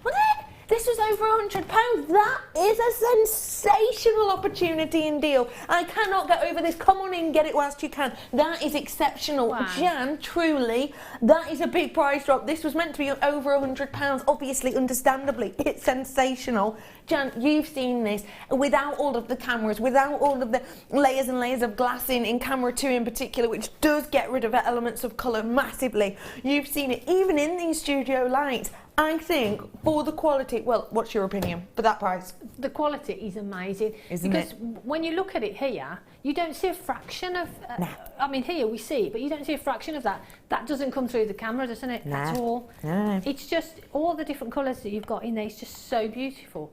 Wasn't it? This was over £100. That is a sensational opportunity and deal. I cannot get over this. Come on in, get it whilst you can. That is exceptional. Wow. Jan, truly, that is a big price drop. This was meant to be over £100. Obviously, understandably, it's sensational. Jan, you've seen this without all of the cameras, without all of the layers and layers of glass in camera 2 in particular, which does get rid of elements of colour massively. You've seen it even in these studio lights. I think for the quality, well, what's your opinion for that price? The quality is amazing. Isn't because it? when you look at it here, you don't see a fraction of, Nah. I mean here we see it, but you don't see a fraction of that. That doesn't come through the camera, doesn't it? Nah. At all. No. It's just all the different colours that you've got in there. It's just so beautiful.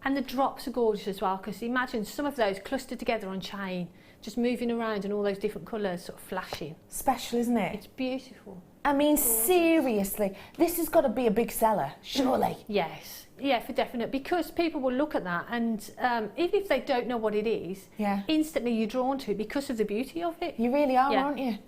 And the drops are gorgeous as well, because imagine some of those clustered together on chain, just moving around and all those different colours sort of flashing. Special, isn't it? It's beautiful. I mean, seriously, this has got to be a big seller, surely. Yes, yeah, for definite, because people will look at that and even if they don't know what it is, instantly you're drawn to it because of the beauty of it. You really are, aren't you?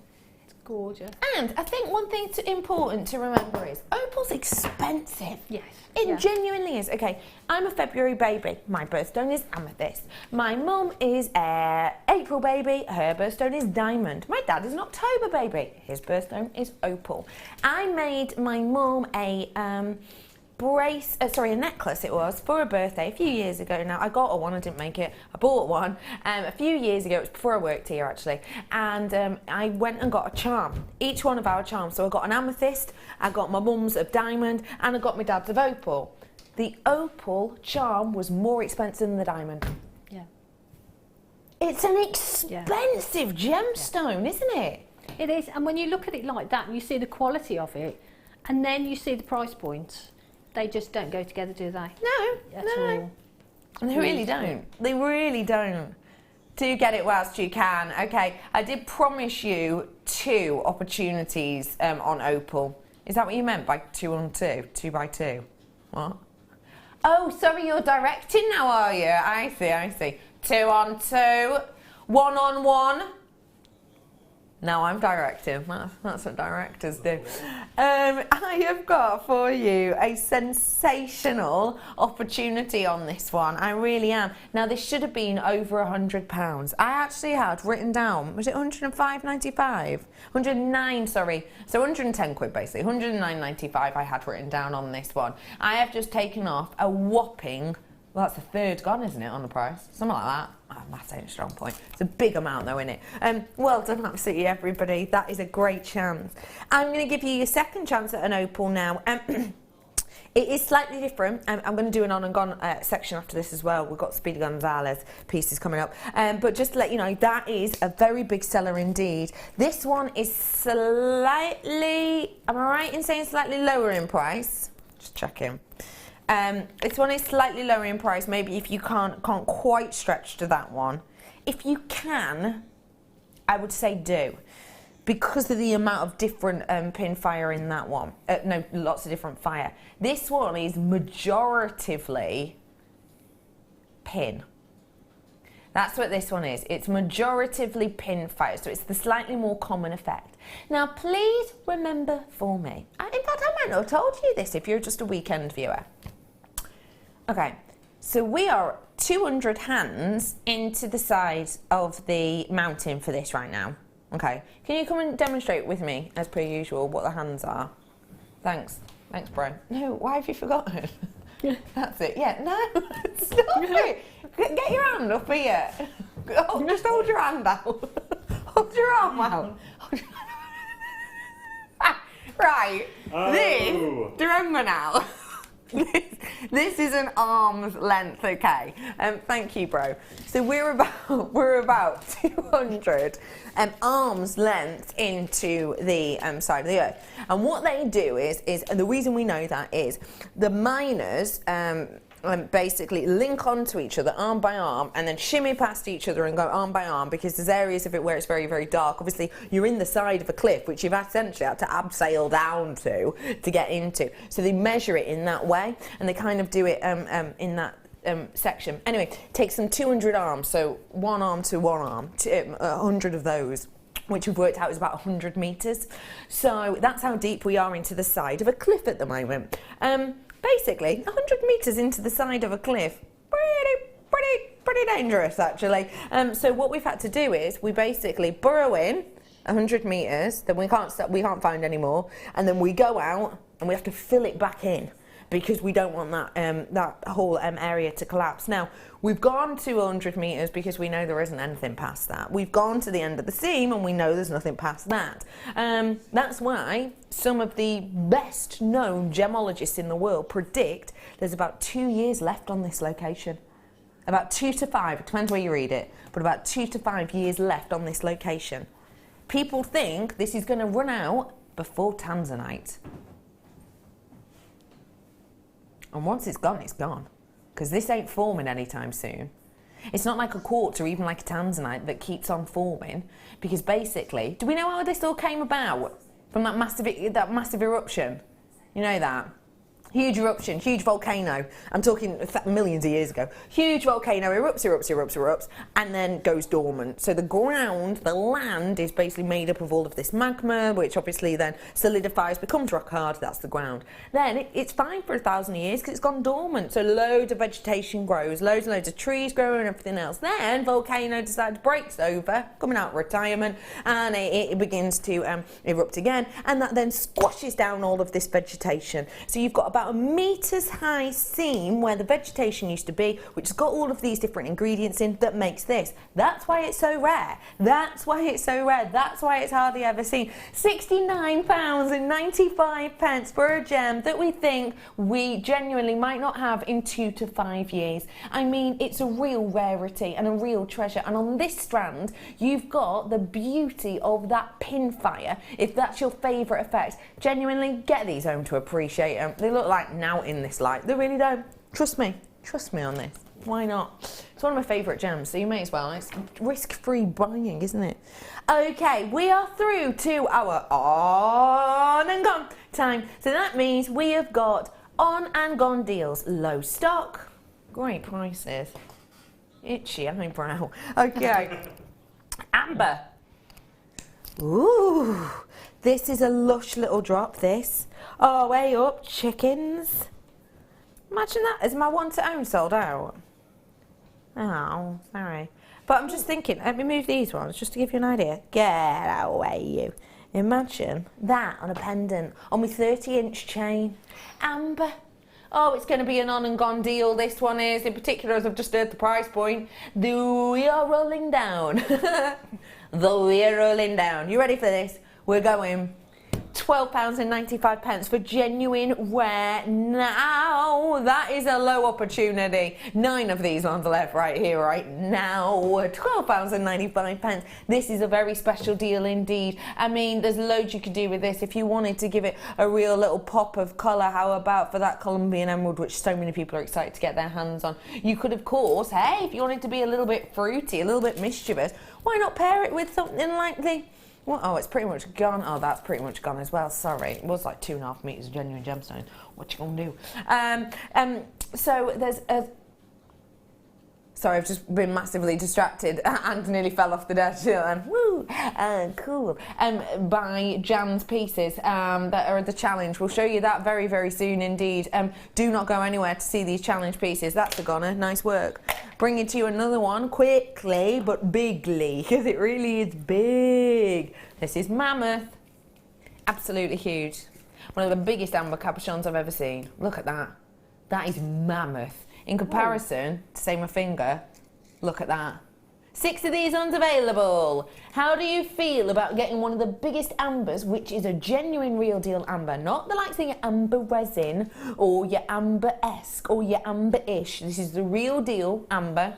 It's gorgeous. And I think one thing important to remember is opal's expensive. Yes. It genuinely is. Okay, I'm a February baby. My birthstone is amethyst. My mum is April baby. Her birthstone is diamond. My dad is an October baby. His birthstone is opal. I made my mum a a necklace it was, for her birthday a few years ago now. I got her one, I didn't make it. I bought one a few years ago. It was before I worked here actually. And I went and got a charm. Each one of our charms. So I got an amethyst, I got my mum's of diamond, and I got my dad's of opal. The opal charm was more expensive than the diamond. Yeah. It's an expensive gemstone, isn't it? It is, and when you look at it like that and you see the quality of it, and then you see the price points, they just don't go together, do they? No, no. They really don't. They really don't. Do get it whilst you can. Okay, I did promise you 2 opportunities on opal. Is that what you meant by 2 on 2? 2 by 2? What? Oh, sorry, you're directing now, are you? I see. 2 on 2. 1 on 1. Now I'm directing. That's what directors do. I have got for you a sensational opportunity on this one. I really am. Now this should have been over £100. I actually had written down, was it 105.95? 109, sorry. So 110 quid basically. 109.95 I had written down on this one. I have just taken off a whopping, well, that's a third gone, isn't it, on the price? Something like that. Oh, maths ain't a strong point. It's a big amount, though, isn't it? Well done, absolutely, everybody. That is a great chance. I'm going to give you your second chance at an opal now. It is slightly different. I'm going to do an on and gone section after this as well. We've got Speedy Gonzalez pieces coming up. But just to let you know, that is a very big seller indeed. This one is slightly, am I right in saying slightly lower in price? Just checking. This one is slightly lower in price. Maybe if you can't quite stretch to that one. If you can, I would say do, because of the amount of different pin fire in that one. No, lots of different fire. This one is majoritively pin. That's what this one is. It's majoritively pin fire, so it's the slightly more common effect. Now, please remember for me. In fact, I might not have told you this if you're just a weekend viewer. Okay, so we are 200 hands into the side of the mountain for this right now. Okay, can you come and demonstrate with me, as per usual, what the hands are? Thanks, bro. No, why have you forgotten? That's it, yeah, no, stop it. Get your hand up here. Oh, just hold your hand out. Hold your arm out. Right, this, remember now. This is an arm's length, okay? Thank you, bro. So we're about 200 arm's length into the side of the earth. And what they do is, and the reason we know that is, the miners basically link onto each other arm by arm and then shimmy past each other and go arm by arm, because there's areas of it where it's very, very dark. Obviously, you're in the side of a cliff, which you've essentially had to abseil down to get into. So they measure it in that way, and they kind of do it in that section. Anyway, takes them 200 arms, so one arm to one arm, 100 of those, which we've worked out is about 100 metres. So that's how deep we are into the side of a cliff at the moment. Basically, 100 metres into the side of a cliff, pretty dangerous actually. So what we've had to do is we basically burrow in 100 metres, then we can't find any more, and then we go out and we have to fill it back in, because we don't want that whole area to collapse. Now, we've gone to 100 metres because we know there isn't anything past that. We've gone to the end of the seam and we know there's nothing past that. That's why some of the best known gemologists in the world predict there's about 2 years left on this location. About 2 to 5, it depends where you read it, but about 2 to 5 years left on this location. People think this is going to run out before Tanzanite. And once it's gone, because this ain't forming anytime soon. It's not like a quartz or even like a tanzanite that keeps on forming, because basically, do we know how this all came about? from that massive eruption. You know that? Huge eruption, huge volcano. I'm talking millions of years ago. Huge volcano erupts, and then goes dormant. So the ground, the land, is basically made up of all of this magma, which obviously then solidifies, becomes rock hard. That's the ground. Then it's fine for 1,000 years because it's gone dormant. So loads of vegetation grows, loads and loads of trees grow and everything else. Then volcano decides, breaks over, coming out of retirement, and it begins to erupt again, and that then squashes down all of this vegetation. So you've got about a meters high seam where the vegetation used to be, which has got all of these different ingredients in that makes this. That's why it's so rare. That's why it's so rare. That's why it's hardly ever seen. £69.95 for a gem that we think we genuinely might not have in 2 to 5 years. I mean, it's a real rarity and a real treasure. And on this strand, you've got the beauty of that pin fire. If that's your favourite effect, genuinely get these home to appreciate them. They look like now in this light. They really don't. Trust me on this. Why not? It's one of my favourite gems, so you may as well. It's risk-free buying, isn't it? Okay, we are through to our on and gone time. So that means we have got on and gone deals. Low stock, great prices. Itchy eyebrow. Okay. Amber. Ooh, this is a lush little drop, this. Oh, way up, chickens. Imagine that. Is my one to own sold out? Oh, sorry. But I'm just thinking, let me move these ones just to give you an idea. Get away, you. Imagine that on a pendant, on my 30-inch chain. Amber. Oh, it's going to be an on and gone deal, this one is. In particular, as I've just heard the price point. We are rolling down. We're rolling down. You ready for this? We're going £12.95 for genuine rare now. That is a low opportunity. 9 of these ones left right here, right now. £12.95. This is a very special deal indeed. I mean, there's loads you could do with this. If you wanted to give it a real little pop of colour, how about for that Colombian emerald, which so many people are excited to get their hands on? You could, of course, hey, if you wanted to be a little bit fruity, a little bit mischievous, why not pair it with something like the... Well, oh, it's pretty much gone. Oh, that's pretty much gone as well. Sorry, it was like 2.5 meters of genuine gemstone. What you gonna do? So there's a. Sorry, I've just been massively distracted and nearly fell off the desk. Woo, cool. By Jan's pieces that are the challenge. We'll show you that very, very soon indeed. Do not go anywhere to see these challenge pieces. That's a goner. Nice work. Bringing to you another one quickly but bigly, because it really is big. This is mammoth. Absolutely huge. One of the biggest amber cabochons I've ever seen. Look at that. That is mammoth. In comparison to, say, my finger, look at that. 6 of these ones available. How do you feel about getting one of the biggest ambers, which is a genuine real deal amber, not the likes of your amber resin or your amber-esque or your amber-ish. This is the real deal amber.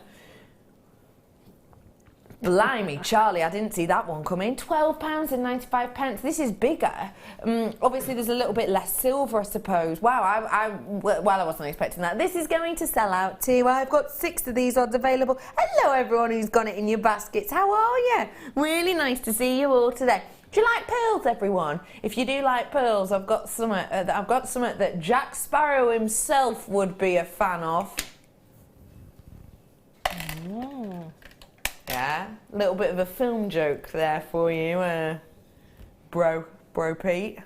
Blimey, Charlie, I didn't see that one coming. £12.95. This is bigger. Obviously, there's a little bit less silver, I suppose. Wow, I wasn't expecting that. This is going to sell out too. I've got 6 of these odds available. Hello, everyone who's got it in your baskets. How are you? Really nice to see you all today. Do you like pearls, everyone? If you do like pearls, I've got something that Jack Sparrow himself would be a fan of. Yeah, a little bit of a film joke there for you, bro Pete.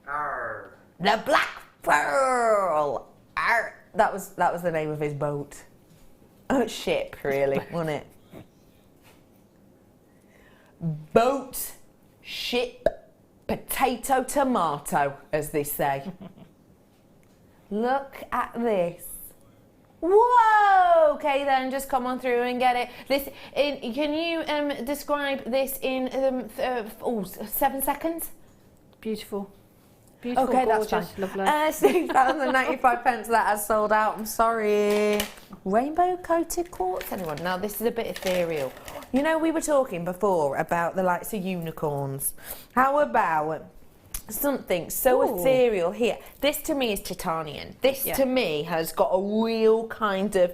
Arr. The Black Pearl. Arr. That was the name of his boat. Ship, really, wasn't it? Boat, ship, potato, tomato, as they say. Look at this. Whoa! Okay, then just come on through and get it. Can you describe this in 7 seconds? Beautiful. Beautiful, okay, gorgeous, that's fine. lovely. £6.95 that has sold out. I'm sorry. Rainbow coated quartz, anyone? Now this is a bit ethereal. You know, we were talking before about the likes of unicorns. How about something so ethereal here? This to me is titanium. This to me has got a real kind of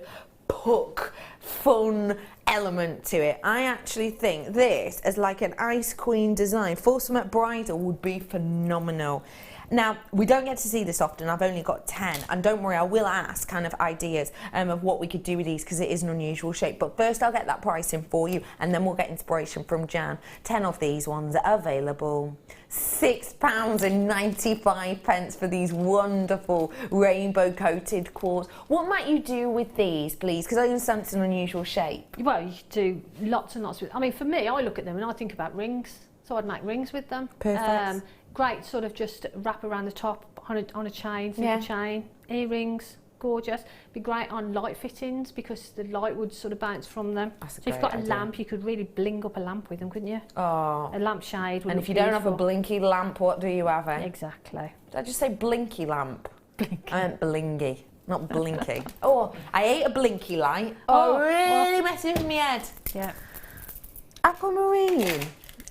puck, fun, element to it. I actually think this as like an Ice Queen design for some bridal would be phenomenal. Now, we don't get to see this often. I've only got 10, and don't worry, I will ask kind of ideas of what we could do with these because it is an unusual shape. But first, I'll get that pricing for you, and then we'll get inspiration from Jan. 10 of these ones are available. £6.95 for these wonderful rainbow-coated quartz. What might you do with these, please? Because I understand it's an unusual shape. Well, you could do lots and lots with. I mean, for me, I look at them and I think about rings, so I'd make rings with them. Perfect. Great, sort of just wrap around the top on a chain, single chain, earrings, gorgeous. Be great on light fittings because the light would sort of bounce from them. That's a so if you've great got a idea. lamp, you could really bling up a lamp with them, couldn't you? Oh. A lampshade. And if you don't have a blinky lamp, what do you have? Exactly. Did I just say blinky lamp? Blinky. I meant blingy, not blinky. Oh, I ate a blinky light. Oh, really messing with my head. Yeah. Aquamarine.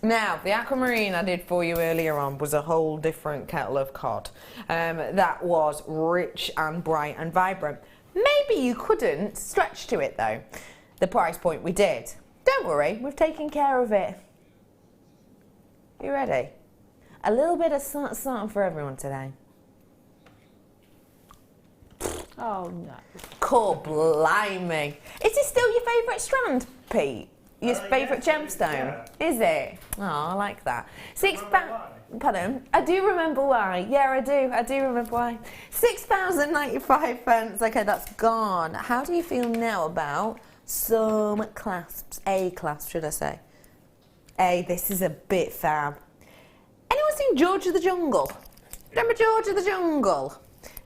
Now, the aquamarine I did for you earlier on was a whole different kettle of cod. That was rich and bright and vibrant. Maybe you couldn't stretch to it though. The price point we did. Don't worry, we've taken care of it. You ready? A little bit of something for everyone today. Oh no. Cool, blimey. Is this still your favourite strand, Pete? Your favourite gemstone? Yeah. Is it? Oh, I like that. Pardon? I do remember why. Yeah, I do. I do remember why. £6.95. Okay, that's gone. How do you feel now about some clasps? A clasp, should I say? This is a bit fab. Anyone seen George of the Jungle? Remember George of the Jungle?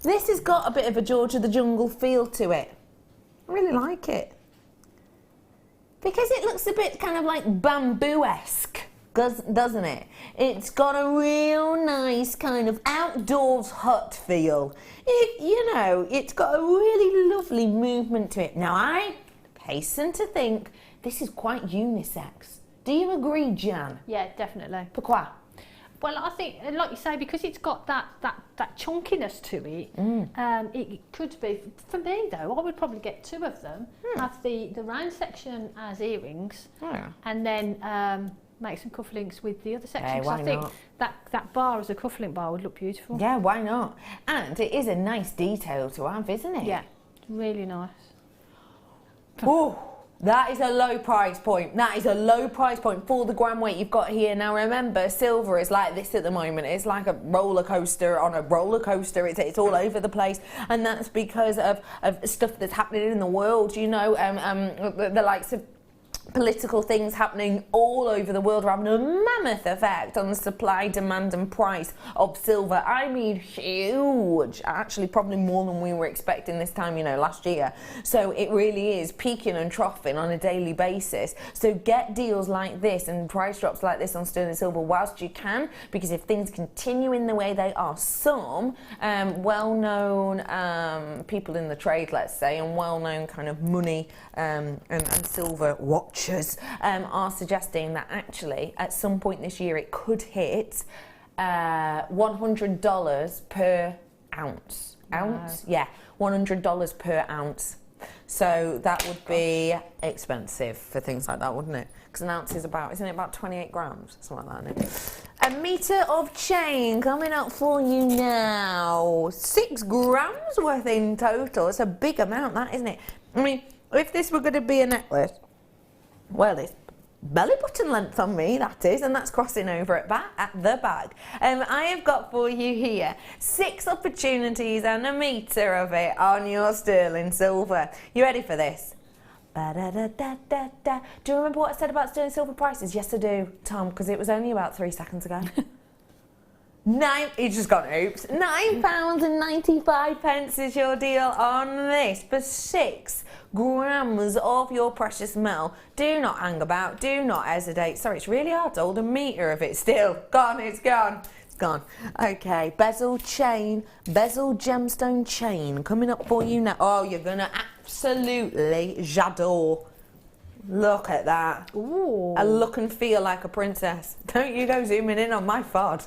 This has got a bit of a George of the Jungle feel to it. I really like it. Because it looks a bit kind of like bamboo-esque, doesn't it? It's got a real nice kind of outdoors hut feel. You know, it's got a really lovely movement to it. Now, I hasten to think this is quite unisex. Do you agree, Jan? Yeah, definitely. Pourquoi? Well, I think, like you say, because it's got that chunkiness to it, it could be, for me though, I would probably get 2 of them, have the round section as earrings, and then make some cufflinks with the other section. Why I think not? that bar as a cufflink bar would look beautiful. Yeah, why not? And it is a nice detail to have, isn't it? Yeah, really nice. Oh, that is a low price point. That is a low price point for the gram weight you've got here. Now remember, silver is like this at the moment. It's like a roller coaster on a roller coaster. It's all over the place, and that's because of stuff that's happening in the world. You know, the likes of political things happening all over the world are having a mammoth effect on the supply, demand and price of silver. I mean huge, actually probably more than we were expecting this time, you know, last year. So it really is peaking and troughing on a daily basis. So get deals like this and price drops like this on sterling silver whilst you can, because if things continue in the way they are, some well-known people in the trade, let's say, and well-known kind of money and silver watchers are suggesting that actually at some point this year it could hit $100 per ounce. Yeah, $100 per ounce. So that would be expensive for things like that, wouldn't it? Because an ounce is about, isn't it about 28 grams? Something like that, isn't it? A metre of chain coming up for you now. 6 grams worth in total. It's a big amount, that, isn't it? I mean, if this were going to be a necklace, well, it's belly button length on me, that is, and that's crossing over at the back. I have got for you here 6 opportunities and a metre of it on your sterling silver. You ready for this? Ba-da-da-da-da-da. Do you remember what I said about sterling silver prices? Yes, I do, Tom, because it was only about 3 seconds ago. He's just gone, oops. £9.95 is your deal on this for 6 grams of your precious metal. Do not hang about, do not hesitate. Sorry, it's really hard to hold a metre of it still. Gone, it's gone. It's gone. Okay, bezel chain, bezel gemstone chain coming up for you now. Oh, you're gonna absolutely j'adore. Look at that. Ooh. I look and feel like a princess. Don't you go zooming in on my fod.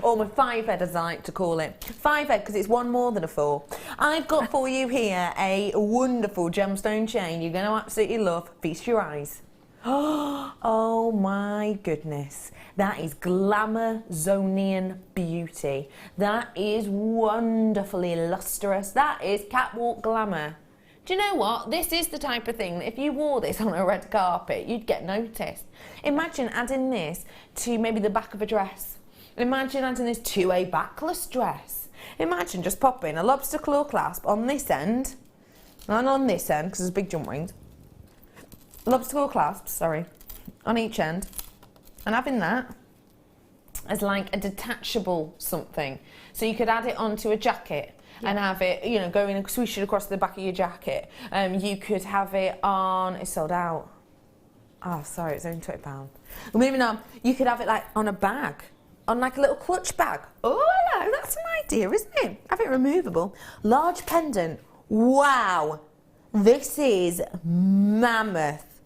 Or my 5-head, as I like to call it. 5-head, because it's one more than a 4. I've got for you here a wonderful gemstone chain you're going to absolutely love. Feast your eyes. Oh my goodness. That is Glamazonian beauty. That is wonderfully lustrous. That is catwalk glamour. Do you know what? This is the type of thing that if you wore this on a red carpet, you'd get noticed. Imagine adding this to maybe the back of a dress. Imagine adding this to a backless dress. Imagine just popping a lobster claw clasp on this end, and on this end, because there's big jump rings. Lobster claw clasps, sorry, on each end, and having that as like a detachable something. So you could add it onto a jacket and have it, you know, going and swish it across the back of your jacket. You could have it on, it's sold out. Oh, sorry, it's only £20. Well, moving on, you could have it like on a bag, on like a little clutch bag. Oh, hello, that's an idea, isn't it? Have it removable. Large pendant. Wow, this is mammoth.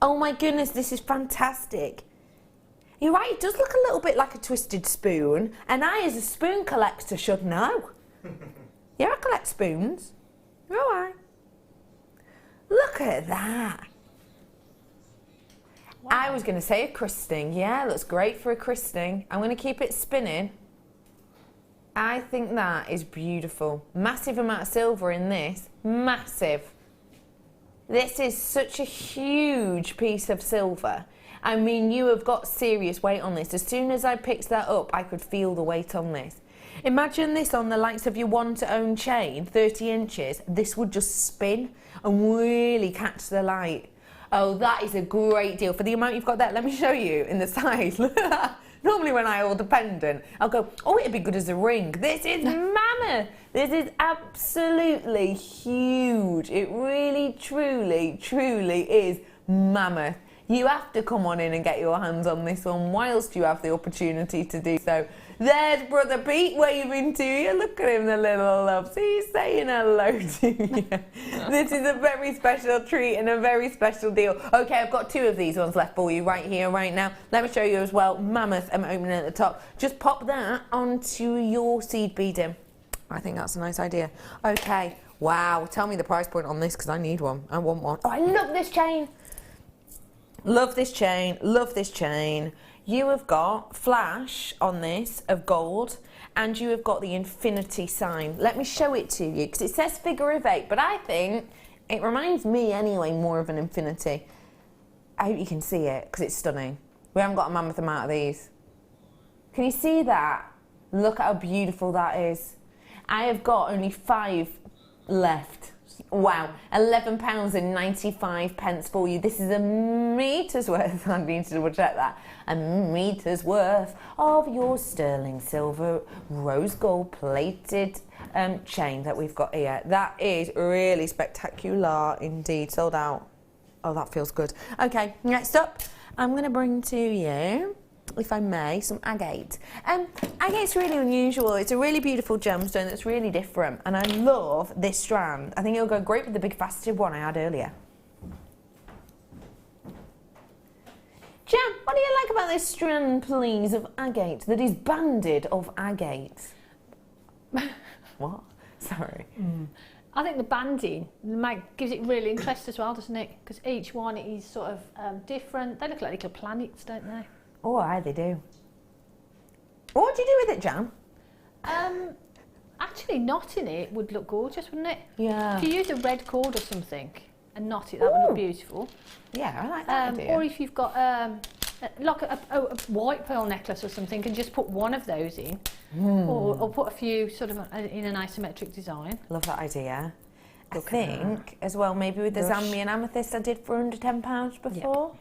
Oh my goodness, this is fantastic. You're right, it does look a little bit like a twisted spoon, and I, as a spoon collector, should know. Yeah, I collect spoons. Oh, I. Look at that. Wow. I was going to say a christening. Yeah, looks great for a christening. I'm going to keep it spinning. I think that is beautiful. Massive amount of silver in this. Massive. This is such a huge piece of silver. I mean, you have got serious weight on this. As soon as I picked that up, I could feel the weight on this. Imagine this on the likes of your one-to-own chain, 30 inches. This would just spin and really catch the light. Oh, that is a great deal. For the amount you've got there, let me show you in the size. Normally when I order pendant, I'll go, oh, it'd be good as a ring. This is mammoth. This is absolutely huge. It really, truly, truly is mammoth. You have to come on in and get your hands on this one whilst you have the opportunity to do so. There's Brother Pete waving to you. Look at him, the little love. See, he's saying hello to you. This is a very special treat and a very special deal. Okay, I've got 2 of these ones left for you right here, right now. Let me show you as well. Mammoth, I'm opening at the top. Just pop that onto your seed beading. I think that's a nice idea. Okay, wow. Tell me the price point on this, because I need one. I want one. Oh, I love this chain. Love this chain, love this chain. You have got flash on this of gold, and you have got the infinity sign. Let me show it to you, because it says figure of 8, but I think it reminds me anyway more of an infinity. I hope you can see it, because it's stunning. We haven't got a mammoth amount of these. Can you see that? Look at how beautiful that is. I have got only 5 left. Wow, £11.95 for you. This is a meter's worth. I need to double check that. A meter's worth of your sterling silver rose gold plated chain that we've got here. That is really spectacular indeed. Sold out. Oh, that feels good. Okay, next up, I'm going to bring to you, if I may, some agate. Agate's really unusual. It's a really beautiful gemstone that's really different, and I love this strand. I think it'll go great with the big faceted one I had earlier. Jam, what do you like about this strand, please, of agate that is banded of agate? What? Sorry. I think the banding gives it really interest as well, doesn't it? Because each one is sort of different. They look like little planets, don't they? Oh, aye, they do. What would you do with it, Jan? Actually, knotting it would look gorgeous, wouldn't it? Yeah. If you use a red cord or something and knot it, that would look beautiful. Yeah, I like that idea. Or if you've got like a white pearl necklace or something, and just put one of those in, or put a few sort of in an isometric design. Love that idea. I think as well, maybe with the Zambian amethyst I did for under £10 before. Yeah.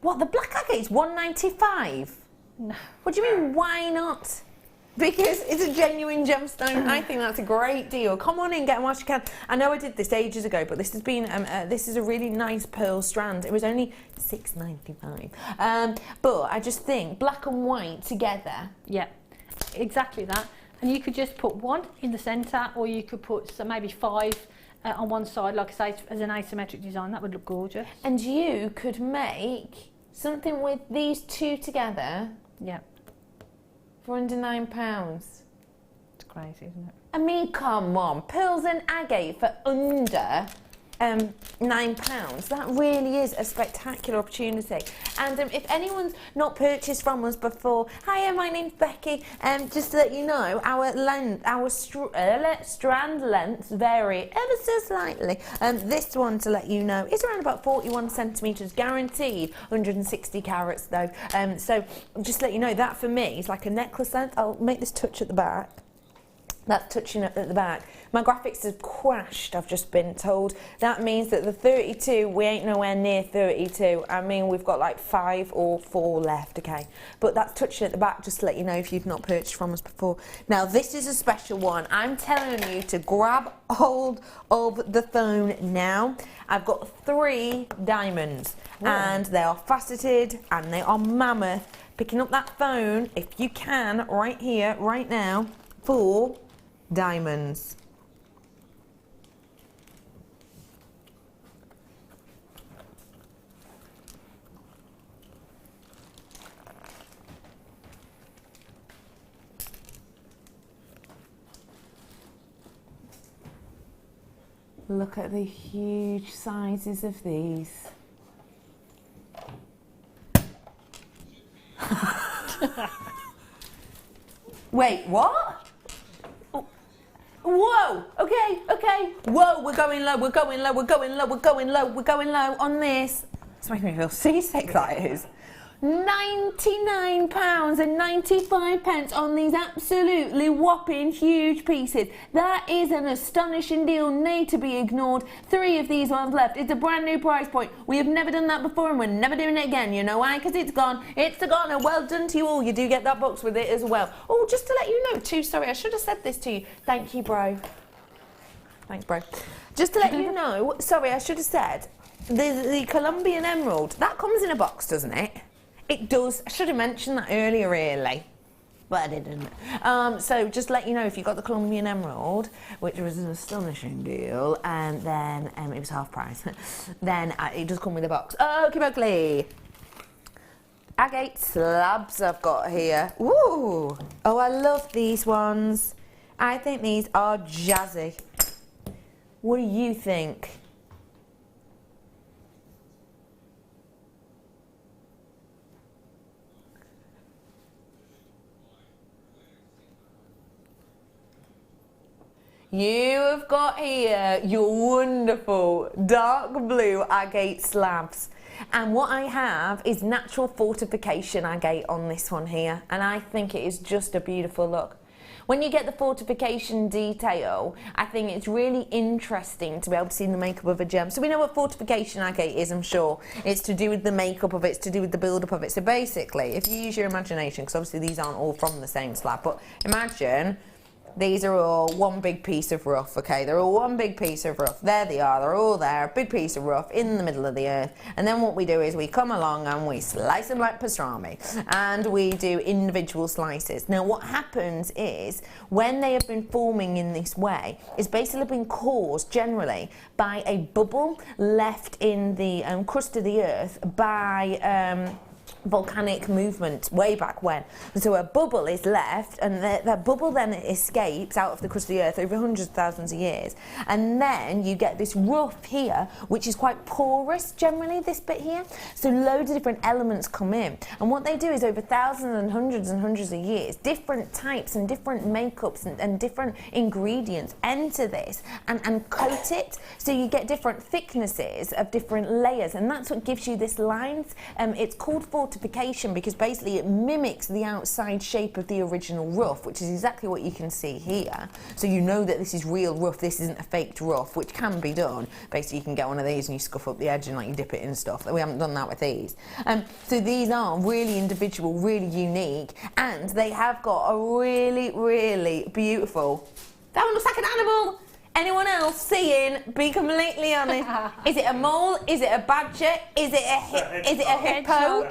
What, the black agate's £1.95? No. What do you mean, why not? Because it's a genuine gemstone. I think that's a great deal. Come on in, get them whilst you can. I know I did this ages ago, but this has been this is a really nice pearl strand. It was only $6.95. But I just think black and white together. Yeah, exactly that. And you could just put one in the centre, or you could put maybe 5 on one side, like I say, as an asymmetric design. That would look gorgeous. And you could make something with these 2 together Yeah, For under £9. it's crazy, isn't it? I mean, come on, pearls and agate for under £9. That really is a spectacular opportunity. And if anyone's not purchased from us before, hiya, my name's Becky. Just to let you know, our strand lengths vary ever so slightly. This one, to let you know, is around about 41 centimetres, guaranteed 160 carats though. So just to let you know, that for me is like a necklace length. I'll make this touch at the back. That's touching up at the back. My graphics have crashed, I've just been told. That means that the 32, we ain't nowhere near 32. I mean, we've got like 5 or 4 left, okay? But that's touching at the back, just to let you know if you've not purchased from us before. Now, this is a special one. I'm telling you to grab hold of the phone now. I've got 3 diamonds, and they are faceted, and they are mammoth. Picking up that phone, if you can, right here, right now, 4 diamonds. Look at the huge sizes of these. Wait, what? Whoa, okay. Whoa, we're going low on this. It's making me feel seasick, that is. £99.95 on these absolutely whopping huge pieces. That is an astonishing deal, need to be ignored. 3 of these ones left. It's a brand new price point. We have never done that before and we're never doing it again. You know why? Because it's gone. It's gone, and well done to you all. You do get that box with it as well. Oh, just to let you know too, sorry, I should have said this to you. Thank you, bro. Thanks, bro. Just to let you know, sorry, I should have said, the Colombian emerald, that comes in a box, doesn't it? It does. I should have mentioned that earlier, really, but I didn't. So just let you know, if you got the Colombian emerald, which was an astonishing deal, and then it was half price, then it does come with a box. Okie dokie. Agate slabs I've got here. Ooh. Oh, I love these ones. I think these are jazzy. What do you think? You have got here your wonderful dark blue agate slabs. And what I have is natural fortification agate on this one here. And I think it is just a beautiful look. When you get the fortification detail, I think it's really interesting to be able to see the makeup of a gem. So we know what fortification agate is, I'm sure. It's to do with the makeup of it, it's to do with the build-up of it. So basically, if you use your imagination, because obviously these aren't all from the same slab, but imagine these are all one big piece of rough, okay? They're all one big piece of rough. There they are, they're all there, a big piece of rough in the middle of the earth. And then what we do is we come along and we slice them like pastrami. And we do individual slices. Now what happens is, when they have been forming in this way, it's basically been caused generally by a bubble left in the crust of the earth by volcanic movement way back when. And so a bubble is left, and that bubble then escapes out of the crust of the earth over hundreds of thousands of years, and then you get this rough here, which is quite porous generally, this bit here. So loads of different elements come in, and what they do is over thousands and hundreds of years, different types and different makeups and different ingredients enter this and coat it, so you get different thicknesses of different layers, and that's what gives you this lines. It's called fortification because basically it mimics the outside shape of the original rough, which is exactly what you can see here. So you know that this is real rough, this isn't a faked rough, which can be done. Basically you can get one of these and you scuff up the edge and like you dip it in stuff. We haven't done that with these. So these are really individual, really unique, and they have got a really, really beautiful... That one looks like an animal! Anyone else seeing? Be completely honest. Is it a mole? Is it a badger? Is it a hippo?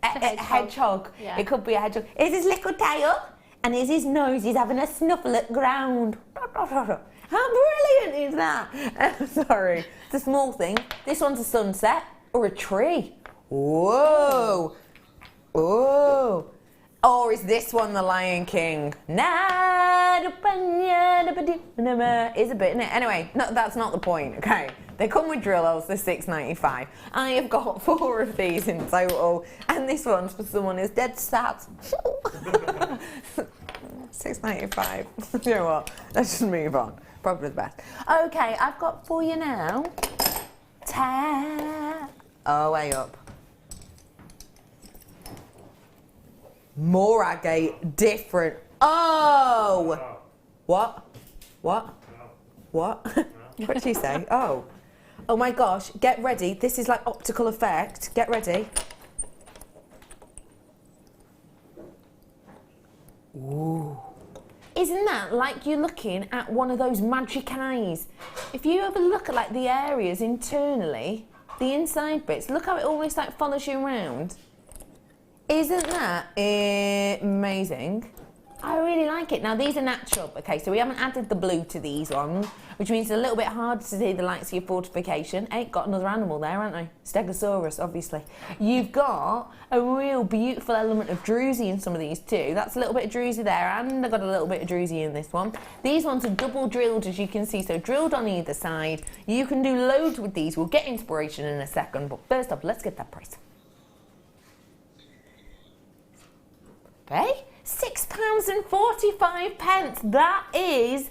A hedgehog. Yeah. It could be a hedgehog. Is his little tail? And is his nose? He's having a snuffle at ground. How brilliant is that? Sorry, it's a small thing. This one's a sunset or a tree. Whoa! Whoa! Or is this one the Lion King? Is a bit, isn't it? Anyway, no, that's not the point, okay? They come with drillos, they're $6.95. I have got 4 of these in total, and this one's for someone who's dead sad. $6.95. You know what? Let's just move on. Probably the best. Okay, I've got for you now. Oh, way up. More agate, different. Oh! What? What? What? What did you say? Oh. Oh my gosh, get ready. This is like optical effect. Get ready. Ooh. Isn't that like you're looking at one of those magic eyes? If you ever look at like the areas internally, the inside bits, look how it almost like follows you around. Isn't that amazing? I really like it. Now these are natural, okay, so we haven't added the blue to these ones, which means it's a little bit hard to see the lights of your fortification. Hey, got another animal there, haven't I? Stegosaurus, obviously. You've got a real beautiful element of druzy in some of these too. That's a little bit of druzy there, and I've got a little bit of druzy in this one. These ones are double drilled, as you can see, so drilled on either side. You can do loads with these. We'll get inspiration in a second, but first up, let's get that price. Okay, £6.45. That is,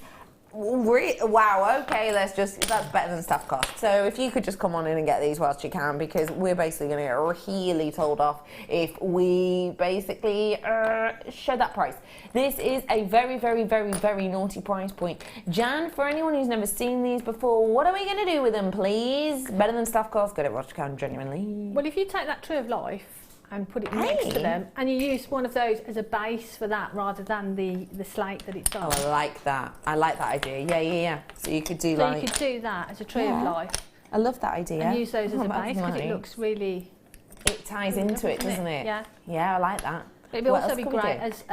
wow, okay, that's better than staff cost. So if you could just come on in and get these whilst you can, because we're basically going to get really told off if we basically show that price. This is a very, very, very, very naughty price point. Jan, for anyone who's never seen these before, what are we going to do with them, please? Better than staff cost, get it whilst you can, genuinely. Well, if you take that Tree of Life and put it next to them, and you use one of those as a base for that rather than the slate that it's on. Oh, I like that. I like that idea. Yeah. So you could do so you could do that as a Tree of Life. I love that idea. And use those as a base because it looks really... It ties into it, doesn't it? Yeah. Yeah, I like that. It would also be great as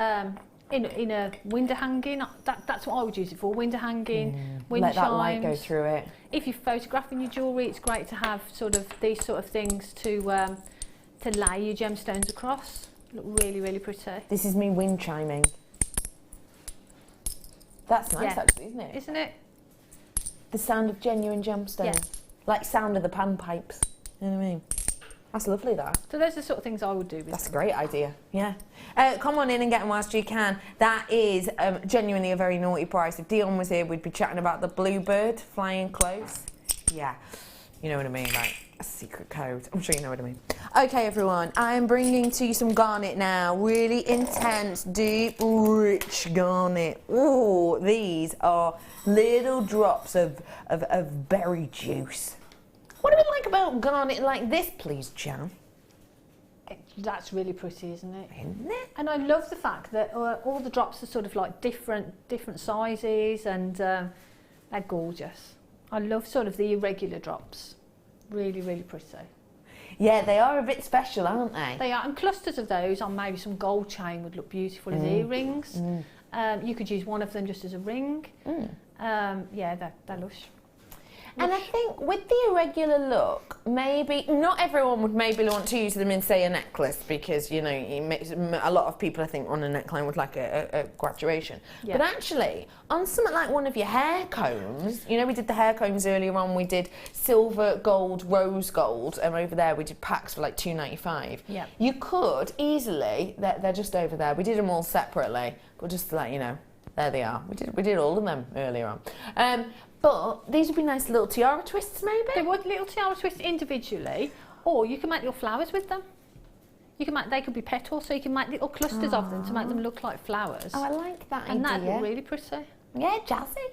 in a window hanging. That's what I would use it for. Window hanging, window chimes. Let that light go through it. If you're photographing your jewellery, it's great to have sort of these sort of things to lay your gemstones across. Look really, really pretty. This is me wind chiming. That's nice, actually, isn't it? Isn't it? The sound of genuine gemstones. Yeah. Like sound of the panpipes. You know what I mean? That's lovely, that. So those are the sort of things I would do with That's them. A great idea, yeah. Come on in and get them whilst you can. That is genuinely a very naughty price. If Dion was here, we'd be chatting about the bluebird flying close. Yeah, you know what I mean, like a secret code. I'm sure you know what I mean. Okay, everyone, I'm bringing to you some garnet now. Really intense, deep, rich garnet. Ooh, these are little drops of berry juice. What do we like about garnet like this, please, Jan? That's really pretty, isn't it? Isn't it? And I love the fact that all the drops are sort of like different sizes, and they're gorgeous. I love sort of the irregular drops. Really, really pretty. Yeah, they are a bit special, aren't they? They are, and clusters of those on maybe some gold chain would look beautiful as earrings. You could use one of them just as a ring. Yeah, they're lush. And I think with the irregular look, maybe not everyone would maybe want to use them in, say, a necklace, because, you know, a lot of people, I think, on a neckline would like a graduation. Yeah. But actually, on something like one of your hair combs, you know, we did the hair combs earlier on, we did silver, gold, rose gold, and over there we did packs for like $2.95. Yeah. You could easily, they're just over there, we did them all separately, but just to let you know, there they are. We did all of them earlier on. But these would be nice little tiara twists, maybe? They would, little tiara twists individually, or you can make little flowers with them. They could be petals, so you can make little clusters of them to make them look like flowers. Oh, I like that idea. And that'd look really pretty. Yeah, jazzy.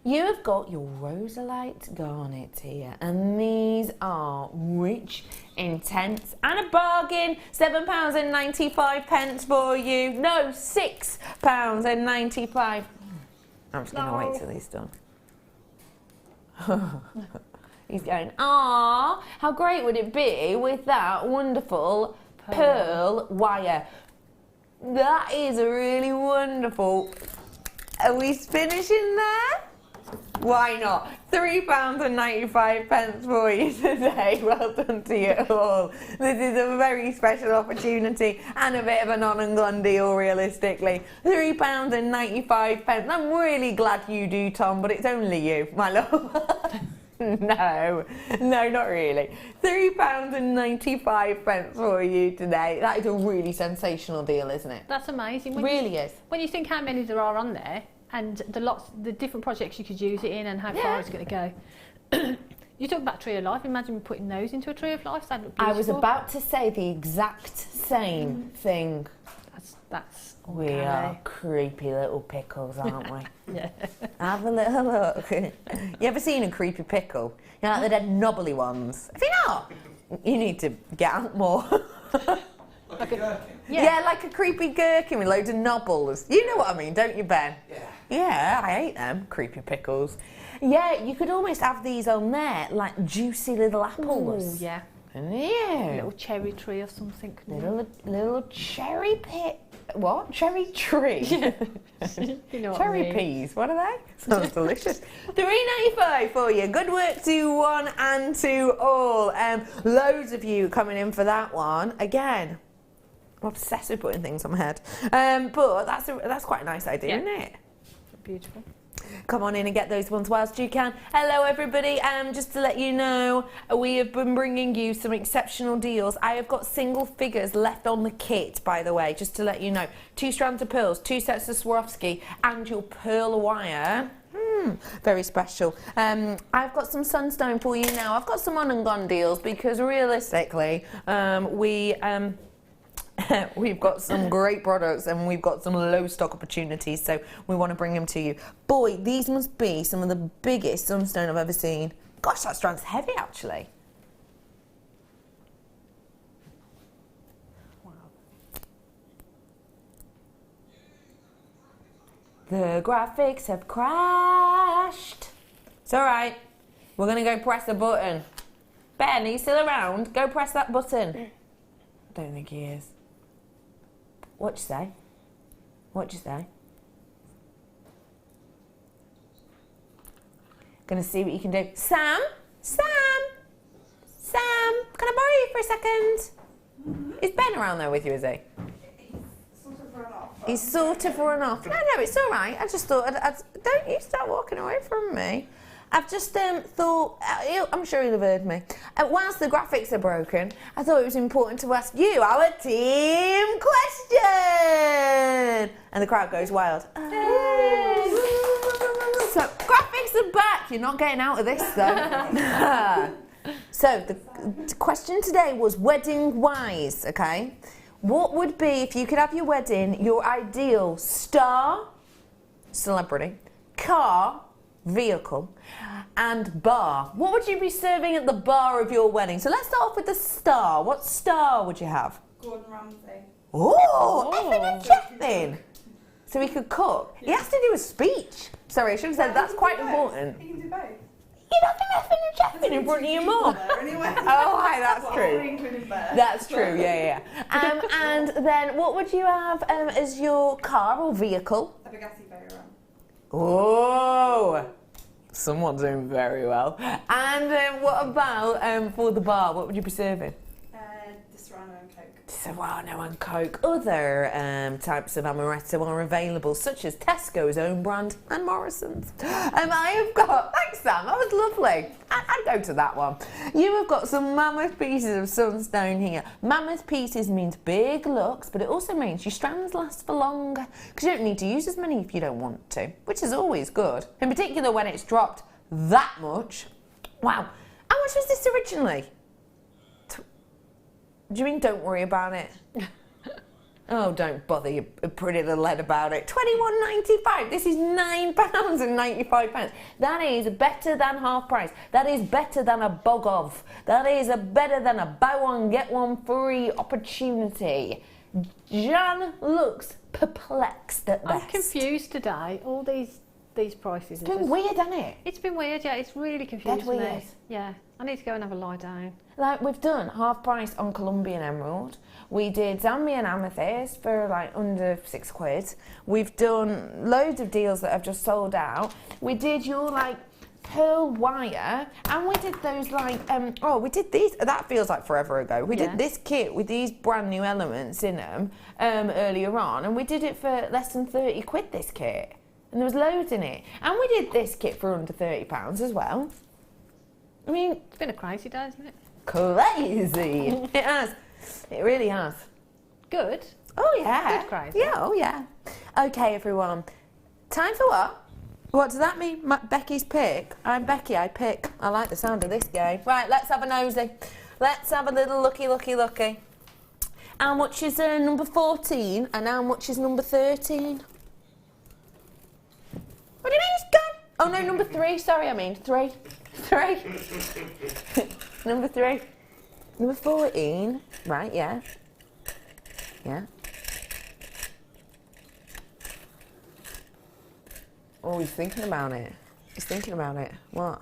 You have got your rosalite garnet here, and these are rich, intense, and a bargain. £7.95 for you. No, £6.95. I'm just going to wait till he's done. He's going, ah, how great would it be with that wonderful pearl wire? That is a really wonderful. Are we finishing there? Why not? £3.95 for you today. Well done to you all. This is a very special opportunity and a bit of an on and gone deal, realistically. £3.95. I'm really glad you do, Tom, but it's only you, my love. No, not really. £3.95 for you today. That is a really sensational deal, isn't it? That's amazing. Really is. When you think how many there are on there, and the different projects you could use it in, and how far it's going to go. You talk about Tree of Life. Imagine putting those into a Tree of Life. That'd look beautiful. I was about to say the exact same thing. That's We are creepy little pickles, aren't we? Yeah. Have a little look. You ever seen a creepy pickle? You know, like the dead knobbly ones. Have you not? You need to get out more. Like a gherkin? Yeah, like a creepy gherkin with loads of knobbles. You know what I mean, don't you, Ben? Yeah. Yeah, I hate them, creepy pickles. Yeah, you could almost have these on there, like juicy little apples. Ooh, yeah. Yeah. A little cherry tree or something. Little cherry pit. What? Cherry tree? You know what Cherry I mean. peas, what are they? Sounds delicious. £3.95 for you. Good work to one and to all. Loads of you coming in for that one. Again, I'm obsessed with putting things on my head. But that's quite a nice idea, isn't it? Beautiful. Come on in and get those ones whilst you can. Hello everybody, just to let you know, we have been bringing you some exceptional deals. I have got single figures left on the kit, by the way, just to let you know. 2 strands of pearls, 2 sets of Swarovski, and your pearl wire. Very special. I've got some sunstone for you now. I've got some on and gone deals because realistically, we've got some great products and we've got some low stock opportunities, so we want to bring them to you. Boy, these must be some of the biggest sunstone I've ever seen. Gosh, that strand's heavy actually. Wow. The graphics have crashed. It's alright. We're going to go press a button. Ben, are you still around? Go press that button. I don't think he is. What'd you say? What'd you say? Gonna see what you can do. Sam? Sam? Sam? Can I borrow you for a second? Is Ben around there with you, is he? He's sort of run off. No, it's all right. I just thought, don't you start walking away from me. I've just thought, I'm sure you'll have heard me. Whilst the graphics are broken, I thought it was important to ask you our team question. And the crowd goes wild. So, graphics are back. You're not getting out of this, though. So, the question today was wedding-wise, okay? What would be, if you could have your wedding, your ideal star, celebrity, car, vehicle, and bar? What would you be serving at the bar of your wedding? So let's start off with the star. What star would you have? Gordon Ramsay. Oh, effing and chefing. So he could cook. He has to do a speech. Sorry, I should have said that's quite important. He can do both. You're not going to effing and chefing in front of your mum. Anyway. Oh, hi, that's true. Including there. That's true, yeah. And then what would you have as your car or vehicle? A Bugatti Veyron. Oh, someone's doing very well. And what about for the bar? What would you be serving? The Serrano and Coke. Serrano and Coke. Other types of amaretto are available, such as Tesco's own brand and Morrison's. I have got, thanks Sam, that was lovely. I'd go to that one. You have got some mammoth pieces of sunstone here. Mammoth pieces means big looks, but it also means your strands last for longer, because you don't need to use as many if you don't want to, which is always good. In particular when it's dropped that much. Wow. How much was this originally? Do you mean don't worry about it? Oh, don't bother your pretty little head about it. £21.95. This is £9.95. That is better than half price. That is better than a bog of. That is better than a buy one, get one free opportunity. Jan looks perplexed at best. I'm confused today. All these prices. It's been weird, hasn't it? It's been weird, yeah. It's really confused me. weird. Yeah. I need to go and have a lie down. Like, we've done half price on Colombian Emerald. We did Zambian Amethyst for like under £6. We've done loads of deals that have just sold out. We did your like pearl wire, and we did those like, we did these, that feels like forever ago. We did this kit with these brand new elements in them earlier on, and we did it for less than 30 quid, this kit. And there was loads in it. And we did this kit for under £30 as well. I mean... It's been a crazy day, isn't it? Crazy! It has. It really has. Good. Oh, yeah. Good crazy. Yeah, oh, yeah. Okay, everyone. Time for what? What does that mean? Becky's pick? I'm Becky, I pick. I like the sound of this game. Right, let's have a nosy. Let's have a little looky. How much is number 14 and how much is number 13? What do you mean it's gone? Oh no, number 3, sorry, I mean 3. 3. Number 3. Number 14. Right, yeah. Yeah. Oh, he's thinking about it. He's thinking about it. What?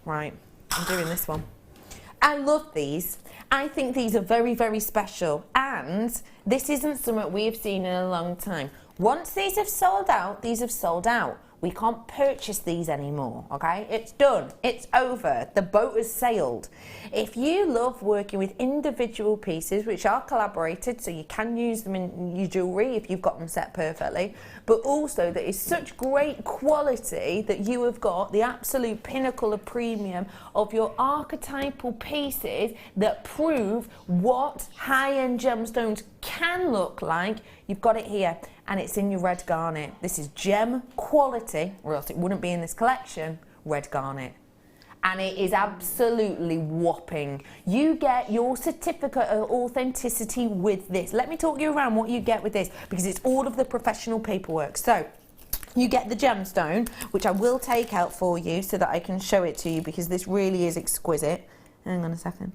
Right, I'm doing this one. I love these. I think these are very, very special, and this isn't something we've seen in a long time. Once these have sold out, these have sold out. We can't purchase these anymore, okay? It's done. It's over. The boat has sailed. If you love working with individual pieces, which are collaborated, so you can use them in your jewellery if you've got them set perfectly, but also that is such great quality that you have got the absolute pinnacle of premium of your archetypal pieces that prove what high-end gemstones can look like, you've got it here. And it's in your red garnet. This is gem quality, or else it wouldn't be in this collection, red garnet. And it is absolutely whopping. You get your certificate of authenticity with this. Let me talk you around what you get with this, because it's all of the professional paperwork. So, you get the gemstone, which I will take out for you so that I can show it to you, because this really is exquisite. Hang on a second.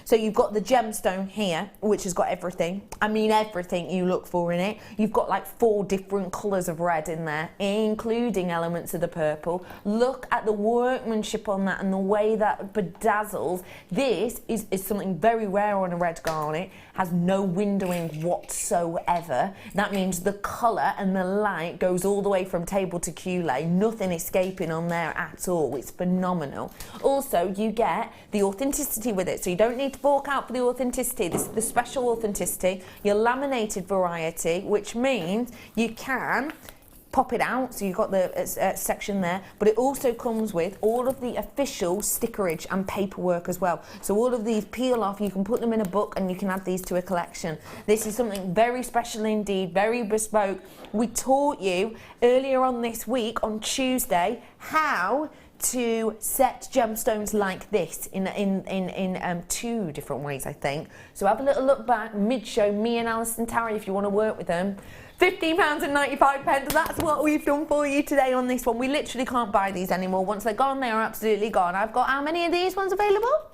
So you've got the gemstone here, which has got everything. I mean everything you look for in it. You've got like 4 different colours of red in there, including elements of the purple. Look at the workmanship on that and the way that bedazzles. This is something very rare on a red garnet. Has no windowing whatsoever. That means the colour and the light goes all the way from table to culée. Nothing escaping on there at all. It's phenomenal. Also, you get the authenticity with it. So you don't need to fork out for the authenticity. This is the special authenticity. Your laminated variety, which means you can pop it out, so you've got the section there, but it also comes with all of the official stickerage and paperwork as well. So all of these peel off, you can put them in a book and you can add these to a collection. This is something very special indeed, very bespoke. We taught you earlier on this week, on Tuesday, how to set gemstones like this in 2 different ways, I think. So have a little look back, mid-show, me and Alison Tarry, if you want to work with them. £15.95, that's what we've done for you today on this one. We literally can't buy these anymore. Once they're gone, they are absolutely gone. I've got how many of these ones available?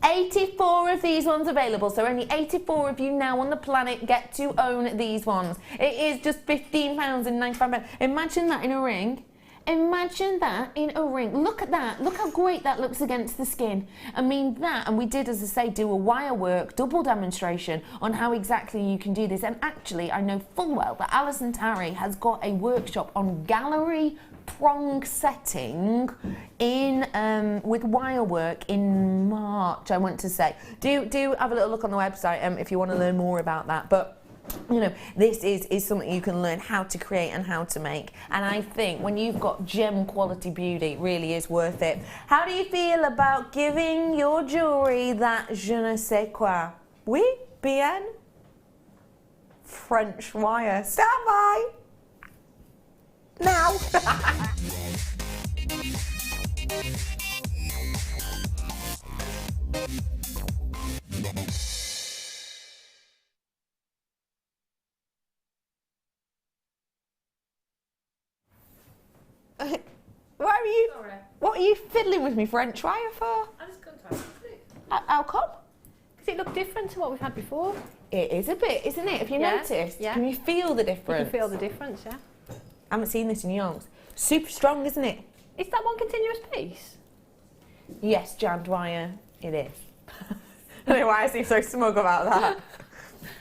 84 of these ones available, so only 84 of you now on the planet get to own these ones. It is just £15.95. Imagine that in a ring. Imagine that in a ring. Look at that. Look how great that looks against the skin. I mean that, and we did, as I say, do a wire work double demonstration on how exactly you can do this. And actually, I know full well that Alison Tarry has got a workshop on gallery prong setting in with wire work in March, I want to say. Do have a little look on the website if you want to learn more about that. But you know, this is something you can learn how to create and how to make. And I think when you've got gem quality beauty, it really is worth it. How do you feel about giving your jewellery that je ne sais quoi? Oui, bien. French wire. Stand by. Now. Why are you? Sorry. What are you fiddling with me French wire for? I just couldn't try it. How come? Because it looked different to what we've had before. It is a bit, isn't it? Have you noticed? Yeah. Can you feel the You difference? can feel the difference, yeah. I haven't seen this in yonks. Super strong, isn't it? Is that one continuous piece? Yes, Janet Dwyer, it is. I don't know why I seem so smug about that.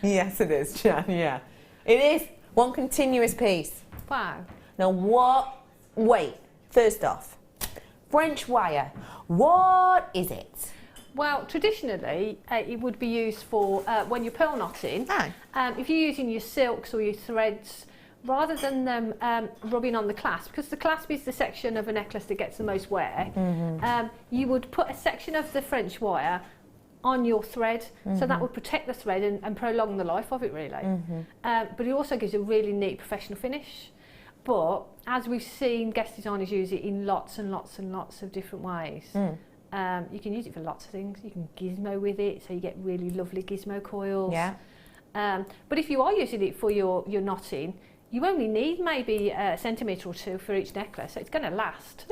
Yes, it is, Jan, yeah. It is one continuous piece. Wow. Now what, wait, first off, French wire, what is it? Well, traditionally, it would be used for when you're pearl knotting. If you're using your silks or your threads, rather than them rubbing on the clasp, because the clasp is the section of a necklace that gets the most wear, you would put a section of the French wire on your thread, so that would protect the thread and prolong the life of it, really. But it also gives a really neat professional finish. But as we've seen guest designers use it in lots and lots and lots of different ways. You can use it for lots of things. You can gizmo with it, so you get really lovely gizmo coils. But if you are using it for your knotting, you only need maybe a centimetre or two for each necklace, so it's going to last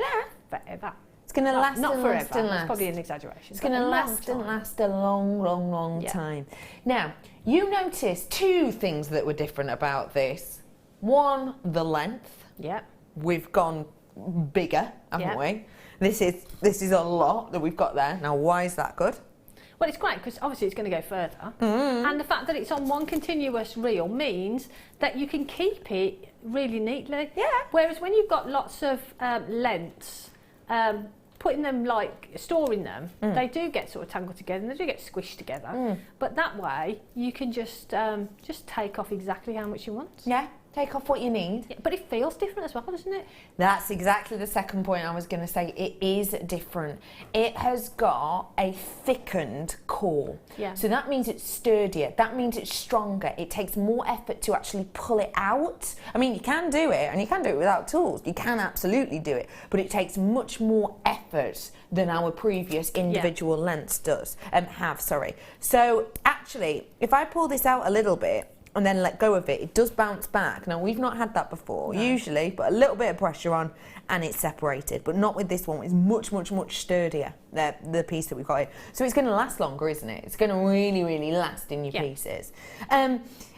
forever. It's going to last not and forever. last and last. That's probably an exaggeration. It's going to last and last a long, long, long time. Now, you noticed two things that were different about this. One, the length. We've gone bigger, haven't we? This is a lot that we've got there. Now, why is that good? Well, it's great because obviously it's going to go further. And the fact that it's on one continuous reel means that you can keep it really neatly. Whereas when you've got lots of lengths, putting them, like storing them, they do get sort of tangled together and they do get squished together. But that way you can just take off exactly how much you want. Take off what you need. But it feels different as well, doesn't it? That's exactly the second point I was going to say. It is different. It has got a thickened core. So that means it's sturdier. That means it's stronger. It takes more effort to actually pull it out. I mean, you can do it, and you can do it without tools. You can absolutely do it, but it takes much more effort than our previous individual lengths have. So actually, if I pull this out a little bit, and then let go of it, it does bounce back. Now, we've not had that before. Usually, put a little bit of pressure on and it's separated, but not with this one. It's much, much, much sturdier, the piece that we've got here. So it's going to last longer, isn't it? It's going to really, really last in your pieces.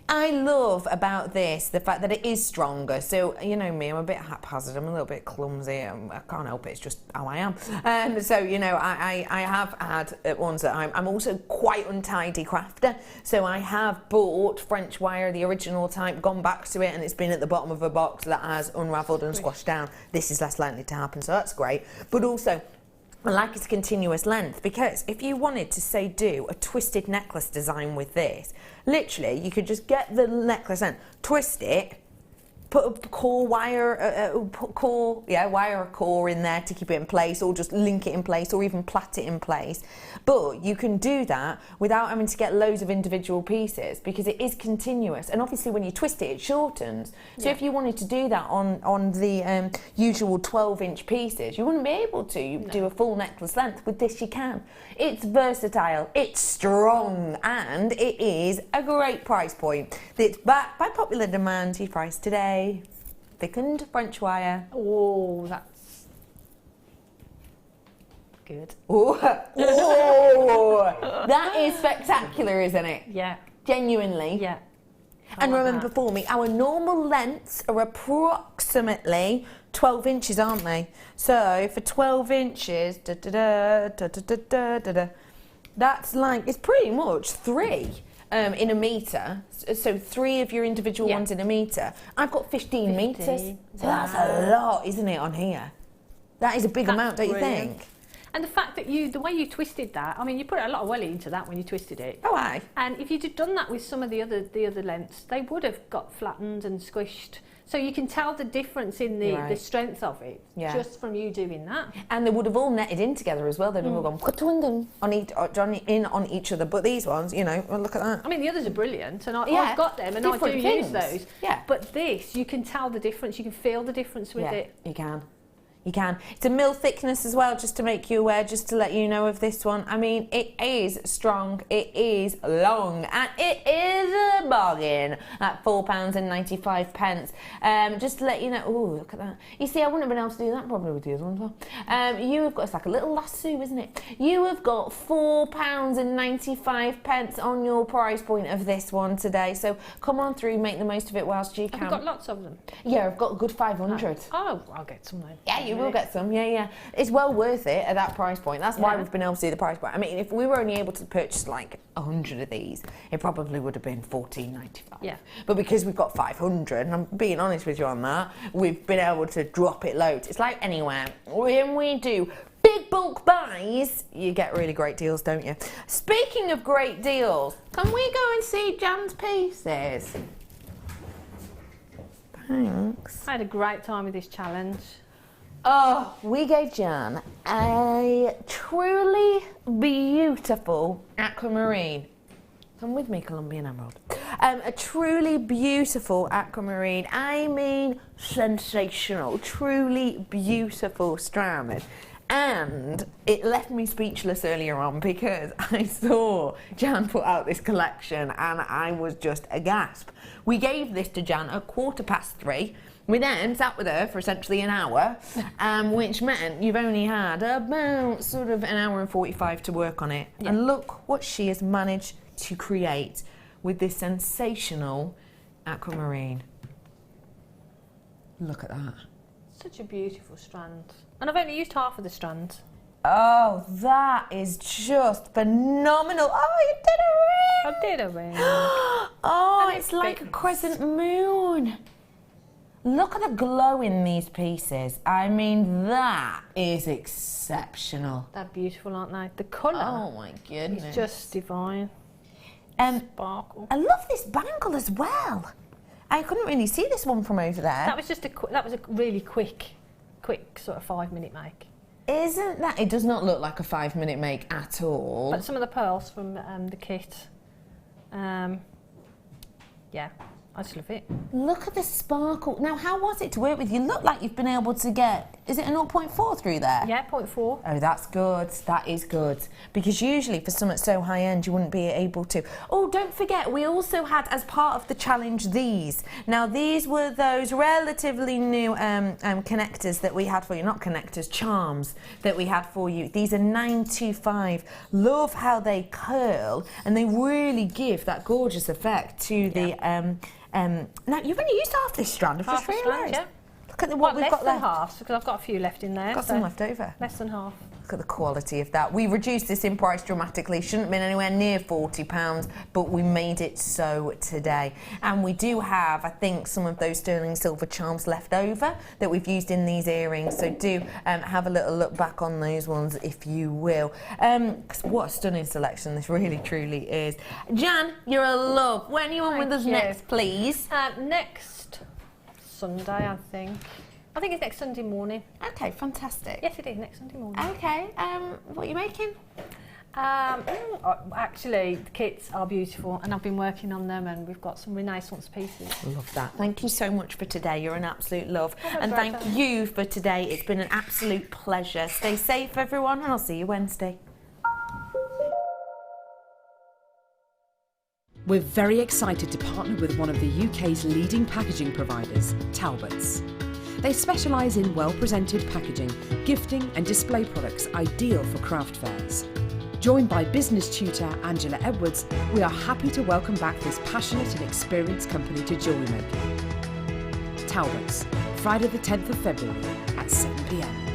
I love about this the fact that it is stronger. So, you know me, I'm a bit haphazard, I'm a little bit clumsy, I can't help it, it's just how I am. So, you know, I have had ones that I'm also quite untidy crafter. So I have bought French wire, the original type, gone back to it, and it's been at the bottom of a box that has unravelled and squashed down. This is less likely to happen, so that's great. But also, I like its continuous length, because if you wanted to, say, do a twisted necklace design with this, literally you could just get the necklace and twist it, put a core wire, wire core in there to keep it in place, or just link it in place, or even plait it in place. But you can do that without having to get loads of individual pieces, because it is continuous. And obviously when you twist it, it shortens. So if you wanted to do that on the usual 12-inch pieces, you wouldn't be able to do a full necklace length. With this you can. It's versatile, it's strong, and it is a great price point. It's back by popular demand to price today. Thickened French wire. Oh, that's good. Oh, that is spectacular, isn't it? Genuinely. And remember, for me, our normal lengths are approximately 12 inches, aren't they? So for 12 inches, that's like, it's pretty much 3. In a metre, so 3 of your individual ones in a metre. I've got 15 metres, so that's a lot, isn't it, on here? That is a big amount, don't you think? And the fact that the way you twisted that, I mean, you put a lot of welly into that when you twisted it. Oh, aye. And if you'd done that with some of the other lengths, they would have got flattened and squished. So you can tell the difference in the strength of it just from you doing that. And they would have all netted in together as well. They'd have all gone on each other. But these ones, you know, well, look at that. I mean, the others are brilliant, and I've got them, and I do use those. But this, you can tell the difference. You can feel the difference with it. You can. You can. It's a mil thickness as well, just to make you aware, just to let you know of this one. I mean, it is strong, it is long, and it is a bargain at £4.95. Just to let you know, oh, look at that. You see, I wouldn't have been able to do that probably with the other one as well. You have got, it's like a little lasso, isn't it? You have got £4.95 on your price point of this one today. So come on through, make the most of it whilst you can. Have you got lots of them? Yeah, I've got a good 500. Oh, I'll get some then. Yeah, you will get some, yeah. It's well worth it at that price point. That's why we've been able to do the price point. I mean, if we were only able to purchase like 100 of these, it probably would have been $14.95. Yeah. But because we've got 500, and I'm being honest with you on that, we've been able to drop it loads. It's like anywhere. When we do big bulk buys, you get really great deals, don't you? Speaking of great deals, can we go and see Jan's pieces? Thanks. I had a great time with this challenge. Oh, we gave Jan a truly beautiful aquamarine. Come with me, Colombian Emerald. A truly beautiful aquamarine. I mean, sensational. Truly beautiful strand. And it left me speechless earlier on because I saw Jan put out this collection and I was just aghast. We gave this to Jan at 3:15. We then sat with her for essentially an hour, which meant you've only had about sort of an hour and 45 to work on it. Yeah. And look what she has managed to create with this sensational aquamarine. Look at that. Such a beautiful strand. And I've only used half of the strand. Oh, that is just phenomenal. Oh, you did a ring. I did a ring. Oh, it's like a crescent moon. Look at the glow in these pieces. I mean, that is exceptional. They're beautiful, aren't they? The colour. Oh my goodness. It's just divine. Sparkle. I love this bangle as well. I couldn't really see this one from over there. That was just a really quick sort of 5-minute make. Isn't that? It does not look like a 5-minute make at all. But some of the pearls from the kit, yeah, I just love it. Look at the sparkle. Now, how was it to work with? You look like you've been able to get, is it a 0.4 through there? Yeah, 0.4. Oh, that's good. That is good. Because usually for something so high end, you wouldn't be able to. Oh, don't forget, we also had, as part of the challenge, these. Now, these were those relatively new connectors that we had for you. Not connectors, charms that we had for you. These are 925. Love how they curl, and they really give that gorgeous effect to the... now, you've only used half this strand, I've just realised. Yeah. Look at what we've got left. Less than half, because I've got a few left in there. Got some left over. Less than half. Look at the quality of that. We reduced this in price dramatically. Shouldn't have been anywhere near £40, but we made it so today. And we do have, I think, some of those sterling silver charms left over that we've used in these earrings. So do have a little look back on those ones if you will. 'Cause what a stunning selection this really, truly is. Jan, you're a love. When are you on with us next, please? Next Sunday, I think. I think it's next Sunday morning. Okay, fantastic. Yes, it is next Sunday morning. Okay, what are you making? Actually, the kits are beautiful and I've been working on them and we've got some Renaissance pieces. Love that. Thank you so much for today. You're an absolute love. And thank you for today. It's been an absolute pleasure. Stay safe, everyone, and I'll see you Wednesday. We're very excited to partner with one of the UK's leading packaging providers, Talbots. They specialise in well-presented packaging, gifting and display products ideal for craft fairs. Joined by business tutor Angela Edwards, we are happy to welcome back this passionate and experienced company to Jewellery Maker. Talbots, Friday the 10th of February at 7 p.m.